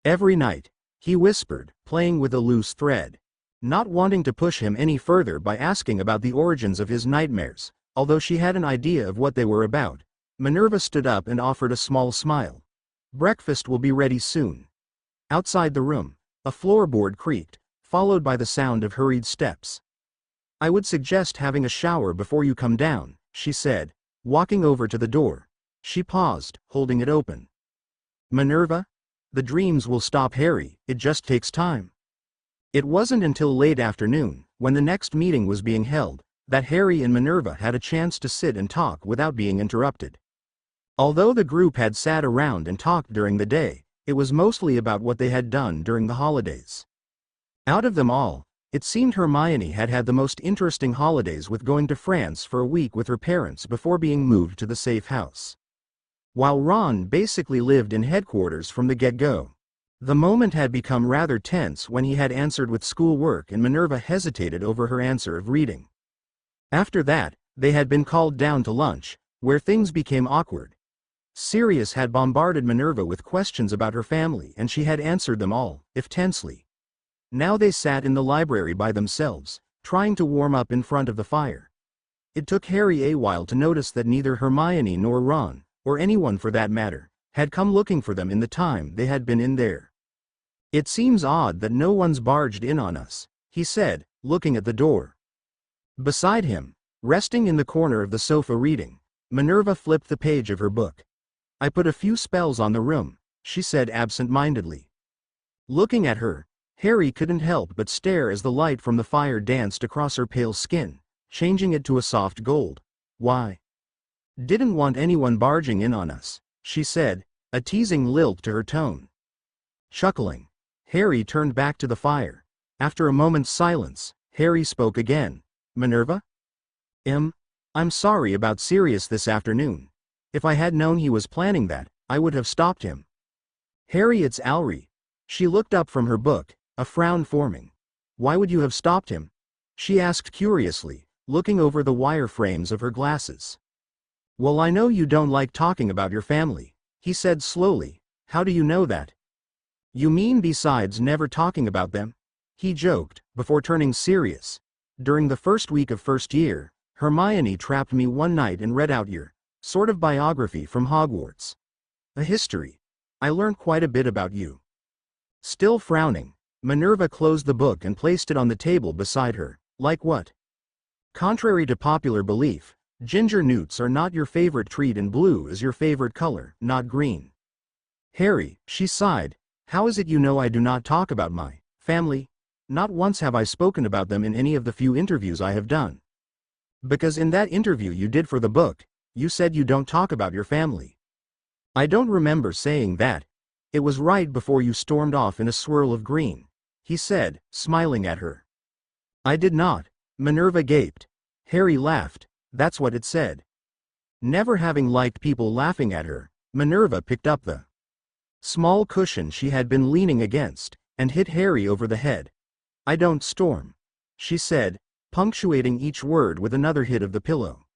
Every night, he whispered, playing with a loose thread. Not wanting to push him any further by asking about the origins of his nightmares, although she had an idea of what they were about, Minerva stood up and offered a small smile. Breakfast will be ready soon. Outside the room, a floorboard creaked, followed by the sound of hurried steps. I would suggest having a shower before you come down, she said, walking over to the door. She paused, holding it open. Minerva? The dreams will stop, Harry, it just takes time. It wasn't until late afternoon, when the next meeting was being held, that Harry and Minerva had a chance to sit and talk without being interrupted. Although the group had sat around and talked during the day, it was mostly about what they had done during the holidays. Out of them all, it seemed Hermione had had the most interesting holidays, with going to France for a week with her parents before being moved to the safe house. While Ron basically lived in headquarters from the get-go. The moment had become rather tense when he had answered with schoolwork and Minerva hesitated over her answer of reading. After that, they had been called down to lunch, where things became awkward. Sirius had bombarded Minerva with questions about her family and she had answered them all, if tensely. Now they sat in the library by themselves, trying to warm up in front of the fire. It took Harry a while to notice that neither Hermione nor Ron, or anyone for that matter, had come looking for them in the time they had been in there. It seems odd that no one's barged in on us, he said, looking at the door. Beside him, resting in the corner of the sofa reading, Minerva flipped the page of her book. I put a few spells on the room, she said absent-mindedly. Looking at her, Harry couldn't help but stare as the light from the fire danced across her pale skin, changing it to a soft gold. Why? Didn't want anyone barging in on us, she said, a teasing lilt to her tone. Chuckling, Harry turned back to the fire. After a moment's silence, Harry spoke again. Minerva? I'm sorry about Sirius this afternoon. If I had known he was planning that, I would have stopped him. Harry, it's Alry. She looked up from her book, a frown forming. Why would you have stopped him? She asked curiously, looking over the wire frames of her glasses. Well, I know you don't like talking about your family, he said slowly. How do you know that? You mean besides never talking about them? He joked, before turning serious. During the first week of first year, Hermione trapped me one night and read out your sort of biography from Hogwarts. A history. I learned quite a bit about you. Still frowning, Minerva closed the book and placed it on the table beside her. Like what? Contrary to popular belief, Ginger newts are not your favorite treat and blue is your favorite color, not green. Harry, she sighed, how is it you know I do not talk about my family? Not once have I spoken about them in any of the few interviews I have done. Because in that interview you did for the book, you said you don't talk about your family. I don't remember saying that. It was right before you stormed off in a swirl of green, he said, smiling at her. I did not, Minerva gaped. Harry laughed, that's what it said. Never having liked people laughing at her, Minerva picked up the small cushion she had been leaning against, and hit Harry over the head. I don't storm, she said, punctuating each word with another hit of the pillow.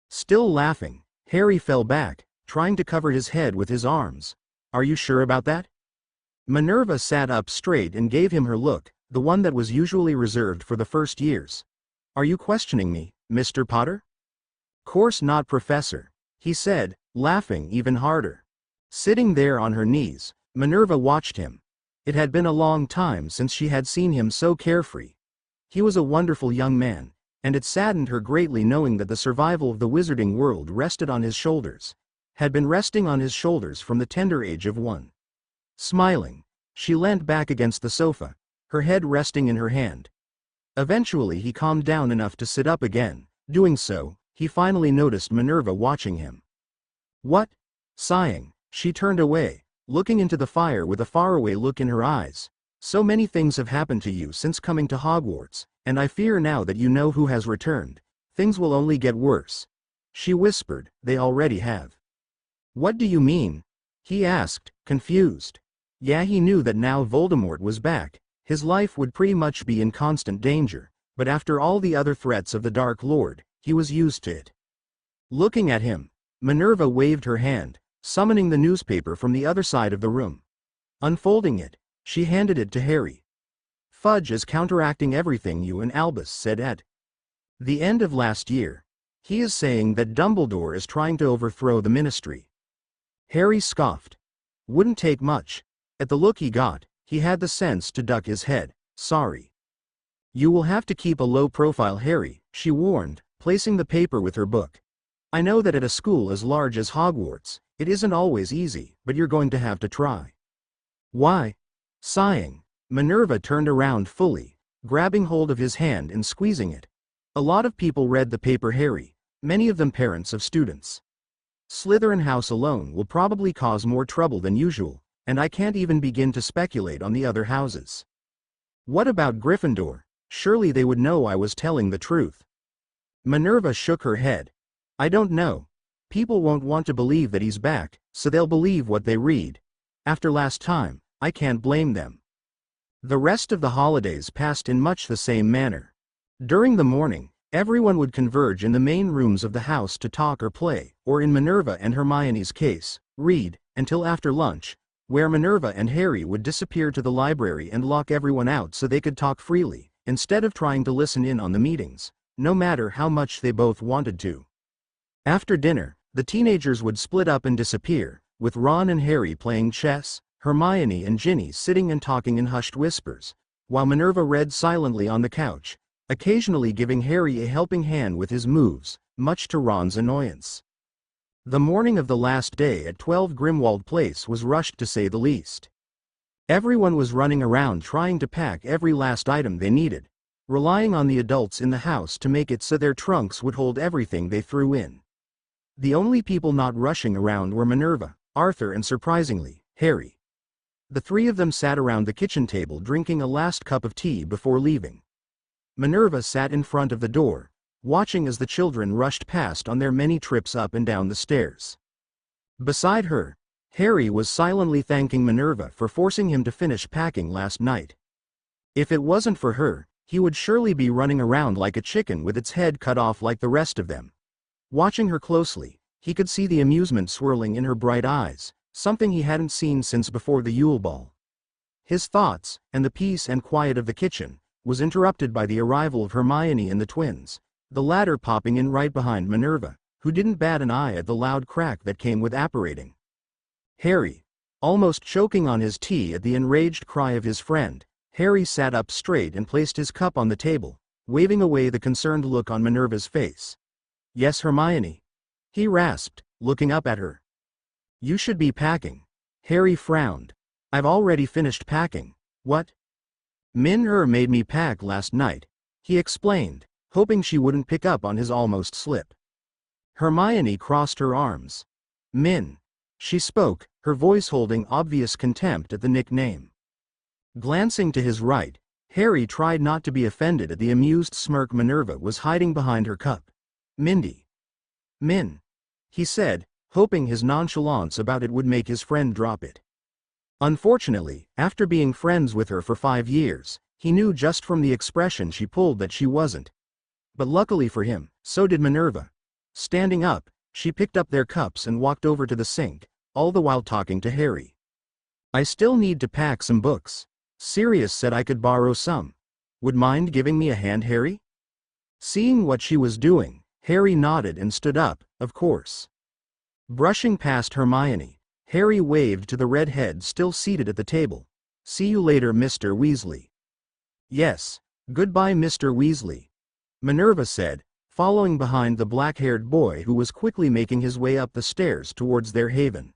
Still laughing, Harry fell back, trying to cover his head with his arms. Are you sure about that? Minerva sat up straight and gave him her look, the one that was usually reserved for the first years. Are you questioning me, Mr. Potter? Course not, Professor, he said, laughing even harder. Sitting there on her knees, Minerva watched him. It had been a long time since she had seen him so carefree. He was a wonderful young man, and it saddened her greatly knowing that the survival of the wizarding world rested on his shoulders. Had been resting on his shoulders from the tender age of 1. Smiling, she leant back against the sofa, her head resting in her hand. Eventually he calmed down enough to sit up again. Doing so, he finally noticed Minerva watching him. What? Sighing, she turned away, looking into the fire with a faraway look in her eyes. So many things have happened to you since coming to Hogwarts, and I fear now that you know who has returned, things will only get worse. She whispered, they already have. What do you mean? He asked, confused. Yeah, he knew that now Voldemort was back, his life would pretty much be in constant danger, but after all the other threats of the Dark Lord, he was used to it. Looking at him, Minerva waved her hand, summoning the newspaper from the other side of the room. Unfolding it, she handed it to Harry. Fudge is counteracting everything you and Albus said at the end of last year. He is saying that Dumbledore is trying to overthrow the Ministry. Harry scoffed. Wouldn't take much. At the look he got, he had the sense to duck his head. Sorry. You will have to keep a low profile, Harry, she warned, placing the paper with her book. I know that at a school as large as Hogwarts, it isn't always easy, but you're going to have to try. Why? Sighing, Minerva turned around fully, grabbing hold of his hand and squeezing it. A lot of people read the paper, Harry, many of them parents of students. Slytherin House alone will probably cause more trouble than usual, and I can't even begin to speculate on the other houses. What about Gryffindor? Surely they would know I was telling the truth. Minerva shook her head. I don't know. People won't want to believe that he's back, so they'll believe what they read. After last time, I can't blame them. The rest of the holidays passed in much the same manner. During the morning, everyone would converge in the main rooms of the house to talk or play, or in Minerva and Hermione's case, read, until after lunch, where Minerva and Harry would disappear to the library and lock everyone out so they could talk freely, instead of trying to listen in on the meetings, no matter how much they both wanted to. After dinner, the teenagers would split up and disappear, with Ron and Harry playing chess, Hermione and Ginny sitting and talking in hushed whispers, while Minerva read silently on the couch, occasionally giving Harry a helping hand with his moves, much to Ron's annoyance. The morning of the last day at 12 Grimwald Place was rushed to say the least. Everyone was running around trying to pack every last item they needed, relying on the adults in the house to make it so their trunks would hold everything they threw in. The only people not rushing around were Minerva, Arthur and surprisingly, Harry. The three of them sat around the kitchen table drinking a last cup of tea before leaving. Minerva sat in front of the door, watching as the children rushed past on their many trips up and down the stairs. Beside her, Harry was silently thanking Minerva for forcing him to finish packing last night. If it wasn't for her, he would surely be running around like a chicken with its head cut off like the rest of them. Watching her closely, he could see the amusement swirling in her bright eyes, something he hadn't seen since before the Yule Ball. His thoughts, and the peace and quiet of the kitchen, was interrupted by the arrival of Hermione and the twins, the latter popping in right behind Minerva, who didn't bat an eye at the loud crack that came with apparating. Harry, almost choking on his tea at the enraged cry of his friend, Harry sat up straight and placed his cup on the table, waving away the concerned look on Minerva's face. Yes, Hermione. He rasped, looking up at her. You should be packing. Harry frowned. I've already finished packing. What? Minerva made me pack last night, he explained, hoping she wouldn't pick up on his almost slip. Hermione crossed her arms. Min. She spoke, her voice holding obvious contempt at the nickname. Glancing to his right, Harry tried not to be offended at the amused smirk Minerva was hiding behind her cup. Mindy. Min. He said, hoping his nonchalance about it would make his friend drop it. Unfortunately, after being friends with her for 5 years, he knew just from the expression she pulled that she wasn't. But luckily for him, so did Minerva. Standing up, she picked up their cups and walked over to the sink, all the while talking to Harry. I still need to pack some books. Sirius said I could borrow some. Would mind giving me a hand, Harry? Seeing what she was doing, Harry nodded and stood up, of course. Brushing past Hermione, Harry waved to the redhead still seated at the table. See you later, Mr. Weasley. Yes, goodbye, Mr. Weasley, Minerva said, following behind the black-haired boy who was quickly making his way up the stairs towards their haven.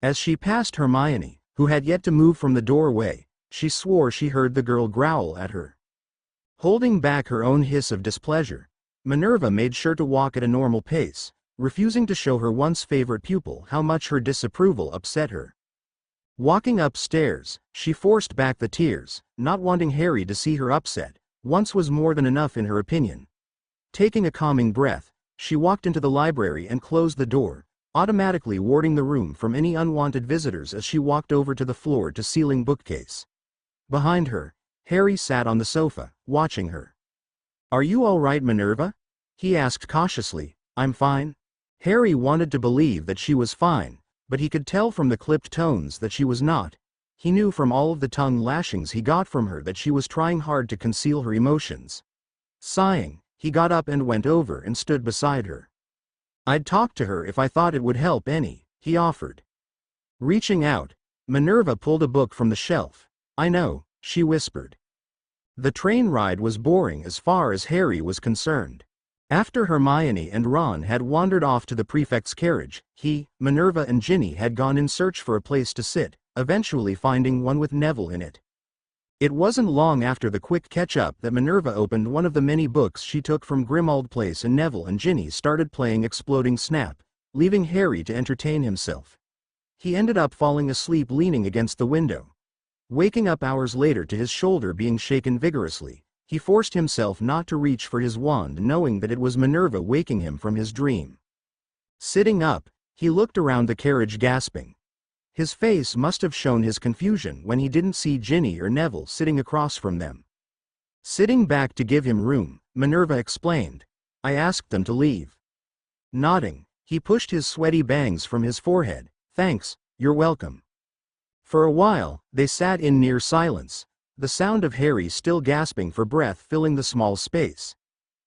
As she passed Hermione, who had yet to move from the doorway, she swore she heard the girl growl at her. Holding back her own hiss of displeasure, Minerva made sure to walk at a normal pace, refusing to show her once favorite pupil how much her disapproval upset her. Walking upstairs, she forced back the tears, not wanting Harry to see her upset. Once was more than enough in her opinion. Taking a calming breath, she walked into the library and closed the door, automatically warding the room from any unwanted visitors as she walked over to the floor-to-ceiling bookcase. Behind her, Harry sat on the sofa, watching her. Are you all right, Minerva? He asked cautiously. I'm fine. Harry wanted to believe that she was fine, but he could tell from the clipped tones that she was not. He knew from all of the tongue lashings he got from her that she was trying hard to conceal her emotions. Sighing, he got up and went over and stood beside her. I'd talk to her if I thought it would help any, he offered. Reaching out, Minerva pulled a book from the shelf. I know, she whispered. The train ride was boring as far as Harry was concerned. After Hermione and Ron had wandered off to the prefect's carriage, he, Minerva and Ginny had gone in search for a place to sit, eventually finding one with Neville in it. It wasn't long after the quick catch-up that Minerva opened one of the many books she took from Grimmauld Place and Neville and Ginny started playing Exploding Snap, leaving Harry to entertain himself. He ended up falling asleep leaning against the window. Waking up hours later to his shoulder being shaken vigorously, he forced himself not to reach for his wand knowing that it was Minerva waking him from his dream. Sitting up, he looked around the carriage gasping. His face must have shown his confusion when he didn't see Ginny or Neville sitting across from them. Sitting back to give him room, Minerva explained. I asked them to leave. Nodding, he pushed his sweaty bangs from his forehead. Thanks, you're welcome. For a while, they sat in near silence, the sound of Harry still gasping for breath filling the small space.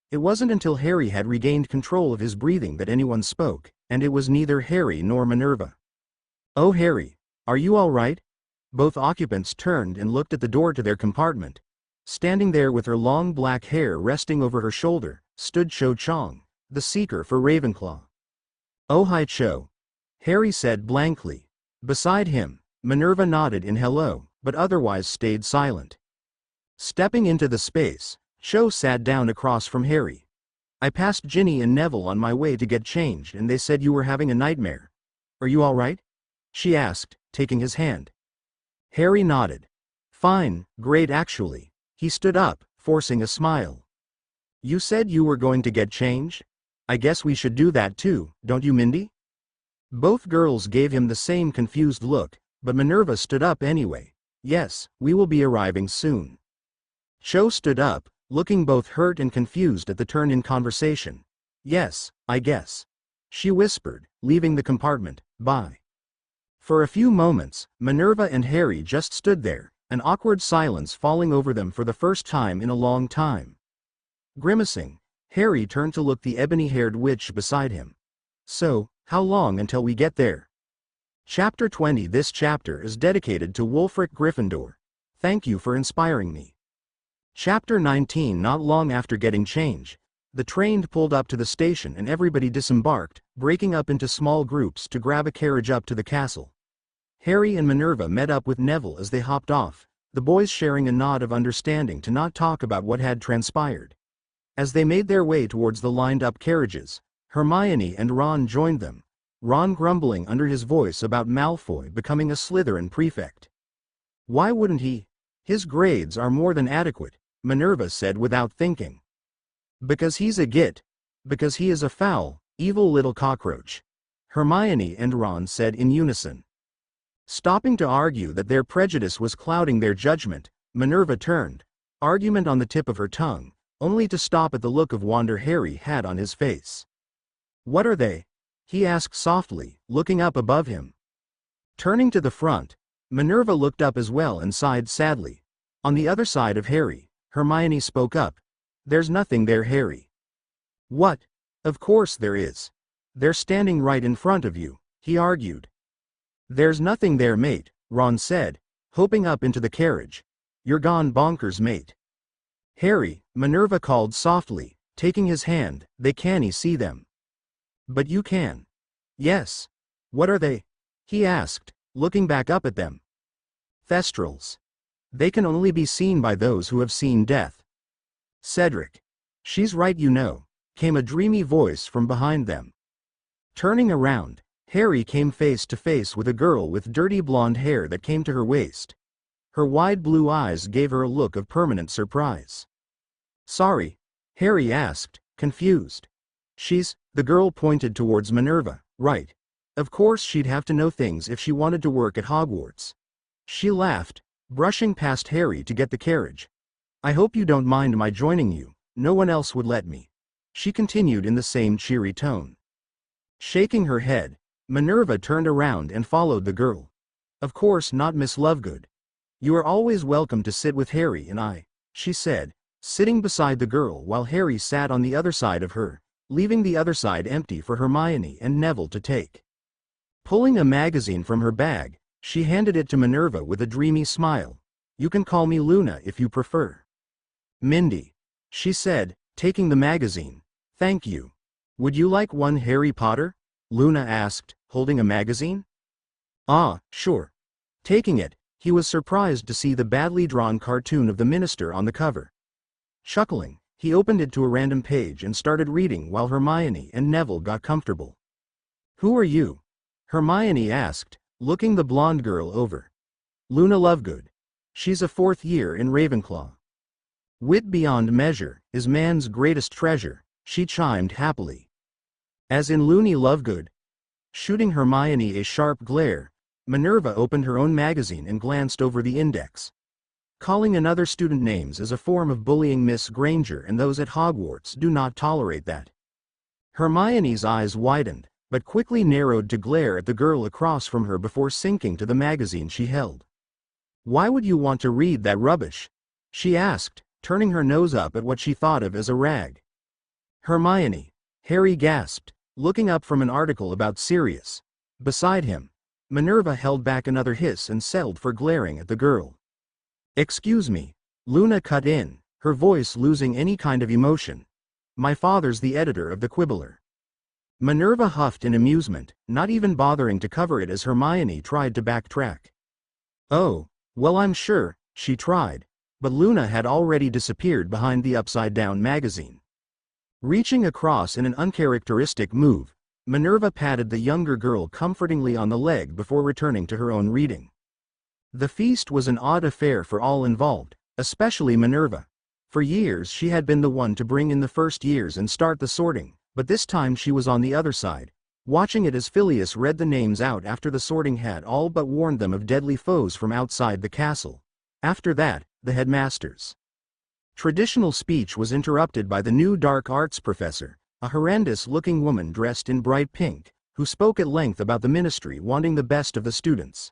It wasn't until Harry had regained control of his breathing that anyone spoke, and it was neither Harry nor Minerva. Oh, Harry, are you all right? Both occupants turned and looked at the door to their compartment. Standing there with her long black hair resting over her shoulder, stood Cho Chang, the seeker for Ravenclaw. Oh, hi, Cho. Harry said blankly. Beside him, Minerva nodded in hello, but otherwise stayed silent. Stepping into the space, Cho sat down across from Harry. I passed Ginny and Neville on my way to get changed and they said you were having a nightmare. Are you all right? She asked, taking his hand. Harry nodded. Fine, great actually. He stood up, forcing a smile. You said you were going to get changed? I guess we should do that too, don't you, Mindy? Both girls gave him the same confused look, but Minerva stood up anyway. Yes, we will be arriving soon. Cho stood up, looking both hurt and confused at the turn in conversation. Yes, I guess. She whispered, leaving the compartment. Bye. For a few moments, Minerva and Harry just stood there, an awkward silence falling over them for the first time in a long time. Grimacing, Harry turned to look the ebony-haired witch beside him. So, how long until we get there? Chapter 20. This chapter is dedicated to Wulfric Gryffindor. Thank you for inspiring me. Chapter 19. Not long after getting change, The train pulled up to the station and everybody disembarked, breaking up into small groups to grab a carriage up to the castle. Harry and Minerva met up with Neville as they hopped off, the boys sharing a nod of understanding to not talk about what had transpired. As they made their way towards the lined-up carriages, Hermione and Ron joined them, Ron grumbling under his voice about Malfoy becoming a Slytherin prefect. "Why wouldn't he? His grades are more than adequate," Minerva said without thinking. "Because he's a git. Because he is a foul, evil little cockroach," Hermione and Ron said in unison. Stopping to argue that their prejudice was clouding their judgment, Minerva turned, argument on the tip of her tongue, only to stop at the look of wonder Harry had on his face. "What are they?" he asked softly, looking up above him. Turning to the front, Minerva looked up as well and sighed sadly. On the other side of Harry, Hermione spoke up. "There's nothing there, Harry." "What? Of course there is. They're standing right in front of you," he argued. "There's nothing there, mate," Ron said, hopping up into the carriage. "You're gone bonkers, mate." "Harry," Minerva called softly, taking his hand, "they can't see them." "But you can." "Yes." "What are they?" he asked, looking back up at them. "Thestrals. They can only be seen by those who have seen death." "Cedric. She's right, you know," came a dreamy voice from behind them. Turning around, Harry came face to face with a girl with dirty blonde hair that came to her waist. Her wide blue eyes gave her a look of permanent surprise. "Sorry?" Harry asked, confused. The girl pointed towards Minerva, "right. Of course she'd have to know things if she wanted to work at Hogwarts." She laughed, brushing past Harry to get the carriage. "I hope you don't mind my joining you, no one else would let me," she continued in the same cheery tone. Shaking her head, Minerva turned around and followed the girl. "Of course not, Miss Lovegood. You are always welcome to sit with Harry and I," she said, sitting beside the girl while Harry sat on the other side of her, leaving the other side empty for Hermione and Neville to take. Pulling a magazine from her bag, she handed it to Minerva with a dreamy smile. "You can call me Luna if you prefer." "Mindy," she said, taking the magazine. "Thank you. Would you like one, Harry Potter?" Luna asked, holding a magazine. "Ah, sure." Taking it, he was surprised to see the badly drawn cartoon of the minister on the cover. Chuckling, he opened it to a random page and started reading while Hermione and Neville got comfortable. "Who are you?" Hermione asked, looking the blonde girl over. "Luna Lovegood. She's a fourth year in Ravenclaw." "Wit beyond measure is man's greatest treasure," she chimed happily. "As in Loony Lovegood?" Shooting Hermione a sharp glare, Minerva opened her own magazine and glanced over the index. "Calling another student names is a form of bullying, Miss Granger, and those at Hogwarts do not tolerate that." Hermione's eyes widened, but quickly narrowed to glare at the girl across from her before sinking to the magazine she held. "Why would you want to read that rubbish?" she asked, turning her nose up at what she thought of as a rag. "Hermione," Harry gasped, looking up from an article about Sirius. Beside him, Minerva held back another hiss and settled for glaring at the girl. "Excuse me," Luna cut in, her voice losing any kind of emotion. "My father's the editor of the Quibbler." Minerva huffed in amusement, not even bothering to cover it as Hermione tried to backtrack. "Oh, well, I'm sure," she tried, but Luna had already disappeared behind the upside-down magazine. Reaching across in an uncharacteristic move, Minerva patted the younger girl comfortingly on the leg before returning to her own reading. The feast was an odd affair for all involved, especially Minerva. For years she had been the one to bring in the first years and start the sorting, but this time she was on the other side, watching it as Phileas read the names out after the sorting had all but warned them of deadly foes from outside the castle. After that, the headmaster's traditional speech was interrupted by the new dark arts professor, a horrendous-looking woman dressed in bright pink, who spoke at length about the ministry wanting the best of the students.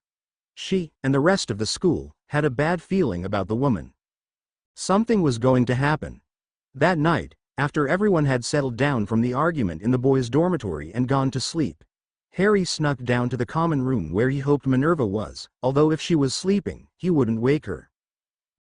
She, and the rest of the school, had a bad feeling about the woman. Something was going to happen. That night, after everyone had settled down from the argument in the boys' dormitory and gone to sleep, Harry snuck down to the common room where he hoped Minerva was, although if she was sleeping, he wouldn't wake her.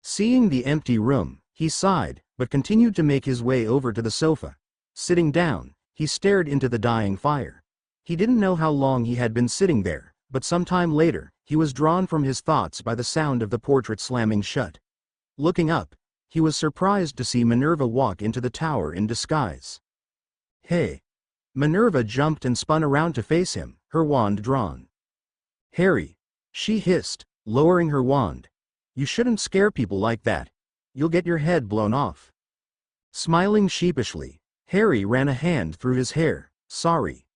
Seeing the empty room, he sighed, but continued to make his way over to the sofa, Sitting down, he stared into the dying fire. He didn't know how long he had been sitting there, but some time later, he was drawn from his thoughts by the sound of the portrait slamming shut. Looking up, he was surprised to see Minervaa walk into the tower in disguise. "Hey!" Minervaa jumped and spun around to face him, her wand drawn. "Harry," she hissed, lowering her wand. "You shouldn't scare people like that. You'll get your head blown off." Smiling sheepishly, Harry ran a hand through his hair. "Sorry."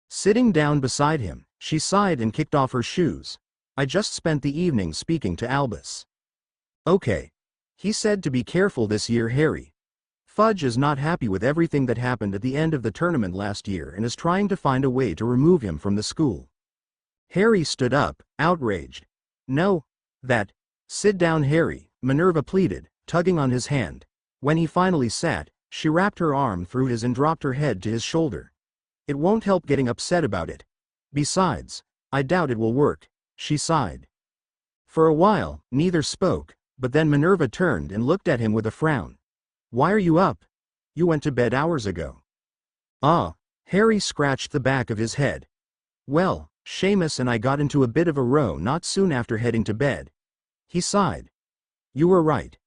Sitting down beside him, she sighed and kicked off her shoes. "I just spent the evening speaking to Albus." "Okay." He said to be careful this year, Harry. Fudge is not happy with everything that happened at the end of the tournament last year and is trying to find a way to remove him from the school. Harry stood up, outraged. "No, that." "Sit down, Harry," Minervaa pleaded, tugging on his hand. When he finally sat, she wrapped her arm through his and dropped her head to his shoulder. "It won't help getting upset about it. Besides, I doubt it will work," she sighed. For a while, neither spoke, but then Minervaa turned and looked at him with a frown. "Why are you up? You went to bed hours ago." "Ah," Harry scratched the back of his head. "Well, Seamus and I got into a bit of a row not soon after heading to bed." He sighed. "You were right."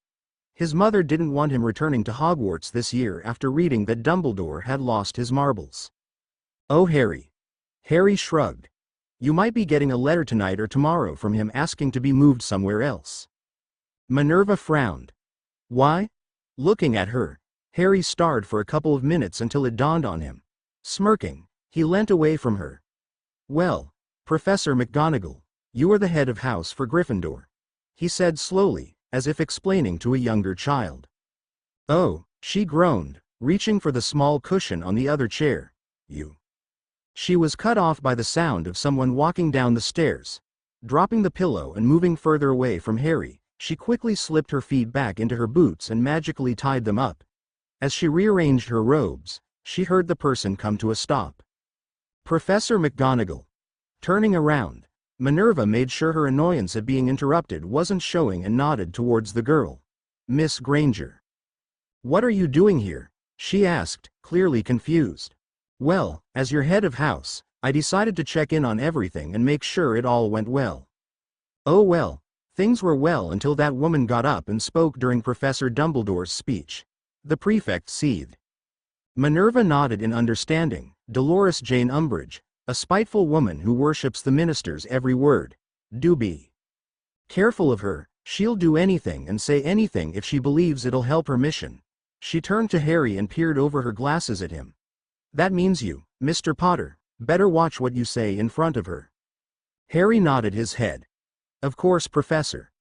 His mother didn't want him returning to Hogwarts this year after reading that Dumbledore had lost his marbles. "Oh, Harry." Harry shrugged. "You might be getting a letter tonight or tomorrow from him asking to be moved somewhere else." Minervaa frowned. "Why?" Looking at her, Harry stared for a couple of minutes until it dawned on him. Smirking, he leant away from her. "Well, Professor McGonagall, you are the head of house for Gryffindor," he said slowly, as if explaining to a younger child. "Oh," she groaned, reaching for the small cushion on the other chair. "You." She was cut off by the sound of someone walking down the stairs. Dropping the pillow and moving further away from Harry, she quickly slipped her feet back into her boots and magically tied them up. As she rearranged her robes, she heard the person come to a stop. Professor McGonagall. Turning around, Minervaa made sure her annoyance at being interrupted wasn't showing and nodded towards the girl. "Miss Granger." "What are you doing here?" she asked, clearly confused. "Well, as your head of house, I decided to check in on everything and make sure it all went well." "Oh well, things were well until that woman got up and spoke during Professor Dumbledore's speech." The prefect seethed. Minervaa nodded in understanding. "Dolores Jane Umbridge, a spiteful woman who worships the minister's every word. Do be careful of her, she'll do anything and say anything if she believes it'll help her mission." She turned to Harry and peered over her glasses at him. "That means you, Mr. Potter, better watch what you say in front of her." Harry nodded his head. "Of course, Professor."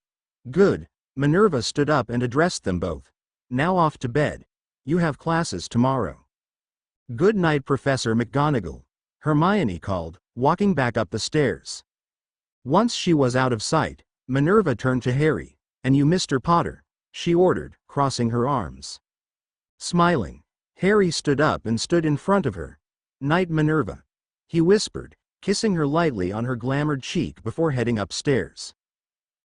"Good." Minervaa stood up and addressed them both. "Now off to bed. You have classes tomorrow." "Good night, Professor McGonagall," Hermione called, walking back up the stairs. Once she was out of sight, Minervaa turned to Harry. "And you, Mr. Potter," she ordered, crossing her arms. Smiling, Harry stood up and stood in front of her. "Night, Minervaa," he whispered, kissing her lightly on her glamored cheek before heading upstairs.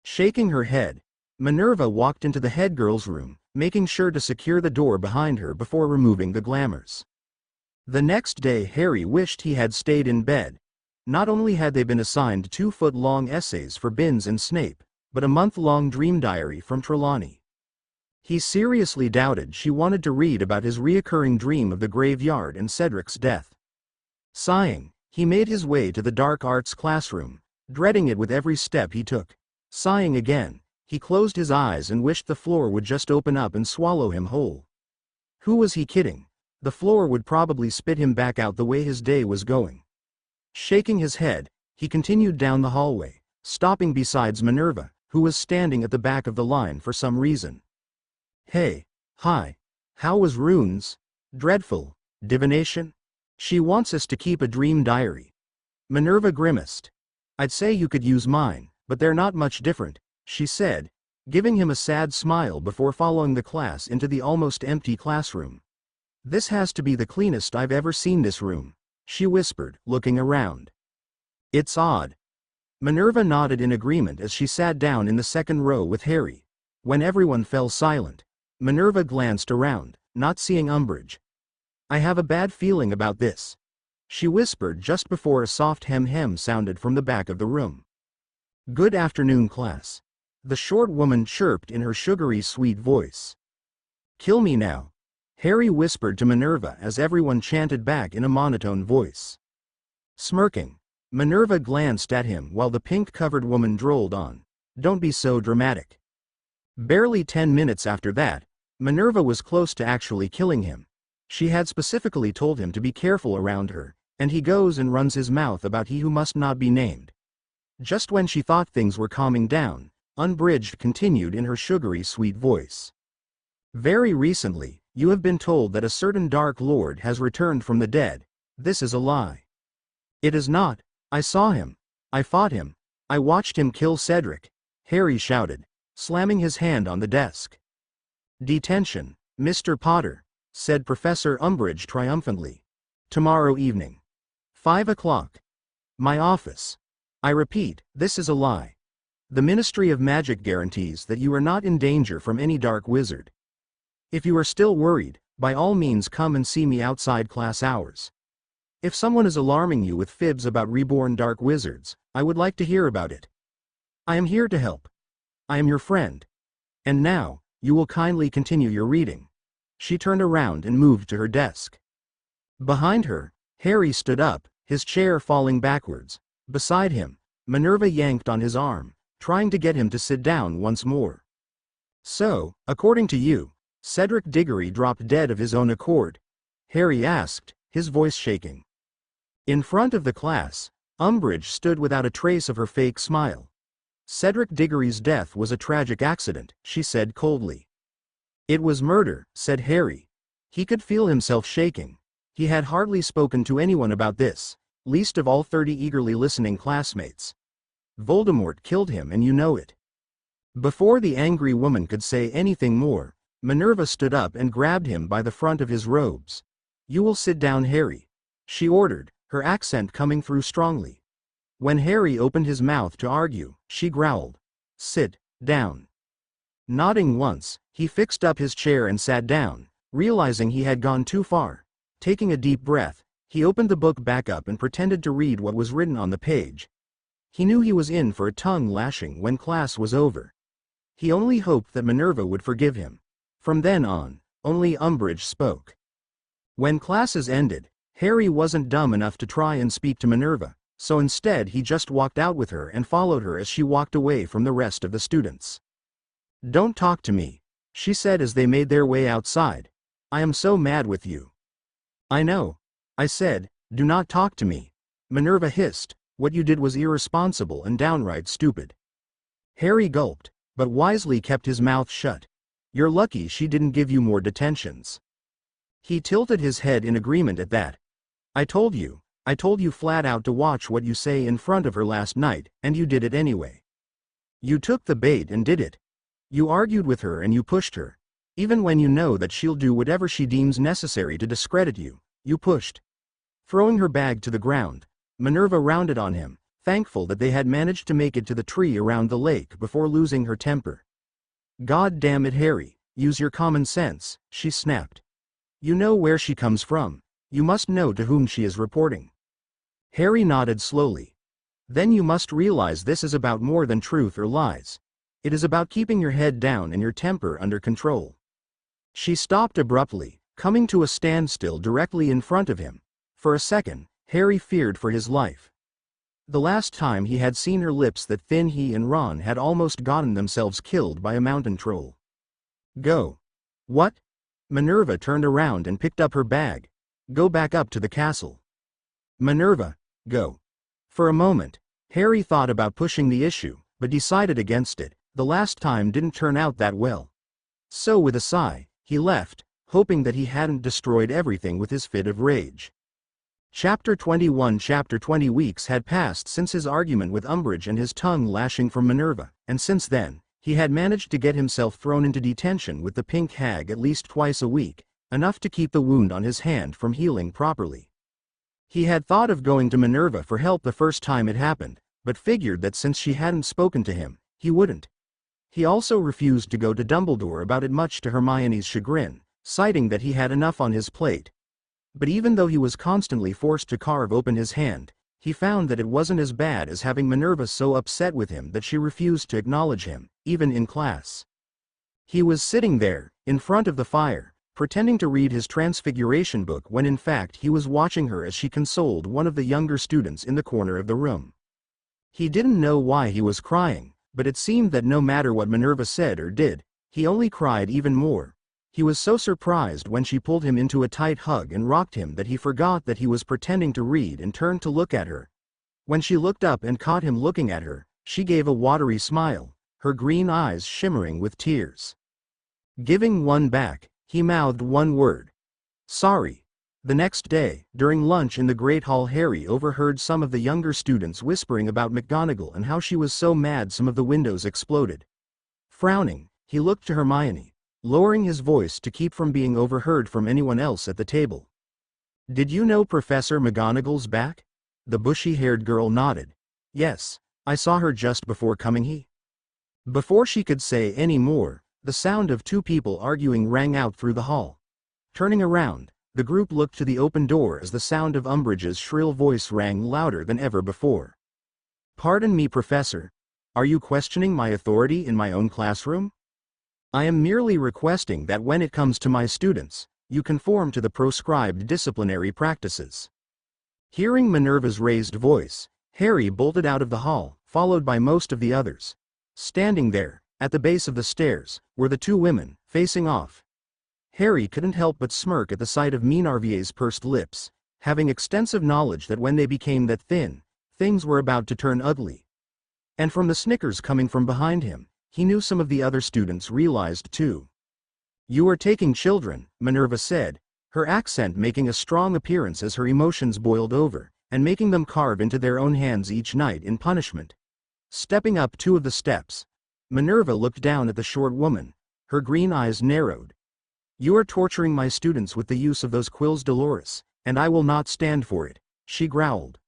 Shaking her head, Minervaa walked into the head girl's room, making sure to secure the door behind her before removing the glamours. The next day Harry wished he had stayed in bed. Not only had they been assigned 2-foot-long essays for Binns and Snape, but a month-long dream diary from Trelawney. He seriously doubted she wanted to read about his reoccurring dream of the graveyard and Cedric's death. Sighing, he made his way to the dark arts classroom, dreading it with every step he took. Sighing again, he closed his eyes and wished the floor would just open up and swallow him whole. Who was he kidding? The floor would probably spit him back out the way his day was going. Shaking his head, he continued down the hallway, stopping beside Minervaa, who was standing at the back of the line for some reason. "Hey, hi. How was runes? Dreadful. Divination? She wants us to keep a dream diary." Minervaa grimaced. "I'd say you could use mine, but they're not much different," she said, giving him a sad smile before following the class into the almost empty classroom. "This has to be the cleanest I've ever seen this room," she whispered, looking around. "It's odd." Minervaa nodded in agreement as she sat down in the second row with Harry. When everyone fell silent, Minervaa glanced around, not seeing Umbridge. I have a bad feeling about this," she whispered just before a soft hem-hem sounded from the back of the room. "Good afternoon, class," the short woman chirped in her sugary sweet voice. "Kill me now," Harry whispered to Minerva as everyone chanted back in a monotone voice. Smirking, Minerva glanced at him while the pink-covered woman droned on, "Don't be so dramatic." Barely 10 minutes after that, Minerva was close to actually killing him. She had specifically told him to be careful around her, and he goes and runs his mouth about he who must not be named. Just when she thought things were calming down, Umbridge continued in her sugary sweet voice. "Very recently, you have been told that a certain Dark Lord has returned from the dead. This is a lie. It is not. I saw him. I fought him. I watched him kill Cedric," Harry shouted, slamming his hand on the desk. "Detention, Mr. Potter," said Professor Umbridge triumphantly. "Tomorrow evening. 5 o'clock. My office. I repeat, this is a lie. The Ministry of Magic guarantees that you are not in danger from any dark wizard. If you are still worried, by all means come and see me outside class hours. If someone is alarming you with fibs about reborn dark wizards, I would like to hear about it. I am here to help. I am your friend. And now, you will kindly continue your reading." She turned around and moved to her desk. Behind her, Harry stood up, his chair falling backwards. Beside him, Minerva yanked on his arm, trying to get him to sit down once more. "So, according to you, Cedric Diggory dropped dead of his own accord?" Harry asked, his voice shaking. In front of the class, Umbridge stood without a trace of her fake smile. "Cedric Diggory's death was a tragic accident," she said coldly. "It was murder," said Harry. He could feel himself shaking. He had hardly spoken to anyone about this, least of all 30 eagerly listening classmates. "Voldemort killed him and you know it." Before the angry woman could say anything more, Minerva stood up and grabbed him by the front of his robes. "You will sit down, Harry," she ordered, her accent coming through strongly. When Harry opened his mouth to argue, she growled, "Sit down." Nodding once, he fixed up his chair and sat down, realizing he had gone too far. Taking a deep breath, he opened the book back up and pretended to read what was written on the page. He knew he was in for a tongue lashing when class was over. He only hoped that Minerva would forgive him. From then on, only Umbridge spoke. When classes ended, Harry wasn't dumb enough to try and speak to Minerva, so instead he just walked out with her and followed her as she walked away from the rest of the students. "Don't talk to me," she said as they made their way outside. "I am so mad with you." "I know," I said, "do not talk to me," Minerva hissed. "What you did was irresponsible and downright stupid." Harry gulped, but wisely kept his mouth shut. "You're lucky she didn't give you more detentions." He tilted his head in agreement at that. I told you flat out to watch what you say in front of her last night, and you did it anyway. You took the bait and did it. You argued with her and you pushed her. Even when you know that she'll do whatever she deems necessary to discredit you, you pushed." Throwing her bag to the ground, Minerva rounded on him, thankful that they had managed to make it to the tree around the lake before losing her temper. "God damn it, Harry, use your common sense," she snapped. "You know where she comes from. You must know to whom she is reporting." Harry nodded slowly. "Then you must realize this is about more than truth or lies. It is about keeping your head down and your temper under control." She stopped abruptly, coming to a standstill directly in front of him. For a second, Harry feared for his life. The last time he had seen her lips that thin, he and Ron had almost gotten themselves killed by a mountain troll. "Go." "What?" Minerva turned around and picked up her bag. "Go back up to the castle." "Minerva, go." For a moment, Harry thought about pushing the issue, but decided against it. The last time didn't turn out that well. So with a sigh, he left, hoping that he hadn't destroyed everything with his fit of rage. Chapter 21. Chapter 20. Weeks had passed since his argument with Umbridge and his tongue lashing from Minerva, and since then, he had managed to get himself thrown into detention with the pink hag at least twice a week, enough to keep the wound on his hand from healing properly. He had thought of going to Minerva for help the first time it happened, but figured that since she hadn't spoken to him, he wouldn't. He also refused to go to Dumbledore about it, much to Hermione's chagrin, citing that he had enough on his plate. But even though he was constantly forced to carve open his hand, he found that it wasn't as bad as having Minerva so upset with him that she refused to acknowledge him, even in class. He was sitting there, in front of the fire, pretending to read his Transfiguration book when in fact he was watching her as she consoled one of the younger students in the corner of the room. He didn't know why he was crying, but it seemed that no matter what Minerva said or did, he only cried even more. He was so surprised when she pulled him into a tight hug and rocked him that he forgot that he was pretending to read and turned to look at her. When she looked up and caught him looking at her, she gave a watery smile, her green eyes shimmering with tears. Giving one back, he mouthed one word. Sorry. The next day, during lunch in the Great Hall, Harry overheard some of the younger students whispering about McGonagall and how she was so mad some of the windows exploded. Frowning, he looked to Hermione, lowering his voice to keep from being overheard from anyone else at the table. Did you know Professor McGonagall's back? The bushy-haired girl nodded. Yes, I saw her just before coming here. Before she could say any more, the sound of two people arguing rang out through the hall. Turning around, the group looked to the open door as the sound of Umbridge's shrill voice rang louder than ever before. Pardon me, Professor. Are you questioning my authority in my own classroom? I am merely requesting that when it comes to my students, you conform to the proscribed disciplinary practices. Hearing Minerva's raised voice, Harry bolted out of the hall, followed by most of the others. Standing there, at the base of the stairs, were the two women, facing off. Harry couldn't help but smirk at the sight of Minerva's pursed lips, having extensive knowledge that when they became that thin, things were about to turn ugly. And from the snickers coming from behind him, he knew some of the other students realized too. You are taking children, Minerva said, her accent making a strong appearance as her emotions boiled over, and making them carve into their own hands each night in punishment. Stepping up two of the steps, Minerva looked down at the short woman, her green eyes narrowed. You are torturing my students with the use of those quills, Dolores, and I will not stand for it, she growled.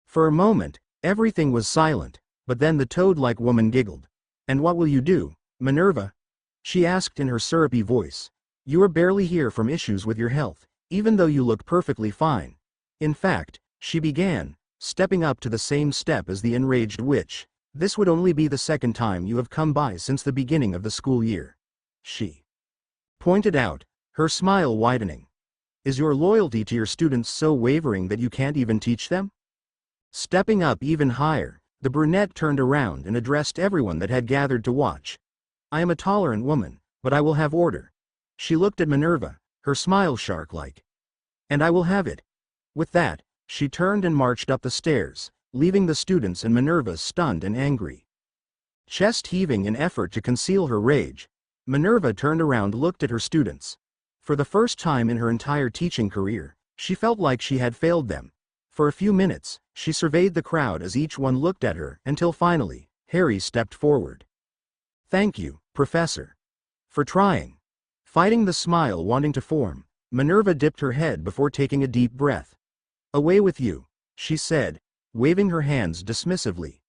For a moment, everything was silent, but then the toad-like woman giggled. And what will you do, Minerva? She asked in her syrupy voice. You are barely here from issues with your health, even though you look perfectly fine. In fact, she began, stepping up to the same step as the enraged witch. This would only be the second time you have come by since the beginning of the school year. She pointed out, her smile widening. Is your loyalty to your students so wavering that you can't even teach them? Stepping up even higher, the brunette turned around and addressed everyone that had gathered to watch. I am a tolerant woman, but I will have order. She looked at Minerva, her smile shark-like. And I will have it. With that, she turned and marched up the stairs, leaving the students and Minerva stunned and angry. Chest heaving in effort to conceal her rage, Minerva turned around and looked at her students. For the first time in her entire teaching career, she felt like she had failed them. For a few minutes, she surveyed the crowd as each one looked at her until finally, Harry stepped forward. Thank you, Professor. For trying. Fighting the smile wanting to form, Minerva dipped her head before taking a deep breath. Away with you, she said, waving her hands dismissively.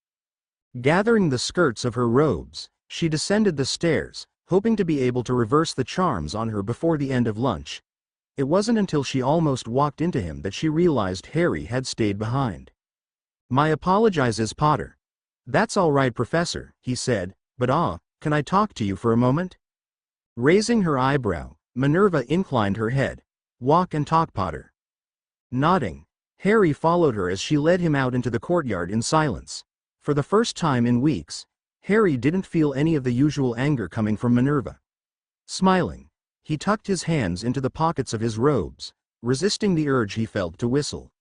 Gathering the skirts of her robes, she descended the stairs, hoping to be able to reverse the charms on her before the end of lunch. It wasn't until she almost walked into him that she realized Harry had stayed behind. My apologizes, Potter. That's all right, Professor, he said, but can I talk to you for a moment? Raising her eyebrow, Minerva inclined her head. Walk and talk, Potter. Nodding, Harry followed her as she led him out into the courtyard in silence. For the first time in weeks, Harry didn't feel any of the usual anger coming from Minerva. Smiling, he tucked his hands into the pockets of his robes, resisting the urge he felt to whistle.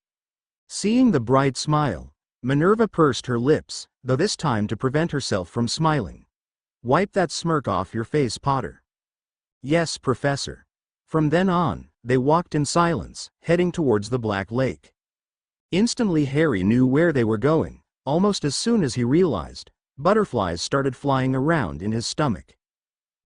Seeing the bright smile, Minerva pursed her lips, though this time to prevent herself from smiling. Wipe that smirk off your face, Potter. Yes, Professor. From then on, they walked in silence, heading towards the Black Lake. Instantly Harry knew where they were going. Almost as soon as he realized, butterflies started flying around in his stomach.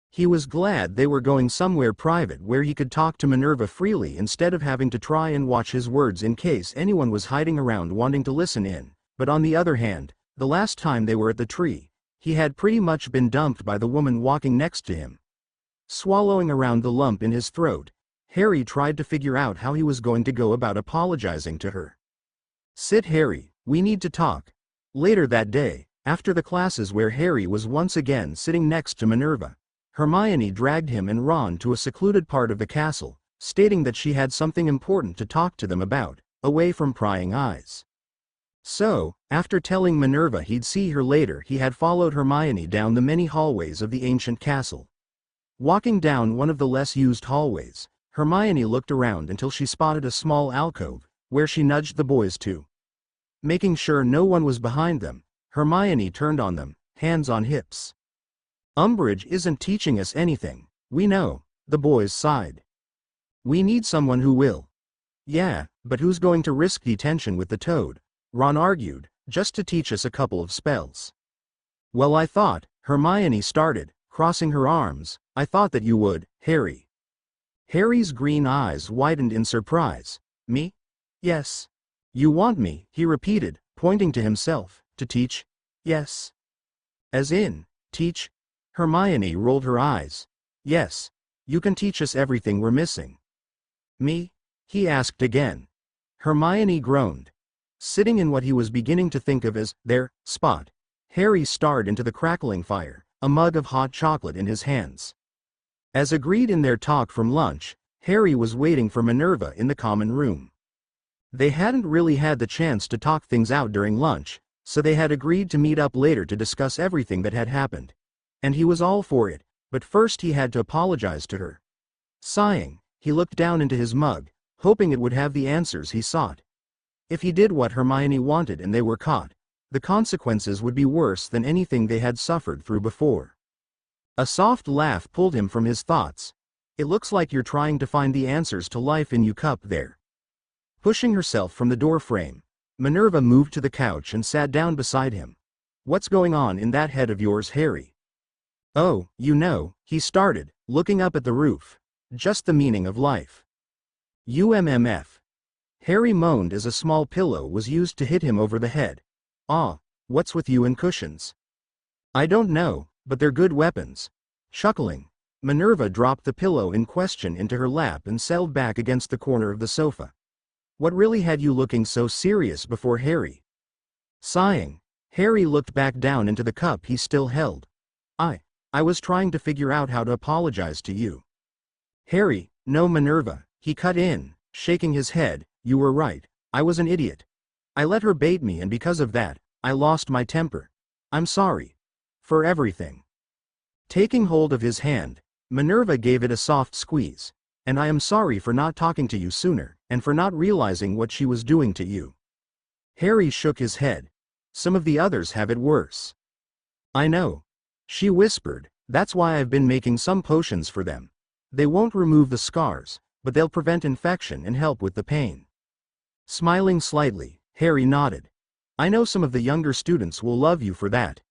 He was glad they were going somewhere private where he could talk to Minerva freely instead of having to try and watch his words in case anyone was hiding around wanting to listen in. But on the other hand, the last time they were at the tree, he had pretty much been dumped by the woman walking next to him. Swallowing around the lump in his throat, Harry tried to figure out how he was going to go about apologizing to her. "Sit, Harry, we need to talk." Later that day, after the classes where Harry was once again sitting next to Minerva, Hermione dragged him and Ron to a secluded part of the castle, stating that she had something important to talk to them about, away from prying eyes. So, after telling Minerva he'd see her later, he had followed Hermione down the many hallways of the ancient castle. Walking down one of the less used hallways, Hermione looked around until she spotted a small alcove, where she nudged the boys to. Making sure no one was behind them, Hermione turned on them, hands on hips. "Umbridge isn't teaching us anything, we know," the boys sighed. "We need someone who will." "Yeah, but who's going to risk detention with the toad?" Ron argued, "just to teach us a couple of spells." "Well, I thought," Hermione started, crossing her arms, "I thought that you would, Harry." Harry's green eyes widened in surprise. "Me? Yes. You want me," he repeated, pointing to himself, "to teach?" "Yes." "As in, teach?" Hermione rolled her eyes. "Yes. You can teach us everything we're missing." "Me?" he asked again. Hermione groaned. Sitting in what he was beginning to think of as their spot, Harry stared into the crackling fire, a mug of hot chocolate in his hands. As agreed in their talk from lunch, Harry was waiting for Minerva in the common room. They hadn't really had the chance to talk things out during lunch, so they had agreed to meet up later to discuss everything that had happened. And he was all for it, but first he had to apologize to her. Sighing, he looked down into his mug, hoping it would have the answers he sought. If he did what Hermione wanted and they were caught, the consequences would be worse than anything they had suffered through before. A soft laugh pulled him from his thoughts. "It looks like you're trying to find the answers to life in Cup there." Pushing herself from the doorframe, Minerva moved to the couch and sat down beside him. "What's going on in that head of yours, Harry?" "Oh, you know," he started, looking up at the roof. "Just the meaning of life." "UMMF. Harry moaned as a small pillow was used to hit him over the head. "Ah, what's with you and cushions?" "I don't know, but they're good weapons." Chuckling, Minerva dropped the pillow in question into her lap and settled back against the corner of the sofa. "What really had you looking so serious before, Harry?" Sighing, Harry looked back down into the cup he still held. I was trying to figure out how to apologize to you." "Harry, no, Minerva," he cut in, shaking his head. "You were right, I was an idiot. I let her bait me and because of that, I lost my temper. I'm sorry. For everything." Taking hold of his hand, Minerva gave it a soft squeeze. "And I am sorry for not talking to you sooner, and for not realizing what she was doing to you." Harry shook his head. "Some of the others have it worse." "I know," she whispered, "that's why I've been making some potions for them. They won't remove the scars, but they'll prevent infection and help with the pain." Smiling slightly, Harry nodded. "I know some of the younger students will love you for that."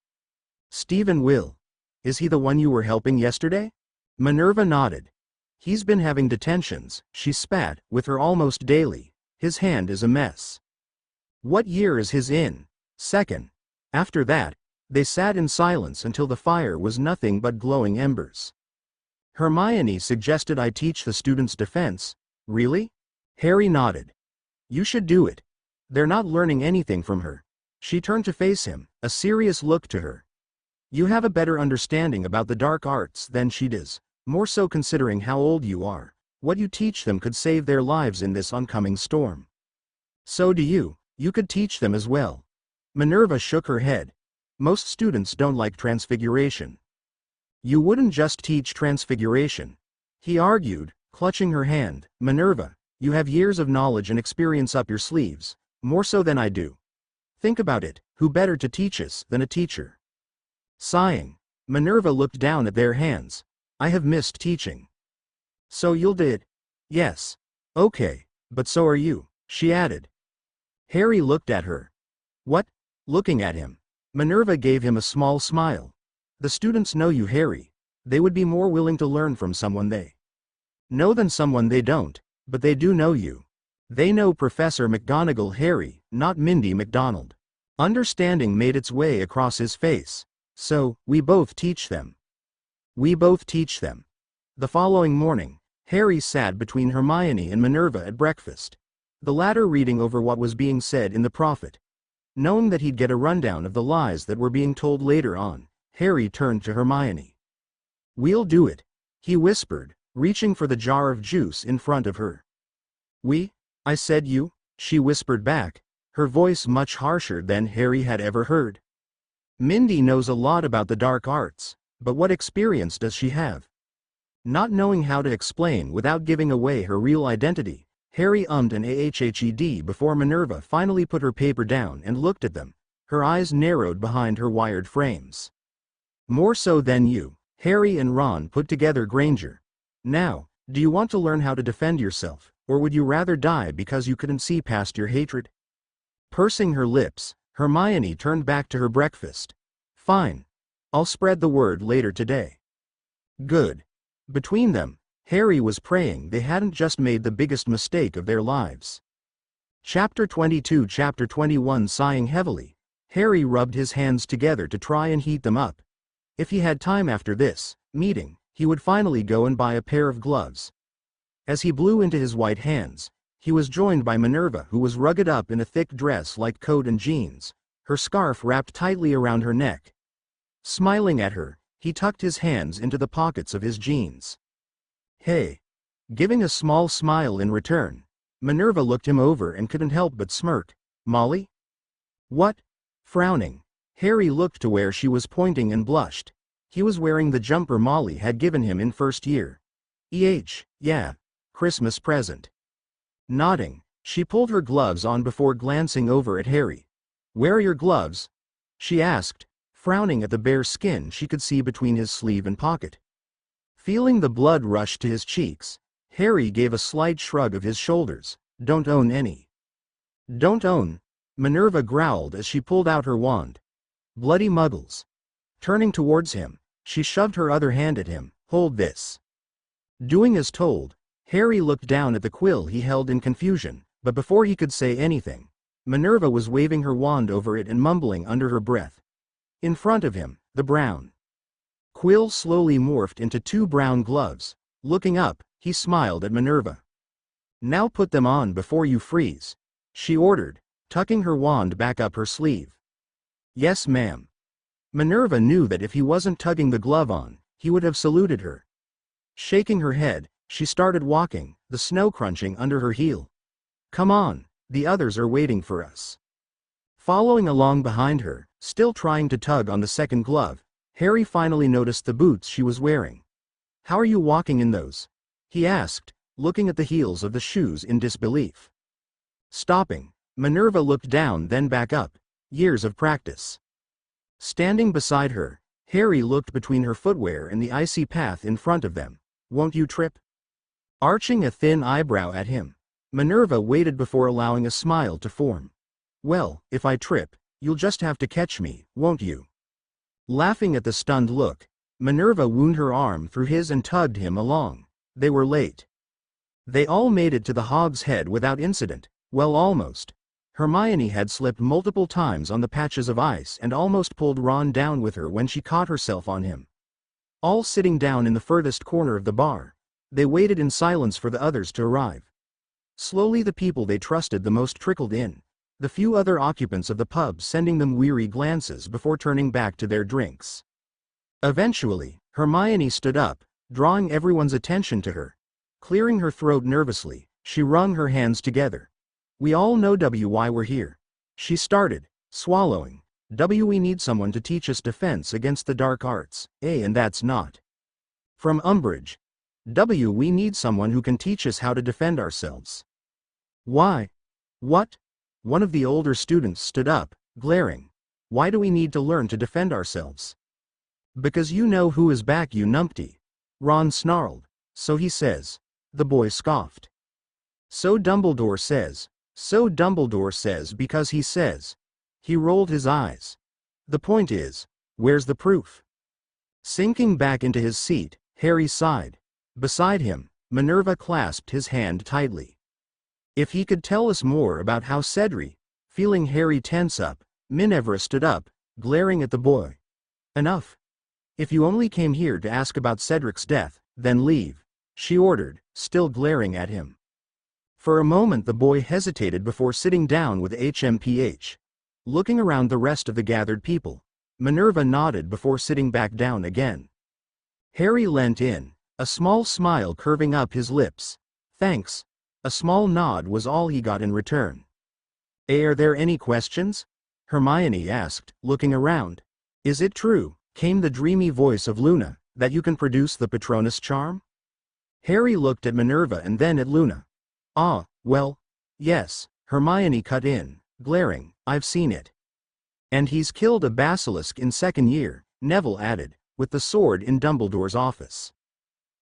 "Stephen will. Is he the one you were helping yesterday?" Minerva nodded. "He's been having detentions," she spat, with her almost daily. "His hand is a mess." "What year is his in?" "Second." After that, they sat in silence until the fire was nothing but glowing embers. Hermione suggested I teach the students defense. "Really?" Harry nodded. "You should do it. They're not learning anything from her." She turned to face him, a serious look to her. "You have a better understanding about the dark arts than she does, more so considering how old you are. What you teach them could save their lives in this oncoming storm." "So do you. You could teach them as well." Minerva shook her head. "Most students don't like transfiguration." "You wouldn't just teach transfiguration," he argued, clutching her hand. "Minerva, you have years of knowledge and experience up your sleeves, more so than I do. Think about it, who better to teach us than a teacher?" Sighing, Minerva looked down at their hands. "I have missed teaching." "So you'll do it?" "Yes." "Okay, but so are you," she added. Harry looked at her. "What?" Looking at him, Minerva gave him a small smile. "The students know you, Harry. They would be more willing to learn from someone they know than someone they don't, but they do know you. They know Professor McGonagall, Harry, not Mindy McDonald." Understanding made its way across his face. "So, we both teach them." "We both teach them." The following morning, Harry sat between Hermione and Minervaa at breakfast, the latter reading over what was being said in the Prophet. Knowing that he'd get a rundown of the lies that were being told later on, Harry turned to Hermione. "We'll do it," he whispered, reaching for the jar of juice in front of her. "We? I said you," she whispered back, her voice much harsher than Harry had ever heard. Mindy knows a lot about the dark arts, but what experience does she have? Not knowing how to explain without giving away her real identity, Harry ummed and ahhed before Minervaa finally put her paper down and looked at them, her eyes narrowed behind her wired frames. "More so than you," Harry and Ron put together Granger. "Now, do you want to learn how to defend yourself, or would you rather die because you couldn't see past your hatred?" Pursing her lips, Hermione turned back to her breakfast. "Fine. I'll spread the word later today." Good. Between them, Harry was praying they hadn't just made the biggest mistake of their lives. Chapter 22 Chapter 21 Sighing heavily, Harry rubbed his hands together to try and heat them up. If he had time after this meeting, he would finally go and buy a pair of gloves. As he blew into his white hands, he was joined by Minervaa, who was rugged up in a thick dress like coat and jeans, her scarf wrapped tightly around her neck. Smiling at her, he tucked his hands into the pockets of his jeans. "Hey." Giving a small smile in return, Minervaa looked him over and couldn't help but smirk. "Molly?" "What?" Frowning, Harry looked to where she was pointing and blushed. He was wearing the jumper Molly had given him in first year. Yeah, Christmas present." Nodding, she pulled her gloves on before glancing over at Harry. "Where are your gloves?" she asked, frowning at the bare skin she could see between his sleeve and pocket. Feeling the blood rush to his cheeks, Harry gave a slight shrug of his shoulders. "Don't own any." "Don't own?" Minervaa growled as she pulled out her wand. "Bloody muggles." Turning towards him, she shoved her other hand at him. "Hold this." Doing as told, Harry looked down at the quill he held in confusion, but before he could say anything, Minervaa was waving her wand over it and mumbling under her breath. In front of him, the brown quill slowly morphed into 2 brown gloves. Looking up, he smiled at Minervaa. "Now put them on before you freeze," she ordered, tucking her wand back up her sleeve. "Yes, ma'am." Minervaa knew that if he wasn't tugging the glove on, he would have saluted her. Shaking her head, she started walking, the snow crunching under her heel. "Come on, the others are waiting for us." Following along behind her, still trying to tug on the second glove, Harry finally noticed the boots she was wearing. "How are you walking in those?" he asked, looking at the heels of the shoes in disbelief. Stopping, Minervaa looked down then back up. Years of practice. Standing beside her, Harry looked between her footwear and the icy path in front of them. "Won't you trip?" Arching a thin eyebrow at him, Minervaa waited before allowing a smile to form. "Well, if I trip, you'll just have to catch me, won't you?" Laughing at the stunned look, Minervaa wound her arm through his and tugged him along. They were late. They all made it to the Hog's Head without incident. Well, almost. Hermione had slipped multiple times on the patches of ice and almost pulled Ron down with her when she caught herself on him. All sitting down in the furthest corner of the bar, they waited in silence for the others to arrive. Slowly the people they trusted the most trickled in, the few other occupants of the pub sending them weary glances before turning back to their drinks. Eventually, Hermione stood up, drawing everyone's attention to her. Clearing her throat nervously, she wrung her hands together. "We all know why we're here," she started, swallowing. "We need someone to teach us defense against the dark arts, and that's not from Umbridge. We need someone who can teach us how to defend ourselves." "Why? What?" One of the older students stood up, glaring. "Why do we need to learn to defend ourselves?" "Because you know who is back, you numpty," Ron snarled. "So he says." The boy scoffed. So Dumbledore says because he says." He rolled his eyes. "The point is, where's the proof?" Sinking back into his seat, Harry sighed. Beside him, Minervaa clasped his hand tightly. "If he could tell us more about how Cedric," feeling Harry tense up, Minervaa stood up, glaring at the boy. "Enough. If you only came here to ask about Cedric's death, then leave," she ordered, still glaring at him. For a moment the boy hesitated before sitting down with HMPH. Looking around the rest of the gathered people, Minerva nodded before sitting back down again. Harry leant in, a small smile curving up his lips. Thanks. A small nod was all he got in return. Are there any questions? Hermione asked, looking around. Is it true, came the dreamy voice of Luna, that you can produce the Patronus charm? Harry looked at Minerva and then at Luna. Ah, well, yes, Hermione cut in, glaring, I've seen it. And he's killed a basilisk in second year, Neville added, with the sword in Dumbledore's office.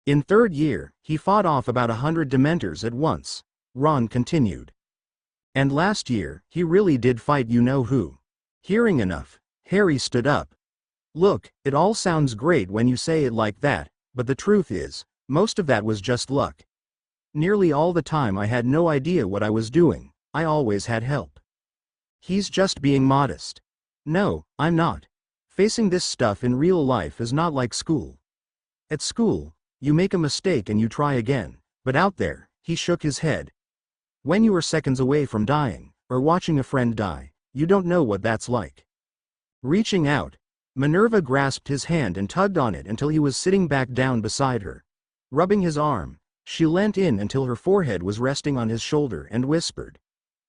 In third year, he fought off about 100 Dementors at once, Ron continued. And last year, he really did fight you-know-who. Hearing enough, Harry stood up. Look, it all sounds great when you say it like that, but the truth is, most of that was just luck. Nearly all the time I had no idea what I was doing, I always had help. He's just being modest. No, I'm not. Facing this stuff in real life is not like school. At school, you make a mistake and you try again, but out there, he shook his head. When you are seconds away from dying, or watching a friend die, you don't know what that's like. Reaching out, Minerva grasped his hand and tugged on it until he was sitting back down beside her. Rubbing his arm, she leant in until her forehead was resting on his shoulder and whispered,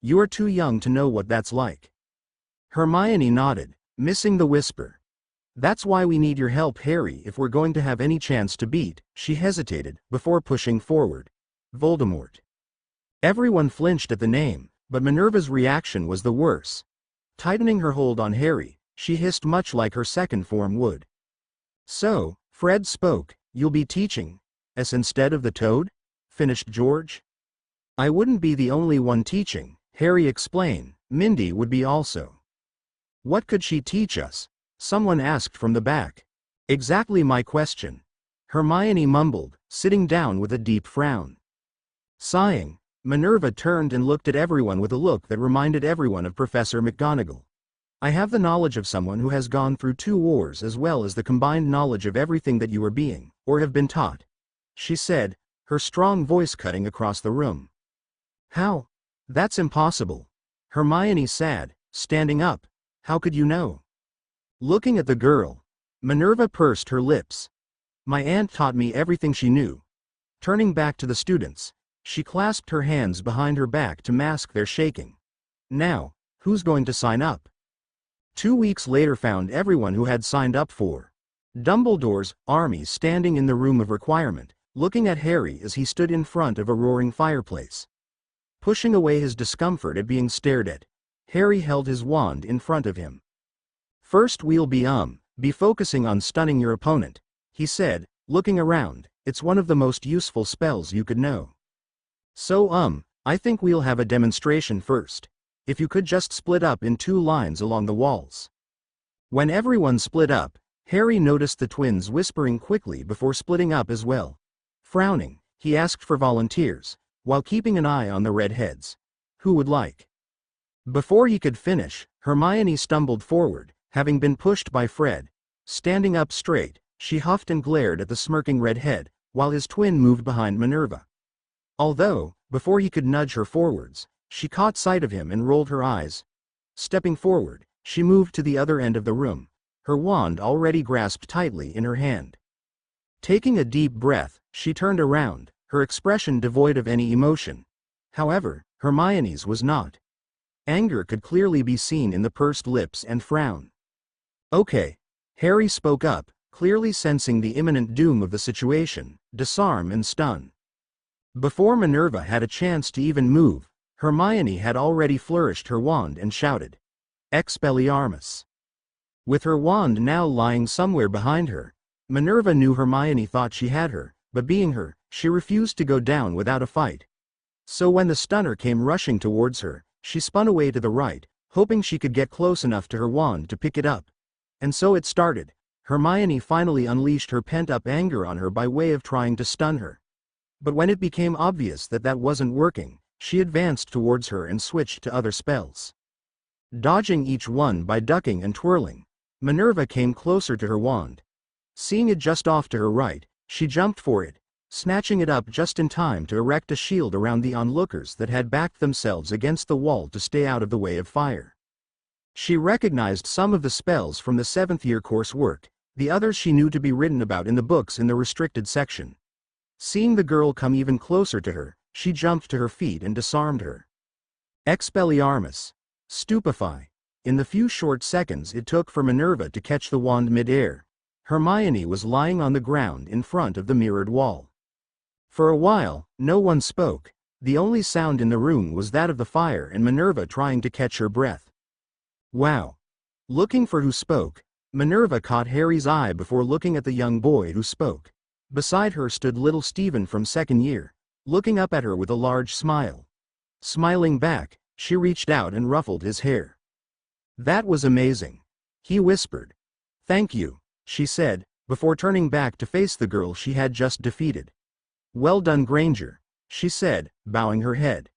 "You are too young to know what that's like." Hermione nodded, missing the whisper. "That's why we need your help, Harry, if we're going to have any chance to beat," she hesitated, before pushing forward. "Voldemort." Everyone flinched at the name, but Minerva's reaction was the worse. Tightening her hold on Harry, she hissed much like her second form would. "So," Fred spoke, "you'll be teaching us instead of the toad?" finished George. "I wouldn't be the only one teaching," Harry explained, "Mindy would be also." "What could she teach us?" someone asked from the back. "Exactly my question," Hermione mumbled, sitting down with a deep frown. Sighing, Minerva turned and looked at everyone with a look that reminded everyone of Professor McGonagall. "I have the knowledge of someone who has gone through 2 wars as well as the combined knowledge of everything that you are being, or have been taught," she said, her strong voice cutting across the room. "How? That's impossible." Hermione said, standing up. "How could you know?" Looking at the girl, Minerva pursed her lips. "My aunt taught me everything she knew." Turning back to the students, she clasped her hands behind her back to mask their shaking. "Now, who's going to sign up?" 2 weeks later found everyone who had signed up for Dumbledore's army standing in the room of requirement, looking at Harry as he stood in front of a roaring fireplace. Pushing away his discomfort at being stared at, Harry held his wand in front of him. "First we'll be focusing on stunning your opponent," he said, looking around. "It's one of the most useful spells you could know. So I think we'll have a demonstration first. If you could just split up in 2 lines along the walls." When everyone split up, Harry noticed the twins whispering quickly before splitting up as well. Frowning, he asked for volunteers, while keeping an eye on the redheads. Who would like? Before he could finish, Hermione stumbled forward, having been pushed by Fred. Standing up straight, she huffed and glared at the smirking redhead, while his twin moved behind Minerva. Although, before he could nudge her forwards, she caught sight of him and rolled her eyes. Stepping forward, she moved to the other end of the room, her wand already grasped tightly in her hand. Taking a deep breath, she turned around, her expression devoid of any emotion. However, Hermione's was not. Anger could clearly be seen in the pursed lips and frown. "Okay," Harry spoke up, clearly sensing the imminent doom of the situation, "disarm and stun." Before Minerva had a chance to even move, Hermione had already flourished her wand and shouted, "Expelliarmus!" With her wand now lying somewhere behind her, Minerva knew Hermione thought she had her, but being her, she refused to go down without a fight. So when the stunner came rushing towards her, she spun away to the right, hoping she could get close enough to her wand to pick it up. And so it started. Hermione finally unleashed her pent-up anger on her by way of trying to stun her. But when it became obvious that that wasn't working, she advanced towards her and switched to other spells. Dodging each one by ducking and twirling, Minerva came closer to her wand. Seeing it just off to her right, she jumped for it, snatching it up just in time to erect a shield around the onlookers that had backed themselves against the wall to stay out of the way of fire. She recognized some of the spells from the 7th-year course work, the others she knew to be written about in the books in the restricted section. Seeing the girl come even closer to her, she jumped to her feet and disarmed her. Expelliarmus. Stupefy. In the few short seconds it took for Minerva to catch the wand mid-air, Hermione was lying on the ground in front of the mirrored wall. For a while, no one spoke. The only sound in the room was that of the fire and Minerva trying to catch her breath. Wow. Looking for who spoke, Minerva caught Harry's eye before looking at the young boy who spoke. Beside her stood little Stephen from 2nd year, looking up at her with a large smile. Smiling back, she reached out and ruffled his hair. That was amazing. He whispered. Thank you, she said, before turning back to face the girl she had just defeated. Well done, Granger, she said, bowing her head.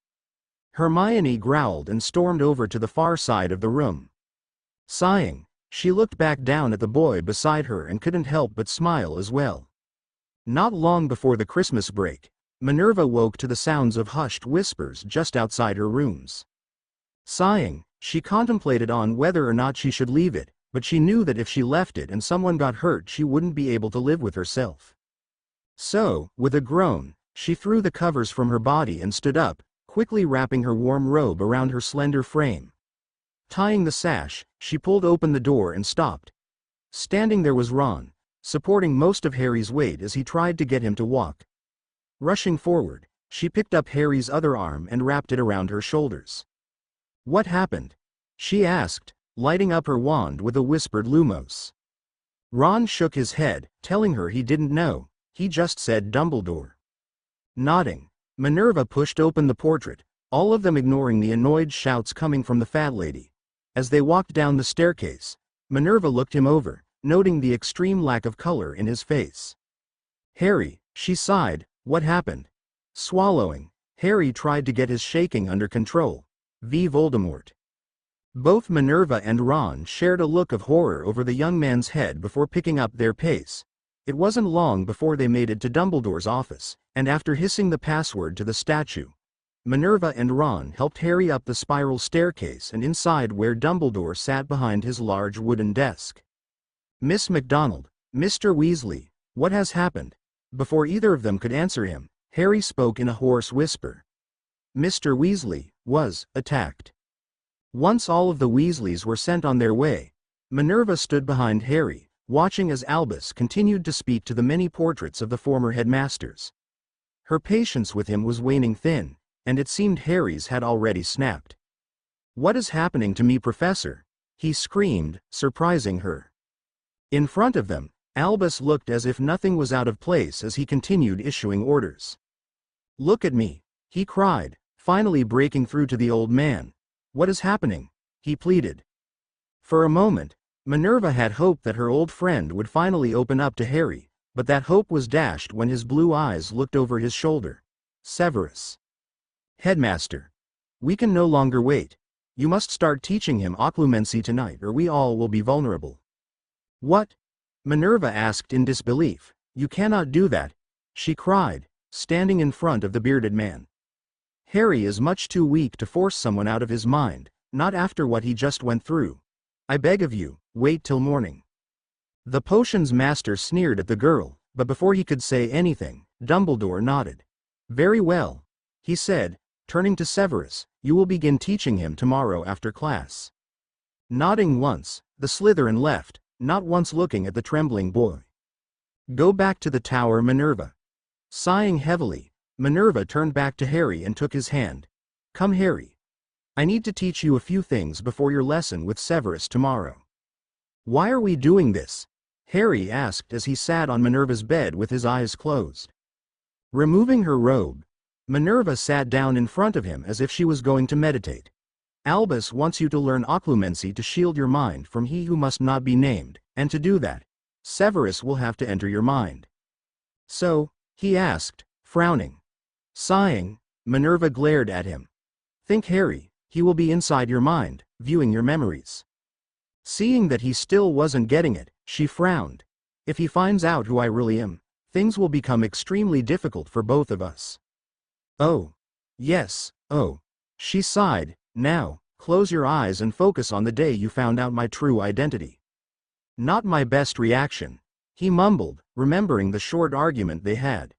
Hermione growled and stormed over to the far side of the room. Sighing, she looked back down at the boy beside her and couldn't help but smile as well. Not long before the Christmas break, Minerva woke to the sounds of hushed whispers just outside her rooms. Sighing, she contemplated on whether or not she should leave it, but she knew that if she left it and someone got hurt she wouldn't be able to live with herself. So, with a groan, she threw the covers from her body and stood up, quickly wrapping her warm robe around her slender frame. Tying the sash, she pulled open the door and stopped. Standing there was Ron, supporting most of Harry's weight as he tried to get him to walk. Rushing forward, she picked up Harry's other arm and wrapped it around her shoulders. What happened? She asked, lighting up her wand with a whispered Lumos. Ron shook his head, telling her he didn't know, he just said Dumbledore. Nodding, Minerva pushed open the portrait, all of them ignoring the annoyed shouts coming from the fat lady. As they walked down the staircase, Minerva looked him over, noting the extreme lack of color in his face. Harry, she sighed, what happened? Swallowing, Harry tried to get his shaking under control. Voldemort. Both Minerva and Ron shared a look of horror over the young man's head before picking up their pace. It wasn't long before they made it to Dumbledore's office, and after hissing the password to the statue, Minerva and Ron helped Harry up the spiral staircase and inside where Dumbledore sat behind his large wooden desk. Miss McDonald, Mr. Weasley, what has happened? Before either of them could answer him, Harry spoke in a hoarse whisper. Mr. Weasley was attacked. Once all of the Weasleys were sent on their way, Minerva stood behind Harry, watching as Albus continued to speak to the many portraits of the former headmasters. Her patience with him was waning thin, and it seemed Harry's had already snapped. What is happening to me, Professor? He screamed, surprising her. In front of them, Albus looked as if nothing was out of place as he continued issuing orders. Look at me, he cried, finally breaking through to the old man. What is happening? He pleaded. For a moment, Minerva had hoped that her old friend would finally open up to Harry, but that hope was dashed when his blue eyes looked over his shoulder. Severus. Headmaster. We can no longer wait. You must start teaching him occlumency tonight or we all will be vulnerable. What? Minerva asked in disbelief. You cannot do that, she cried, standing in front of the bearded man. Harry is much too weak to force someone out of his mind, not after what he just went through. I beg of you, wait till morning. The potions master sneered at the girl, but before he could say anything, Dumbledore nodded. Very well, he said, turning to Severus, you will begin teaching him tomorrow after class. Nodding once, the Slytherin left, not once looking at the trembling boy. Go back to the tower, Minerva. Sighing heavily, Minerva turned back to Harry and took his hand. Come, Harry. I need to teach you a few things before your lesson with Severus tomorrow. Why are we doing this? Harry asked as he sat on Minerva's bed with his eyes closed. Removing her robe, Minerva sat down in front of him as if she was going to meditate. Albus wants you to learn occlumency to shield your mind from he who must not be named, and to do that, Severus will have to enter your mind. So, he asked, frowning. Sighing, Minerva glared at him. Think, Harry, he will be inside your mind, viewing your memories. Seeing that he still wasn't getting it, she frowned. If he finds out who I really am, things will become extremely difficult for both of us. Oh. Yes, oh. She sighed. Now, close your eyes and focus on the day you found out my true identity. Not my best reaction, he mumbled, remembering the short argument they had.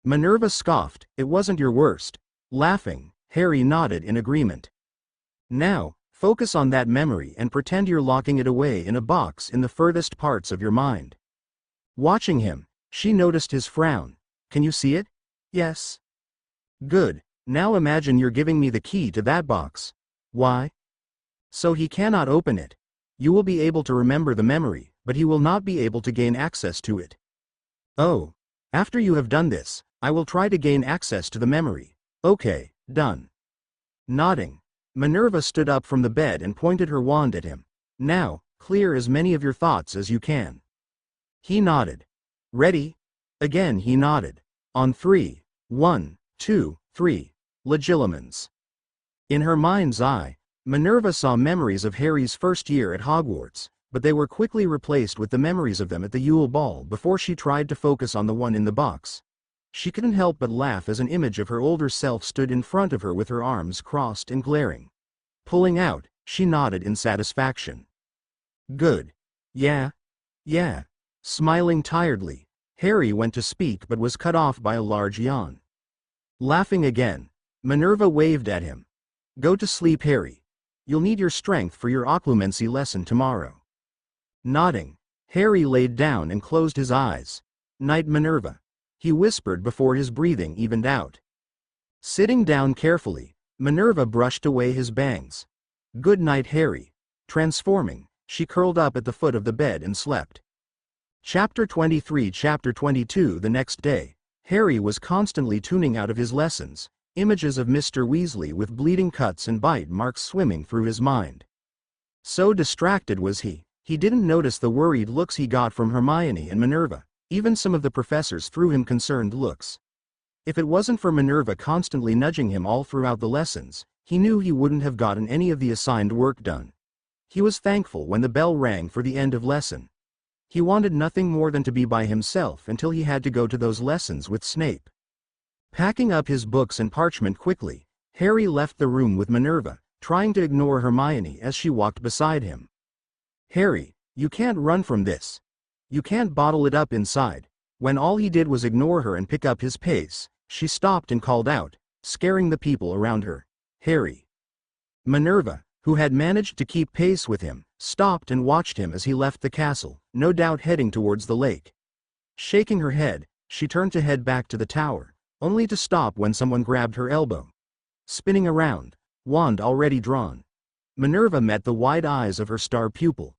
Minerva scoffed, it wasn't your worst. Laughing, Harry nodded in agreement. Now, focus on that memory and pretend you're locking it away in a box in the furthest parts of your mind. Watching him, she noticed his frown. Can you see it? Yes. Good, now imagine you're giving me the key to that box. Why? So he cannot open it. You will be able to remember the memory, but he will not be able to gain access to it. Oh. After you have done this, I will try to gain access to the memory. Okay, done. Nodding, Minerva stood up from the bed and pointed her wand at him. Now, clear as many of your thoughts as you can. He nodded. Ready? Again he nodded. On 3. 1, 2, 3. Legilimens. In her mind's eye, Minerva saw memories of Harry's first year at Hogwarts, but they were quickly replaced with the memories of them at the Yule Ball before she tried to focus on the one in the box. She couldn't help but laugh as an image of her older self stood in front of her with her arms crossed and glaring. Pulling out, she nodded in satisfaction. Good. Yeah. Smiling tiredly, Harry went to speak but was cut off by a large yawn. Laughing again, Minerva waved at him. Go to sleep, Harry. You'll need your strength for your occlumency lesson tomorrow. Nodding, Harry laid down and closed his eyes. Night, Minerva, he whispered before his breathing evened out. Sitting down carefully, Minerva brushed away his bangs. Good night, Harry. Transforming, she curled up at the foot of the bed and slept. Chapter 23. Chapter 22. The next day, Harry was constantly tuning out of his lessons, images of Mr. Weasley with bleeding cuts and bite marks swimming through his mind. So distracted was he didn't notice the worried looks he got from Hermione and Minerva. Even some of the professors threw him concerned looks. If it wasn't for Minerva constantly nudging him all throughout the lessons, he knew he wouldn't have gotten any of the assigned work done. He was thankful when the bell rang for the end of lesson. He wanted nothing more than to be by himself until he had to go to those lessons with Snape. Packing up his books and parchment quickly, Harry left the room with Minerva, trying to ignore Hermione as she walked beside him. Harry, you can't run from this. You can't bottle it up inside. When all he did was ignore her and pick up his pace, she stopped and called out, scaring the people around her. Harry. Minerva, who had managed to keep pace with him, stopped and watched him as he left the castle, no doubt heading towards the lake. Shaking her head, she turned to head back to the tower, only to stop when someone grabbed her elbow. Spinning around, wand already drawn, Minerva met the wide eyes of her star pupil.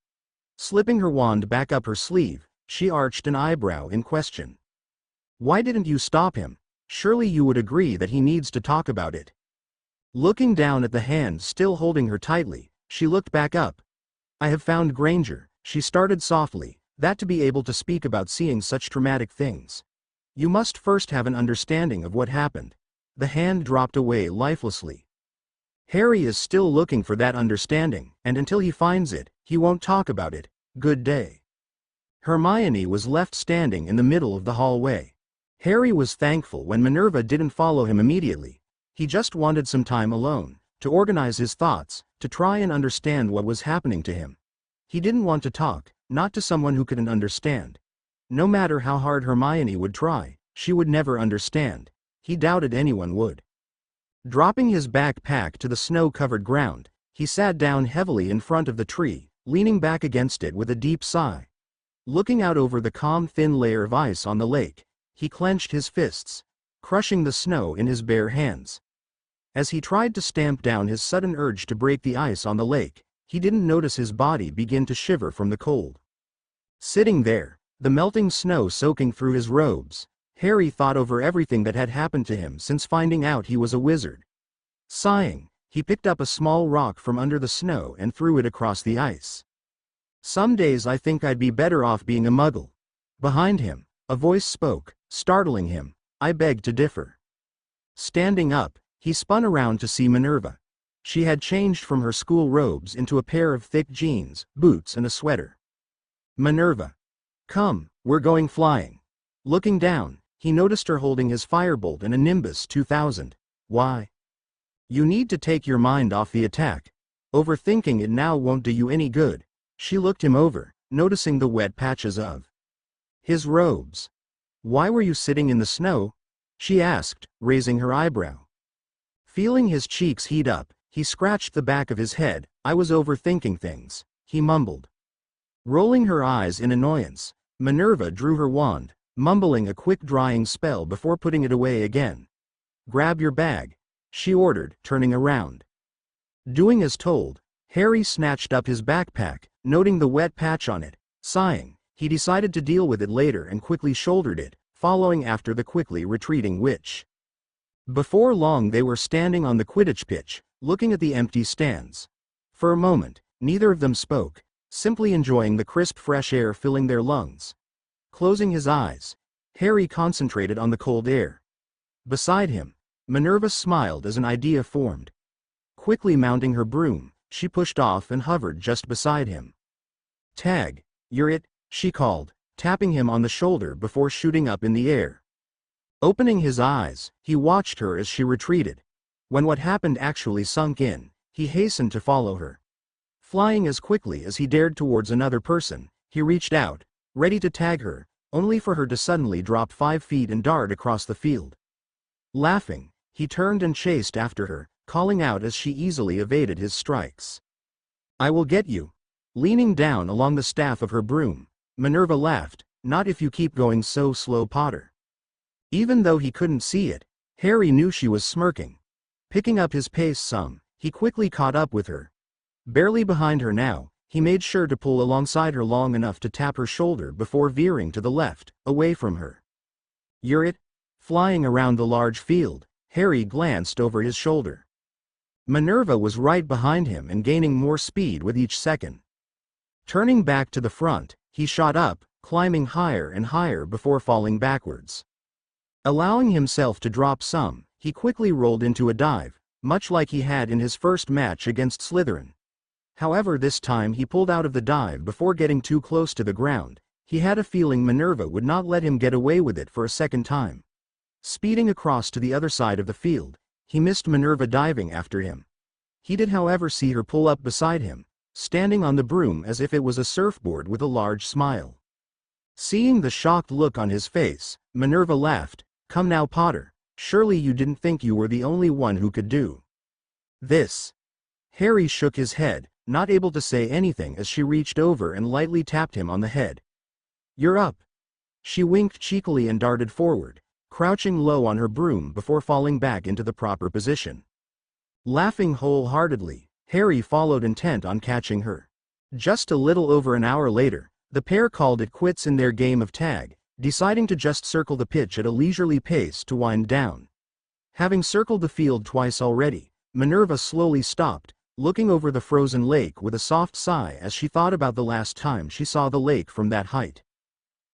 Slipping her wand back up her sleeve, she arched an eyebrow in question. Why didn't you stop him? Surely you would agree that he needs to talk about it. Looking down at the hand still holding her tightly, she looked back up. I have found Granger, she started softly, that to be able to speak about seeing such traumatic things. You must first have an understanding of what happened. The hand dropped away lifelessly. Harry is still looking for that understanding, and until he finds it, he won't talk about it. Good day. Hermione was left standing in the middle of the hallway. Harry was thankful when Minerva didn't follow him immediately. He just wanted some time alone, to organize his thoughts, to try and understand what was happening to him. He didn't want to talk, not to someone who couldn't understand. No matter how hard Hermione would try, she would never understand. He doubted anyone would. Dropping his backpack to the snow-covered ground, he sat down heavily in front of the tree, leaning back against it with a deep sigh. Looking out over the calm thin layer of ice on the lake, he clenched his fists, crushing the snow in his bare hands. As he tried to stamp down his sudden urge to break the ice on the lake, he didn't notice his body begin to shiver from the cold. Sitting there, the melting snow soaking through his robes, Harry thought over everything that had happened to him since finding out he was a wizard. Sighing, he picked up a small rock from under the snow and threw it across the ice. Some days I think I'd be better off being a muggle. Behind him, a voice spoke, startling him. I beg to differ. Standing up, he spun around to see Minerva. She had changed from her school robes into a pair of thick jeans, boots and a sweater. Minerva. Come, we're going flying. Looking down, he noticed her holding his firebolt and a Nimbus 2000. Why? You need to take your mind off the attack. Overthinking it now won't do you any good. She looked him over, noticing the wet patches of his robes. Why were you sitting in the snow? She asked, raising her eyebrow. Feeling his cheeks heat up, he scratched the back of his head. I was overthinking things, he mumbled. Rolling her eyes in annoyance, Minervaa drew her wand, mumbling a quick drying spell before putting it away again. Grab your bag, she ordered, turning around. Doing as told, Harry snatched up his backpack, noting the wet patch on it. Sighing, he decided to deal with it later and quickly shouldered it, following after the quickly retreating witch. Before long they were standing on the Quidditch pitch, looking at the empty stands. For a moment, neither of them spoke, simply enjoying the crisp fresh air filling their lungs. Closing his eyes, Harry concentrated on the cold air. Beside him, Minervaa smiled as an idea formed. Quickly mounting her broom, she pushed off and hovered just beside him. Tag, you're it, she called, tapping him on the shoulder before shooting up in the air. Opening his eyes, he watched her as she retreated. When what happened actually sunk in, he hastened to follow her. Flying as quickly as he dared towards another person, he reached out, ready to tag her, only for her to suddenly drop 5 feet and dart across the field. Laughing, he turned and chased after her, calling out as she easily evaded his strikes. I will get you. Leaning down along the staff of her broom, Minervaa laughed, not if you keep going so slow, Potter. Even though he couldn't see it, Harry knew she was smirking. Picking up his pace some, he quickly caught up with her. Barely behind her now, he made sure to pull alongside her long enough to tap her shoulder before veering to the left, away from her. You're it? Flying around the large field, Harry glanced over his shoulder. Minervaa was right behind him and gaining more speed with each second. Turning back to the front, he shot up, climbing higher and higher before falling backwards. Allowing himself to drop some, he quickly rolled into a dive, much like he had in his first match against Slytherin. However, this time he pulled out of the dive before getting too close to the ground. He had a feeling Minervaa would not let him get away with it for a second time. Speeding across to the other side of the field, he missed Minervaa diving after him. He did, however, see her pull up beside him, standing on the broom as if it was a surfboard with a large smile. Seeing the shocked look on his face, Minervaa laughed. Come now, Potter, surely you didn't think you were the only one who could do this. Harry shook his head, not able to say anything as she reached over and lightly tapped him on the head. You're up. She winked cheekily and darted forward, crouching low on her broom before falling back into the proper position. Laughing wholeheartedly, Harry followed, intent on catching her. Just a little over an hour later, the pair called it quits in their game of tag, deciding to just circle the pitch at a leisurely pace to wind down. Having circled the field twice already, Minervaa slowly stopped, looking over the frozen lake with a soft sigh as she thought about the last time she saw the lake from that height.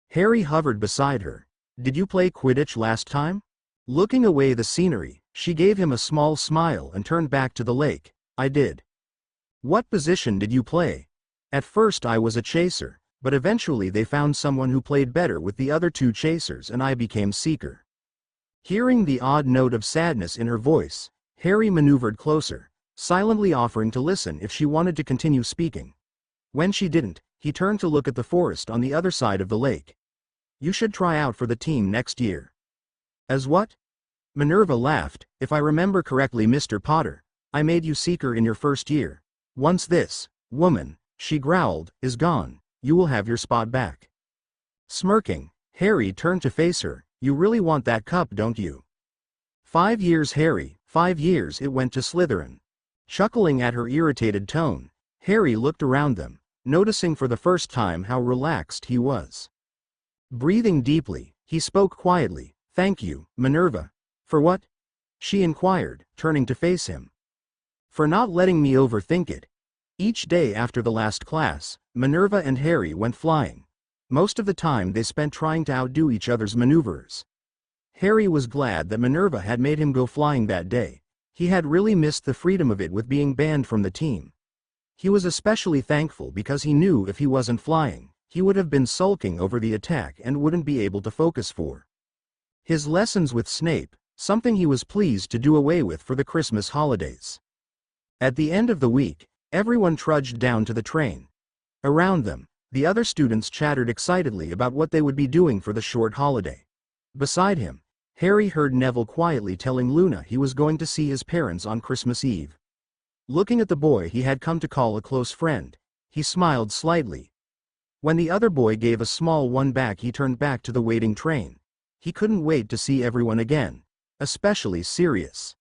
Harry hovered beside her. Did you play Quidditch last time? Looking away the scenery, she gave him a small smile and turned back to the lake. I did. What position did you play? At first I was a chaser, but eventually they found someone who played better with the other 2 chasers and I became seeker. Hearing the odd note of sadness in her voice, Harry maneuvered closer, silently offering to listen if she wanted to continue speaking. When she didn't, he turned to look at the forest on the other side of the lake. You should try out for the team next year. As what? Minervaa laughed. If I remember correctly, Mr. Potter, I made you seeker in your first year. Once this woman, she growled, is gone, you will have your spot back. Smirking, Harry turned to face her. You really want that cup, don't you? 5 years, Harry, 5 years it went to Slytherin. Chuckling at her irritated tone, Harry looked around them, noticing for the first time how relaxed he was. Breathing deeply, he spoke quietly. Thank you, Minervaa. For what? She inquired, turning to face him. For not letting me overthink it. Each day after the last class, Minervaa and Harry went flying. Most of the time they spent trying to outdo each other's maneuvers. Harry was glad that Minervaa had made him go flying that day. He had really missed the freedom of it with being banned from the team. He was especially thankful because he knew if he wasn't flying, he would have been sulking over the attack and wouldn't be able to focus for his lessons with Snape, something he was pleased to do away with for the Christmas holidays. At the end of the week, everyone trudged down to the train. Around them, the other students chattered excitedly about what they would be doing for the short holiday. Beside him, Harry heard Neville quietly telling Luna he was going to see his parents on Christmas Eve. Looking at the boy he had come to call a close friend, he smiled slightly. When the other boy gave a small one back, he turned back to the waiting train. He couldn't wait to see everyone again, especially Sirius.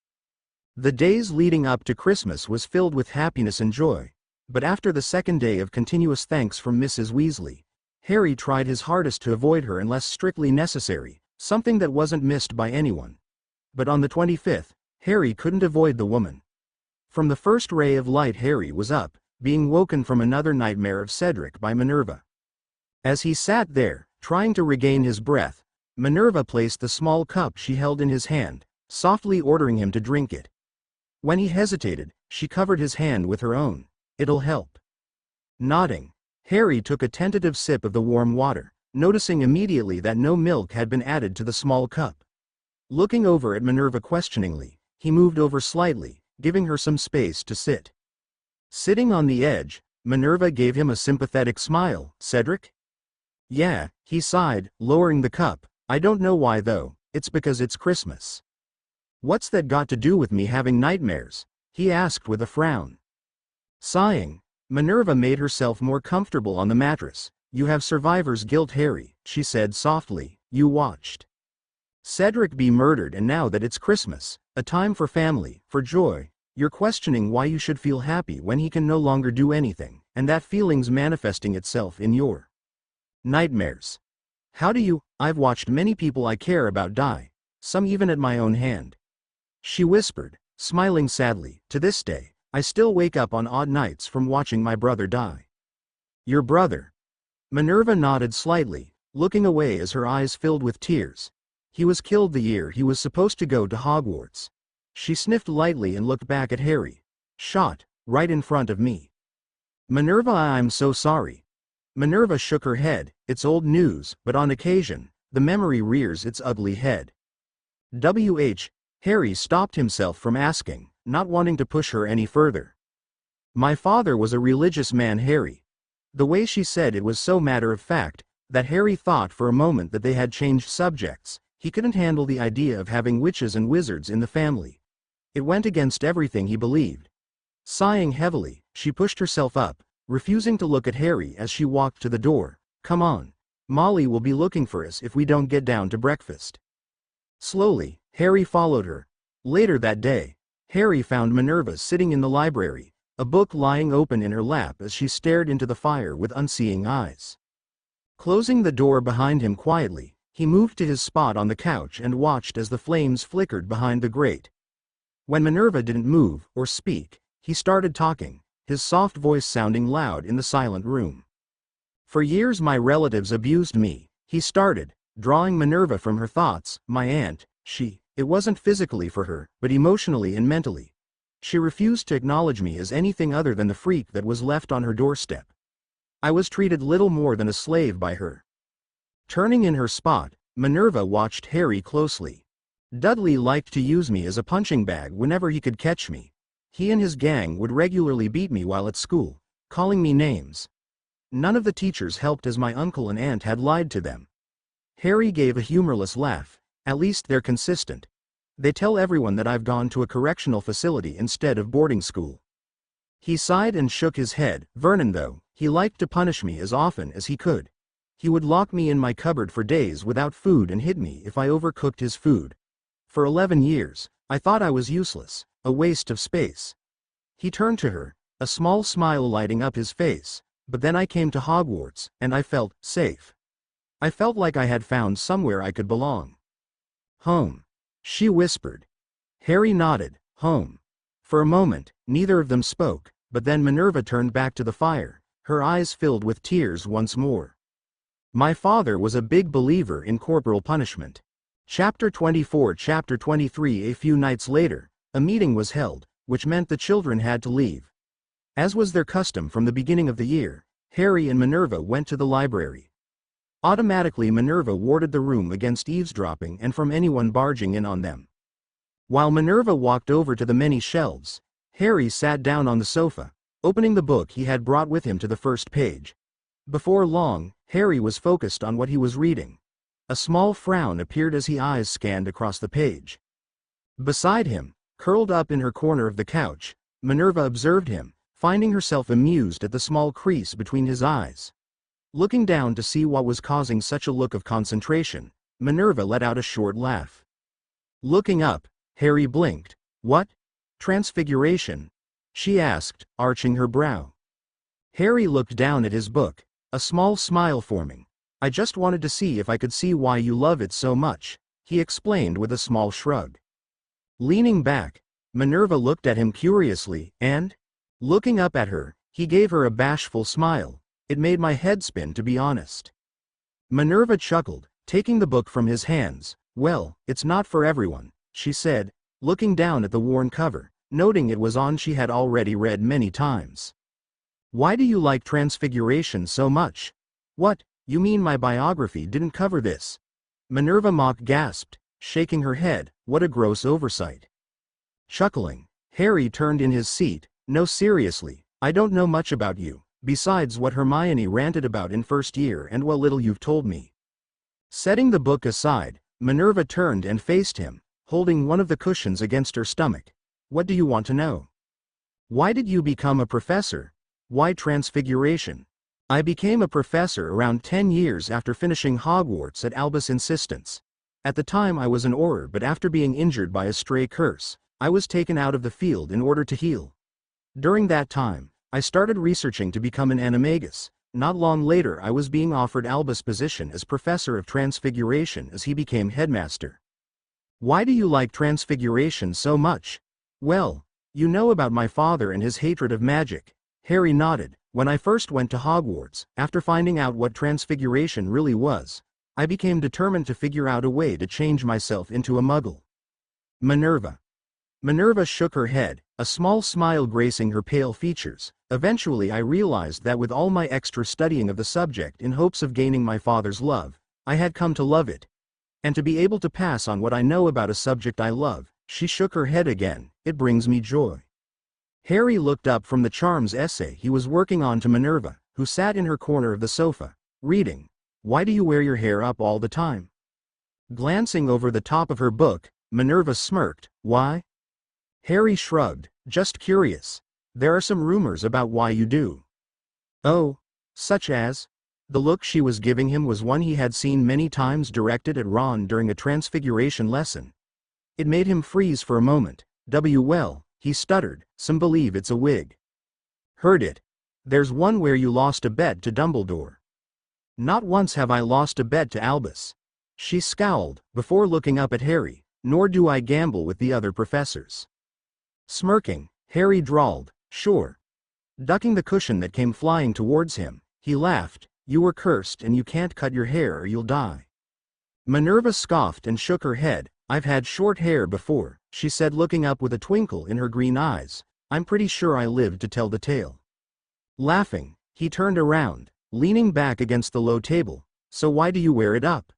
The days leading up to Christmas was filled with happiness and joy, but after the second day of continuous thanks from Mrs. Weasley, Harry tried his hardest to avoid her unless strictly necessary, something that wasn't missed by anyone. But on the 25th, Harry couldn't avoid the woman. From the first ray of light Harry was up, being woken from another nightmare of Cedric by Minervaa. As he sat there, trying to regain his breath, Minervaa placed the small cup she held in his hand, softly ordering him to drink it. When he hesitated, she covered his hand with her own. "It'll help." Nodding, Harry took a tentative sip of the warm water, noticing immediately that no milk had been added to the small cup. Looking over at Minervaa questioningly, he moved over slightly, giving her some space to sit. Sitting on the edge, Minervaa gave him a sympathetic smile. "Cedric?" "Yeah," he sighed, lowering the cup. "I don't know why though, it's because it's Christmas." "What's that got to do with me having nightmares?" he asked with a frown. Sighing, Minervaa made herself more comfortable on the mattress. "You have survivor's guilt, Harry," she said softly. "You watched Cedric be murdered, and now that it's Christmas, a time for family, for joy, you're questioning why you should feel happy when he can no longer do anything, and that feeling's manifesting itself in your nightmares. How do you? I've watched many people I care about die, some even at my own hand," she whispered, smiling sadly. "To this day, I still wake up on odd nights from watching my brother die." "Your brother?" Minervaa nodded slightly, looking away as her eyes filled with tears. "He was killed the year he was supposed to go to Hogwarts." She sniffed lightly and looked back at Harry. "Shot, right in front of me." "Minervaa, I'm so sorry." Minervaa shook her head. "It's old news, but on occasion, the memory rears its ugly head." Harry stopped himself from asking, not wanting to push her any further. "My father was a religious man, Harry." The way she said it was so matter-of-fact, that Harry thought for a moment that they had changed subjects. He couldn't handle the idea of having witches and wizards in the family. It went against everything he believed. Sighing heavily, she pushed herself up, refusing to look at Harry as she walked to the door. "Come on. Molly will be looking for us if we don't get down to breakfast." Slowly, Harry followed her. Later that day, Harry found Minervaa sitting in the library, a book lying open in her lap as she stared into the fire with unseeing eyes. Closing the door behind him quietly, he moved to his spot on the couch and watched as the flames flickered behind the grate. When Minervaa didn't move or speak, he started talking, his soft voice sounding loud in the silent room. "For years my relatives abused me," he started, drawing Minervaa from her thoughts. "My aunt, it wasn't physically for her, but emotionally and mentally. She refused to acknowledge me as anything other than the freak that was left on her doorstep. I was treated little more than a slave by her." Turning in her spot, Minervaa watched Harry closely. "Dudley liked to use me as a punching bag whenever he could catch me. He and his gang would regularly beat me while at school, calling me names. None of the teachers helped as my uncle and aunt had lied to them." Harry gave a humorless laugh. "At least they're consistent. They tell everyone that I've gone to a correctional facility instead of boarding school." He sighed and shook his head. "Vernon though, he liked to punish me as often as he could. He would lock me in my cupboard for days without food and hit me if I overcooked his food. For 11 years, I thought I was useless, a waste of space." He turned to her, a small smile lighting up his face. "But then I came to Hogwarts, and I felt safe. I felt like I had found somewhere I could belong." "Home," she whispered. Harry nodded. "Home." For a moment, neither of them spoke, but then Minervaa turned back to the fire, her eyes filled with tears once more. "My father was a big believer in corporal punishment." Chapter 24. Chapter 23. A few nights later, a meeting was held, which meant the children had to leave. As was their custom from the beginning of the year, Harry and Minerva went to the library. Automatically Minerva warded the room against eavesdropping and from anyone barging in on them. While Minerva walked over to the many shelves, Harry sat down on the sofa, opening the book he had brought with him to the first page. Before long, Harry was focused on what he was reading. A small frown appeared as his eyes scanned across the page. Beside him, curled up in her corner of the couch, Minerva observed him, finding herself amused at the small crease between his eyes. Looking down to see what was causing such a look of concentration, Minerva let out a short laugh. Looking up, Harry blinked. "What? Transfiguration?" she asked, arching her brow. Harry looked down at his book, a small smile forming. "I just wanted to see if I could see why you love it so much," he explained with a small shrug. Leaning back, Minerva looked at him curiously, and, looking up at her, he gave her a bashful smile. "It made my head spin, to be honest." Minerva chuckled, taking the book from his hands. "Well, it's not for everyone," she said, looking down at the worn cover, noting it was one she had already read many times. "Why do you like Transfiguration so much?" "What, you mean my biography didn't cover this?" Minerva mock gasped, shaking her head. What a gross oversight. Chuckling, Harry turned in his seat. "No, seriously, I don't know much about you, besides what Hermione ranted about in first year and what little you've told me." Setting the book aside, Minerva turned and faced him, holding one of the cushions against her stomach. "What do you want to know?" "Why did you become a professor? Why Transfiguration?" "I became a professor around 10 years after finishing Hogwarts at Albus' insistence. At the time I was an Auror, but after being injured by a stray curse, I was taken out of the field in order to heal. During that time, I started researching to become an animagus. Not long later I was being offered Albus' position as Professor of Transfiguration as he became headmaster." "Why do you like Transfiguration so much?" "Well, you know about my father and his hatred of magic." Harry nodded. "When I first went to Hogwarts, after finding out what Transfiguration really was, I became determined to figure out a way to change myself into a muggle." Minerva shook her head, a small smile gracing her pale features. "Eventually I realized that with all my extra studying of the subject in hopes of gaining my father's love, I had come to love it. And to be able to pass on what I know about a subject I love." She shook her head again. "It brings me joy." Harry looked up from the charms essay he was working on to Minerva, who sat in her corner of the sofa, reading. "Why do you wear your hair up all the time?" Glancing over the top of her book, Minerva smirked. "Why?" Harry shrugged. "Just curious. There are some rumors about why you do." "Oh, such as?" The look she was giving him was one he had seen many times directed at Ron during a Transfiguration lesson. It made him freeze for a moment. "Well," he stuttered, "some believe it's a wig." "Heard it. There's one where you lost a bet to Dumbledore." "Not once have I lost a bet to Albus." She scowled, before looking up at Harry. "Nor do I gamble with the other professors." Smirking, Harry drawled, "Sure." Ducking the cushion that came flying towards him, he laughed. "You were cursed and you can't cut your hair or you'll die." Minerva scoffed and shook her head. "I've had short hair before," she said, looking up with a twinkle in her green eyes. "I'm pretty sure I lived to tell the tale." Laughing, he turned around, leaning back against the low table. "So why do you wear it up?"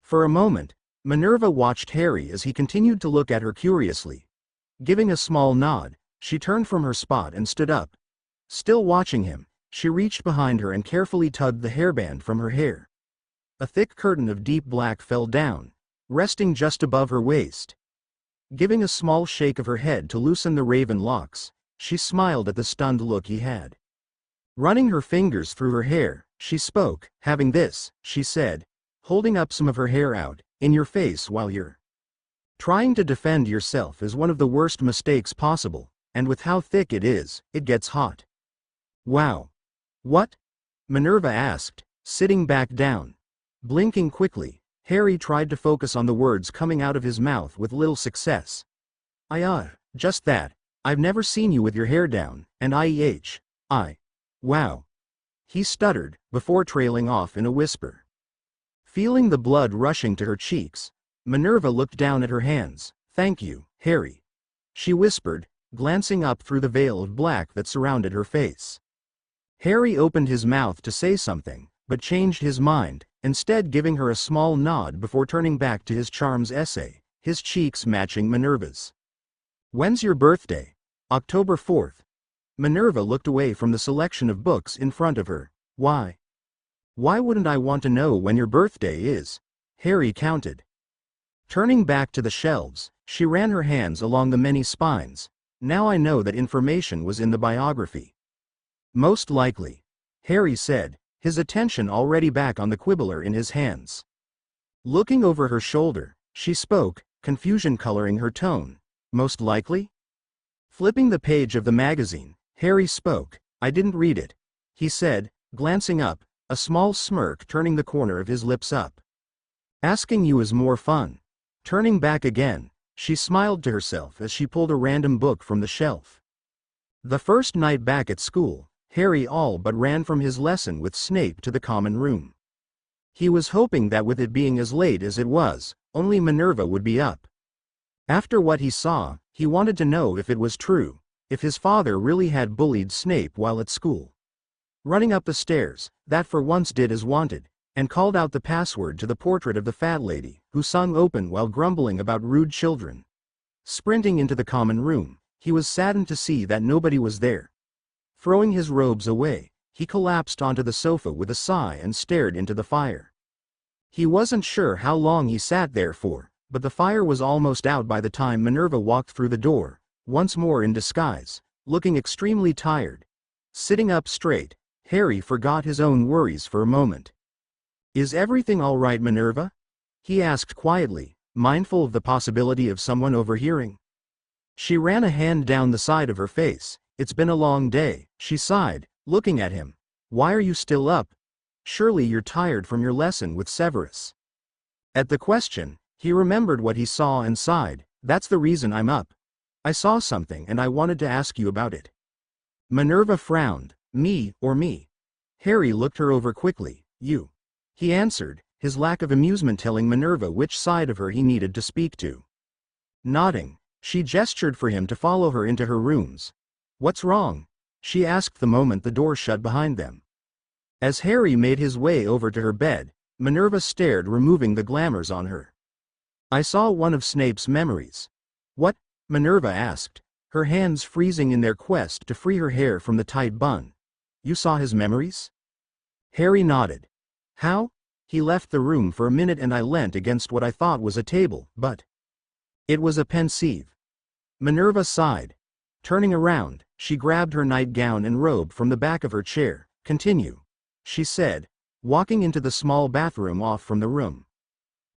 For a moment, Minerva watched Harry as he continued to look at her curiously. Giving a small nod, she turned from her spot and stood up. Still watching him, she reached behind her and carefully tugged the hairband from her hair. A thick curtain of deep black fell down, resting just above her waist. Giving a small shake of her head to loosen the raven locks, she smiled at the stunned look he had. Running her fingers through her hair, she spoke. "Having this," she said, holding up some of her hair out, "in your face while you're trying to defend yourself is one of the worst mistakes possible, and with how thick it is, it gets hot." "Wow. What?" Minerva asked, sitting back down. Blinking quickly, Harry tried to focus on the words coming out of his mouth with little success. Just that. I've never seen you with your hair down, and wow." He stuttered, before trailing off in a whisper. Feeling the blood rushing to her cheeks, Minerva looked down at her hands. "Thank you, Harry," she whispered, glancing up through the veil of black that surrounded her face. Harry opened his mouth to say something, but changed his mind, instead giving her a small nod before turning back to his charms essay, his cheeks matching Minerva's. "When's your birthday?" "October 4th. Minerva looked away from the selection of books in front of her. "Why? Why wouldn't I want to know when your birthday is?" Harry counted. Turning back to the shelves, she ran her hands along the many spines. "Now I know that information was in the biography." "Most likely," Harry said, his attention already back on the quibbler in his hands. Looking over her shoulder, she spoke, confusion coloring her tone. "Most likely?" Flipping the page of the magazine, Harry spoke. "I didn't read it," he said, glancing up, a small smirk turning the corner of his lips up. "Asking you is more fun." Turning back again, she smiled to herself as she pulled a random book from the shelf. The first night back at school, Harry all but ran from his lesson with Snape to the common room. He was hoping that with it being as late as it was, only Minerva would be up. After what he saw, he wanted to know if it was true, if his father really had bullied Snape while at school. Running up the stairs, that for once did as wanted, and called out the password to the portrait of the fat lady, who sung open while grumbling about rude children. Sprinting into the common room, he was saddened to see that nobody was there. Throwing his robes away, he collapsed onto the sofa with a sigh and stared into the fire. He wasn't sure how long he sat there for, but the fire was almost out by the time Minerva walked through the door, once more in disguise, looking extremely tired. Sitting up straight, Harry forgot his own worries for a moment. "Is everything all right, Minerva?" he asked quietly, mindful of the possibility of someone overhearing. She ran a hand down the side of her face. "It's been a long day," she sighed, looking at him. "Why are you still up? Surely you're tired from your lesson with Severus." At the question, he remembered what he saw and sighed. "That's the reason I'm up. I saw something and I wanted to ask you about it." Minerva frowned. "Me, or me?" Harry looked her over quickly. "You," he answered, his lack of amusement telling Minerva which side of her he needed to speak to. Nodding, she gestured for him to follow her into her rooms. "What's wrong?" she asked the moment the door shut behind them. As Harry made his way over to her bed, Minerva stared, removing the glamours on her. "I saw one of Snape's memories." "What?" Minerva asked, her hands freezing in their quest to free her hair from the tight bun. "You saw his memories?" Harry nodded. "How?" "He left the room for a minute and I leant against what I thought was a table, but it was a Pensive." Minerva sighed. Turning around, she grabbed her nightgown and robe from the back of her chair. "Continue," she said, walking into the small bathroom off from the room.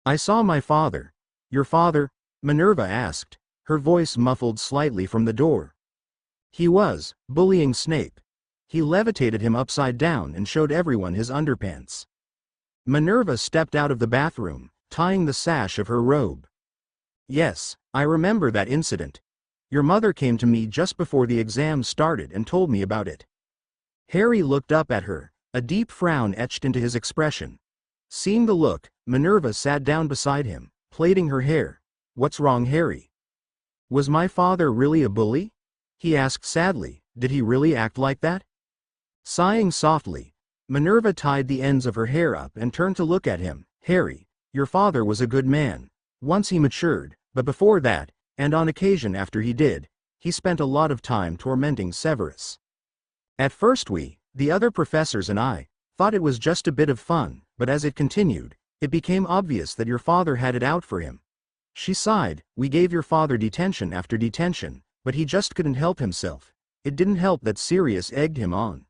"I saw my father." "Your father?" Minerva asked, her voice muffled slightly from the door. "He was bullying Snape. He levitated him upside down and showed everyone his underpants." Minerva stepped out of the bathroom, tying the sash of her robe. "Yes, I remember that incident. Your mother came to me just before the exam started and told me about it." Harry looked up at her, a deep frown etched into his expression. Seeing the look, Minerva sat down beside him, plaiting her hair. "What's wrong, Harry? Was my father really a bully?" he asked sadly. "Did he really act like that?" Sighing softly, Minerva tied the ends of her hair up and turned to look at him. "Harry, your father was a good man. Once he matured, but before that, and on occasion after he did, he spent a lot of time tormenting Severus. At first we, the other professors and I, thought it was just a bit of fun, but as it continued, it became obvious that your father had it out for him." She sighed. "We gave your father detention after detention, but he just couldn't help himself. It didn't help that Sirius egged him on."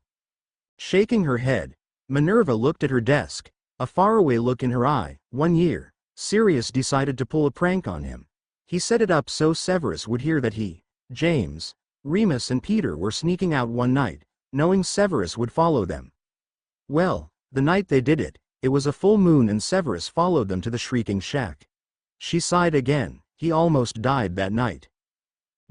Shaking her head, Minerva looked at her desk, a faraway look in her eye. "One year, Sirius decided to pull a prank on him. He set it up so Severus would hear that he, James, Remus and Peter were sneaking out one night, knowing Severus would follow them. Well, the night they did it, it was a full moon and Severus followed them to the Shrieking Shack." She sighed again. "He almost died that night.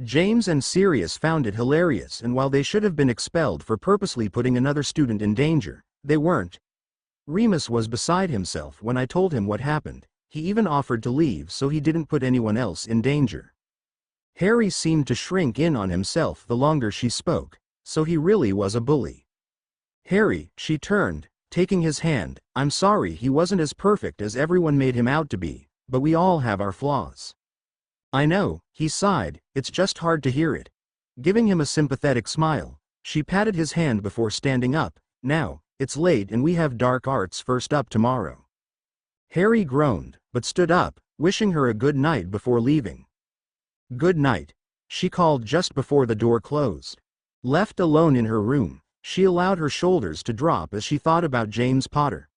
James and Sirius found it hilarious, and while they should have been expelled for purposely putting another student in danger, they weren't. Remus was beside himself when I told him what happened. He even offered to leave so he didn't put anyone else in danger." Harry seemed to shrink in on himself the longer she spoke. "So he really was a bully." Harry, she turned, taking his hand. I'm sorry he wasn't as perfect as everyone made him out to be, but we all have our flaws. I know, he sighed, it's just hard to hear it. Giving him a sympathetic smile, she patted his hand before standing up. Now, it's late and we have dark arts first up tomorrow. Harry groaned, but stood up, wishing her a good night before leaving. Good night, she called just before the door closed. Left alone in her room, she allowed her shoulders to drop as she thought about James Potter.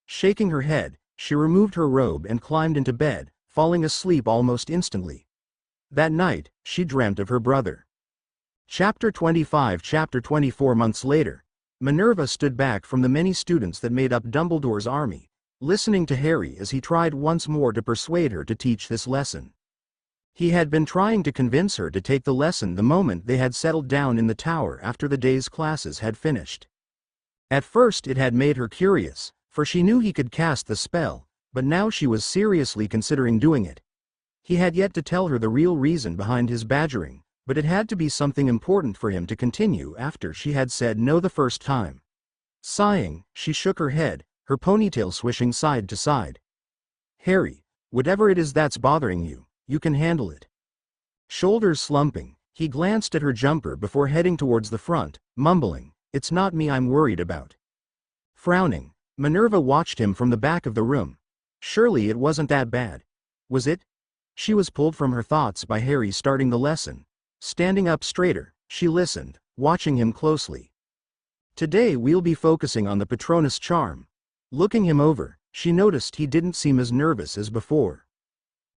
Shaking her head, she removed her robe and climbed into bed, falling asleep almost instantly. That night, she dreamt of her brother. Chapter 25. Chapter 24. Months later, Minervaa stood back from the many students that made up Dumbledore's army, listening to Harry as he tried once more to persuade her to teach this lesson. He had been trying to convince her to take the lesson the moment they had settled down in the tower after the day's classes had finished. At first it had made her curious, for she knew he could cast the spell, but now she was seriously considering doing it. He had yet to tell her the real reason behind his badgering, but it had to be something important for him to continue after she had said no the first time. Sighing, she shook her head, her ponytail swishing side to side. Harry, whatever it is that's bothering you, you can handle it. Shoulders slumping, he glanced at her jumper before heading towards the front, mumbling, it's not me I'm worried about. Frowning, Minervaa watched him from the back of the room. Surely it wasn't that bad. Was it? She was pulled from her thoughts by Harry starting the lesson. Standing up straighter, she listened, watching him closely. Today we'll be focusing on the Patronus charm. Looking him over, she noticed he didn't seem as nervous as before.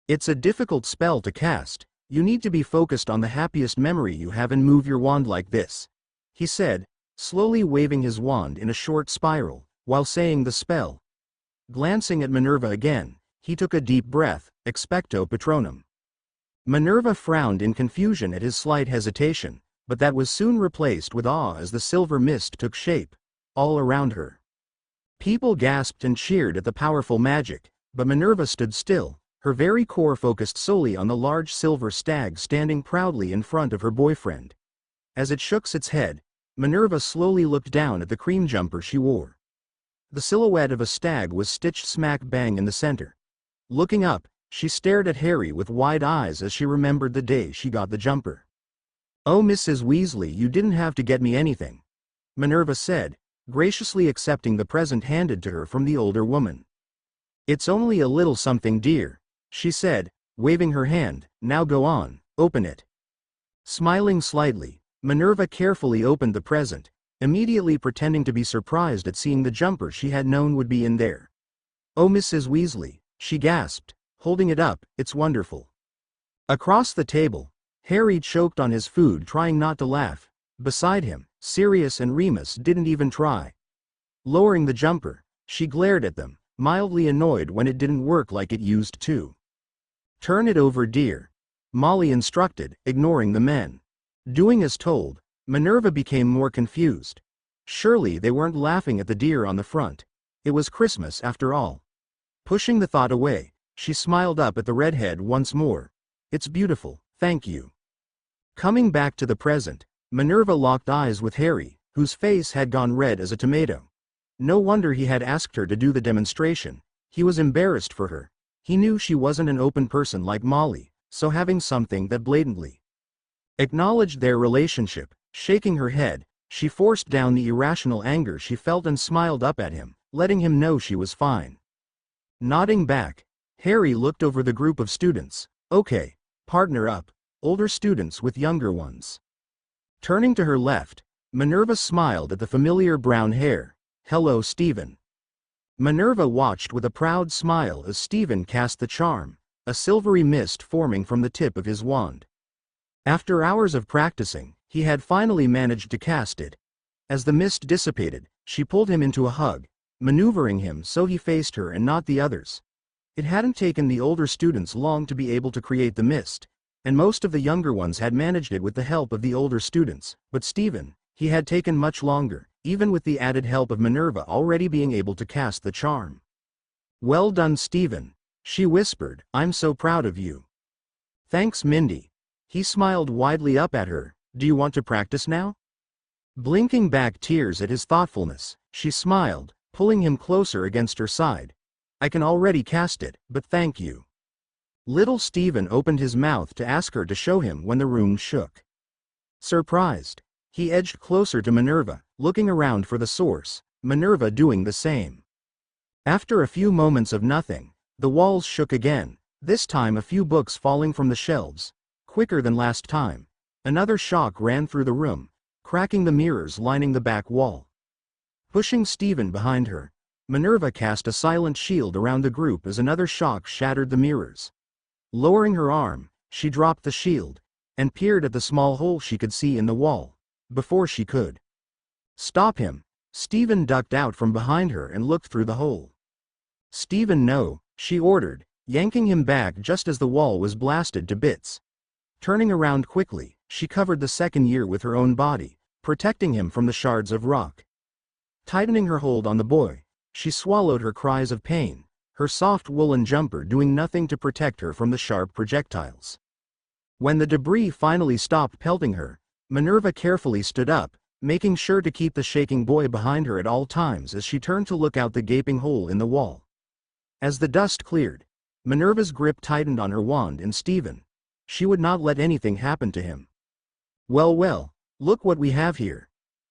It's a difficult spell to cast. You need to be focused on the happiest memory you have and move your wand like this, he said, slowly waving his wand in a short spiral, while saying the spell. Glancing at Minervaa again, he took a deep breath, expecto patronum. Minervaa frowned in confusion at his slight hesitation, but that was soon replaced with awe as the silver mist took shape, all around her. People gasped and cheered at the powerful magic, but Minervaa stood still, her very core focused solely on the large silver stag standing proudly in front of her boyfriend. As it shook its head, Minervaa slowly looked down at the cream jumper she wore. The silhouette of a stag was stitched smack bang in the center. Looking up, she stared at Harry with wide eyes as she remembered the day she got the jumper. "Oh, Mrs. Weasley, you didn't have to get me anything," Minervaa said, graciously accepting the present handed to her from the older woman. "It's only a little something, dear," she said, waving her hand. "Now go on, open it." Smiling slightly, Minervaa carefully opened the present, immediately pretending to be surprised at seeing the jumper she had known would be in there. "Oh, Mrs. Weasley," she gasped, holding it up, "it's wonderful." Across the table, Harry choked on his food trying not to laugh. Beside him, Sirius and Remus didn't even try. Lowering the jumper, she glared at them, mildly annoyed when it didn't work like it used to. "Turn it over, dear," Molly instructed, ignoring the men. Doing as told, Minervaa became more confused. Surely they weren't laughing at the deer on the front. It was Christmas after all. Pushing the thought away, she smiled up at the redhead once more. "It's beautiful, thank you." Coming back to the present, Minervaa locked eyes with Harry, whose face had gone red as a tomato. No wonder he had asked her to do the demonstration. He was embarrassed for her. He knew she wasn't an open person like Molly, so having something that blatantly acknowledged their relationship, shaking her head, she forced down the irrational anger she felt and smiled up at him, letting him know she was fine. Nodding back, Harry looked over the group of students. "Okay, partner up, older students with younger ones." Turning to her left, Minervaa smiled at the familiar brown hair. "Hello, Stephen." Minervaa watched with a proud smile as Stephen cast the charm, a silvery mist forming from the tip of his wand. After hours of practicing, he had finally managed to cast it. As the mist dissipated, she pulled him into a hug, maneuvering him so he faced her and not the others. It hadn't taken the older students long to be able to create the mist, and most of the younger ones had managed it with the help of the older students, but Stephen, he had taken much longer, even with the added help of Minervaa already being able to cast the charm. "Well done, Stephen," she whispered, "I'm so proud of you." "Thanks, Mindy." He smiled widely up at her. "Do you want to practice now?" Blinking back tears at his thoughtfulness, she smiled, pulling him closer against her side. I can already cast it, but thank you. Little Stephen opened his mouth to ask her to show him when the room shook. Surprised, he edged closer to Minerva, looking around for the source, Minerva doing the same. After a few moments of nothing, the walls shook again, this time a few books falling from the shelves. Quicker than last time, another shock ran through the room, cracking the mirrors lining the back wall. Pushing Stephen behind her, Minerva cast a silent shield around the group as another shock shattered the mirrors. Lowering her arm, she dropped the shield, and peered at the small hole she could see in the wall. Before she could stop him, Stephen ducked out from behind her and looked through the hole. Stephen, no, she ordered, yanking him back just as the wall was blasted to bits. Turning around quickly, she covered the second year with her own body, protecting him from the shards of rock. Tightening her hold on the boy, she swallowed her cries of pain, her soft woolen jumper doing nothing to protect her from the sharp projectiles. When the debris finally stopped pelting her, Minerva carefully stood up, making sure to keep the shaking boy behind her at all times as she turned to look out the gaping hole in the wall. As the dust cleared, Minerva's grip tightened on her wand and Stephen. She would not let anything happen to him. Well, look what we have here.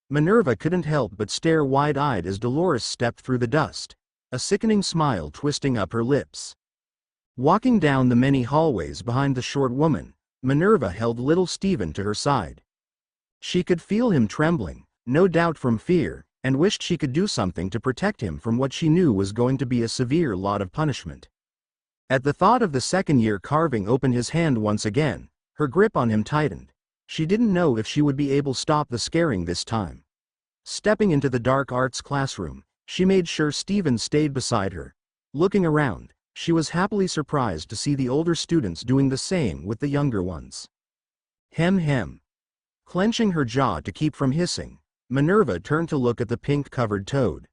Minerva couldn't help but stare wide-eyed as Dolores stepped through the dust, a sickening smile twisting up her lips. Walking down the many hallways behind the short woman, Minerva held little Stephen to her side. She could feel him trembling, no doubt from fear, and wished she could do something to protect him from what she knew was going to be a severe lot of punishment. At the thought of the second-year carving open his hand once again, her grip on him tightened. She didn't know if she would be able to stop the scaring this time. Stepping into the dark arts classroom, she made sure Stephen stayed beside her. Looking around, she was happily surprised to see the older students doing the same with the younger ones. Hem. Clenching her jaw to keep from hissing, Minerva turned to look at the pink-covered toad.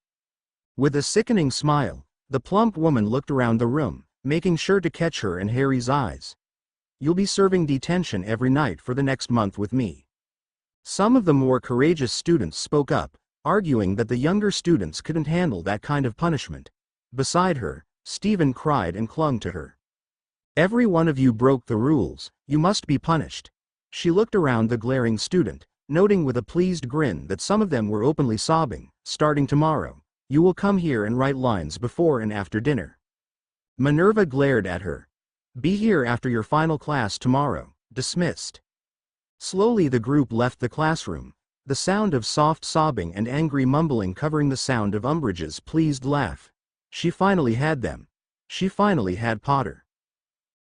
With a sickening smile, the plump woman looked around the room, making sure to catch her and Harry's eyes. You'll be serving detention every night for the next month with me. Some of the more courageous students spoke up, arguing that the younger students couldn't handle that kind of punishment. Beside her, Stephen cried and clung to her. Every one of you broke the rules, you must be punished. She looked around the glaring student, noting with a pleased grin that some of them were openly sobbing. Starting tomorrow, you will come here and write lines before and after dinner. Minerva glared at her. Be here after your final class tomorrow. Dismissed. Slowly the group left the classroom, the sound of soft sobbing and angry mumbling covering the sound of Umbridge's pleased laugh. She finally had them. She finally had Potter.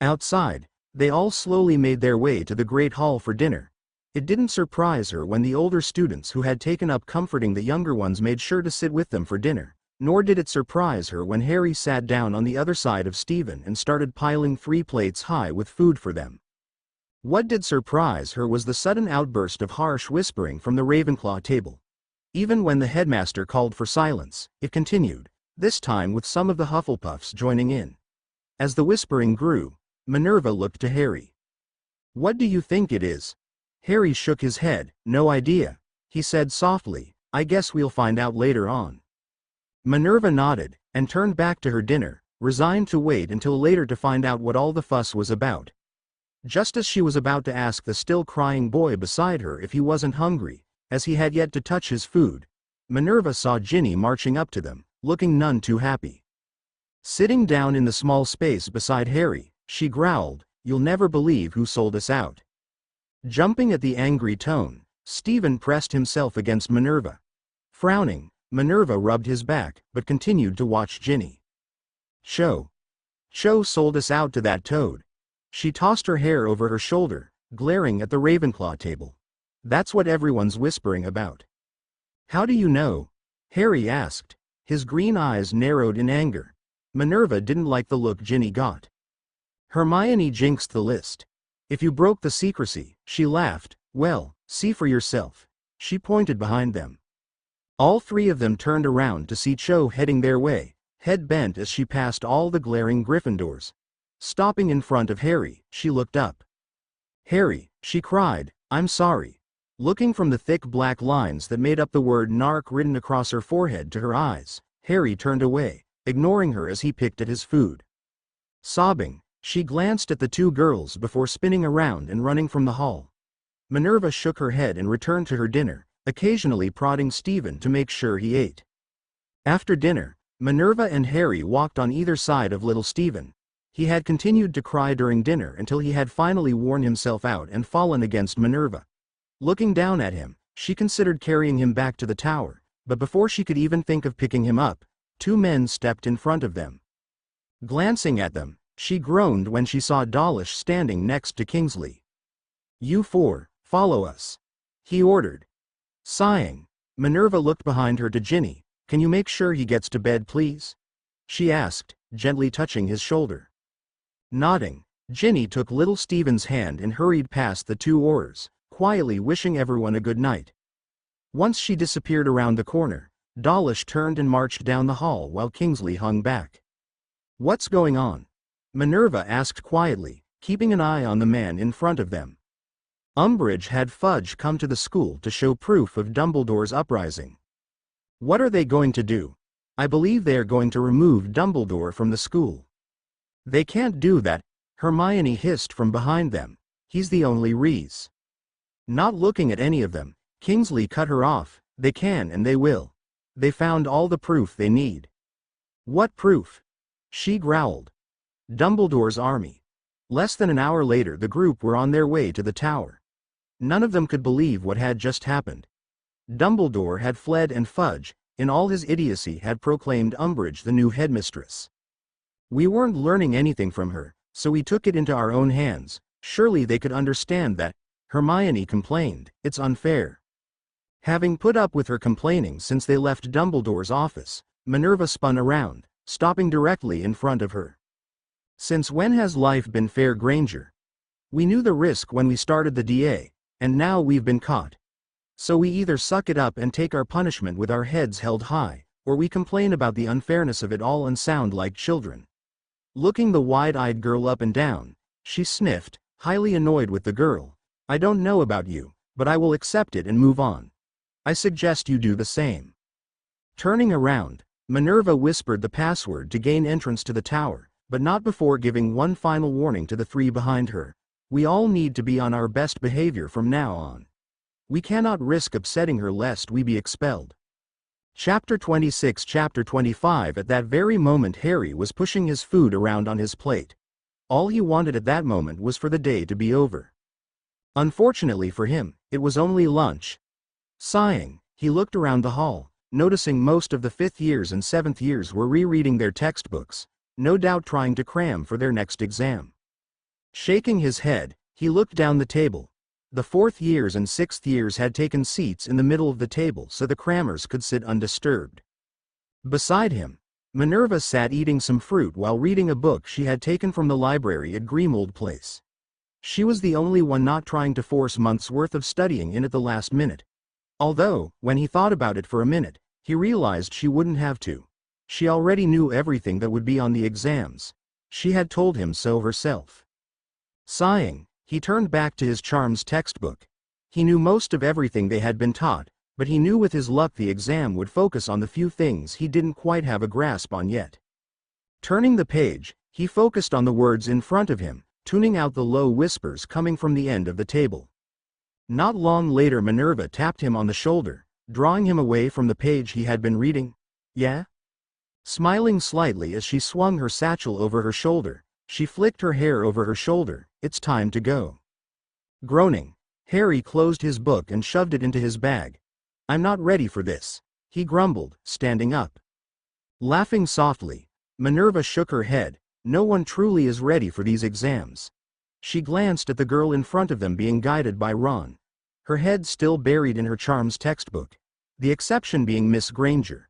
Outside, they all slowly made their way to the Great Hall for dinner. It didn't surprise her when the older students who had taken up comforting the younger ones made sure to sit with them for dinner, nor did it surprise her when Harry sat down on the other side of Stephen and started piling 3 plates high with food for them. What did surprise her was the sudden outburst of harsh whispering from the Ravenclaw table. Even when the headmaster called for silence, it continued, this time with some of the Hufflepuffs joining in. As the whispering grew, Minerva looked to Harry. What do you think it is? Harry shook his head. No idea, he said softly. I guess we'll find out later on. Minerva nodded, and turned back to her dinner, resigned to wait until later to find out what all the fuss was about. Just as she was about to ask the still crying boy beside her if he wasn't hungry, as he had yet to touch his food, Minerva saw Ginny marching up to them, looking none too happy. Sitting down in the small space beside Harry, she growled, "You'll never believe who sold us out." Jumping at the angry tone, Stephen pressed himself against Minerva. Frowning, Minerva rubbed his back, but continued to watch Ginny. Cho sold us out to that toad. She tossed her hair over her shoulder, glaring at the Ravenclaw table. That's what everyone's whispering about. How do you know? Harry asked. His green eyes narrowed in anger. Minerva didn't like the look Ginny got. Hermione jinxed the list. If you broke the secrecy, she laughed. Well, see for yourself. She pointed behind them. All 3 of them turned around to see Cho heading their way, head bent as she passed all the glaring Gryffindors. Stopping in front of Harry, she looked up. Harry, she cried, I'm sorry. Looking from the thick black lines that made up the word narc written across her forehead to her eyes, Harry turned away, ignoring her as he picked at his food. Sobbing, she glanced at the two girls before spinning around and running from the hall. Minerva shook her head and returned to her dinner, occasionally prodding Stephen to make sure he ate. After dinner, Minerva and Harry walked on either side of little Stephen. He had continued to cry during dinner until he had finally worn himself out and fallen against Minerva. Looking down at him, she considered carrying him back to the tower, but before she could even think of picking him up, two men stepped in front of them. Glancing at them, she groaned when she saw Dawlish standing next to Kingsley. "You four, follow us," he ordered. Sighing, Minerva looked behind her to Ginny. "Can you make sure he gets to bed, please?" she asked, gently touching his shoulder. Nodding, Ginny took little Stephen's hand and hurried past the two Aurors, quietly wishing everyone a good night. Once she disappeared around the corner, Dawlish turned and marched down the hall while Kingsley hung back. "What's going on?" Minerva asked quietly, keeping an eye on the man in front of them. Umbridge had Fudge come to the school to show proof of Dumbledore's uprising. "What are they going to do?" "I believe they are going to remove Dumbledore from the school." "They can't do that," Hermione hissed from behind them. "He's the only Reese." Not looking at any of them, Kingsley cut her off. "They can and they will. They found all the proof they need." "What proof?" she growled. "Dumbledore's army." Less than an hour later, the group were on their way to the tower. None of them could believe what had just happened. Dumbledore had fled and Fudge, in all his idiocy, had proclaimed Umbridge the new headmistress. "We weren't learning anything from her, so we took it into our own hands. Surely they could understand that," Hermione complained. "It's unfair." Having put up with her complaining since they left Dumbledore's office, Minerva spun around, stopping directly in front of her. "Since when has life been fair, Granger? We knew the risk when we started the DA, and now we've been caught. So we either suck it up and take our punishment with our heads held high, or we complain about the unfairness of it all and sound like children." Looking the wide-eyed girl up and down, she sniffed, highly annoyed with the girl. "I don't know about you, but I will accept it and move on. I suggest you do the same." Turning around, Minerva whispered the password to gain entrance to the tower, but not before giving one final warning to the three behind her. "We all need to be on our best behavior from now on. We cannot risk upsetting her lest we be expelled." Chapter 26. Chapter 25. At that very moment, Harry was pushing his food around on his plate. All he wanted at that moment was for the day to be over. Unfortunately for him, it was only lunch. Sighing, he looked around the hall, noticing most of the 5th years and 7th years were rereading their textbooks, no doubt trying to cram for their next exam. Shaking his head, he looked down the table. The 4th years and 6th years had taken seats in the middle of the table so the crammers could sit undisturbed. Beside him, Minerva sat eating some fruit while reading a book she had taken from the library at Greenwold Place. She was the only one not trying to force months' worth of studying in at the last minute. Although, when he thought about it for a minute, he realized she wouldn't have to. She already knew everything that would be on the exams. She had told him so herself. Sighing, he turned back to his charms textbook. He knew most of everything they had been taught, but he knew with his luck the exam would focus on the few things he didn't quite have a grasp on yet. Turning the page, he focused on the words in front of him, tuning out the low whispers coming from the end of the table. Not long later, Minerva tapped him on the shoulder, drawing him away from the page he had been reading. "Yeah?" Smiling slightly as she swung her satchel over her shoulder, she flicked her hair over her shoulder. "It's time to go." Groaning, Harry closed his book and shoved it into his bag. "I'm not ready for this," he grumbled, standing up. Laughing softly, Minerva shook her head. "No one truly is ready for these exams." She glanced at the girl in front of them being guided by Ron, her head still buried in her charms textbook, the exception being Miss Granger.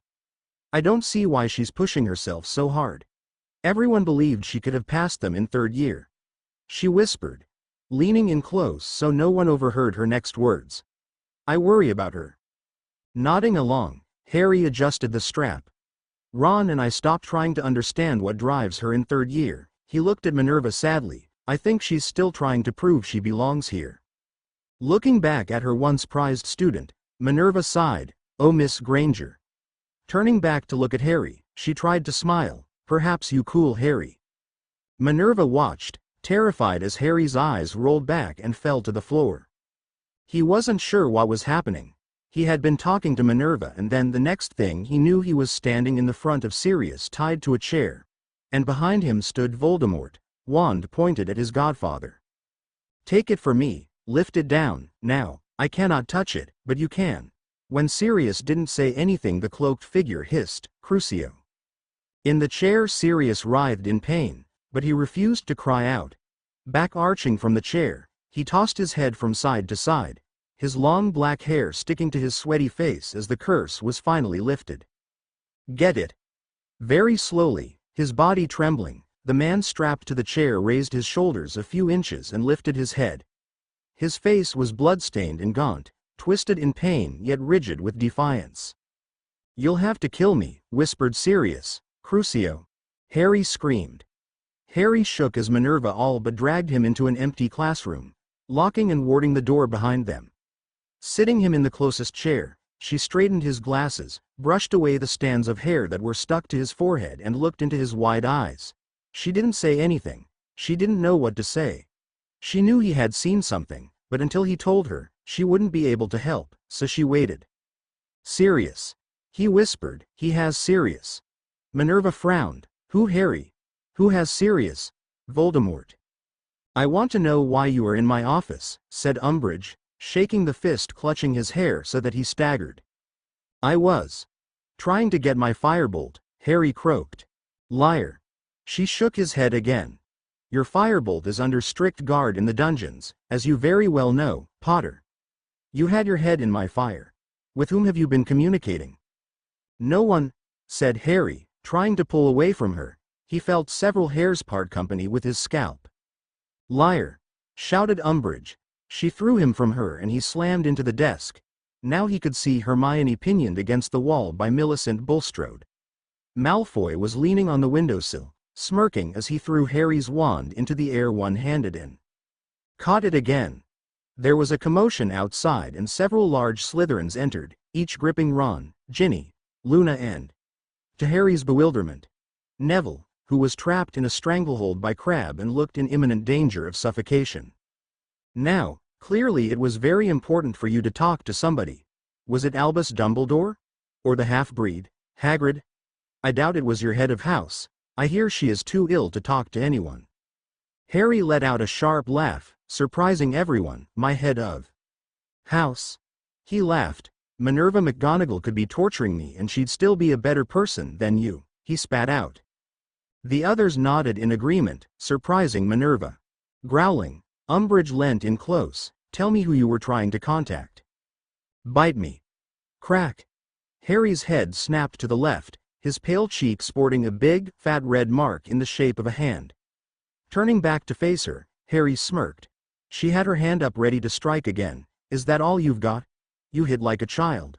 "I don't see why she's pushing herself so hard. Everyone believed she could have passed them in 3rd year," she whispered, leaning in close so no one overheard her next words. "I worry about her." Nodding along, Harry adjusted the strap. "Ron and I stopped trying to understand what drives her in 3rd year." He looked at Minerva sadly. "I think she's still trying to prove she belongs here." Looking back at her once prized student, Minerva sighed, "Oh, Miss Granger." Turning back to look at Harry, she tried to smile, "Perhaps you cool Harry." Minerva watched, terrified as Harry's eyes rolled back and fell to the floor. He wasn't sure what was happening. He had been talking to Minerva and then the next thing he knew he was standing in the front of Sirius tied to a chair. And behind him stood Voldemort, wand pointed at his godfather. "Take it from me, lift it down, now, I cannot touch it, but you can." When Sirius didn't say anything the cloaked figure hissed, "Crucio." In the chair Sirius writhed in pain, but he refused to cry out. Back arching from the chair, he tossed his head from side to side, his long black hair sticking to his sweaty face as the curse was finally lifted. "Get it." Very slowly, his body trembling, the man strapped to the chair raised his shoulders a few inches and lifted his head. His face was bloodstained and gaunt, twisted in pain yet rigid with defiance. "You'll have to kill me," whispered Sirius. "Crucio." Harry screamed. Harry shook as Minerva all but dragged him into an empty classroom, locking and warding the door behind them. Sitting him in the closest chair, she straightened his glasses, brushed away the strands of hair that were stuck to his forehead and looked into his wide eyes. She didn't say anything. She didn't know what to say. She knew he had seen something, but until he told her, she wouldn't be able to help, so she waited. "Sirius," he whispered, "he has Sirius." Minerva frowned. "Who, Harry? Who has Sirius?" "Voldemort." "I want to know why you are in my office," said Umbridge, shaking the fist clutching his hair so that he staggered. "I was trying to get my firebolt," Harry croaked. "Liar." She shook his head again. "Your firebolt is under strict guard in the dungeons, as you very well know, Potter. You had your head in my fire. With whom have you been communicating?" "No one," said Harry, trying to pull away from her. He felt several hairs part company with his scalp. "Liar!" shouted Umbridge. She threw him from her and he slammed into the desk. Now he could see Hermione pinioned against the wall by Millicent Bulstrode. Malfoy was leaning on the windowsill, smirking as he threw Harry's wand into the air one-handed in. Caught it again. There was a commotion outside and several large Slytherins entered, each gripping Ron, Ginny, Luna and, to Harry's bewilderment, Neville, who was trapped in a stranglehold by Crabbe and looked in imminent danger of suffocation. "Now, clearly it was very important for you to talk to somebody. Was it Albus Dumbledore? Or the half-breed, Hagrid? I doubt it was your head of house. I hear she is too ill to talk to anyone." Harry let out a sharp laugh, surprising everyone. "My head of house?" He laughed. "Minerva McGonagall could be torturing me and she'd still be a better person than you," he spat out. The others nodded in agreement, surprising Minerva. Growling, Umbridge leant in close. "Tell me who you were trying to contact." "Bite me." Crack. Harry's head snapped to the left, his pale cheek sporting a big, fat red mark in the shape of a hand. Turning back to face her, Harry smirked. She had her hand up ready to strike again. "Is that all you've got? You hit like a child."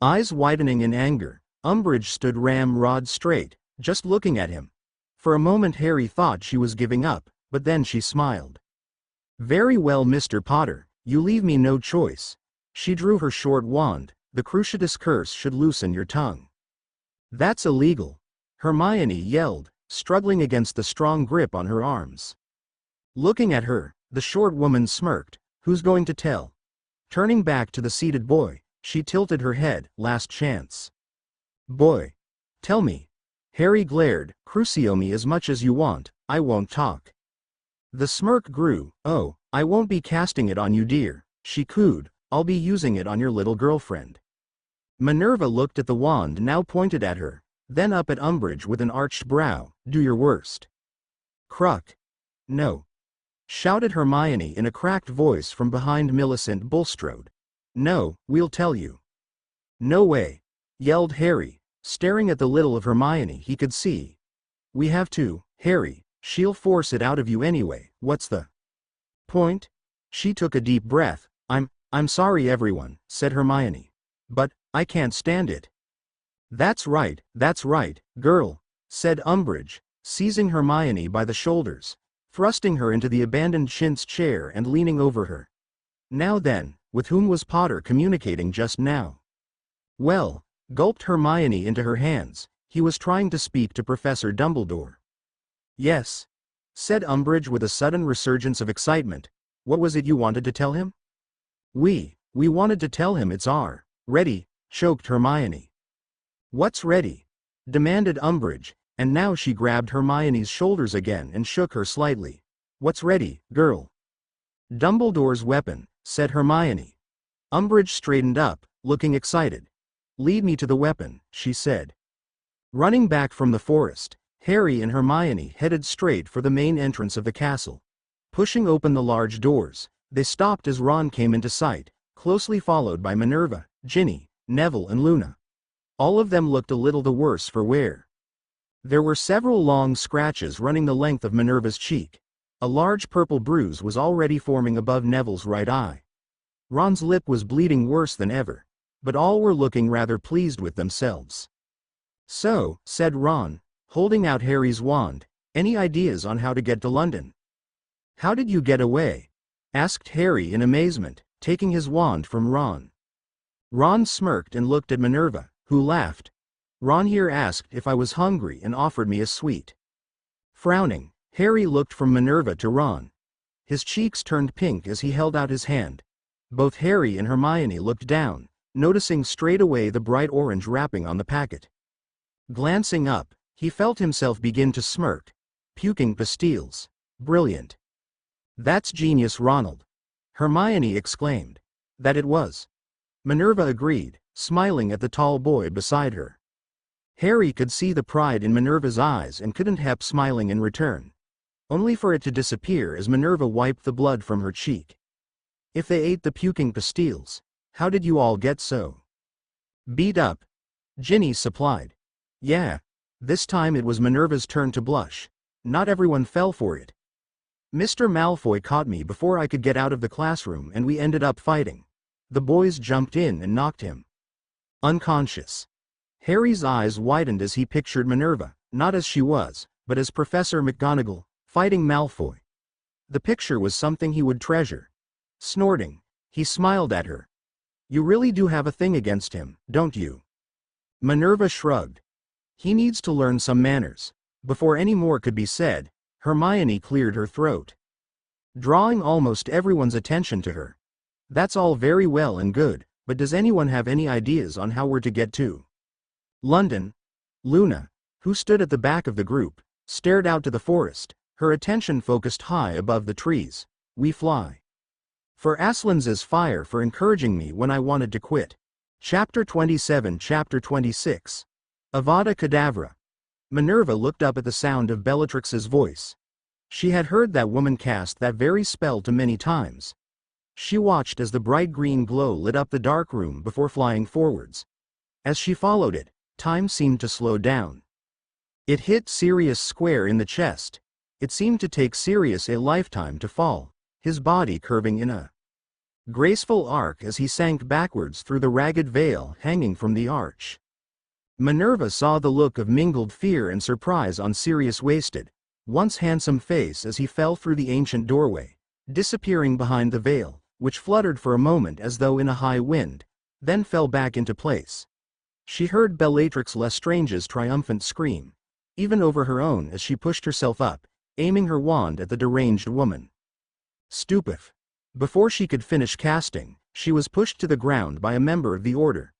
Eyes widening in anger, Umbridge stood ramrod straight, just looking at him. For a moment Harry thought she was giving up, but then she smiled. "Very well, Mr. Potter, you leave me no choice." She drew her short wand. "The Cruciatus curse should loosen your tongue." "That's illegal," Hermione yelled, struggling against the strong grip on her arms. Looking at her, the short woman smirked. "Who's going to tell?" Turning back to the seated boy, she tilted her head. "Last chance." "Boy. Tell me." Harry glared. "Crucio me as much as you want, I won't talk." The smirk grew. "Oh, I won't be casting it on you, dear," she cooed. "I'll be using it on your little girlfriend." Minerva looked at the wand now pointed at her, then up at Umbridge with an arched brow. "Do your worst." "Cruck." "No," shouted Hermione in a cracked voice from behind Millicent Bulstrode. "No, we'll tell you." "No way," yelled Harry, staring at the little of Hermione he could see. "We have to, Harry, she'll force it out of you anyway. What's the point?" She took a deep breath. I'm sorry everyone," said Hermione. "But, I can't stand it." That's right, girl," said Umbridge, seizing Hermione by the shoulders, thrusting her into the abandoned chintz chair and leaning over her. Now then, with whom was Potter communicating just now? Well, gulped Hermione into her hands, he was trying to speak to Professor Dumbledore. Yes, said Umbridge with a sudden resurgence of excitement. What was it you wanted to tell him? We wanted to tell him it's ready, choked Hermione. What's ready? Demanded Umbridge, and now she grabbed Hermione's shoulders again and shook her slightly. What's ready, girl? Dumbledore's weapon, said Hermione. Umbridge straightened up, looking excited. Lead me to the weapon, she said. Running back from the forest, Harry and Hermione headed straight for the main entrance of the castle. Pushing open the large doors, they stopped as Ron came into sight, closely followed by Minerva, Ginny, Neville and Luna. All of them looked a little the worse for wear. There were several long scratches running the length of Minerva's cheek. A large purple bruise was already forming above Neville's right eye. Ron's lip was bleeding worse than ever, but all were looking rather pleased with themselves. So, said Ron, holding out Harry's wand, any ideas on how to get to London? How did you get away? Asked Harry in amazement, taking his wand from Ron. Ron smirked and looked at Minerva, who laughed. Ron here asked if I was hungry and offered me a sweet. Frowning, Harry looked from Minerva to Ron. His cheeks turned pink as he held out his hand. Both Harry and Hermione looked down, noticing straight away the bright orange wrapping on the packet. Glancing up, he felt himself begin to smirk. Puking pastilles. Brilliant. That's genius, Ronald. Hermione exclaimed. That it was. Minerva agreed, smiling at the tall boy beside her. Harry could see the pride in Minerva's eyes and couldn't help smiling in return. Only for it to disappear as Minerva wiped the blood from her cheek. If they ate the puking pastilles, how did you all get so beat up? Ginny supplied. Yeah. This time it was Minerva's turn to blush. Not everyone fell for it. Mr. Malfoy caught me before I could get out of the classroom and we ended up fighting. The boys jumped in and knocked him unconscious. Harry's eyes widened as he pictured Minerva, not as she was, but as Professor McGonagall, fighting Malfoy. The picture was something he would treasure. Snorting, he smiled at her. You really do have a thing against him, don't you? Minerva shrugged. He needs to learn some manners. Before any more could be said, Hermione cleared her throat, drawing almost everyone's attention to her. That's all very well and good, but does anyone have any ideas on how we're to get to London? Luna, who stood at the back of the group, stared out to the forest, her attention focused high above the trees. We fly. For Aslan's fire for encouraging me when I wanted to quit. Chapter 27. Chapter 26. Avada Kedavra. Minerva looked up at the sound of Bellatrix's voice. She had heard that woman cast that very spell too many times. She watched as the bright green glow lit up the dark room before flying forwards. As she followed it, time seemed to slow down. It hit Sirius square in the chest. It seemed to take Sirius a lifetime to fall, his body curving in a graceful arc as he sank backwards through the ragged veil hanging from the arch. Minerva saw the look of mingled fear and surprise on Sirius' wasted, once handsome face as he fell through the ancient doorway, disappearing behind the veil, which fluttered for a moment as though in a high wind, then fell back into place. She heard Bellatrix Lestrange's triumphant scream, even over her own as she pushed herself up, aiming her wand at the deranged woman. Stupef. Before she could finish casting, she was pushed to the ground by a member of the order.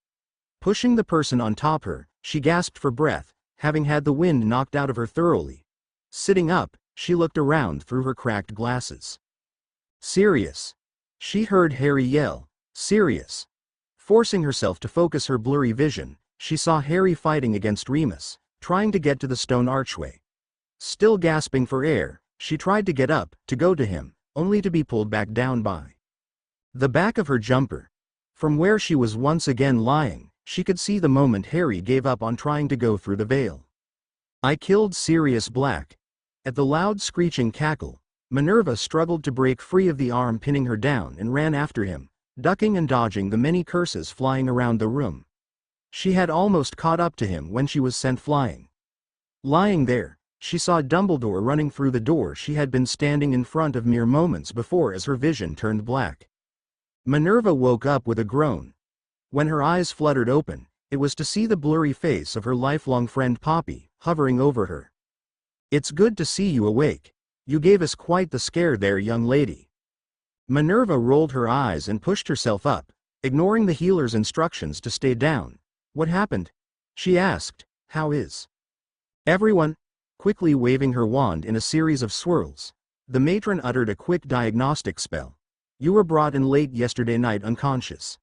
Pushing the person on top her, she gasped for breath, having had the wind knocked out of her thoroughly. Sitting up, she looked around through her cracked glasses. Sirius. She heard Harry yell, Sirius. Forcing herself to focus her blurry vision, she saw Harry fighting against Remus, trying to get to the stone archway. Still gasping for air, she tried to get up, to go to him, only to be pulled back down by the back of her jumper. From where she was once again lying, she could see the moment Harry gave up on trying to go through the veil. I killed Sirius Black. At the loud screeching cackle, Minerva struggled to break free of the arm pinning her down and ran after him, ducking and dodging the many curses flying around the room. She had almost caught up to him when she was sent flying. Lying there, she saw Dumbledore running through the door she had been standing in front of mere moments before as her vision turned black. Minerva woke up with a groan. When her eyes fluttered open, it was to see the blurry face of her lifelong friend Poppy, hovering over her. "It's good to see you awake. You gave us quite the scare there, young lady." Minerva rolled her eyes and pushed herself up, ignoring the healer's instructions to stay down. "What happened?" she asked. "How is everyone?" Quickly waving her wand in a series of swirls, the matron uttered a quick diagnostic spell. "You were brought in late yesterday night unconscious.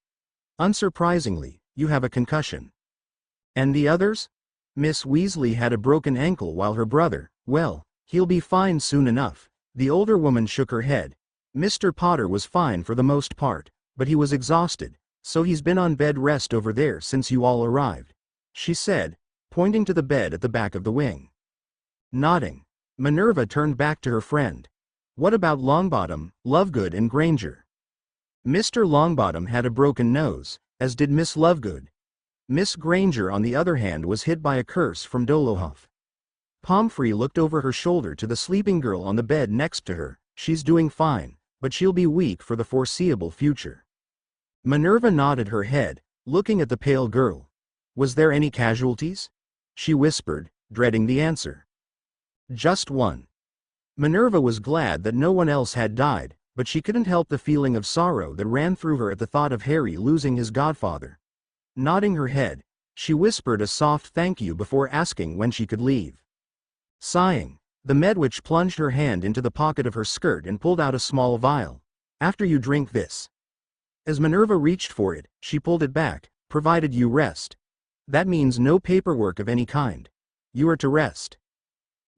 Unsurprisingly, you have a concussion." "And the others?" "Miss Weasley had a broken ankle while her brother, well, he'll be fine soon enough." The older woman shook her head. "Mr. Potter was fine for the most part, but he was exhausted, so he's been on bed rest over there since you all arrived," she said, pointing to the bed at the back of the wing. Nodding, Minerva turned back to her friend. "What about Longbottom, Lovegood and Granger?" "Mr. Longbottom had a broken nose, as did Miss Lovegood. Miss Granger on the other hand was hit by a curse from Dolohov." Pomfrey looked over her shoulder to the sleeping girl on the bed next to her. "She's doing fine, but she'll be weak for the foreseeable future." Minerva nodded her head, looking at the pale girl. "Was there any casualties?" she whispered, dreading the answer. "Just one." Minerva was glad that no one else had died, but she couldn't help the feeling of sorrow that ran through her at the thought of Harry losing his godfather. Nodding her head, she whispered a soft thank you before asking when she could leave. Sighing, the Medwitch plunged her hand into the pocket of her skirt and pulled out a small vial. "After you drink this." As Minerva reached for it, she pulled it back. "Provided you rest. That means no paperwork of any kind. You are to rest."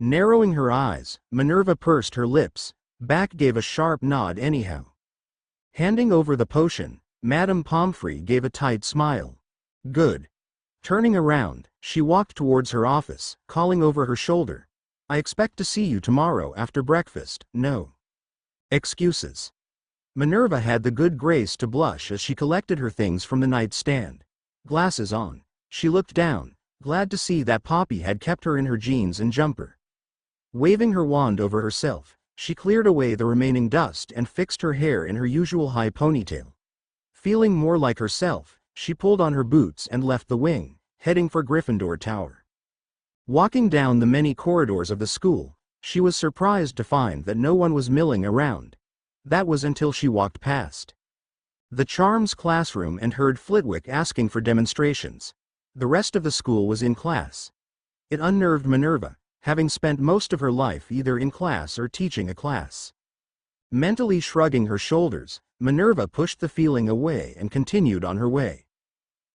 Narrowing her eyes, Minerva pursed her lips. Back gave a sharp nod anyhow. Handing over the potion, Madame Pomfrey gave a tight smile. "Good." Turning around, she walked towards her office, calling over her shoulder. "I expect to see you tomorrow after breakfast. No excuses." Minerva had the good grace to blush as she collected her things from the nightstand. Glasses on, she looked down, glad to see that Poppy had kept her in her jeans and jumper. Waving her wand over herself, she cleared away the remaining dust and fixed her hair in her usual high ponytail. Feeling more like herself, she pulled on her boots and left the wing, heading for Gryffindor Tower. Walking down the many corridors of the school, she was surprised to find that no one was milling around. That was until she walked past the Charms classroom and heard Flitwick asking for demonstrations. The rest of the school was in class. It unnerved Minerva, having spent most of her life either in class or teaching a class. Mentally shrugging her shoulders, Minerva pushed the feeling away and continued on her way.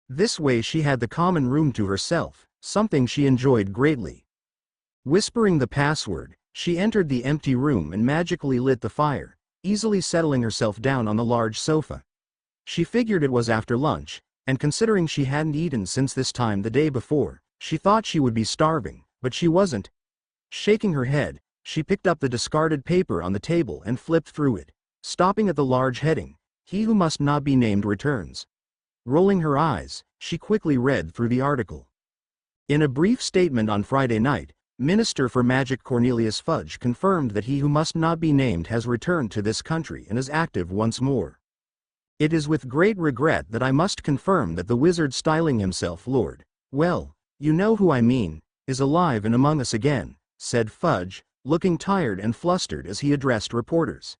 This way she had the common room to herself, something she enjoyed greatly. Whispering the password, she entered the empty room and magically lit the fire, easily settling herself down on the large sofa. She figured it was after lunch, and considering she hadn't eaten since this time the day before, she thought she would be starving, but she wasn't. Shaking her head, she picked up the discarded paper on the table and flipped through it, stopping at the large heading, "He who must not be named returns." Rolling her eyes, she quickly read through the article. In a brief statement on Friday night, Minister for Magic Cornelius Fudge confirmed that he who must not be named has returned to this country and is active once more. "It is with great regret that I must confirm that the wizard styling himself Lord, well, you know who I mean, is alive and among us again," said Fudge, looking tired and flustered as he addressed reporters.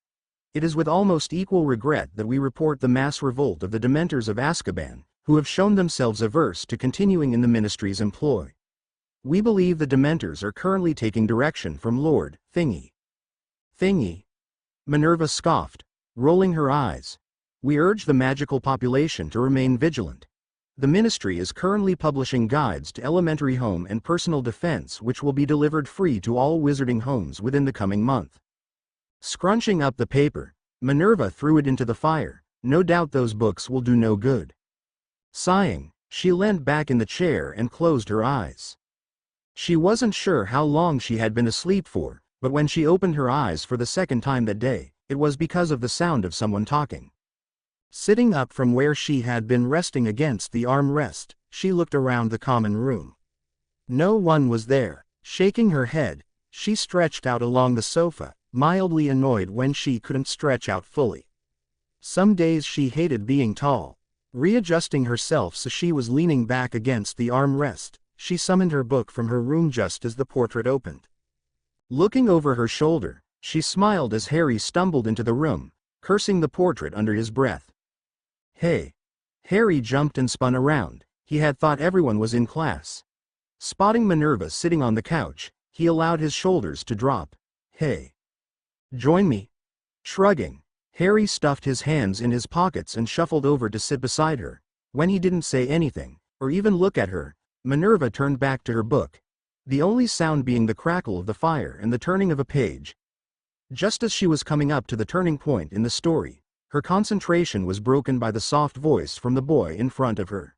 "It is with almost equal regret that we report the mass revolt of the Dementors of Azkaban, who have shown themselves averse to continuing in the Ministry's employ. We believe the Dementors are currently taking direction from Lord Thingy." "Thingy?" Minerva scoffed, rolling her eyes. "We urge the magical population to remain vigilant. The Ministry is currently publishing guides to elementary home and personal defense which will be delivered free to all wizarding homes within the coming month." Scrunching up the paper, Minerva threw it into the fire. "No doubt those books will do no good." Sighing, she leant back in the chair and closed her eyes. She wasn't sure how long she had been asleep for, but when she opened her eyes for the second time that day, it was because of the sound of someone talking. Sitting up from where she had been resting against the armrest, she looked around the common room. No one was there. Shaking her head, she stretched out along the sofa, mildly annoyed when she couldn't stretch out fully. Some days she hated being tall. Readjusting herself so she was leaning back against the armrest, she summoned her book from her room just as the portrait opened. Looking over her shoulder, she smiled as Harry stumbled into the room, cursing the portrait under his breath. "Hey!" Harry jumped and spun around. He had thought everyone was in class. Spotting Minervaa sitting on the couch, he allowed his shoulders to drop. "Hey! Join me?" Shrugging, Harry stuffed his hands in his pockets and shuffled over to sit beside her. When he didn't say anything, or even look at her, Minervaa turned back to her book, the only sound being the crackle of the fire and the turning of a page. Just as she was coming up to the turning point in the story, her concentration was broken by the soft voice from the boy in front of her.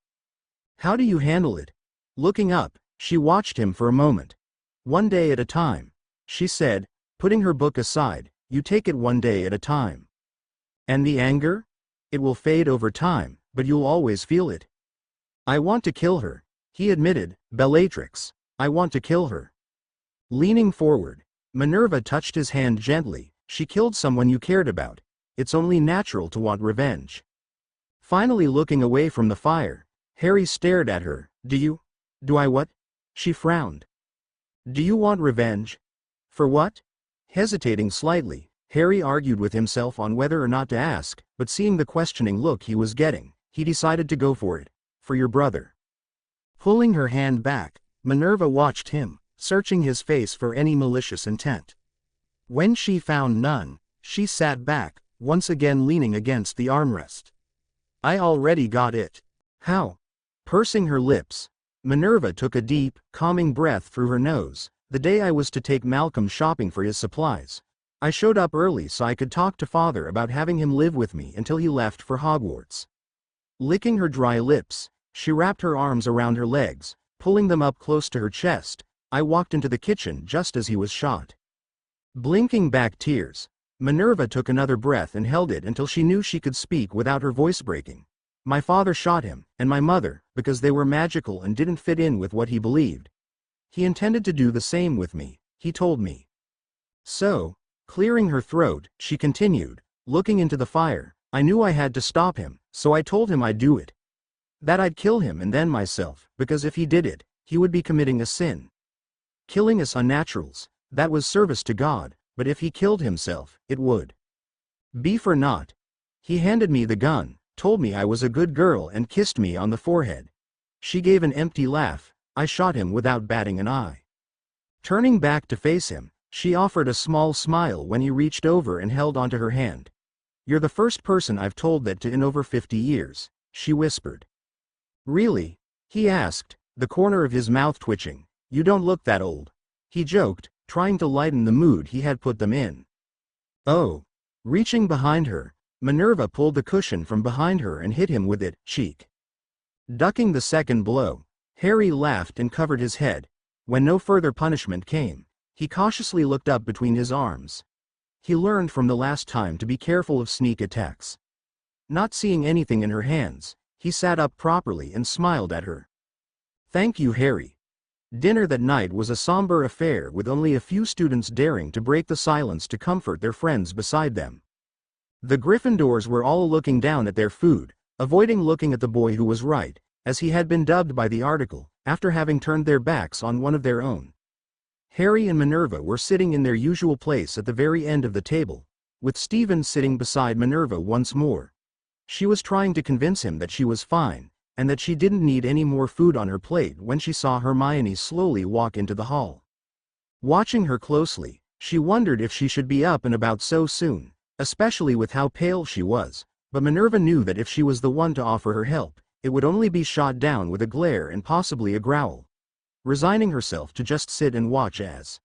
"How do you handle it?" Looking up, she watched him for a moment. "One day at a time," she said, putting her book aside. "You take it one day at a time. And the anger? It will fade over time, but you'll always feel it." "I want to kill her," he admitted. "Bellatrix. I want to kill her." Leaning forward, Minervaa touched his hand gently. "She killed someone you cared about. It's only natural to want revenge." Finally looking away from the fire, Harry stared at her. Do I what?" She frowned. "Do you want revenge? For what?" Hesitating slightly, Harry argued with himself on whether or not to ask, but seeing the questioning look he was getting, he decided to go for it. "For your brother." Pulling her hand back, Minervaa watched him, searching his face for any malicious intent. When she found none, she sat back, once again leaning against the armrest. "I already got it." "How?" Pursing her lips, Minervaa took a deep, calming breath through her nose. "The day I was to take Malcolm shopping for his supplies, I showed up early so I could talk to Father about having him live with me until he left for Hogwarts." Licking her dry lips, she wrapped her arms around her legs, pulling them up close to her chest. "I walked into the kitchen just as he was shot." Blinking back tears, Minervaa took another breath and held it until she knew she could speak without her voice breaking. "My father shot him, and my mother, because they were magical and didn't fit in with what he believed. He intended to do the same with me, he told me." So, clearing her throat, she continued, looking into the fire, "I knew I had to stop him, so I told him I'd do it. That I'd kill him and then myself, because if he did it, he would be committing a sin. Killing us unnaturals, that was service to God, but if he killed himself, it would be for naught. He handed me the gun, told me I was a good girl and kissed me on the forehead." She gave an empty laugh. "I shot him without batting an eye." Turning back to face him, she offered a small smile when he reached over and held onto her hand. "You're the first person I've told that to in over 50 years, she whispered. "Really?" he asked, the corner of his mouth twitching. "You don't look that old," he joked, trying to lighten the mood he had put them in. "Oh." Reaching behind her, Minervaa pulled the cushion from behind her and hit him with it, cheek. Ducking the second blow, Harry laughed and covered his head. When no further punishment came, he cautiously looked up between his arms. He learned from the last time to be careful of sneak attacks. Not seeing anything in her hands, he sat up properly and smiled at her. "Thank you, Harry." Dinner that night was a somber affair with only a few students daring to break the silence to comfort their friends beside them. The Gryffindors were all looking down at their food, avoiding looking at the boy who was right, as he had been dubbed by the article, after having turned their backs on one of their own. Harry and Minervaa were sitting in their usual place at the very end of the table, with Stephen sitting beside Minervaa once more. She was trying to convince him that she was fine, and that she didn't need any more food on her plate when she saw Hermione slowly walk into the hall. Watching her closely, she wondered if she should be up and about so soon, especially with how pale she was, but Minervaa knew that if she was the one to offer her help, it would only be shot down with a glare and possibly a growl. Resigning herself to just sit and watch as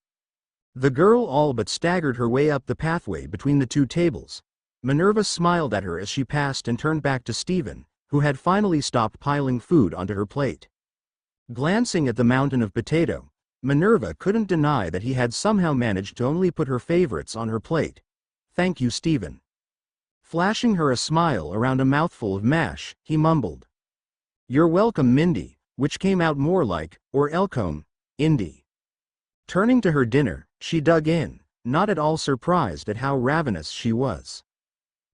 the girl all but staggered her way up the pathway between the two tables, Minervaa smiled at her as she passed and turned back to Stephen, who had finally stopped piling food onto her plate. Glancing at the mountain of potato, Minervaa couldn't deny that he had somehow managed to only put her favorites on her plate. "Thank you, Stephen." Flashing her a smile around a mouthful of mash, he mumbled, "You're welcome, Mindy," which came out more like, or Elcombe, Indy. Turning to her dinner, she dug in, not at all surprised at how ravenous she was.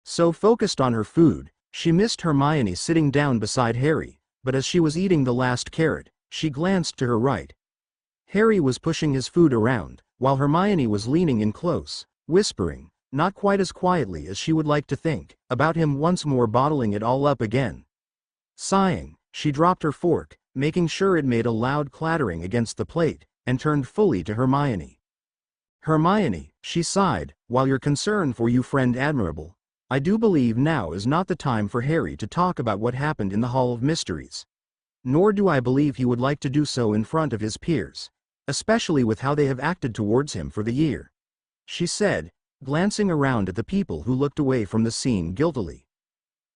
So focused on her food, she missed Hermione sitting down beside Harry, but as she was eating the last carrot, she glanced to her right. Harry was pushing his food around, while Hermione was leaning in close, whispering, not quite as quietly as she would like to think, about him once more bottling it all up again. Sighing, she dropped her fork, making sure it made a loud clattering against the plate, and turned fully to Hermione. Hermione, she sighed, while your concern for you friend admirable, I do believe now is not the time for Harry to talk about what happened in the Hall of Mysteries. Nor do I believe he would like to do so in front of his peers, especially with how they have acted towards him for the year, she said, glancing around at the people who looked away from the scene guiltily.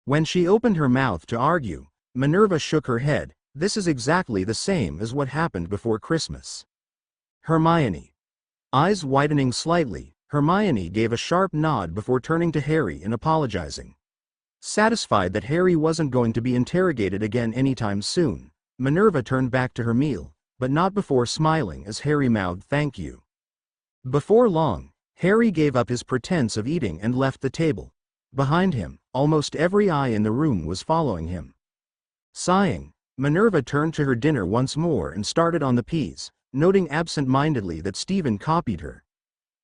When she opened her mouth to argue, Minerva shook her head. This is exactly the same as what happened before Christmas. Hermione. Eyes widening slightly, Hermione gave a sharp nod before turning to Harry and apologizing. Satisfied that Harry wasn't going to be interrogated again anytime soon, Minerva turned back to her meal, but not before smiling as Harry mouthed thank you. Before long, Harry gave up his pretense of eating and left the table. Behind him, almost every eye in the room was following him. Sighing, Minerva turned to her dinner once more and started on the peas, noting absent-mindedly that Stephen copied her.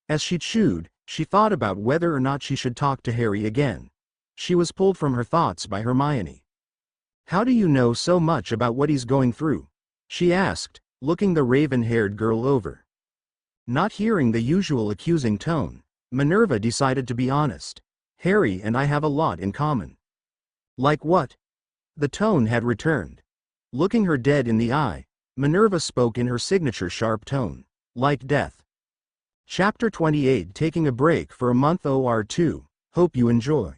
As she chewed, she thought about whether or not she should talk to Harry again. She was pulled from her thoughts by Hermione. How do you know so much about what he's going through? She asked, looking the raven-haired girl over. Not hearing the usual accusing tone, Minerva decided to be honest. Harry and I have a lot in common. Like what? The tone had returned. Looking her dead in the eye, Minerva spoke in her signature sharp tone. Like death. Chapter 28 Taking a break for a month or2, hope you enjoy.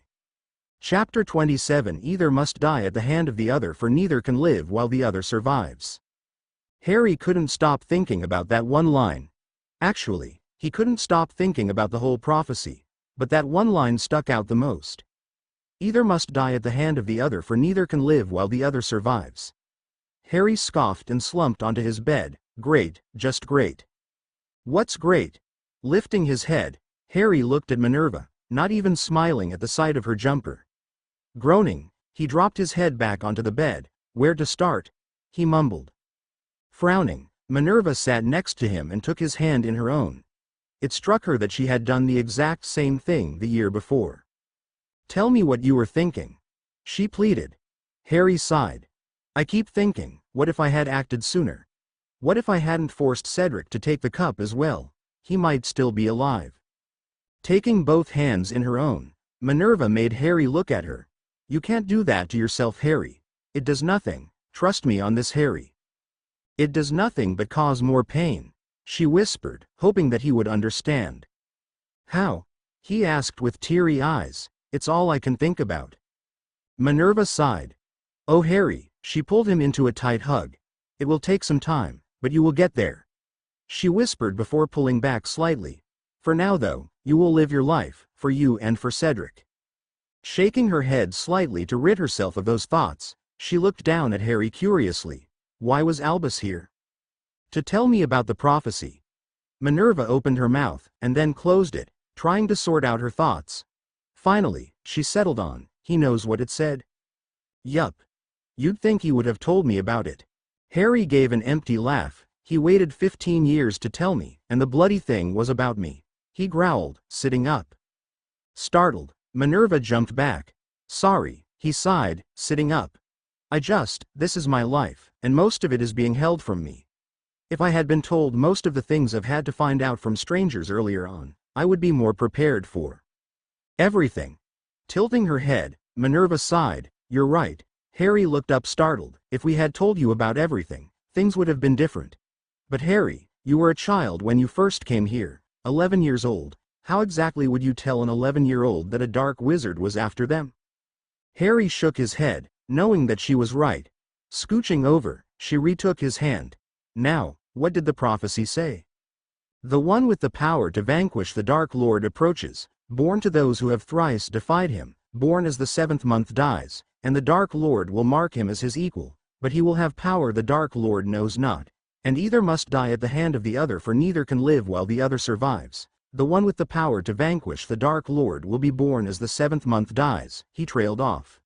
Chapter 27 Either must die at the hand of the other for neither can live while the other survives. Harry couldn't stop thinking about that one line. Actually, he couldn't stop thinking about the whole prophecy, but that one line stuck out the most. Either must die at the hand of the other for neither can live while the other survives. Harry scoffed and slumped onto his bed. Great, just great. What's great? Lifting his head, Harry looked at Minerva, not even smiling at the sight of her jumper. Groaning, he dropped his head back onto the bed. Where to start? He mumbled. Frowning, Minerva sat next to him and took his hand in her own. It struck her that she had done the exact same thing the year before. Tell me what you were thinking, she pleaded. Harry sighed. I keep thinking, what if I had acted sooner? What if I hadn't forced Cedric to take the cup as well? He might still be alive. Taking both hands in her own, Minerva made Harry look at her. You can't do that to yourself, Harry. It does nothing, trust me on this, Harry. It does nothing but cause more pain, she whispered, hoping that he would understand. How? He asked with teary eyes. It's all I can think about. Minerva sighed. Oh Harry, she pulled him into a tight hug. It will take some time, but you will get there. She whispered before pulling back slightly. For now though, you will live your life, for you and for Cedric. Shaking her head slightly to rid herself of those thoughts, she looked down at Harry curiously. Why was Albus here? To tell me about the prophecy. Minerva opened her mouth, and then closed it, trying to sort out her thoughts. Finally, she settled on, he knows what it said? Yup. You'd think he would have told me about it. Harry gave an empty laugh. He waited 15 years to tell me, and the bloody thing was about me. He growled, sitting up. Startled, Minerva jumped back. Sorry, he sighed, sitting up. This is my life, and most of it is being held from me. If I had been told most of the things I've had to find out from strangers earlier on, I would be more prepared for everything. Tilting her head, Minerva sighed. You're right. Harry looked up startled. If we had told you about everything, things would have been different. But Harry, you were a child when you first came here, 11 years old. How exactly would you tell an 11-year-old that a dark wizard was after them? Harry shook his head, knowing that she was right. Scooching over, she retook his hand. Now, what did the prophecy say? The one with the power to vanquish the Dark Lord approaches, born to those who have thrice defied him, born as the 7th month dies, and the Dark Lord will mark him as his equal, but he will have power the Dark Lord knows not, and either must die at the hand of the other for neither can live while the other survives. The one with the power to vanquish the Dark Lord will be born as the 7th month dies, he trailed off.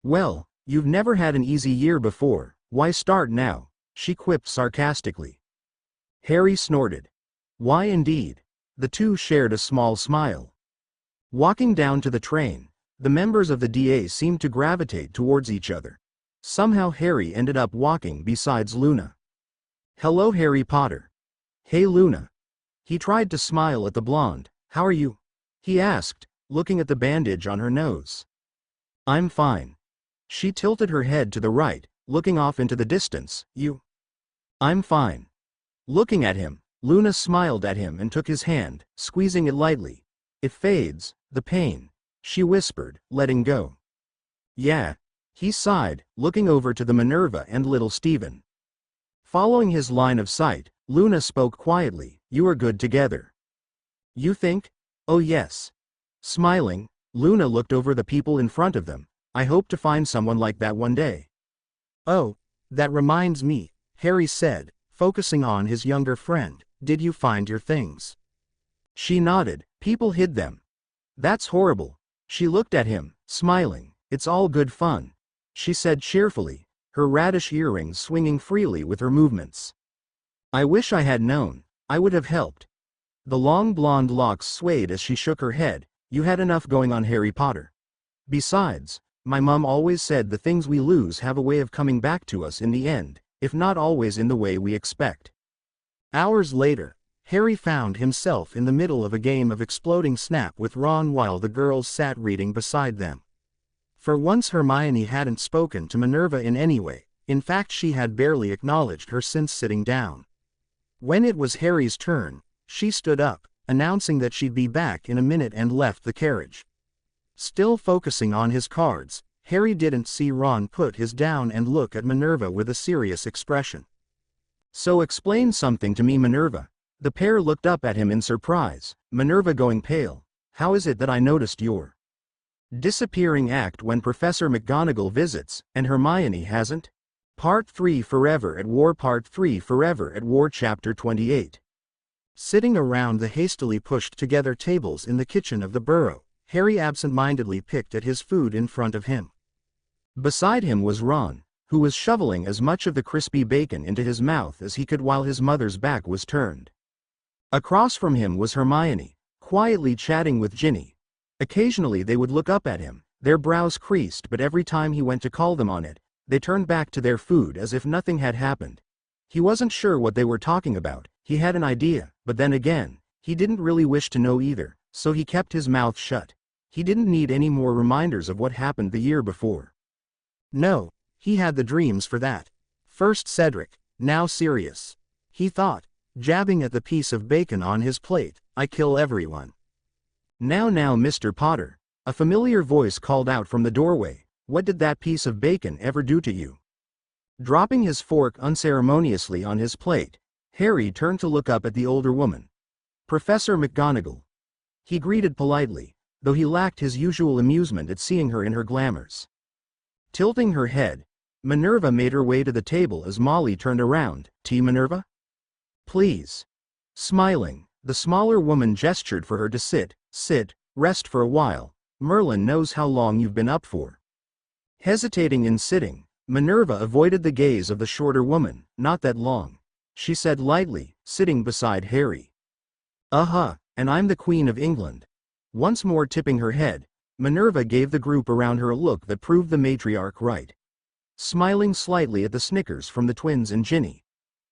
Well, you've never had an easy year before, why start now? She quipped sarcastically. Harry snorted. Why indeed? The two shared a small smile. Walking down to the train, the members of the DA seemed to gravitate towards each other. Somehow Harry ended up walking beside Luna. Hello Harry Potter. Hey Luna. He tried to smile at the blonde. How are you? He asked, looking at the bandage on her nose. I'm fine. She tilted her head to the right, looking off into the distance. You? I'm fine. Looking at him, Luna smiled at him and took his hand, squeezing it lightly. It fades, the pain, she whispered, letting go. Yeah. He sighed, looking over to the Minervaa and little Stephen. Following his line of sight, Luna spoke quietly, you are good together. You think? Oh yes. Smiling, Luna looked over the people in front of them. I hope to find someone like that one day. Oh, that reminds me, Harry said, focusing on his younger friend, did you find your things? She nodded, people hid them. That's horrible. She looked at him, smiling, it's all good fun, she said cheerfully, her radish earrings swinging freely with her movements. I wish I had known, I would have helped. The long blonde locks swayed as she shook her head, you had enough going on Harry Potter. Besides, my mum always said the things we lose have a way of coming back to us in the end, if not always in the way we expect. Hours later, Harry found himself in the middle of a game of exploding snap with Ron while the girls sat reading beside them. For once Hermione hadn't spoken to Minervaa in any way, in fact she had barely acknowledged her since sitting down. When it was Harry's turn, she stood up, announcing that she'd be back in a minute and left the carriage. Still focusing on his cards, Harry didn't see Ron put his down and look at Minervaa with a serious expression. So explain something to me Minervaa. The pair looked up at him in surprise, Minervaa going pale. How is it that I noticed your disappearing act when Professor McGonagall visits, and Hermione hasn't? Part 3 Forever at War Part 3 Forever at War Chapter 28. Sitting around the hastily pushed together tables in the kitchen of the burrow, Harry absent-mindedly picked at his food in front of him. Beside him was Ron, who was shoveling as much of the crispy bacon into his mouth as he could while his mother's back was turned. Across from him was Hermione, quietly chatting with Ginny. Occasionally they would look up at him, their brows creased, but every time he went to call them on it, they turned back to their food as if nothing had happened. He wasn't sure what they were talking about, he had an idea, but then again, he didn't really wish to know either, so he kept his mouth shut. He didn't need any more reminders of what happened the year before. No, he had the dreams for that. First Cedric, now Sirius. He thought, jabbing at the piece of bacon on his plate, I kill everyone. Now Mr. Potter, a familiar voice called out from the doorway, what did that piece of bacon ever do to you? Dropping his fork unceremoniously on his plate, Harry turned to look up at the older woman. Professor McGonagall. He greeted politely, though he lacked his usual amusement at seeing her in her glamours. Tilting her head, Minervaa made her way to the table as Molly turned around. Tea Minervaa? Please. Smiling, the smaller woman gestured for her to sit, rest for a while. Merlin knows how long you've been up for. Hesitating in sitting, Minervaa avoided the gaze of the shorter woman. Not that long, she said lightly, sitting beside Harry. And I'm the Queen of England. Once more tipping her head, Minervaa gave the group around her a look that proved the matriarch right. Smiling slightly at the snickers from the twins and Ginny,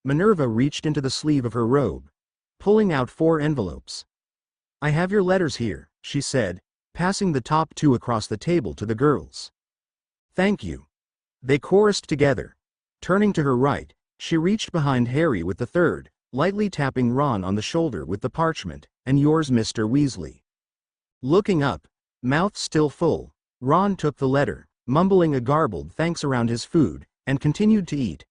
Minervaa reached into the sleeve of her robe, pulling out 4 envelopes. I have your letters here, she said, passing the top 2 across the table to the girls. Thank you. They chorused together. Turning to her right, she reached behind Harry with the 3rd, lightly tapping Ron on the shoulder with the parchment, and yours Mr. Weasley. Looking up, mouth still full, Ron took the letter, mumbling a garbled thanks around his food, and continued to eat.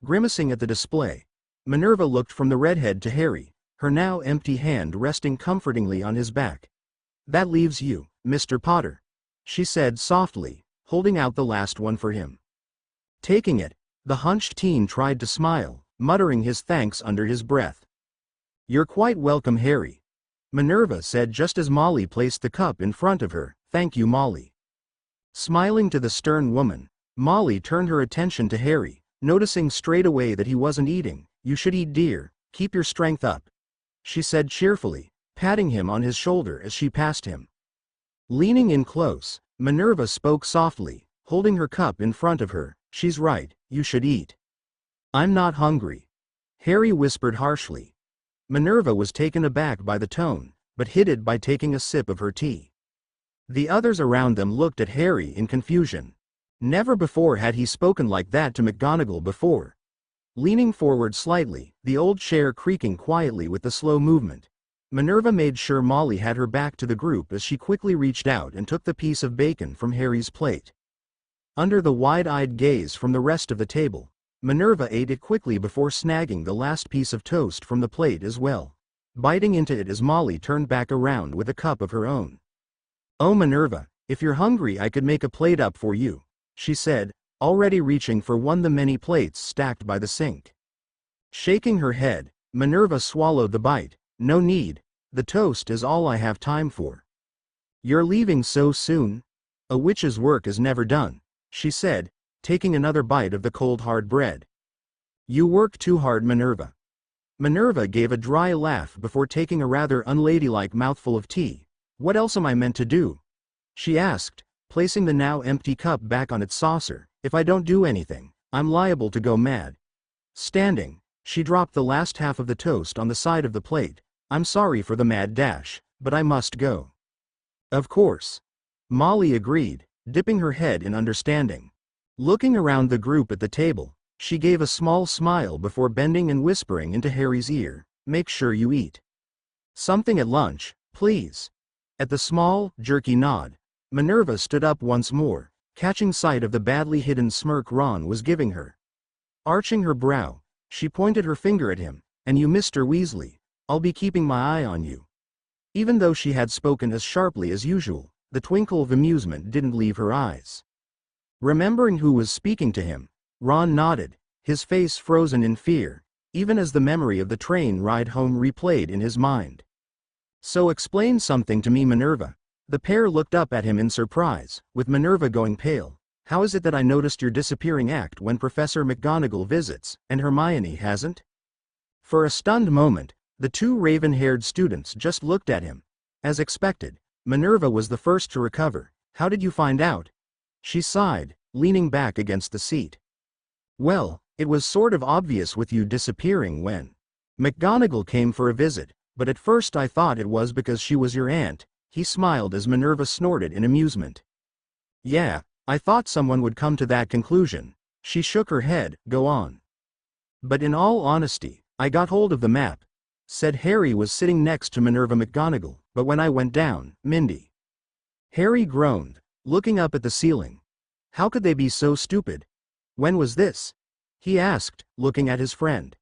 Grimacing at the display, Minervaa looked from the redhead to Harry, her now empty hand resting comfortingly on his back. That leaves you, Mr. Potter, she said softly, holding out the last one for him. Taking it, the hunched teen tried to smile, muttering his thanks under his breath. You're quite welcome Harry. Minerva said just as Molly placed the cup in front of her. "Thank you, Molly." Smiling to the stern woman, Molly turned her attention to Harry, noticing straight away that he wasn't eating. "You should eat, dear, keep your strength up," she said cheerfully, patting him on his shoulder as she passed him. Leaning in close, Minerva spoke softly, holding her cup in front of her. "She's right, you should eat." "I'm not hungry," Harry whispered harshly. Minerva was taken aback by the tone, but hid it by taking a sip of her tea. The others around them looked at Harry in confusion. Never before had he spoken like that to McGonagall before. Leaning forward slightly, the old chair creaking quietly with the slow movement, Minerva made sure Molly had her back to the group as she quickly reached out and took the piece of bacon from Harry's plate. Under the wide-eyed gaze from the rest of the table, Minerva ate it quickly before snagging the last piece of toast from the plate as well, biting into it as Molly turned back around with a cup of her own. "Oh, Minerva, if you're hungry I could make a plate up for you," she said, already reaching for one of the many plates stacked by the sink. Shaking her head, Minerva swallowed the bite. "No need, the toast is all I have time for." "You're leaving so soon? A witch's work is never done," she said, taking another bite of the cold hard bread. "You work too hard, Minerva." Minerva gave a dry laugh before taking a rather unladylike mouthful of tea. "What else am I meant to do?" she asked, placing the now empty cup back on its saucer. "If I don't do anything, I'm liable to go mad." Standing, she dropped the last half of the toast on the side of the plate. "I'm sorry for the mad dash, but I must go." "Of course," Molly agreed, dipping her head in understanding. Looking around the group at the table, she gave a small smile before bending and whispering into Harry's ear, "Make sure you eat something at lunch, please." At the small, jerky nod, Minerva stood up once more, catching sight of the badly hidden smirk Ron was giving her. Arching her brow, she pointed her finger at him. "And you, Mr. Weasley, I'll be keeping my eye on you." Even though she had spoken as sharply as usual, the twinkle of amusement didn't leave her eyes. Remembering who was speaking to him, Ron nodded, his face frozen in fear, even as the memory of the train ride home replayed in his mind. "So explain something to me, Minerva." The pair looked up at him in surprise, with Minerva going pale. "How is it that I noticed your disappearing act when Professor McGonagall visits, and Hermione hasn't?" For a stunned moment, the two raven-haired students just looked at him. As expected, Minerva was the first to recover. "How did you find out?" she sighed, leaning back against the seat. "Well, it was sort of obvious with you disappearing when McGonagall came for a visit, but at first I thought it was because she was your aunt." He smiled as Minerva snorted in amusement. "Yeah, I thought someone would come to that conclusion." She shook her head. "Go on." "But in all honesty, I got hold of the map," said Harry was sitting next to Minerva McGonagall, "but when I went down, Mindy." Harry groaned, looking up at the ceiling. How could they be so stupid? "When was this?" he asked, looking at his friend.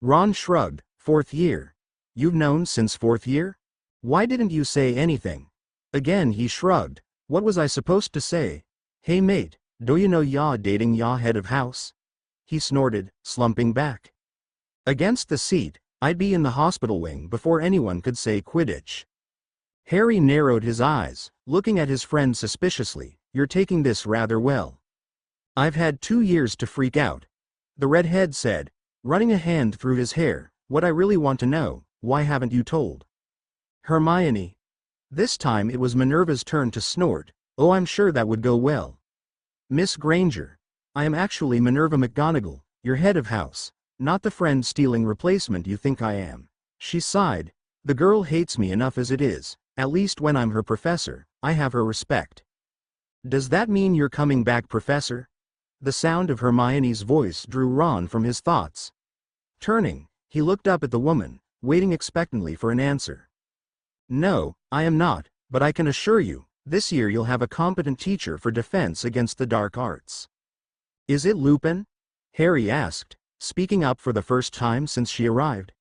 Ron shrugged. "Fourth year." "You've known since fourth year? Why didn't you say anything?" Again he shrugged. "What was I supposed to say? Hey mate, do you know yaw dating yaw head of house?" He snorted, slumping back against the seat. "I'd be in the hospital wing before anyone could say Quidditch." Harry narrowed his eyes, looking at his friend suspiciously. "You're taking this rather well." "I've had 2 years to freak out," the redhead said, running a hand through his hair. "What I really want to know, why haven't you told Hermione?" This time it was Minerva's turn to snort. "Oh, I'm sure that would go well. Miss Granger, I am actually Minerva McGonagall, your head of house, not the friend-stealing replacement you think I am." She sighed. "The girl hates me enough as it is. At least when I'm her professor, I have her respect." "Does that mean you're coming back, Professor?" The sound of Hermione's voice drew Ron from his thoughts. Turning, he looked up at the woman, waiting expectantly for an answer. "No, I am not, but I can assure you, this year you'll have a competent teacher for defense against the dark arts." "Is it Lupin?" Harry asked, speaking up for the first time since she arrived.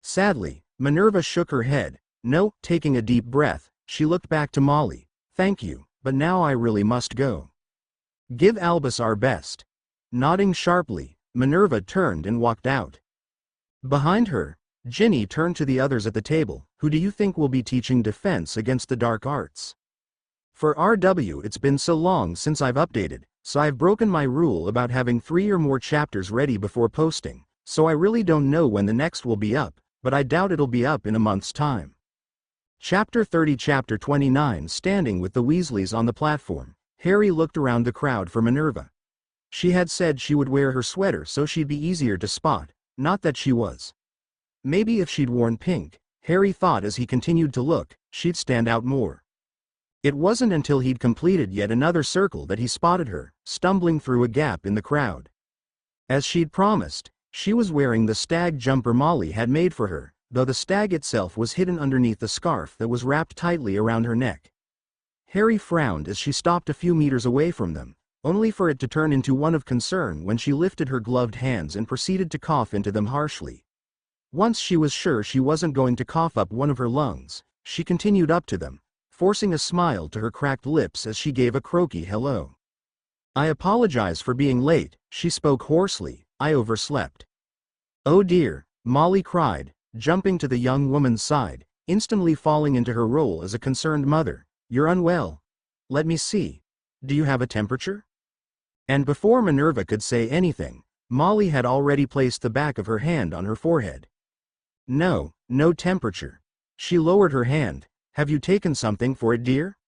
Sadly, Minerva shook her head. "No." Taking a deep breath, she looked back to Molly. "Thank you, but now I really must go. Give Albus our best." Nodding sharply, Minerva turned and walked out. Behind her, Ginny turned to the others at the table. Who do you think will be teaching defense against the dark arts? For RW, it's been so long since I've updated, so I've broken my rule about having 3 or more chapters ready before posting, so I really don't know when the next will be up, but I doubt it'll be up in a month's time. Chapter 30 Chapter 29 Standing with the Weasleys on the platform, Harry looked around the crowd for Minerva. She had said she would wear her sweater so she'd be easier to spot, not that she was. Maybe if she'd worn pink, Harry thought as he continued to look, she'd stand out more. It wasn't until he'd completed yet another circle that he spotted her, stumbling through a gap in the crowd. As she'd promised, she was wearing the stag jumper Molly had made for her, though the stag itself was hidden underneath the scarf that was wrapped tightly around her neck. Harry frowned as she stopped a few meters away from them, only for it to turn into one of concern when she lifted her gloved hands and proceeded to cough into them harshly. Once she was sure she wasn't going to cough up one of her lungs, she continued up to them, forcing a smile to her cracked lips as she gave a croaky hello. "I apologize for being late," she spoke hoarsely, "I overslept." "Oh dear," Molly cried, jumping to the young woman's side, instantly falling into her role as a concerned mother. "You're unwell. Let me see. Do you have a temperature?" And before Minerva could say anything, Molly had already placed the back of her hand on her forehead. "No, no temperature." She lowered her hand. "Have you taken something for it, dear?"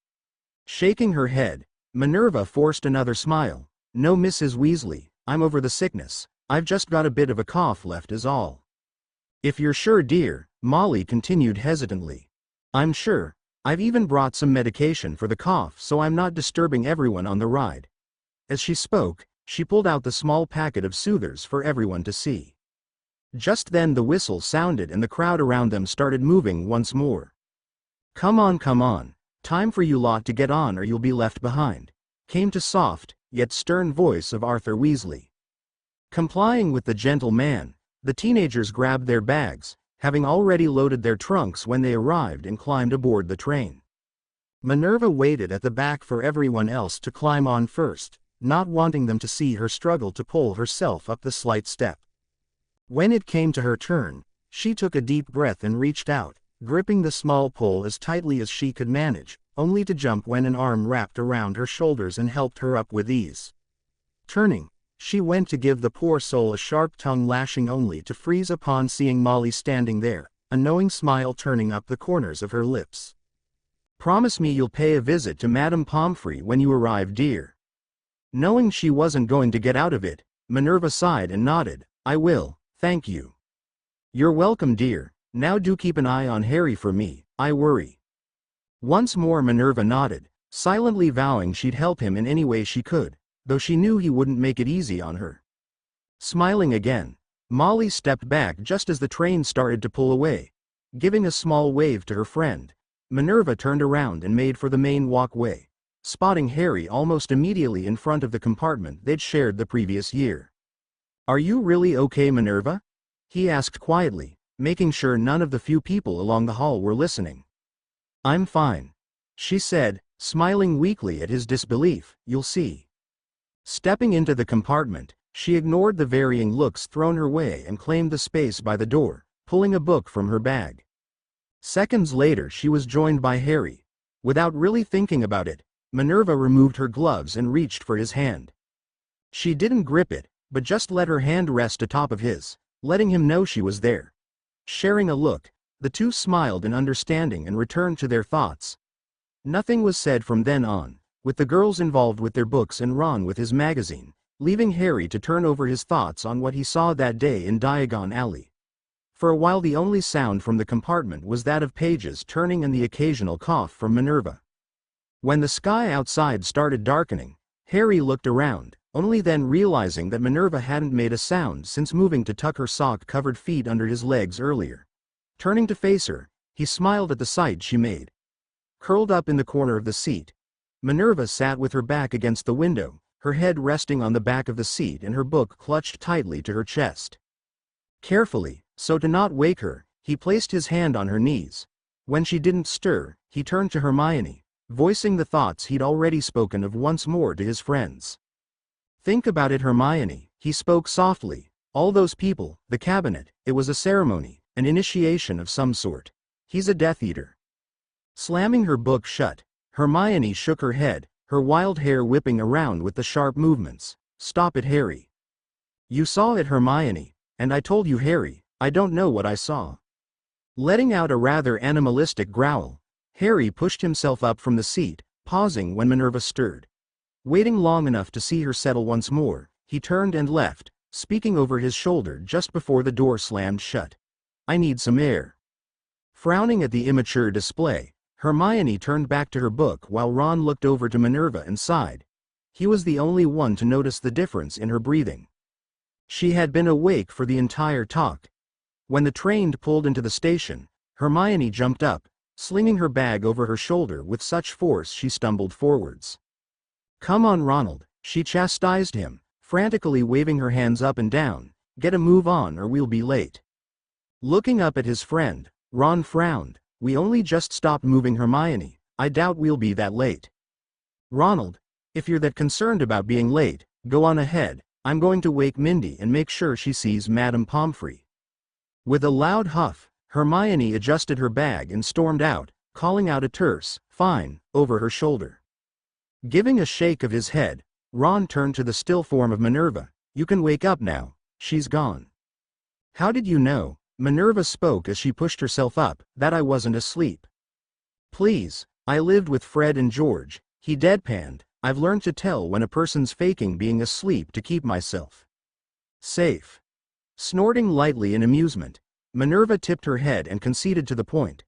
Shaking her head, Minerva forced another smile. "No, Mrs. Weasley, I'm over the sickness. I've just got a bit of a cough left is all." "If you're sure, dear," Molly continued hesitantly. "I'm sure. I've even brought some medication for the cough so I'm not disturbing everyone on the ride." As she spoke, she pulled out the small packet of soothers for everyone to see. Just then the whistle sounded and the crowd around them started moving once more. Come on, time for you lot to get on or you'll be left behind," came to soft, yet stern voice of Arthur Weasley. Complying with the gentle man, the teenagers grabbed their bags, having already loaded their trunks when they arrived and climbed aboard the train. Minerva waited at the back for everyone else to climb on first, not wanting them to see her struggle to pull herself up the slight step. When it came to her turn, she took a deep breath and reached out, gripping the small pole as tightly as she could manage, only to jump when an arm wrapped around her shoulders and helped her up with ease. Turning, she went to give the poor soul a sharp tongue lashing only to freeze upon seeing Molly standing there, a knowing smile turning up the corners of her lips. "Promise me you'll pay a visit to Madame Pomfrey when you arrive, dear." Knowing she wasn't going to get out of it, Minerva sighed and nodded. "I will, thank you." "You're welcome, dear. Now do keep an eye on Harry for me, I worry." Once more Minerva nodded, silently vowing she'd help him in any way she could, though she knew he wouldn't make it easy on her. Smiling again, Molly stepped back just as the train started to pull away. Giving a small wave to her friend, Minerva turned around and made for the main walkway, spotting Harry almost immediately in front of the compartment they'd shared the previous year. "Are you really okay, Minerva?" he asked quietly, making sure none of the few people along the hall were listening. "I'm fine," she said, smiling weakly at his disbelief. "You'll see." Stepping into the compartment, she ignored the varying looks thrown her way and claimed the space by the door, pulling a book from her bag. Seconds later she was joined by Harry. Without really thinking about it, Minerva removed her gloves and reached for his hand. She didn't grip it, but just let her hand rest atop of his, letting him know she was there. Sharing a look, the two smiled in understanding and returned to their thoughts. Nothing was said from then on, with the girls involved with their books and Ron with his magazine, leaving Harry to turn over his thoughts on what he saw that day in Diagon Alley. For a while the only sound from the compartment was that of pages turning and the occasional cough from Minerva. When the sky outside started darkening, Harry looked around, only then realizing that Minerva hadn't made a sound since moving to tuck her sock-covered feet under his legs earlier. Turning to face her, he smiled at the sight she made. Curled up in the corner of the seat, Minerva sat with her back against the window, her head resting on the back of the seat and her book clutched tightly to her chest. Carefully, so to not wake her, he placed his hand on her knees. When she didn't stir, he turned to Hermione, voicing the thoughts he'd already spoken of once more to his friends. "Think about it, Hermione," he spoke softly. "All those people, the cabinet, it was a ceremony, An initiation of some sort. He's a Death Eater. Slamming her book shut, Hermione shook her head, her wild hair whipping around with the sharp movements. Stop it, Harry. You saw it, Hermione, and I told you, Harry, I don't know what I saw. Letting out a rather animalistic growl, Harry pushed himself up from the seat, pausing when Minerva stirred. Waiting long enough to see her settle once more, he turned and left, speaking over his shoulder just before the door slammed shut. I need some air. Frowning at the immature display, Hermione turned back to her book while Ron looked over to Minerva and sighed. He was the only one to notice the difference in her breathing. She had been awake for the entire talk. When the train pulled into the station, Hermione jumped up, slinging her bag over her shoulder with such force she stumbled forwards. Come on, Ronald, she chastised him, frantically waving her hands up and down. Get a move on or we'll be late. Looking up at his friend, Ron frowned. We only just stopped moving, Hermione. I doubt we'll be that late. Ronald, if you're that concerned about being late, go on ahead. I'm going to wake Mindy and make sure she sees Madame Pomfrey. With a loud huff, Hermione adjusted her bag and stormed out, calling out a terse, fine, over her shoulder. Giving a shake of his head, Ron turned to the still form of Minerva. You can wake up now, she's gone. How did you know? Minerva spoke as she pushed herself up, that I wasn't asleep. Please, I lived with Fred and George, he deadpanned. I've learned to tell when a person's faking being asleep to keep myself safe. Snorting lightly in amusement, Minerva tipped her head and conceded to the point.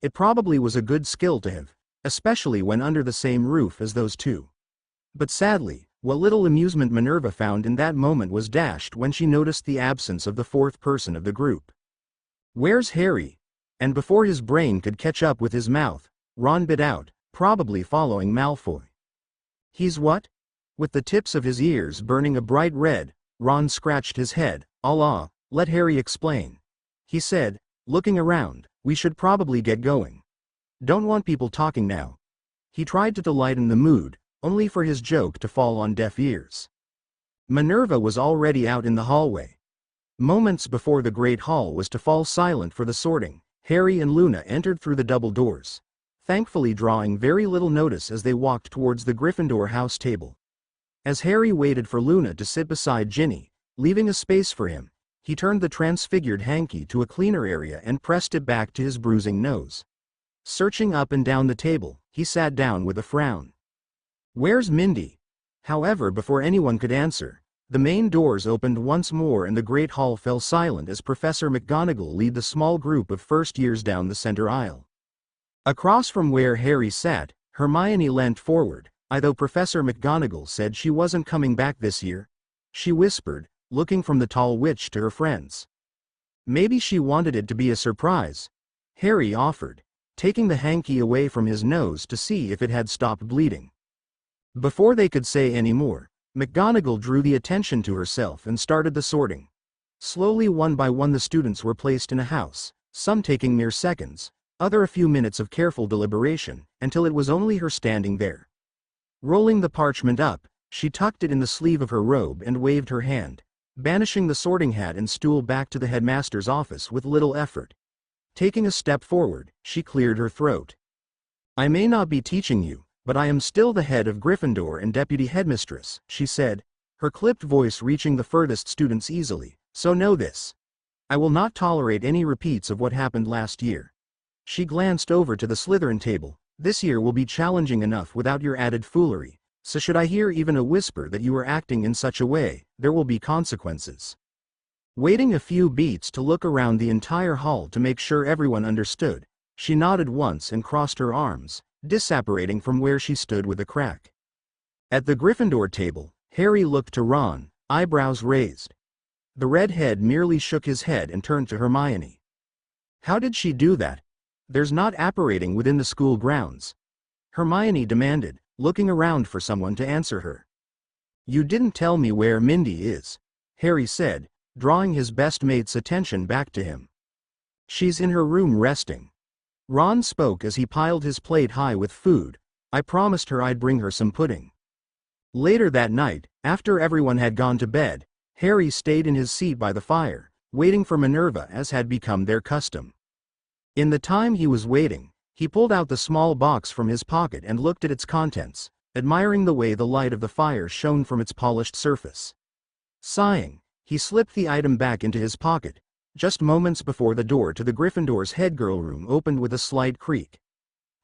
It probably was a good skill to have, especially when under the same roof as those two. But sadly, what little amusement Minerva found in that moment was dashed when she noticed the absence of the fourth person of the group. Where's Harry? And before his brain could catch up with his mouth, Ron bit out, probably following Malfoy. He's what? With the tips of his ears burning a bright red, Ron scratched his head. Let Harry explain. He said, looking around, we should probably get going. Don't want people talking now. He tried to lighten the mood, only for his joke to fall on deaf ears. Minerva was already out in the hallway. Moments before the Great Hall was to fall silent for the sorting, Harry and Luna entered through the double doors, thankfully drawing very little notice as they walked towards the Gryffindor house table. As Harry waited for Luna to sit beside Ginny, leaving a space for him, he turned the transfigured hanky to a cleaner area and pressed it back to his bruising nose. Searching up and down the table, he sat down with a frown. Where's Mindy? However, before anyone could answer, the main doors opened once more and the Great Hall fell silent as Professor McGonagall led the small group of first years down the center aisle. Across from where Harry sat, Hermione leant forward. Though Professor McGonagall said she wasn't coming back this year, she whispered, looking from the tall witch to her friends. Maybe she wanted it to be a surprise, Harry offered, taking the hanky away from his nose to see if it had stopped bleeding. Before they could say any more, McGonagall drew the attention to herself and started the sorting. Slowly, one by one, the students were placed in a house, some taking mere seconds, other a few minutes of careful deliberation, until it was only her standing there. Rolling the parchment up, she tucked it in the sleeve of her robe and waved her hand, banishing the sorting hat and stool back to the headmaster's office with little effort. Taking a step forward, she cleared her throat. I may not be teaching you, but I am still the head of Gryffindor and deputy headmistress, she said, her clipped voice reaching the furthest students easily, so know this. I will not tolerate any repeats of what happened last year. She glanced over to the Slytherin table. This year will be challenging enough without your added foolery, so should I hear even a whisper that you are acting in such a way, there will be consequences. Waiting a few beats to look around the entire hall to make sure everyone understood, she nodded once and crossed her arms, disapparating from where she stood with a crack. At the Gryffindor table, Harry looked to Ron, eyebrows raised. The redhead merely shook his head and turned to Hermione. How did she do that? There's not apparating within the school grounds, Hermione demanded, looking around for someone to answer her. You didn't tell me where Mindy is, Harry said, drawing his best mate's attention back to him. She's in her room resting. Ron spoke as he piled his plate high with food. I promised her I'd bring her some pudding. Later that night, after everyone had gone to bed, Harry stayed in his seat by the fire, waiting for Minervaa as had become their custom. In the time he was waiting, he pulled out the small box from his pocket and looked at its contents, admiring the way the light of the fire shone from its polished surface. Sighing, he slipped the item back into his pocket, just moments before the door to the Gryffindor's headgirl room opened with a slight creak.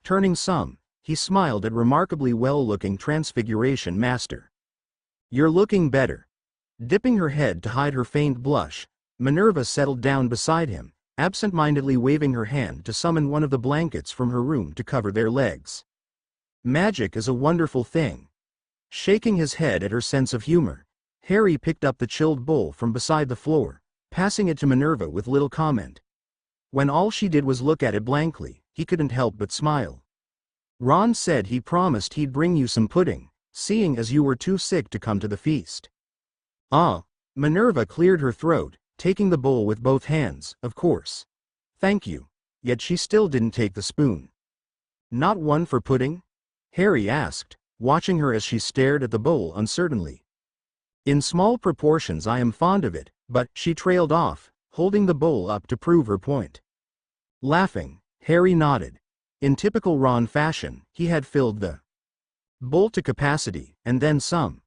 Turning some, he smiled at remarkably well-looking Transfiguration Master. "You're looking better." Dipping her head to hide her faint blush, Minervaa settled down beside him, absent-mindedly waving her hand to summon one of the blankets from her room to cover their legs. "Magic is a wonderful thing." Shaking his head at her sense of humor, Harry picked up the chilled bowl from beside the floor, passing it to Minervaa with little comment. When all she did was look at it blankly, he couldn't help but smile. "Ron said he promised he'd bring you some pudding, seeing as you were too sick to come to the feast." "Ah." Minervaa cleared her throat, taking the bowl with both hands. "Of course. Thank you." Yet she still didn't take the spoon. "Not one for pudding?" Harry asked, watching her as she stared at the bowl uncertainly. "In small proportions I am fond of it, but," she trailed off, holding the bowl up to prove her point. Laughing, Harry nodded. In typical Ron fashion, he had filled the bowl to capacity, and then some.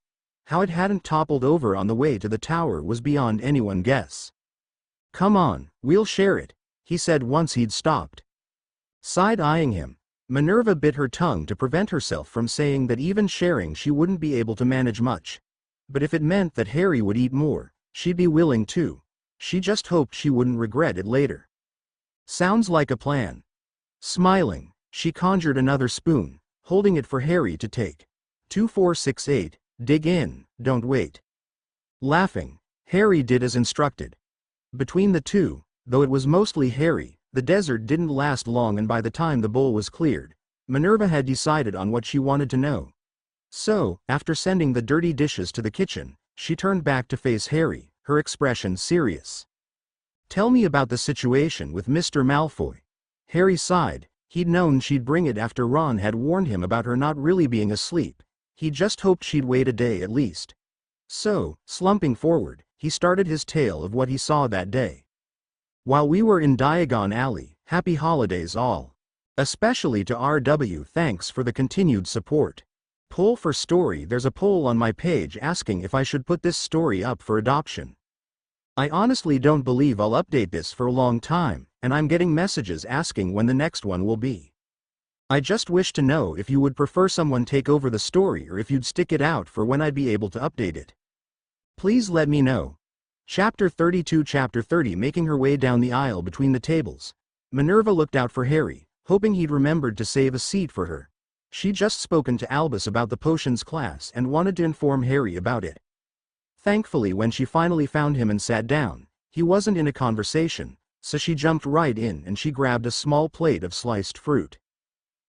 How it hadn't toppled over on the way to the tower was beyond anyone's guess. "Come on, we'll share it," he said once he'd stopped. Side-eyeing him, Minervaa bit her tongue to prevent herself from saying that even sharing she wouldn't be able to manage much. But if it meant that Harry would eat more, she'd be willing to. She just hoped she wouldn't regret it later. "Sounds like a plan." Smiling, she conjured another spoon, holding it for Harry to take. 2468, dig in, don't wait. Laughing, Harry did as instructed. Between the two, though it was mostly Harry, the desert didn't last long, and by the time the bowl was cleared, Minervaa had decided on what she wanted to know. So, after sending the dirty dishes to the kitchen, she turned back to face Harry, her expression serious. "Tell me about the situation with Mr. Malfoy." Harry sighed. He'd known she'd bring it after Ron had warned him about her not really being asleep. He just hoped she'd wait a day at least. So, slumping forward, he started his tale of what he saw that day. "While we were in Diagon Alley, happy holidays all. Especially to RW, thanks for the continued support. Poll for story. There's a poll on my page asking if I should put this story up for adoption. I honestly don't believe I'll update this for a long time, and I'm getting messages asking when the next one will be. I just wish to know if you would prefer someone take over the story or if you'd stick it out for when I'd be able to update it. Please let me know." Chapter 32. Chapter 30. Making her way down the aisle between the tables, Minervaa looked out for Harry, hoping he'd remembered to save a seat for her. She'd just spoken to Albus about the potions class and wanted to inform Harry about it. Thankfully, when she finally found him and sat down, he wasn't in a conversation, so she jumped right in and she grabbed a small plate of sliced fruit.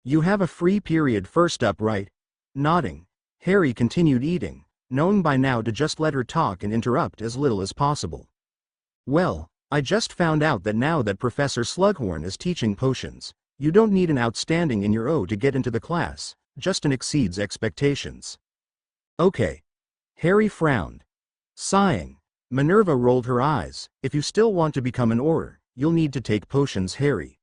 "You have a free period first up, right?" Nodding, Harry continued eating, knowing by now to just let her talk and interrupt as little as possible. "Well, I just found out that now that Professor Slughorn is teaching potions, you don't need an outstanding in your O to get into the class, just an exceeds expectations." "Okay." Harry frowned. Sighing, Minervaa rolled her eyes. "If you still want to become an Auror, you'll need to take potions, Harry."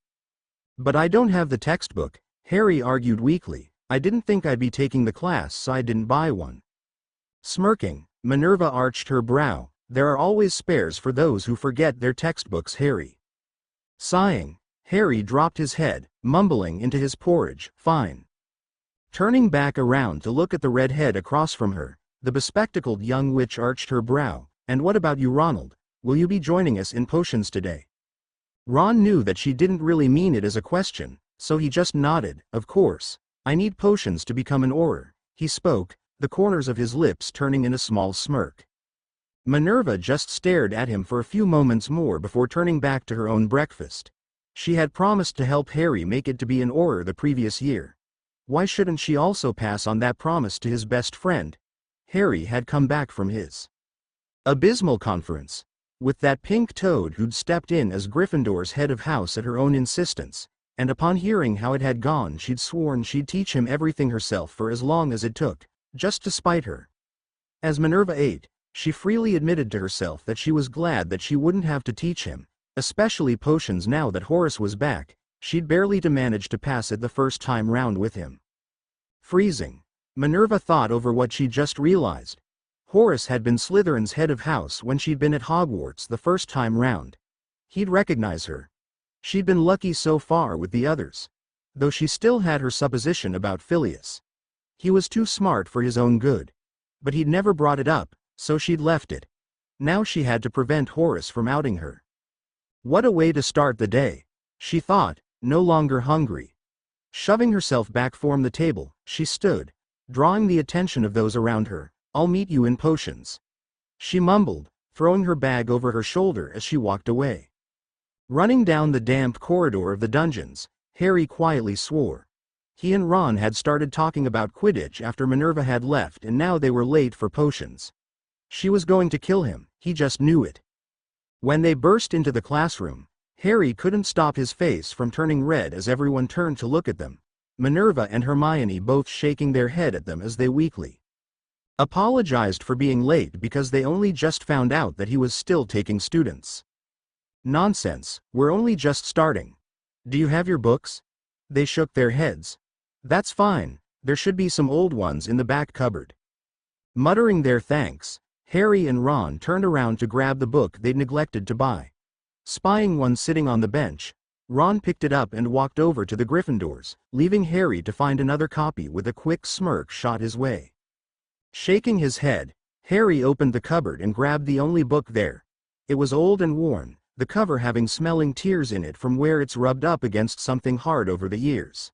"But I don't have the textbook," Harry argued weakly. "I didn't think I'd be taking the class, so I didn't buy one." Smirking, Minervaa arched her brow. "There are always spares for those who forget their textbooks, Harry." Sighing, Harry dropped his head, mumbling into his porridge, "Fine." Turning back around to look at the redhead across from her, the bespectacled young witch arched her brow. "And what about you, Ronald? Will you be joining us in potions today?" Ron knew that she didn't really mean it as a question, so he just nodded. "Of course. I need potions to become an Auror," he spoke, the corners of his lips turning in a small smirk. Minervaa just stared at him for a few moments more before turning back to her own breakfast. She had promised to help Harry make it to be an Auror the previous year. Why shouldn't she also pass on that promise to his best friend? Harry had come back from his abysmal conference with that pink toad who'd stepped in as Gryffindor's head of house at her own insistence, and upon hearing how it had gone she'd sworn she'd teach him everything herself for as long as it took, just to spite her. As Minervaa ate, She freely admitted to herself that she was glad that she wouldn't have to teach him, especially potions now that Horace was back. She'd barely managed to pass it the first time round with him. Freezing. Minerva thought over what she'd just realized. Horace had been Slytherin's head of house when she'd been at Hogwarts the first time round. He'd recognize her. She'd been lucky so far with the others. Though she still had her supposition about Phileas. He was too smart for his own good. But he'd never brought it up, so she'd left it. Now she had to prevent Horace from outing her. What a way to start the day, she thought, no longer hungry. Shoving herself back from the table, she stood, drawing the attention of those around her. "I'll meet you in potions," she mumbled, throwing her bag over her shoulder as she walked away. Running down the damp corridor of the dungeons, Harry quietly swore. He and Ron had started talking about Quidditch after Minerva had left, and now they were late for potions. She was going to kill him, he just knew it. When they burst into the classroom, Harry couldn't stop his face from turning red as everyone turned to look at them, Minerva and Hermione both shaking their head at them as they weakly apologized for being late because they only just found out that he was still taking students. "Nonsense, we're only just starting. Do you have your books?" They shook their heads. "That's fine, there should be some old ones in the back cupboard." Muttering their thanks, Harry and Ron turned around to grab the book they'd neglected to buy. Spying one sitting on the bench, Ron picked it up and walked over to the Gryffindors, leaving Harry to find another copy with a quick smirk shot his way. Shaking his head, Harry opened the cupboard and grabbed the only book there. It was old and worn, the cover having smelling tears in it from where it's rubbed up against something hard over the years.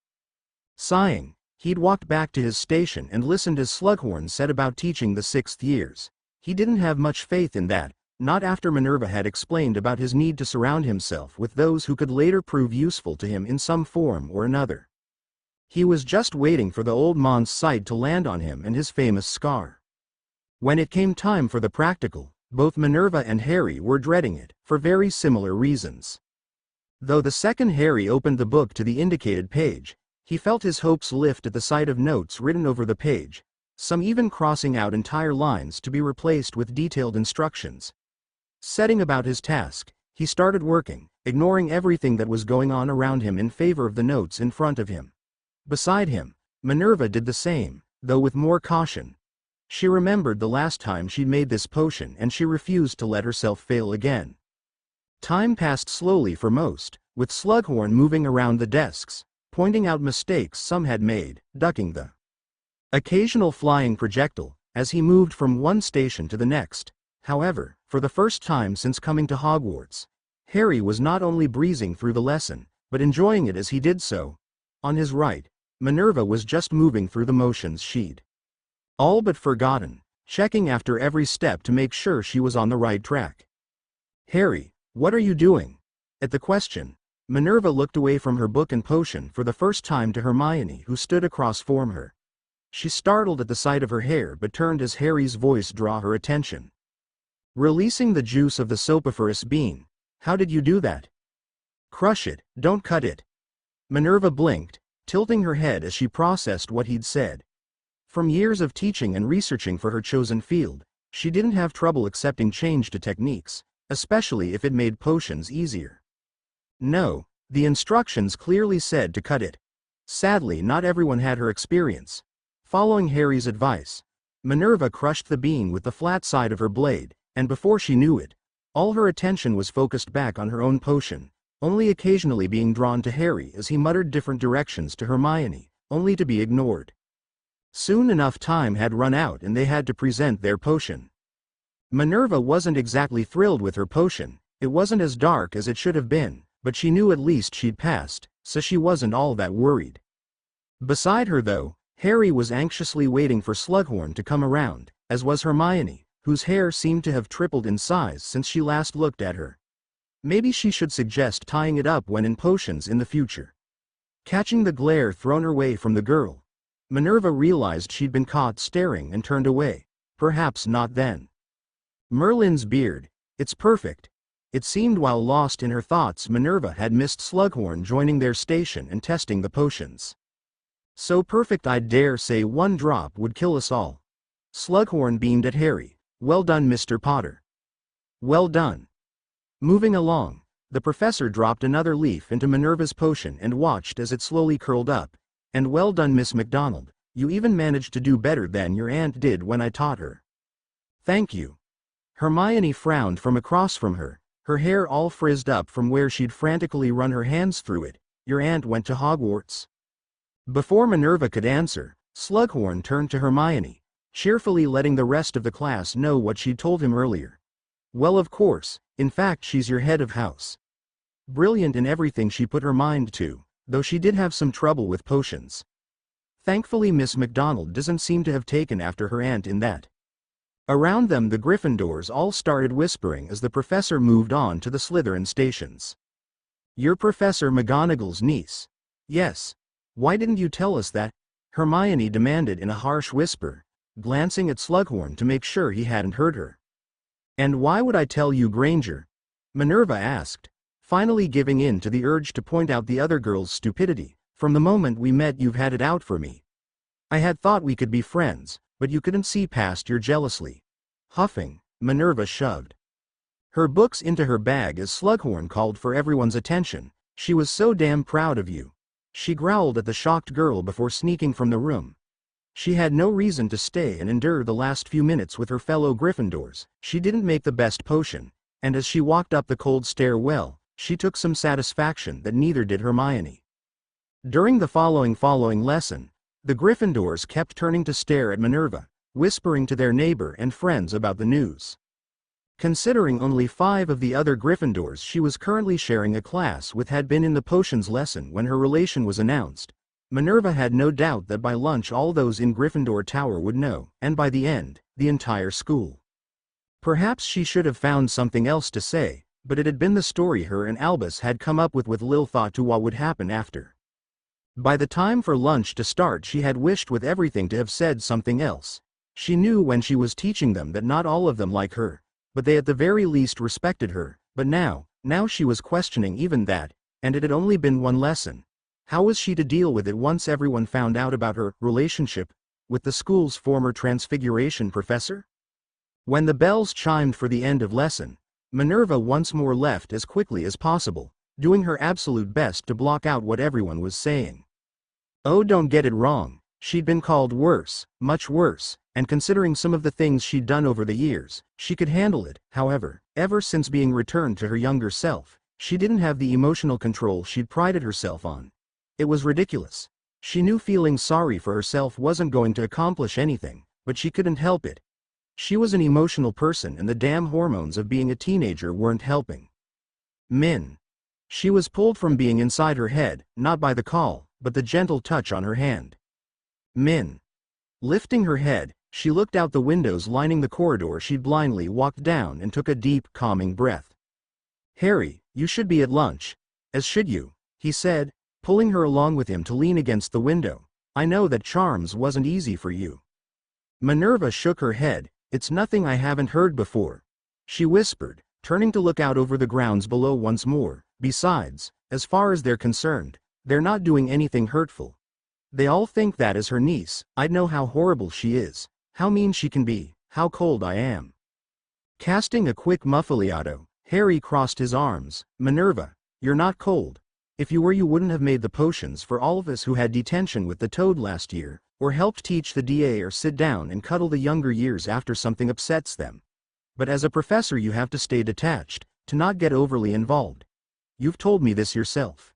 Sighing, he'd walked back to his station and listened as Slughorn said about teaching the 6th years. He didn't have much faith in that, not after Minerva had explained about his need to surround himself with those who could later prove useful to him in some form or another. He was just waiting for the old man's sight to land on him and his famous scar. When it came time for the practical, both Minerva and Harry were dreading it, for very similar reasons. Though the second Harry opened the book to the indicated page, he felt his hopes lift at the sight of notes written over the page, some even crossing out entire lines to be replaced with detailed instructions. Setting about his task, he started working, ignoring everything that was going on around him in favor of the notes in front of him. Beside him, Minerva did the same, though with more caution. She remembered the last time she'd made this potion and she refused to let herself fail again. Time passed slowly for most, with Slughorn moving around the desks, pointing out mistakes some had made, ducking the occasional flying projectile, as he moved from one station to the next. However, for the first time since coming to Hogwarts, Harry was not only breezing through the lesson, but enjoying it as he did so. On his right, Minerva was just moving through the motions she'd all but forgotten, checking after every step to make sure she was on the right track. "Harry, what are you doing?" At the question, Minerva looked away from her book and potion for the first time to Hermione, who stood across from her. She startled at the sight of her hair but turned as Harry's voice drew her attention. "Releasing the juice of the sopiferous bean. How did you do that?" "Crush it, don't cut it." Minerva blinked, tilting her head as she processed what he'd said. From years of teaching and researching for her chosen field, she didn't have trouble accepting change to techniques, especially if it made potions easier. No, the instructions clearly said to cut it. Sadly, not everyone had her experience. Following Harry's advice, Minerva crushed the bean with the flat side of her blade, and before she knew it, all her attention was focused back on her own potion, only occasionally being drawn to Harry as he muttered different directions to Hermione, only to be ignored. Soon enough time had run out and they had to present their potion. Minerva wasn't exactly thrilled with her potion. It wasn't as dark as it should have been, but she knew at least she'd passed, so she wasn't all that worried. Beside her though, Harry was anxiously waiting for Slughorn to come around, as was Hermione, whose hair seemed to have tripled in size since she last looked at her. Maybe she should suggest tying it up when in potions in the future. Catching the glare thrown her way from the girl, Minerva realized she'd been caught staring and turned away. Perhaps not then. Merlin's beard, it's perfect. It seemed while lost in her thoughts Minerva had missed Slughorn joining their station and testing the potions. So perfect I'd dare say one drop would kill us all. Slughorn beamed at Harry, Well done, Mr. Potter. Well done. Moving along, the professor dropped another leaf into Minerva's potion and watched as it slowly curled up. And well done, Miss McDonald. You even managed to do better than your aunt did when I taught her. Thank you. Hermione frowned from across from her, her hair all frizzed up from where she'd frantically run her hands through it. Your aunt went to Hogwarts? Before Minerva could answer, Slughorn turned to Hermione, cheerfully letting the rest of the class know what she'd told him earlier. Well, of course, in fact she's your head of house. Brilliant in everything she put her mind to, though she did have some trouble with potions. Thankfully Miss McDonald doesn't seem to have taken after her aunt in that. Around them the Gryffindors all started whispering as the professor moved on to the Slytherin stations. You're Professor McGonagall's niece. Yes. Why didn't you tell us that? Hermione demanded in a harsh whisper, glancing at Slughorn to make sure he hadn't heard her. And why would I tell you, Granger? Minerva asked, finally giving in to the urge to point out the other girl's stupidity. From the moment we met you've had it out for me. I had thought we could be friends, but you couldn't see past your jealousy. Huffing, Minerva shoved her books into her bag as Slughorn called for everyone's attention. She was so damn proud of you. She growled at the shocked girl before sneaking from the room. She had no reason to stay and endure the last few minutes with her fellow Gryffindors. She didn't make the best potion, and as she walked up the cold stairwell, she took some satisfaction that neither did Hermione. During the following lesson, the Gryffindors kept turning to stare at Minerva, whispering to their neighbor and friends about the news. Considering only 5 of the other Gryffindors she was currently sharing a class with had been in the potions lesson when her relation was announced, Minerva had no doubt that by lunch all those in Gryffindor Tower would know, and by the end, the entire school. Perhaps she should have found something else to say, but it had been the story her and Albus had come up with little thought to what would happen after. By the time for lunch to start she had wished with everything to have said something else. She knew when she was teaching them that not all of them like her, but they at the very least respected her, but now she was questioning even that, and it had only been one lesson. How was she to deal with it once everyone found out about her relationship with the school's former Transfiguration professor? When the bells chimed for the end of lesson, Minerva once more left as quickly as possible, doing her absolute best to block out what everyone was saying. Oh, don't get it wrong, she'd been called worse, much worse, and considering some of the things she'd done over the years, she could handle it. However, ever since being returned to her younger self, she didn't have the emotional control she'd prided herself on. It was ridiculous. She knew feeling sorry for herself wasn't going to accomplish anything, but she couldn't help it. She was an emotional person and the damn hormones of being a teenager weren't helping. Min. She was pulled from being inside her head, not by the call, but the gentle touch on her hand. Min. Lifting her head, she looked out the windows lining the corridor she'd blindly walked down and took a deep, calming breath. Harry, you should be at lunch. As should you, he said, pulling her along with him to lean against the window. I know that charms wasn't easy for you. Minerva shook her head. It's nothing I haven't heard before, she whispered, turning to look out over the grounds below once more. Besides, as far as they're concerned, they're not doing anything hurtful. They all think that as her niece, I'd know how horrible she is, how mean she can be, how cold I am. Casting a quick muffaliato, Harry crossed his arms. Minerva, you're not cold. If you were you wouldn't have made the potions for all of us who had detention with the toad last year, or helped teach the DA or sit down and cuddle the younger years after something upsets them. But as a professor you have to stay detached, to not get overly involved. You've told me this yourself.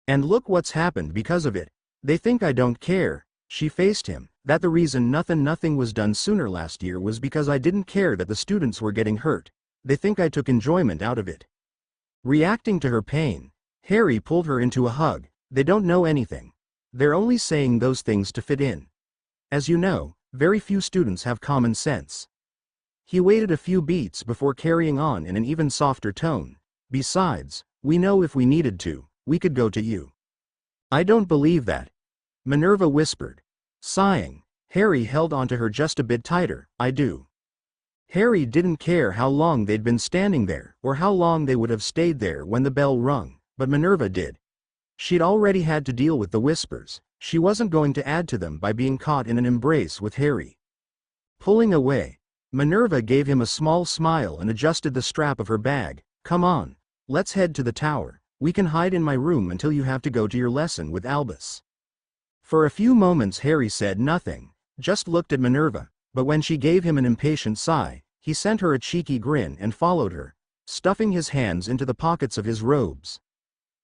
And look what's happened because of it. They think I don't care. She faced him. That the reason nothing was done sooner last year was because I didn't care that the students were getting hurt. They think I took enjoyment out of it. Reacting to her pain, Harry pulled her into a hug. They don't know anything. They're only saying those things to fit in. As you know, very few students have common sense. He waited a few beats before carrying on in an even softer tone. Besides, we know if we needed to, we could go to you. I don't believe that, Minerva whispered. Sighing, Harry held onto her just a bit tighter. I do. Harry didn't care how long they'd been standing there, or how long they would have stayed there when the bell rung, but Minerva did. She'd already had to deal with the whispers. She wasn't going to add to them by being caught in an embrace with Harry. Pulling away, Minerva gave him a small smile and adjusted the strap of her bag. Come on. Let's head to the tower. We can hide in my room until you have to go to your lesson with Albus. For a few moments Harry said nothing, just looked at Minerva, but when she gave him an impatient sigh, he sent her a cheeky grin and followed her, stuffing his hands into the pockets of his robes.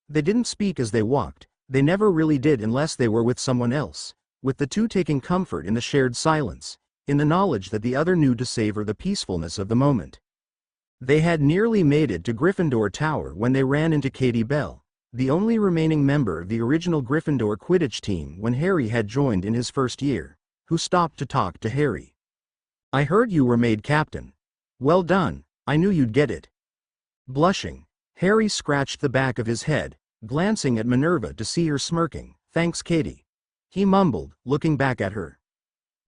They didn't speak as they walked, they never really did unless they were with someone else, with the two taking comfort in the shared silence, in the knowledge that the other knew to savor the peacefulness of the moment. They had nearly made it to Gryffindor Tower when they ran into Katie Bell, the only remaining member of the original Gryffindor Quidditch team when Harry had joined in his first year, who stopped to talk to Harry. I heard you were made captain. Well done, I knew you'd get it. Blushing, Harry scratched the back of his head, glancing at Minerva to see her smirking. Thanks, Katie. He mumbled, looking back at her.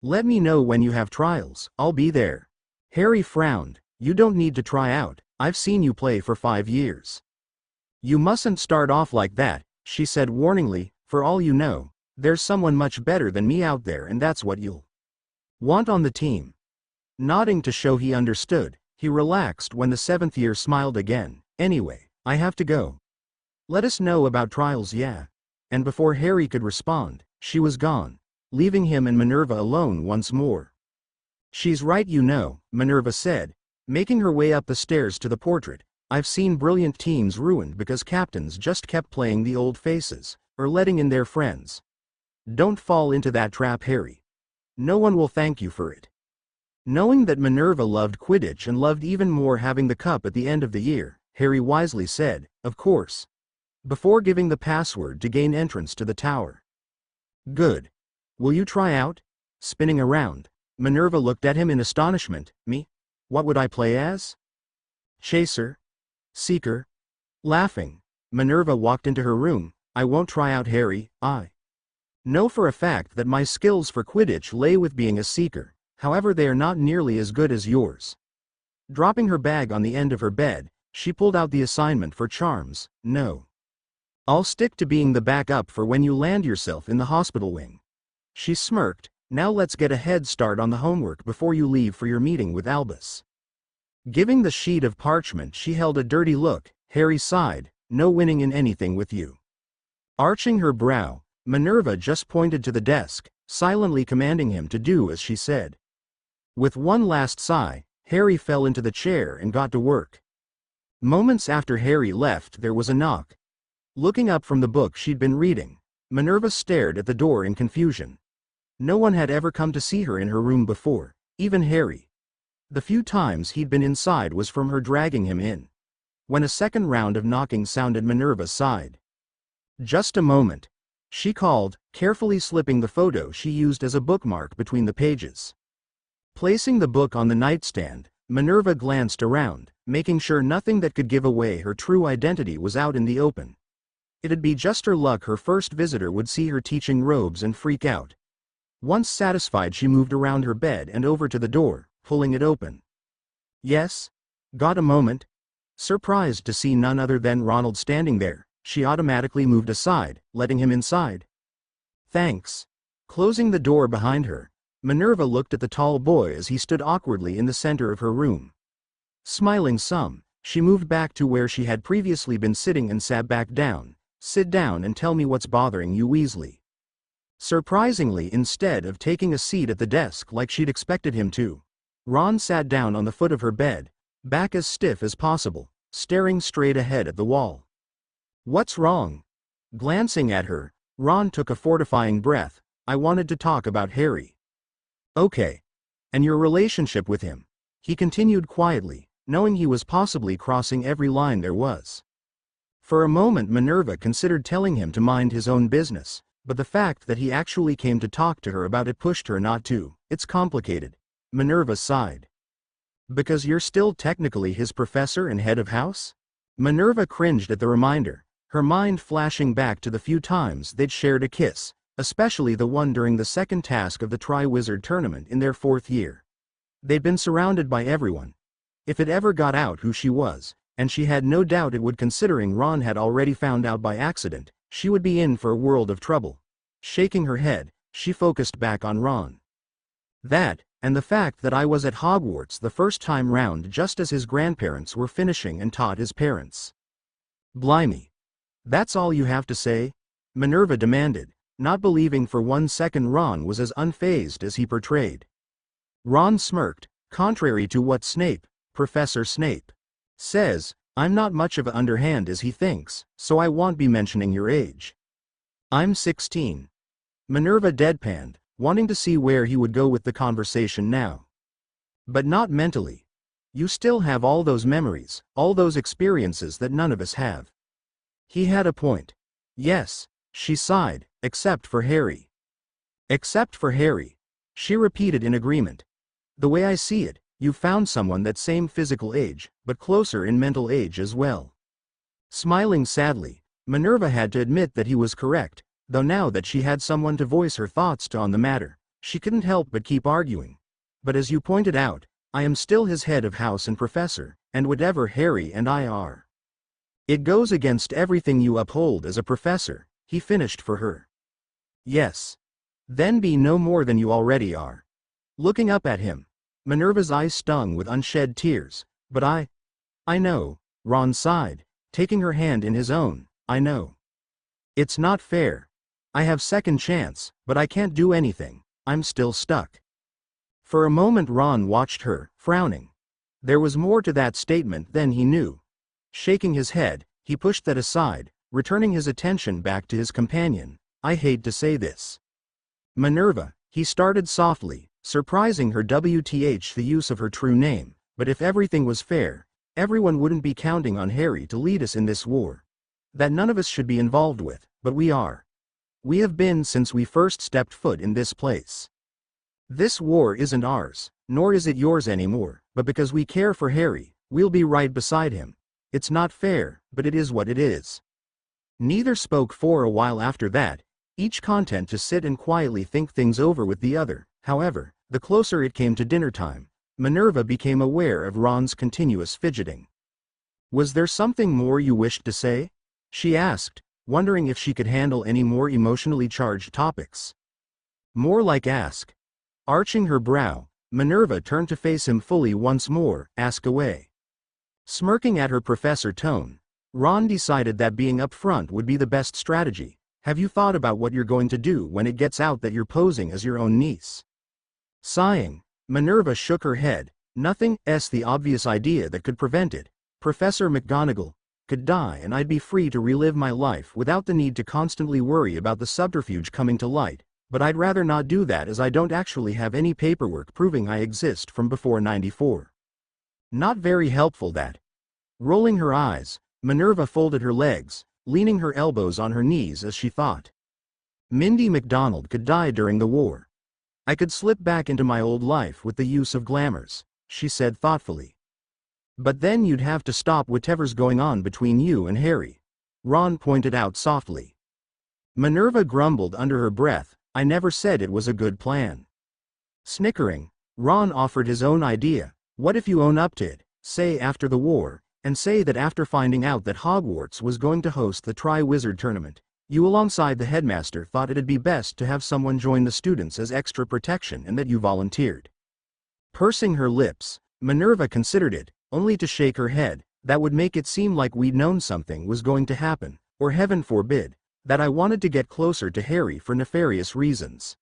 Let me know when you have trials, I'll be there. Harry frowned. You don't need to try out, I've seen you play for 5 years. You mustn't start off like that, she said warningly, for all you know, there's someone much better than me out there and that's what you'll want on the team. Nodding to show he understood, he relaxed when the 7th year smiled again. Anyway, I have to go. Let us know about trials, yeah. And before Harry could respond, she was gone, leaving him and Minerva alone once more. She's right, you know, Minerva said, making her way up the stairs to the portrait. I've seen brilliant teams ruined because captains just kept playing the old faces, or letting in their friends. Don't fall into that trap, Harry. No one will thank you for it. Knowing that Minerva loved Quidditch and loved even more having the cup at the end of the year, Harry wisely said, of course. Before giving the password to gain entrance to the tower. Good. Will you try out? Spinning around, Minerva looked at him in astonishment. Me? What would I play as? Chaser? Seeker? Laughing, Minerva walked into her room. I won't try out, Harry. I know for a fact that my skills for Quidditch lay with being a seeker, however they are not nearly as good as yours. Dropping her bag on the end of her bed, she pulled out the assignment for charms. No. I'll stick to being the backup for when you land yourself in the hospital wing. She smirked. Now let's get a head start on the homework before you leave for your meeting with Albus. Giving the sheet of parchment she held a dirty look, Harry sighed. No winning in anything with you. Arching her brow, Minerva just pointed to the desk, silently commanding him to do as she said. With one last sigh, Harry fell into the chair and got to work. Moments after Harry left, there was a knock. Looking up from the book she'd been reading, Minerva stared at the door in confusion. No one had ever come to see her in her room before, even Harry. The few times he'd been inside was from her dragging him in. When a second round of knocking sounded, Minerva sighed. Just a moment, she called, carefully slipping the photo she used as a bookmark between the pages. Placing the book on the nightstand, Minerva glanced around, making sure nothing that could give away her true identity was out in the open. It'd be just her luck her first visitor would see her teaching robes and freak out. Once satisfied, she moved around her bed and over to the door, pulling it open. Yes? Got a moment? Surprised to see none other than Ronald standing there, she automatically moved aside, letting him inside. Thanks. Closing the door behind her, Minerva looked at the tall boy as he stood awkwardly in the center of her room. Smiling some, she moved back to where she had previously been sitting and sat back down. Sit down and tell me what's bothering you, Weasley. Surprisingly, instead of taking a seat at the desk like she'd expected him to, Ron sat down on the foot of her bed, back as stiff as possible, staring straight ahead at the wall. What's wrong? Glancing at her, Ron took a fortifying breath. I wanted to talk about Harry. Okay. And your relationship with him? He continued quietly, knowing he was possibly crossing every line there was. For a moment Minerva considered telling him to mind his own business, but the fact that he actually came to talk to her about it pushed her not to. It's complicated. Minerva sighed. Because you're still technically his professor and head of house? Minerva cringed at the reminder, her mind flashing back to the few times they'd shared a kiss, especially the one during the second task of the Triwizard Tournament in their 4th year. They'd been surrounded by everyone. If it ever got out who she was, and she had no doubt it would, considering Ron had already found out by accident, she would be in for a world of trouble. Shaking her head, she focused back on Ron. That, and the fact that I was at Hogwarts the first time round just as his grandparents were finishing and taught his parents. Blimey. That's all you have to say? Minerva demanded, not believing for 1 second Ron was as unfazed as he portrayed. Ron smirked, contrary to what Professor Snape, says, I'm not much of a underhand as he thinks, so I won't be mentioning your age. I'm 16. Minerva deadpanned, wanting to see where he would go with the conversation now. But not mentally. You still have all those memories, all those experiences that none of us have. He had a point. Yes, she sighed, except for Harry. Except for Harry, she repeated in agreement. The way I see it, you've found someone that same physical age, but closer in mental age as well. Smiling sadly, Minerva had to admit that he was correct, though now that she had someone to voice her thoughts to on the matter, she couldn't help but keep arguing. But as you pointed out, I am still his head of house and professor, and whatever Harry and I are. It goes against everything you uphold as a professor, he finished for her. Yes. Then be no more than you already are. Looking up at him, Minerva's eyes stung with unshed tears. But I know, Ron sighed, taking her hand in his own, I know. It's not fair. I have second chance, but I can't do anything, I'm still stuck. For a moment Ron watched her, frowning. There was more to that statement than he knew. Shaking his head, he pushed that aside, returning his attention back to his companion. I hate to say this. Minerva, he started softly, surprising her WTH the use of her true name, but if everything was fair, everyone wouldn't be counting on Harry to lead us in this war. That none of us should be involved with, but we are. We have been since we first stepped foot in this place. This war isn't ours, nor is it yours anymore, but because we care for Harry, we'll be right beside him. It's not fair, but it is what it is. Neither spoke for a while after that, each content to sit and quietly think things over with the other. However, the closer it came to dinner time, Minerva became aware of Ron's continuous fidgeting. Was there something more you wished to say? She asked, wondering if she could handle any more emotionally charged topics. More like ask. Arching her brow, Minerva turned to face him fully once more. Ask away. Smirking at her professor tone, Ron decided that being upfront would be the best strategy. Have you thought about what you're going to do when it gets out that you're posing as your own niece? Sighing, Minerva shook her head. Nothing the obvious idea that could prevent it. Professor McGonagall could die and I'd be free to relive my life without the need to constantly worry about the subterfuge coming to light, but I'd rather not do that as I don't actually have any paperwork proving I exist from before 94. Not very helpful that. Rolling her eyes, Minerva folded her legs, leaning her elbows on her knees as she thought. Mindy McDonald could die during the war. I could slip back into my old life with the use of glamours, she said thoughtfully. But then you'd have to stop whatever's going on between you and Harry, Ron pointed out softly. Minerva grumbled under her breath, I never said it was a good plan. Snickering, Ron offered his own idea. What if you own up to it, say after the war, and say that after finding out that Hogwarts was going to host the Triwizard Tournament, you alongside the headmaster thought it'd be best to have someone join the students as extra protection and that you volunteered. Pursing her lips, Minerva considered it, only to shake her head. That would make it seem like we'd known something was going to happen, or heaven forbid, that I wanted to get closer to Harry for nefarious reasons.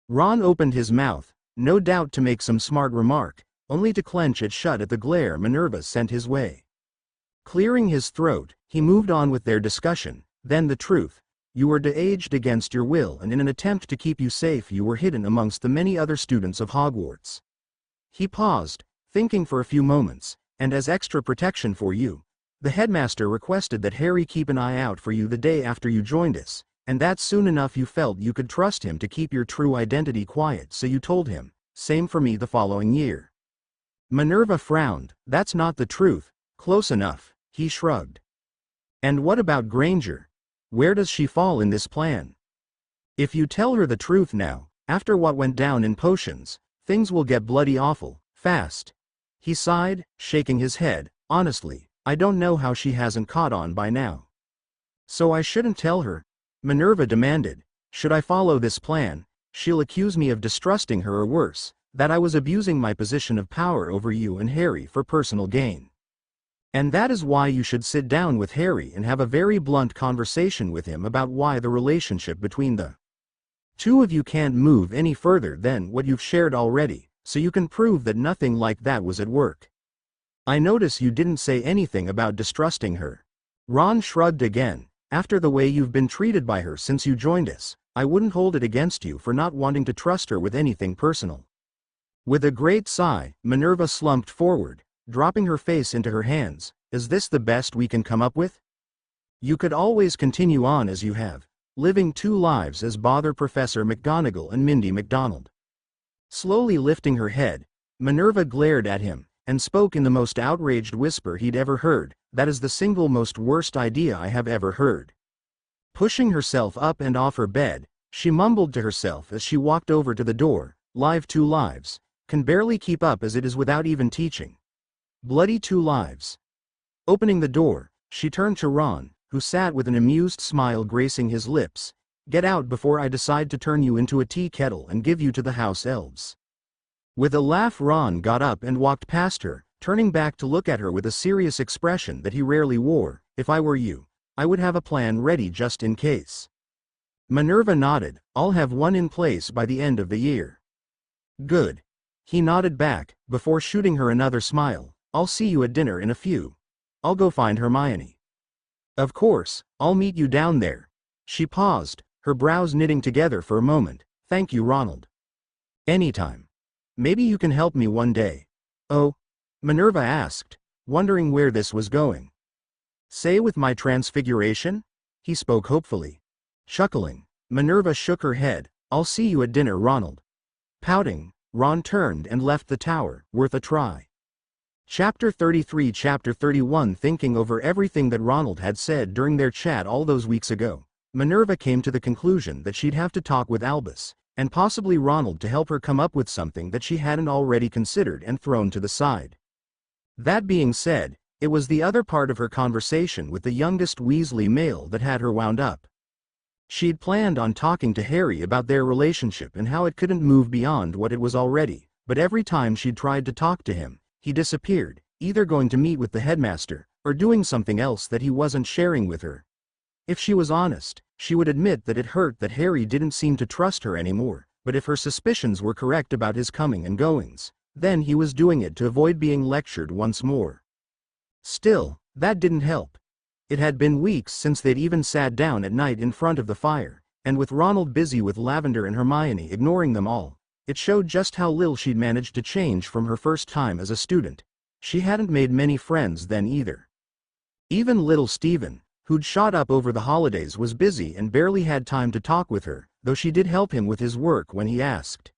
Ron opened his mouth, no doubt to make some smart remark, only to clench it shut at the glare Minerva sent his way. Clearing his throat, he moved on with their discussion. Then the truth. You were de-aged against your will, and in an attempt to keep you safe you were hidden amongst the many other students of Hogwarts. He paused, thinking for a few moments, and as extra protection for you, the headmaster requested that Harry keep an eye out for you the day after you joined us, and that soon enough you felt you could trust him to keep your true identity quiet, so you told him. Same for me the following year. Minerva frowned. That's not the truth. Close enough, he shrugged. And what about Granger? Where does she fall in this plan? If you tell her the truth now, after what went down in potions, things will get bloody awful, fast. He sighed, shaking his head. Honestly, I don't know how she hasn't caught on by now. So I shouldn't tell her? Minerva demanded. Should I follow this plan, she'll accuse me of distrusting her or worse, that I was abusing my position of power over you and Harry for personal gain. And that is why you should sit down with Harry and have a very blunt conversation with him about why the relationship between the two of you can't move any further than what you've shared already, so you can prove that nothing like that was at work. I notice you didn't say anything about distrusting her. Ron shrugged again. After the way you've been treated by her since you joined us, I wouldn't hold it against you for not wanting to trust her with anything personal. With a great sigh, Minervaa slumped forward, dropping her face into her hands. Is this the best we can come up with? You could always continue on as you have, living two lives as bother Professor McGonagall and Mindy McDonald. Slowly lifting her head, Minervaa glared at him, and spoke in the most outraged whisper he'd ever heard. That is the single most worst idea I have ever heard. Pushing herself up and off her bed, she mumbled to herself as she walked over to the door. Live two lives. Can barely keep up as it is without even teaching. Bloody two lives. Opening the door, she turned to Ron, who sat with an amused smile gracing his lips. Get out before I decide to turn you into a tea kettle and give you to the house elves. With a laugh, Ron got up and walked past her, turning back to look at her with a serious expression that he rarely wore. If I were you, I would have a plan ready just in case. Minervaa nodded. I'll have one in place by the end of the year. Good. He nodded back, before shooting her another smile. I'll see you at dinner in a few. I'll go find Hermione. Of course, I'll meet you down there. She paused, her brows knitting together for a moment. Thank you, Ronald. Anytime. Maybe you can help me one day. Oh? Minervaa asked, wondering where this was going. Say with my transfiguration? He spoke hopefully. Chuckling, Minervaa shook her head. I'll see you at dinner, Ronald. Pouting, Ron turned and left the tower. Worth a try. Chapter 33 Chapter 31 Thinking over everything that Ronald had said during their chat all those weeks ago, Minervaa came to the conclusion that she'd have to talk with Albus, and possibly Ronald, to help her come up with something that she hadn't already considered and thrown to the side. That being said, it was the other part of her conversation with the youngest Weasley male that had her wound up. She'd planned on talking to Harry about their relationship and how it couldn't move beyond what it was already, but every time she'd tried to talk to him, he disappeared, either going to meet with the headmaster, or doing something else that he wasn't sharing with her. If she was honest, she would admit that it hurt that Harry didn't seem to trust her anymore, but if her suspicions were correct about his coming and goings, then he was doing it to avoid being lectured once more. Still, that didn't help. It had been weeks since they'd even sat down at night in front of the fire, and with Ronald busy with Lavender and Hermione ignoring them all, it showed just how little she'd managed to change from her first time as a student. She hadn't made many friends then either. Even little Stephen, who'd shot up over the holidays, was busy and barely had time to talk with her, though she did help him with his work when he asked.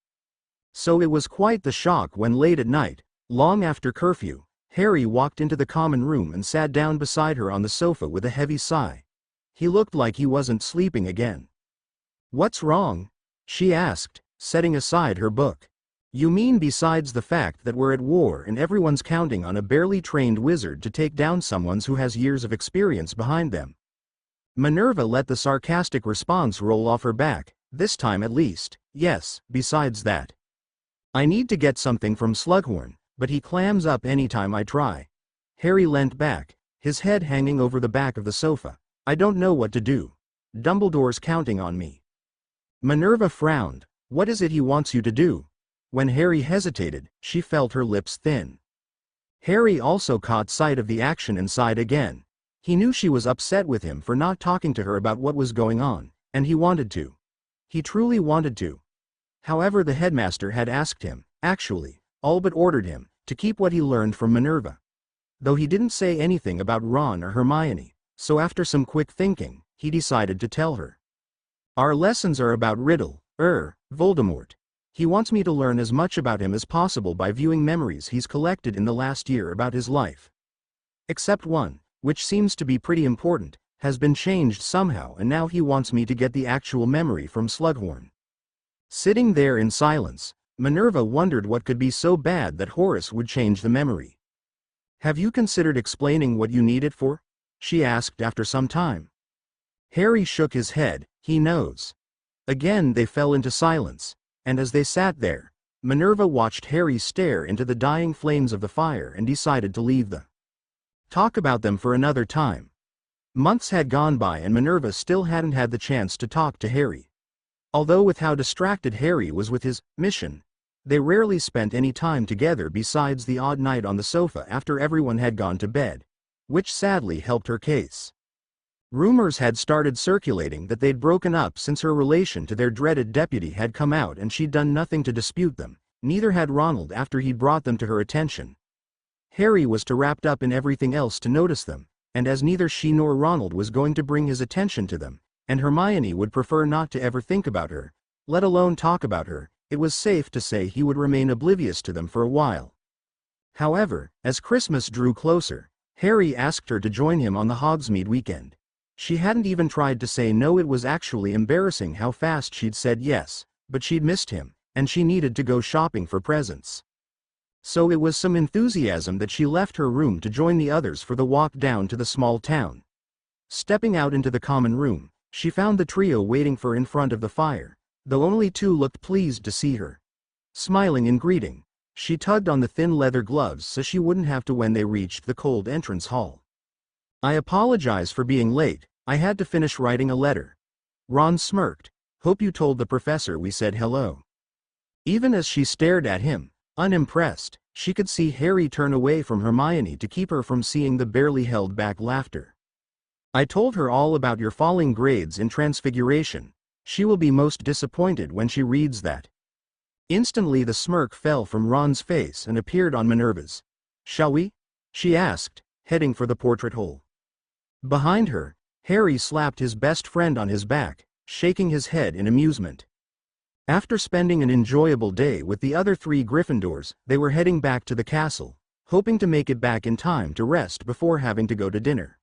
So it was quite the shock when late at night, long after curfew, Harry walked into the common room and sat down beside her on the sofa with a heavy sigh. He looked like he wasn't sleeping again. What's wrong? She asked, setting aside her book. You mean besides the fact that we're at war and everyone's counting on a barely trained wizard to take down someone who has years of experience behind them? Minervaa let the sarcastic response roll off her back, this time at least. Yes, besides that. I need to get something from Slughorn, but he clams up anytime I try. Harry leant back, his head hanging over the back of the sofa. I don't know what to do. Dumbledore's counting on me. Minervaa frowned. What is it he wants you to do? When Harry hesitated, she felt her lips thin. Harry also caught sight of the action and sighed again. He knew she was upset with him for not talking to her about what was going on, and he wanted to. He truly wanted to. However, the headmaster had asked him, actually, all but ordered him, to keep what he learned from Minervaa. Though he didn't say anything about Ron or Hermione, so after some quick thinking, he decided to tell her. Our lessons are about Voldemort. He wants me to learn as much about him as possible by viewing memories he's collected in the last year about his life. Except one, which seems to be pretty important, has been changed somehow, and now he wants me to get the actual memory from Slughorn. Sitting there in silence, Minervaa wondered what could be so bad that Horace would change the memory. Have you considered explaining what you need it for? She asked after some time. Harry shook his head. He knows. Again they fell into silence, and as they sat there, Minerva watched Harry stare into the dying flames of the fire and decided to leave the talk about them for another time. Months had gone by and Minerva still hadn't had the chance to talk to Harry. Although with how distracted Harry was with his mission, they rarely spent any time together besides the odd night on the sofa after everyone had gone to bed, which sadly helped her case. Rumors had started circulating that they'd broken up since her relation to their dreaded deputy had come out and she'd done nothing to dispute them, neither had Ronald after he'd brought them to her attention. Harry was too wrapped up in everything else to notice them, and as neither she nor Ronald was going to bring his attention to them, and Hermione would prefer not to ever think about her, let alone talk about her, it was safe to say he would remain oblivious to them for a while. However, as Christmas drew closer, Harry asked her to join him on the Hogsmeade weekend. She hadn't even tried to say no. It was actually embarrassing how fast she'd said yes, but she'd missed him, and she needed to go shopping for presents. So it was some enthusiasm that she left her room to join the others for the walk down to the small town. Stepping out into the common room, she found the trio waiting for in front of the fire, though only two looked pleased to see her. Smiling in greeting, she tugged on the thin leather gloves so she wouldn't have to when they reached the cold entrance hall. "I apologize for being late, I had to finish writing a letter." Ron smirked. "Hope you told the professor we said hello." Even as she stared at him, unimpressed, she could see Harry turn away from Hermione to keep her from seeing the barely held back laughter. "I told her all about your falling grades in Transfiguration. She will be most disappointed when she reads that." Instantly the smirk fell from Ron's face and appeared on Minerva's. "Shall we?" she asked, heading for the portrait hole. Behind her, Harry slapped his best friend on his back, shaking his head in amusement. After spending an enjoyable day with the other three Gryffindors, they were heading back to the castle, hoping to make it back in time to rest before having to go to dinner.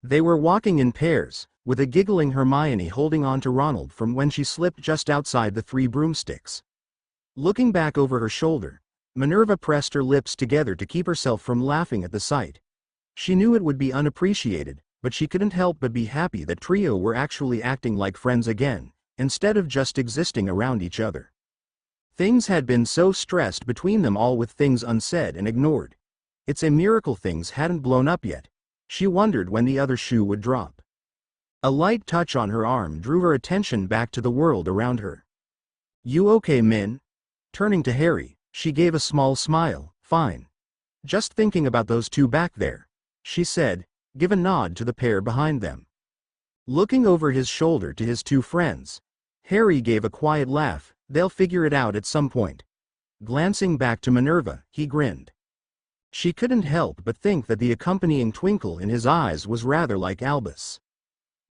They were walking in pairs, with a giggling Hermione holding on to Ronald from when she slipped just outside the three broomsticks. Looking back over her shoulder, Minerva pressed her lips together to keep herself from laughing at the sight. She knew it would be unappreciated, but she couldn't help but be happy that trio were actually acting like friends again, instead of just existing around each other. Things had been so stressed between them all with things unsaid and ignored. It's a miracle things hadn't blown up yet. She wondered when the other shoe would drop. A light touch on her arm drew her attention back to the world around her. "You okay, Min?" Turning to Harry, she gave a small smile. "Fine. Just thinking about those two back there," she said, give a nod to the pair behind them. Looking over his shoulder to his two friends, Harry gave a quiet laugh. "They'll figure it out at some point." Glancing back to Minerva, he grinned. She couldn't help but think that the accompanying twinkle in his eyes was rather like Albus.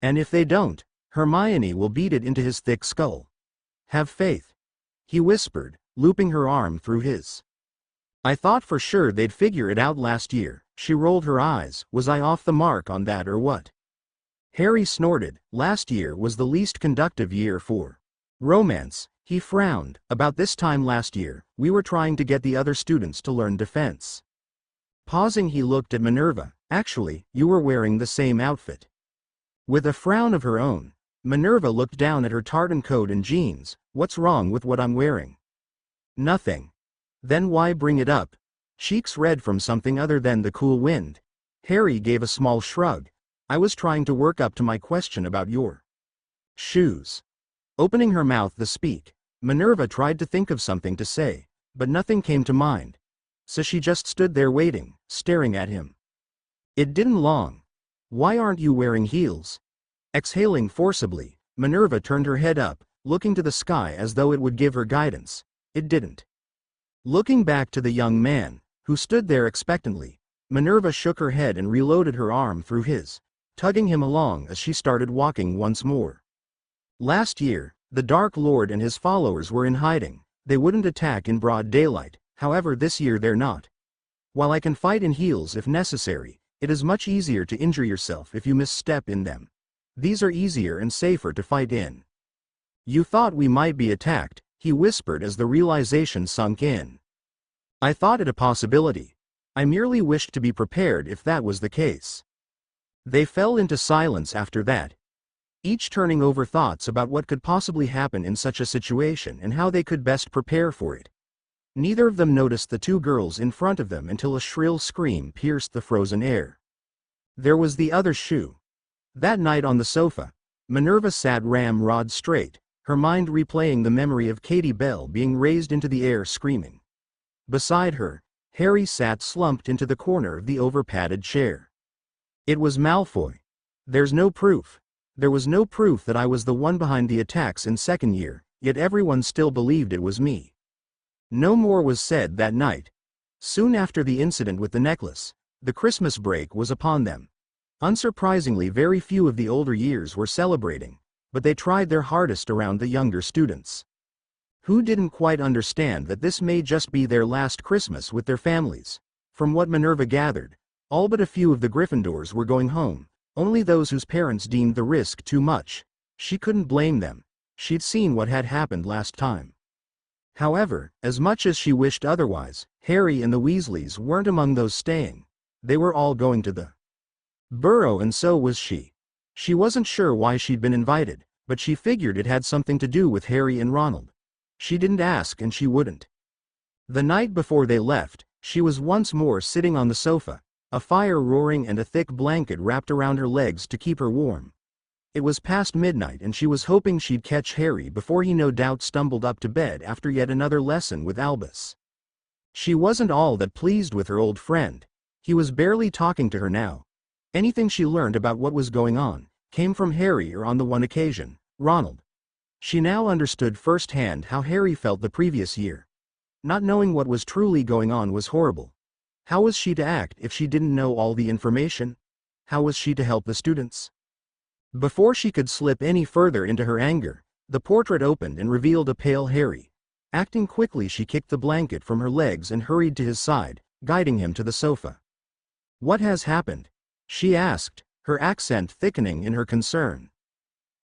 "And if they don't, Hermione will beat it into his thick skull. Have faith," he whispered, looping her arm through his. "I thought for sure they'd figure it out last year." She rolled her eyes. "Was I off the mark on that or what?" Harry snorted. "Last year was the least conductive year for romance." He frowned. "About this time last year, we were trying to get the other students to learn defense." Pausing, he looked at Minerva. "Actually, you were wearing the same outfit." With a frown of her own, Minerva looked down at her tartan coat and jeans. "What's wrong with what I'm wearing?" "Nothing." "Then why bring it up?" Cheeks red from something other than the cool wind. Harry gave a small shrug. "I was trying to work up to my question about your shoes." Opening her mouth to speak, Minerva tried to think of something to say, but nothing came to mind. So she just stood there waiting, staring at him. It didn't long. "Why aren't you wearing heels?" Exhaling forcibly, Minerva turned her head up, looking to the sky as though it would give her guidance. It didn't. Looking back to the young man, who stood there expectantly, Minerva shook her head and reloaded her arm through his, tugging him along as she started walking once more. Last year, the Dark Lord and his followers were in hiding. They wouldn't attack in broad daylight, however this year they're not. While I can fight in heels if necessary, it is much easier to injure yourself if you misstep in them. These are easier and safer to fight in. "You thought we might be attacked," he whispered as the realization sunk in. "I thought it a possibility. I merely wished to be prepared if that was the case." They fell into silence after that. each turning over thoughts about what could possibly happen in such a situation and how they could best prepare for it. Neither of them noticed the two girls in front of them until a shrill scream pierced the frozen air. There was the other shoe. That night on the sofa, Minerva sat ramrod straight, her mind replaying the memory of Katie Bell being raised into the air screaming. Beside her, Harry sat slumped into the corner of the over-padded chair. It was Malfoy. There's no proof. There was no proof that I was the one behind the attacks in second year, yet everyone still believed it was me. No more was said that night. Soon after the incident with the necklace, the Christmas break was upon them. Unsurprisingly, very few of the older years were celebrating, but they tried their hardest around the younger students, who didn't quite understand that this may just be their last Christmas with their families. From what Minerva gathered, all but a few of the Gryffindors were going home, only those whose parents deemed the risk too much. She couldn't blame them. She'd seen what had happened last time. However, as much as she wished otherwise, Harry and the Weasleys weren't among those staying. They were all going to the burrow, and so was she. She wasn't sure why she'd been invited, but she figured it had something to do with Harry and Ronald. She didn't ask and she wouldn't. The night before they left, she was once more sitting on the sofa, a fire roaring and a thick blanket wrapped around her legs to keep her warm. It was past midnight and she was hoping she'd catch Harry before he no doubt stumbled up to bed after yet another lesson with Albus. She wasn't all that pleased with her old friend. He was barely talking to her now. Anything she learned about what was going on came from Harry or, on the one occasion, Ronald. She now understood firsthand how Harry felt the previous year. Not knowing what was truly going on was horrible. How was she to act if she didn't know all the information? How was she to help the students? Before she could slip any further into her anger, the portrait opened and revealed a pale Harry. Acting quickly, she kicked the blanket from her legs and hurried to his side, guiding him to the sofa. "What has happened?" she asked, her accent thickening in her concern.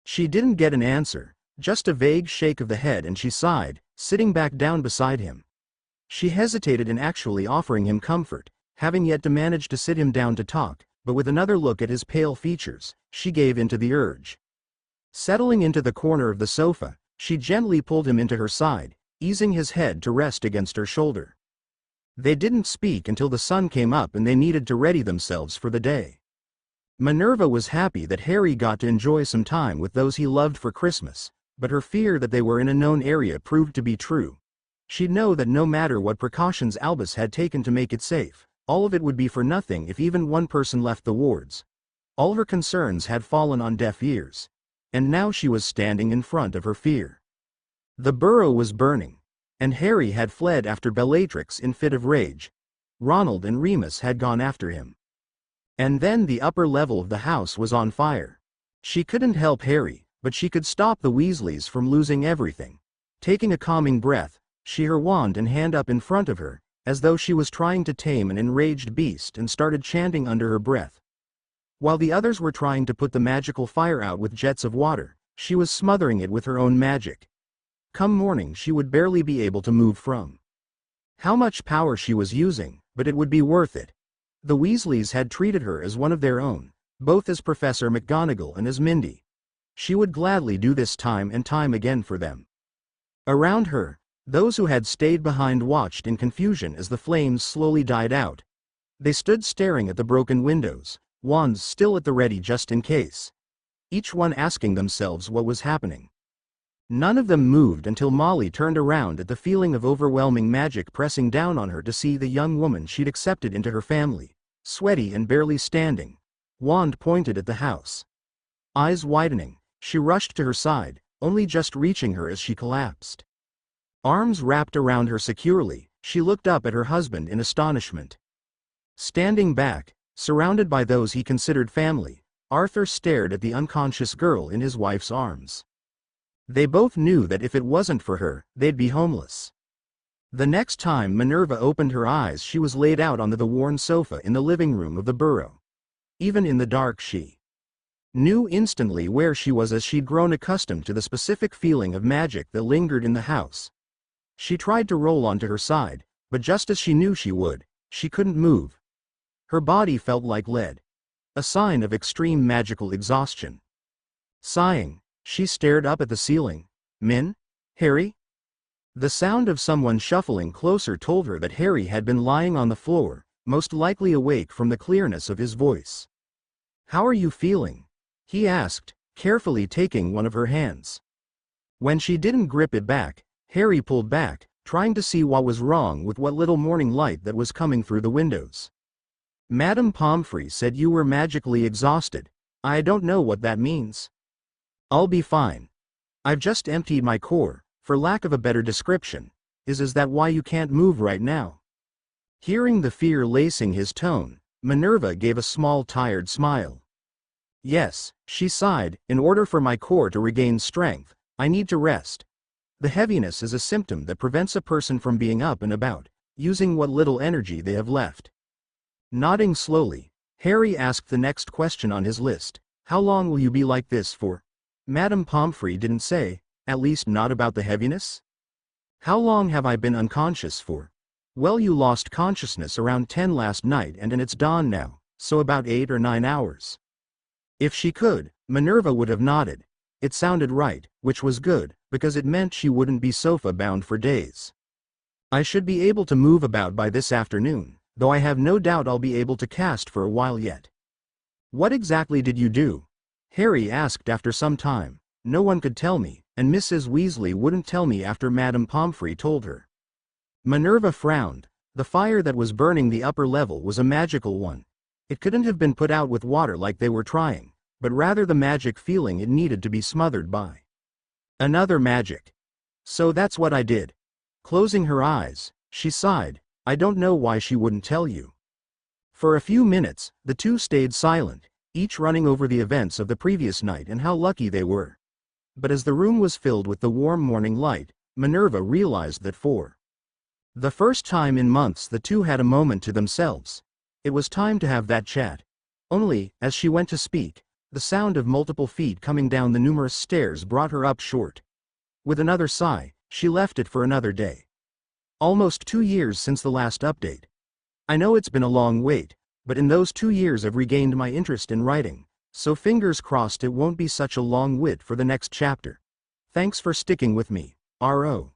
She didn't get an answer, just a vague shake of the head, and she sighed, sitting back down beside him. She hesitated in actually offering him comfort, having yet to manage to sit him down to talk, but with another look at his pale features, she gave in to the urge. Settling into the corner of the sofa, she gently pulled him into her side, easing his head to rest against her shoulder. They didn't speak until the sun came up and they needed to ready themselves for the day. Minerva was happy that Harry got to enjoy some time with those he loved for Christmas, but her fear that they were in a known area proved to be true. She'd know that no matter what precautions Albus had taken to make it safe, all of it would be for nothing if even one person left the wards. All her concerns had fallen on deaf ears. And now she was standing in front of her fear. The burrow was burning, and Harry had fled after Bellatrix in fit of rage. Ronald and Remus had gone after him. And then the upper level of the house was on fire. She couldn't help Harry, but she could stop the Weasleys from losing everything. Taking a calming breath, she her wand and hand up in front of her, as though she was trying to tame an enraged beast, and started chanting under her breath. While the others were trying to put the magical fire out with jets of water, she was smothering it with her own magic. Come morning she would barely be able to move from how much power she was using, but it would be worth it. The Weasleys had treated her as one of their own, both as Professor McGonagall and as Mindy. She would gladly do this time and time again for them. Around her, those who had stayed behind watched in confusion as the flames slowly died out. They stood staring at the broken windows, wands still at the ready just in case. Each one asking themselves what was happening. None of them moved until Molly turned around at the feeling of overwhelming magic pressing down on her to see the young woman she'd accepted into her family, sweaty and barely standing, wand pointed at the house. Eyes widening, she rushed to her side, only just reaching her as she collapsed. Arms wrapped around her securely, she looked up at her husband in astonishment. Standing back, surrounded by those he considered family, Arthur stared at the unconscious girl in his wife's arms. They both knew that if it wasn't for her, they'd be homeless. The next time Minerva opened her eyes, she was laid out on the worn sofa in the living room of the burrow. Even in the dark, she knew instantly where she was, as she'd grown accustomed to the specific feeling of magic that lingered in the house. She tried to roll onto her side, but just as she knew she would, she couldn't move. Her body felt like lead. A sign of extreme magical exhaustion. Sighing, she stared up at the ceiling. Min? Harry? The sound of someone shuffling closer told her that Harry had been lying on the floor, most likely awake from the clearness of his voice. How are you feeling? He asked, carefully taking one of her hands. When she didn't grip it back, Harry pulled back, trying to see what was wrong with what little morning light that was coming through the windows. Madame Pomfrey said you were magically exhausted. I don't know what that means. I'll be fine. I've just emptied my core, for lack of a better description. Is that why you can't move right now? Hearing the fear lacing his tone, Minervaa gave a small tired smile. Yes, she sighed, in order for my core to regain strength, I need to rest. The heaviness is a symptom that prevents a person from being up and about, using what little energy they have left. Nodding slowly, Harry asked the next question on his list. How long will you be like this for? Madame Pomfrey didn't say, at least not about the heaviness. How long have I been unconscious for? Well, you lost consciousness around 10 last night and it's dawn now, so about 8 or 9 hours. If she could, Minervaa would have nodded. It sounded right, which was good, because it meant she wouldn't be sofa-bound for days. I should be able to move about by this afternoon, though I have no doubt I'll be able to cast for a while yet. What exactly did you do? Harry asked after some time. No one could tell me, and Mrs. Weasley wouldn't tell me after Madame Pomfrey told her. Minervaa frowned. The fire that was burning the upper level was a magical one. It couldn't have been put out with water like they were trying, but rather the magic feeling it needed to be smothered by. Another magic. So that's what I did. Closing her eyes, she sighed. I don't know why she wouldn't tell you. For a few minutes, the two stayed silent, each running over the events of the previous night and how lucky they were. But as the room was filled with the warm morning light, Minervaa realized that for the first time in months the two had a moment to themselves. It was time to have that chat. Only, as she went to speak, the sound of multiple feet coming down the numerous stairs brought her up short. With another sigh, she left it for another day. Almost 2 years since the last update. I know it's been a long wait, but in those 2 years I've regained my interest in writing, so fingers crossed it won't be such a long wait for the next chapter. Thanks for sticking with me, R.O.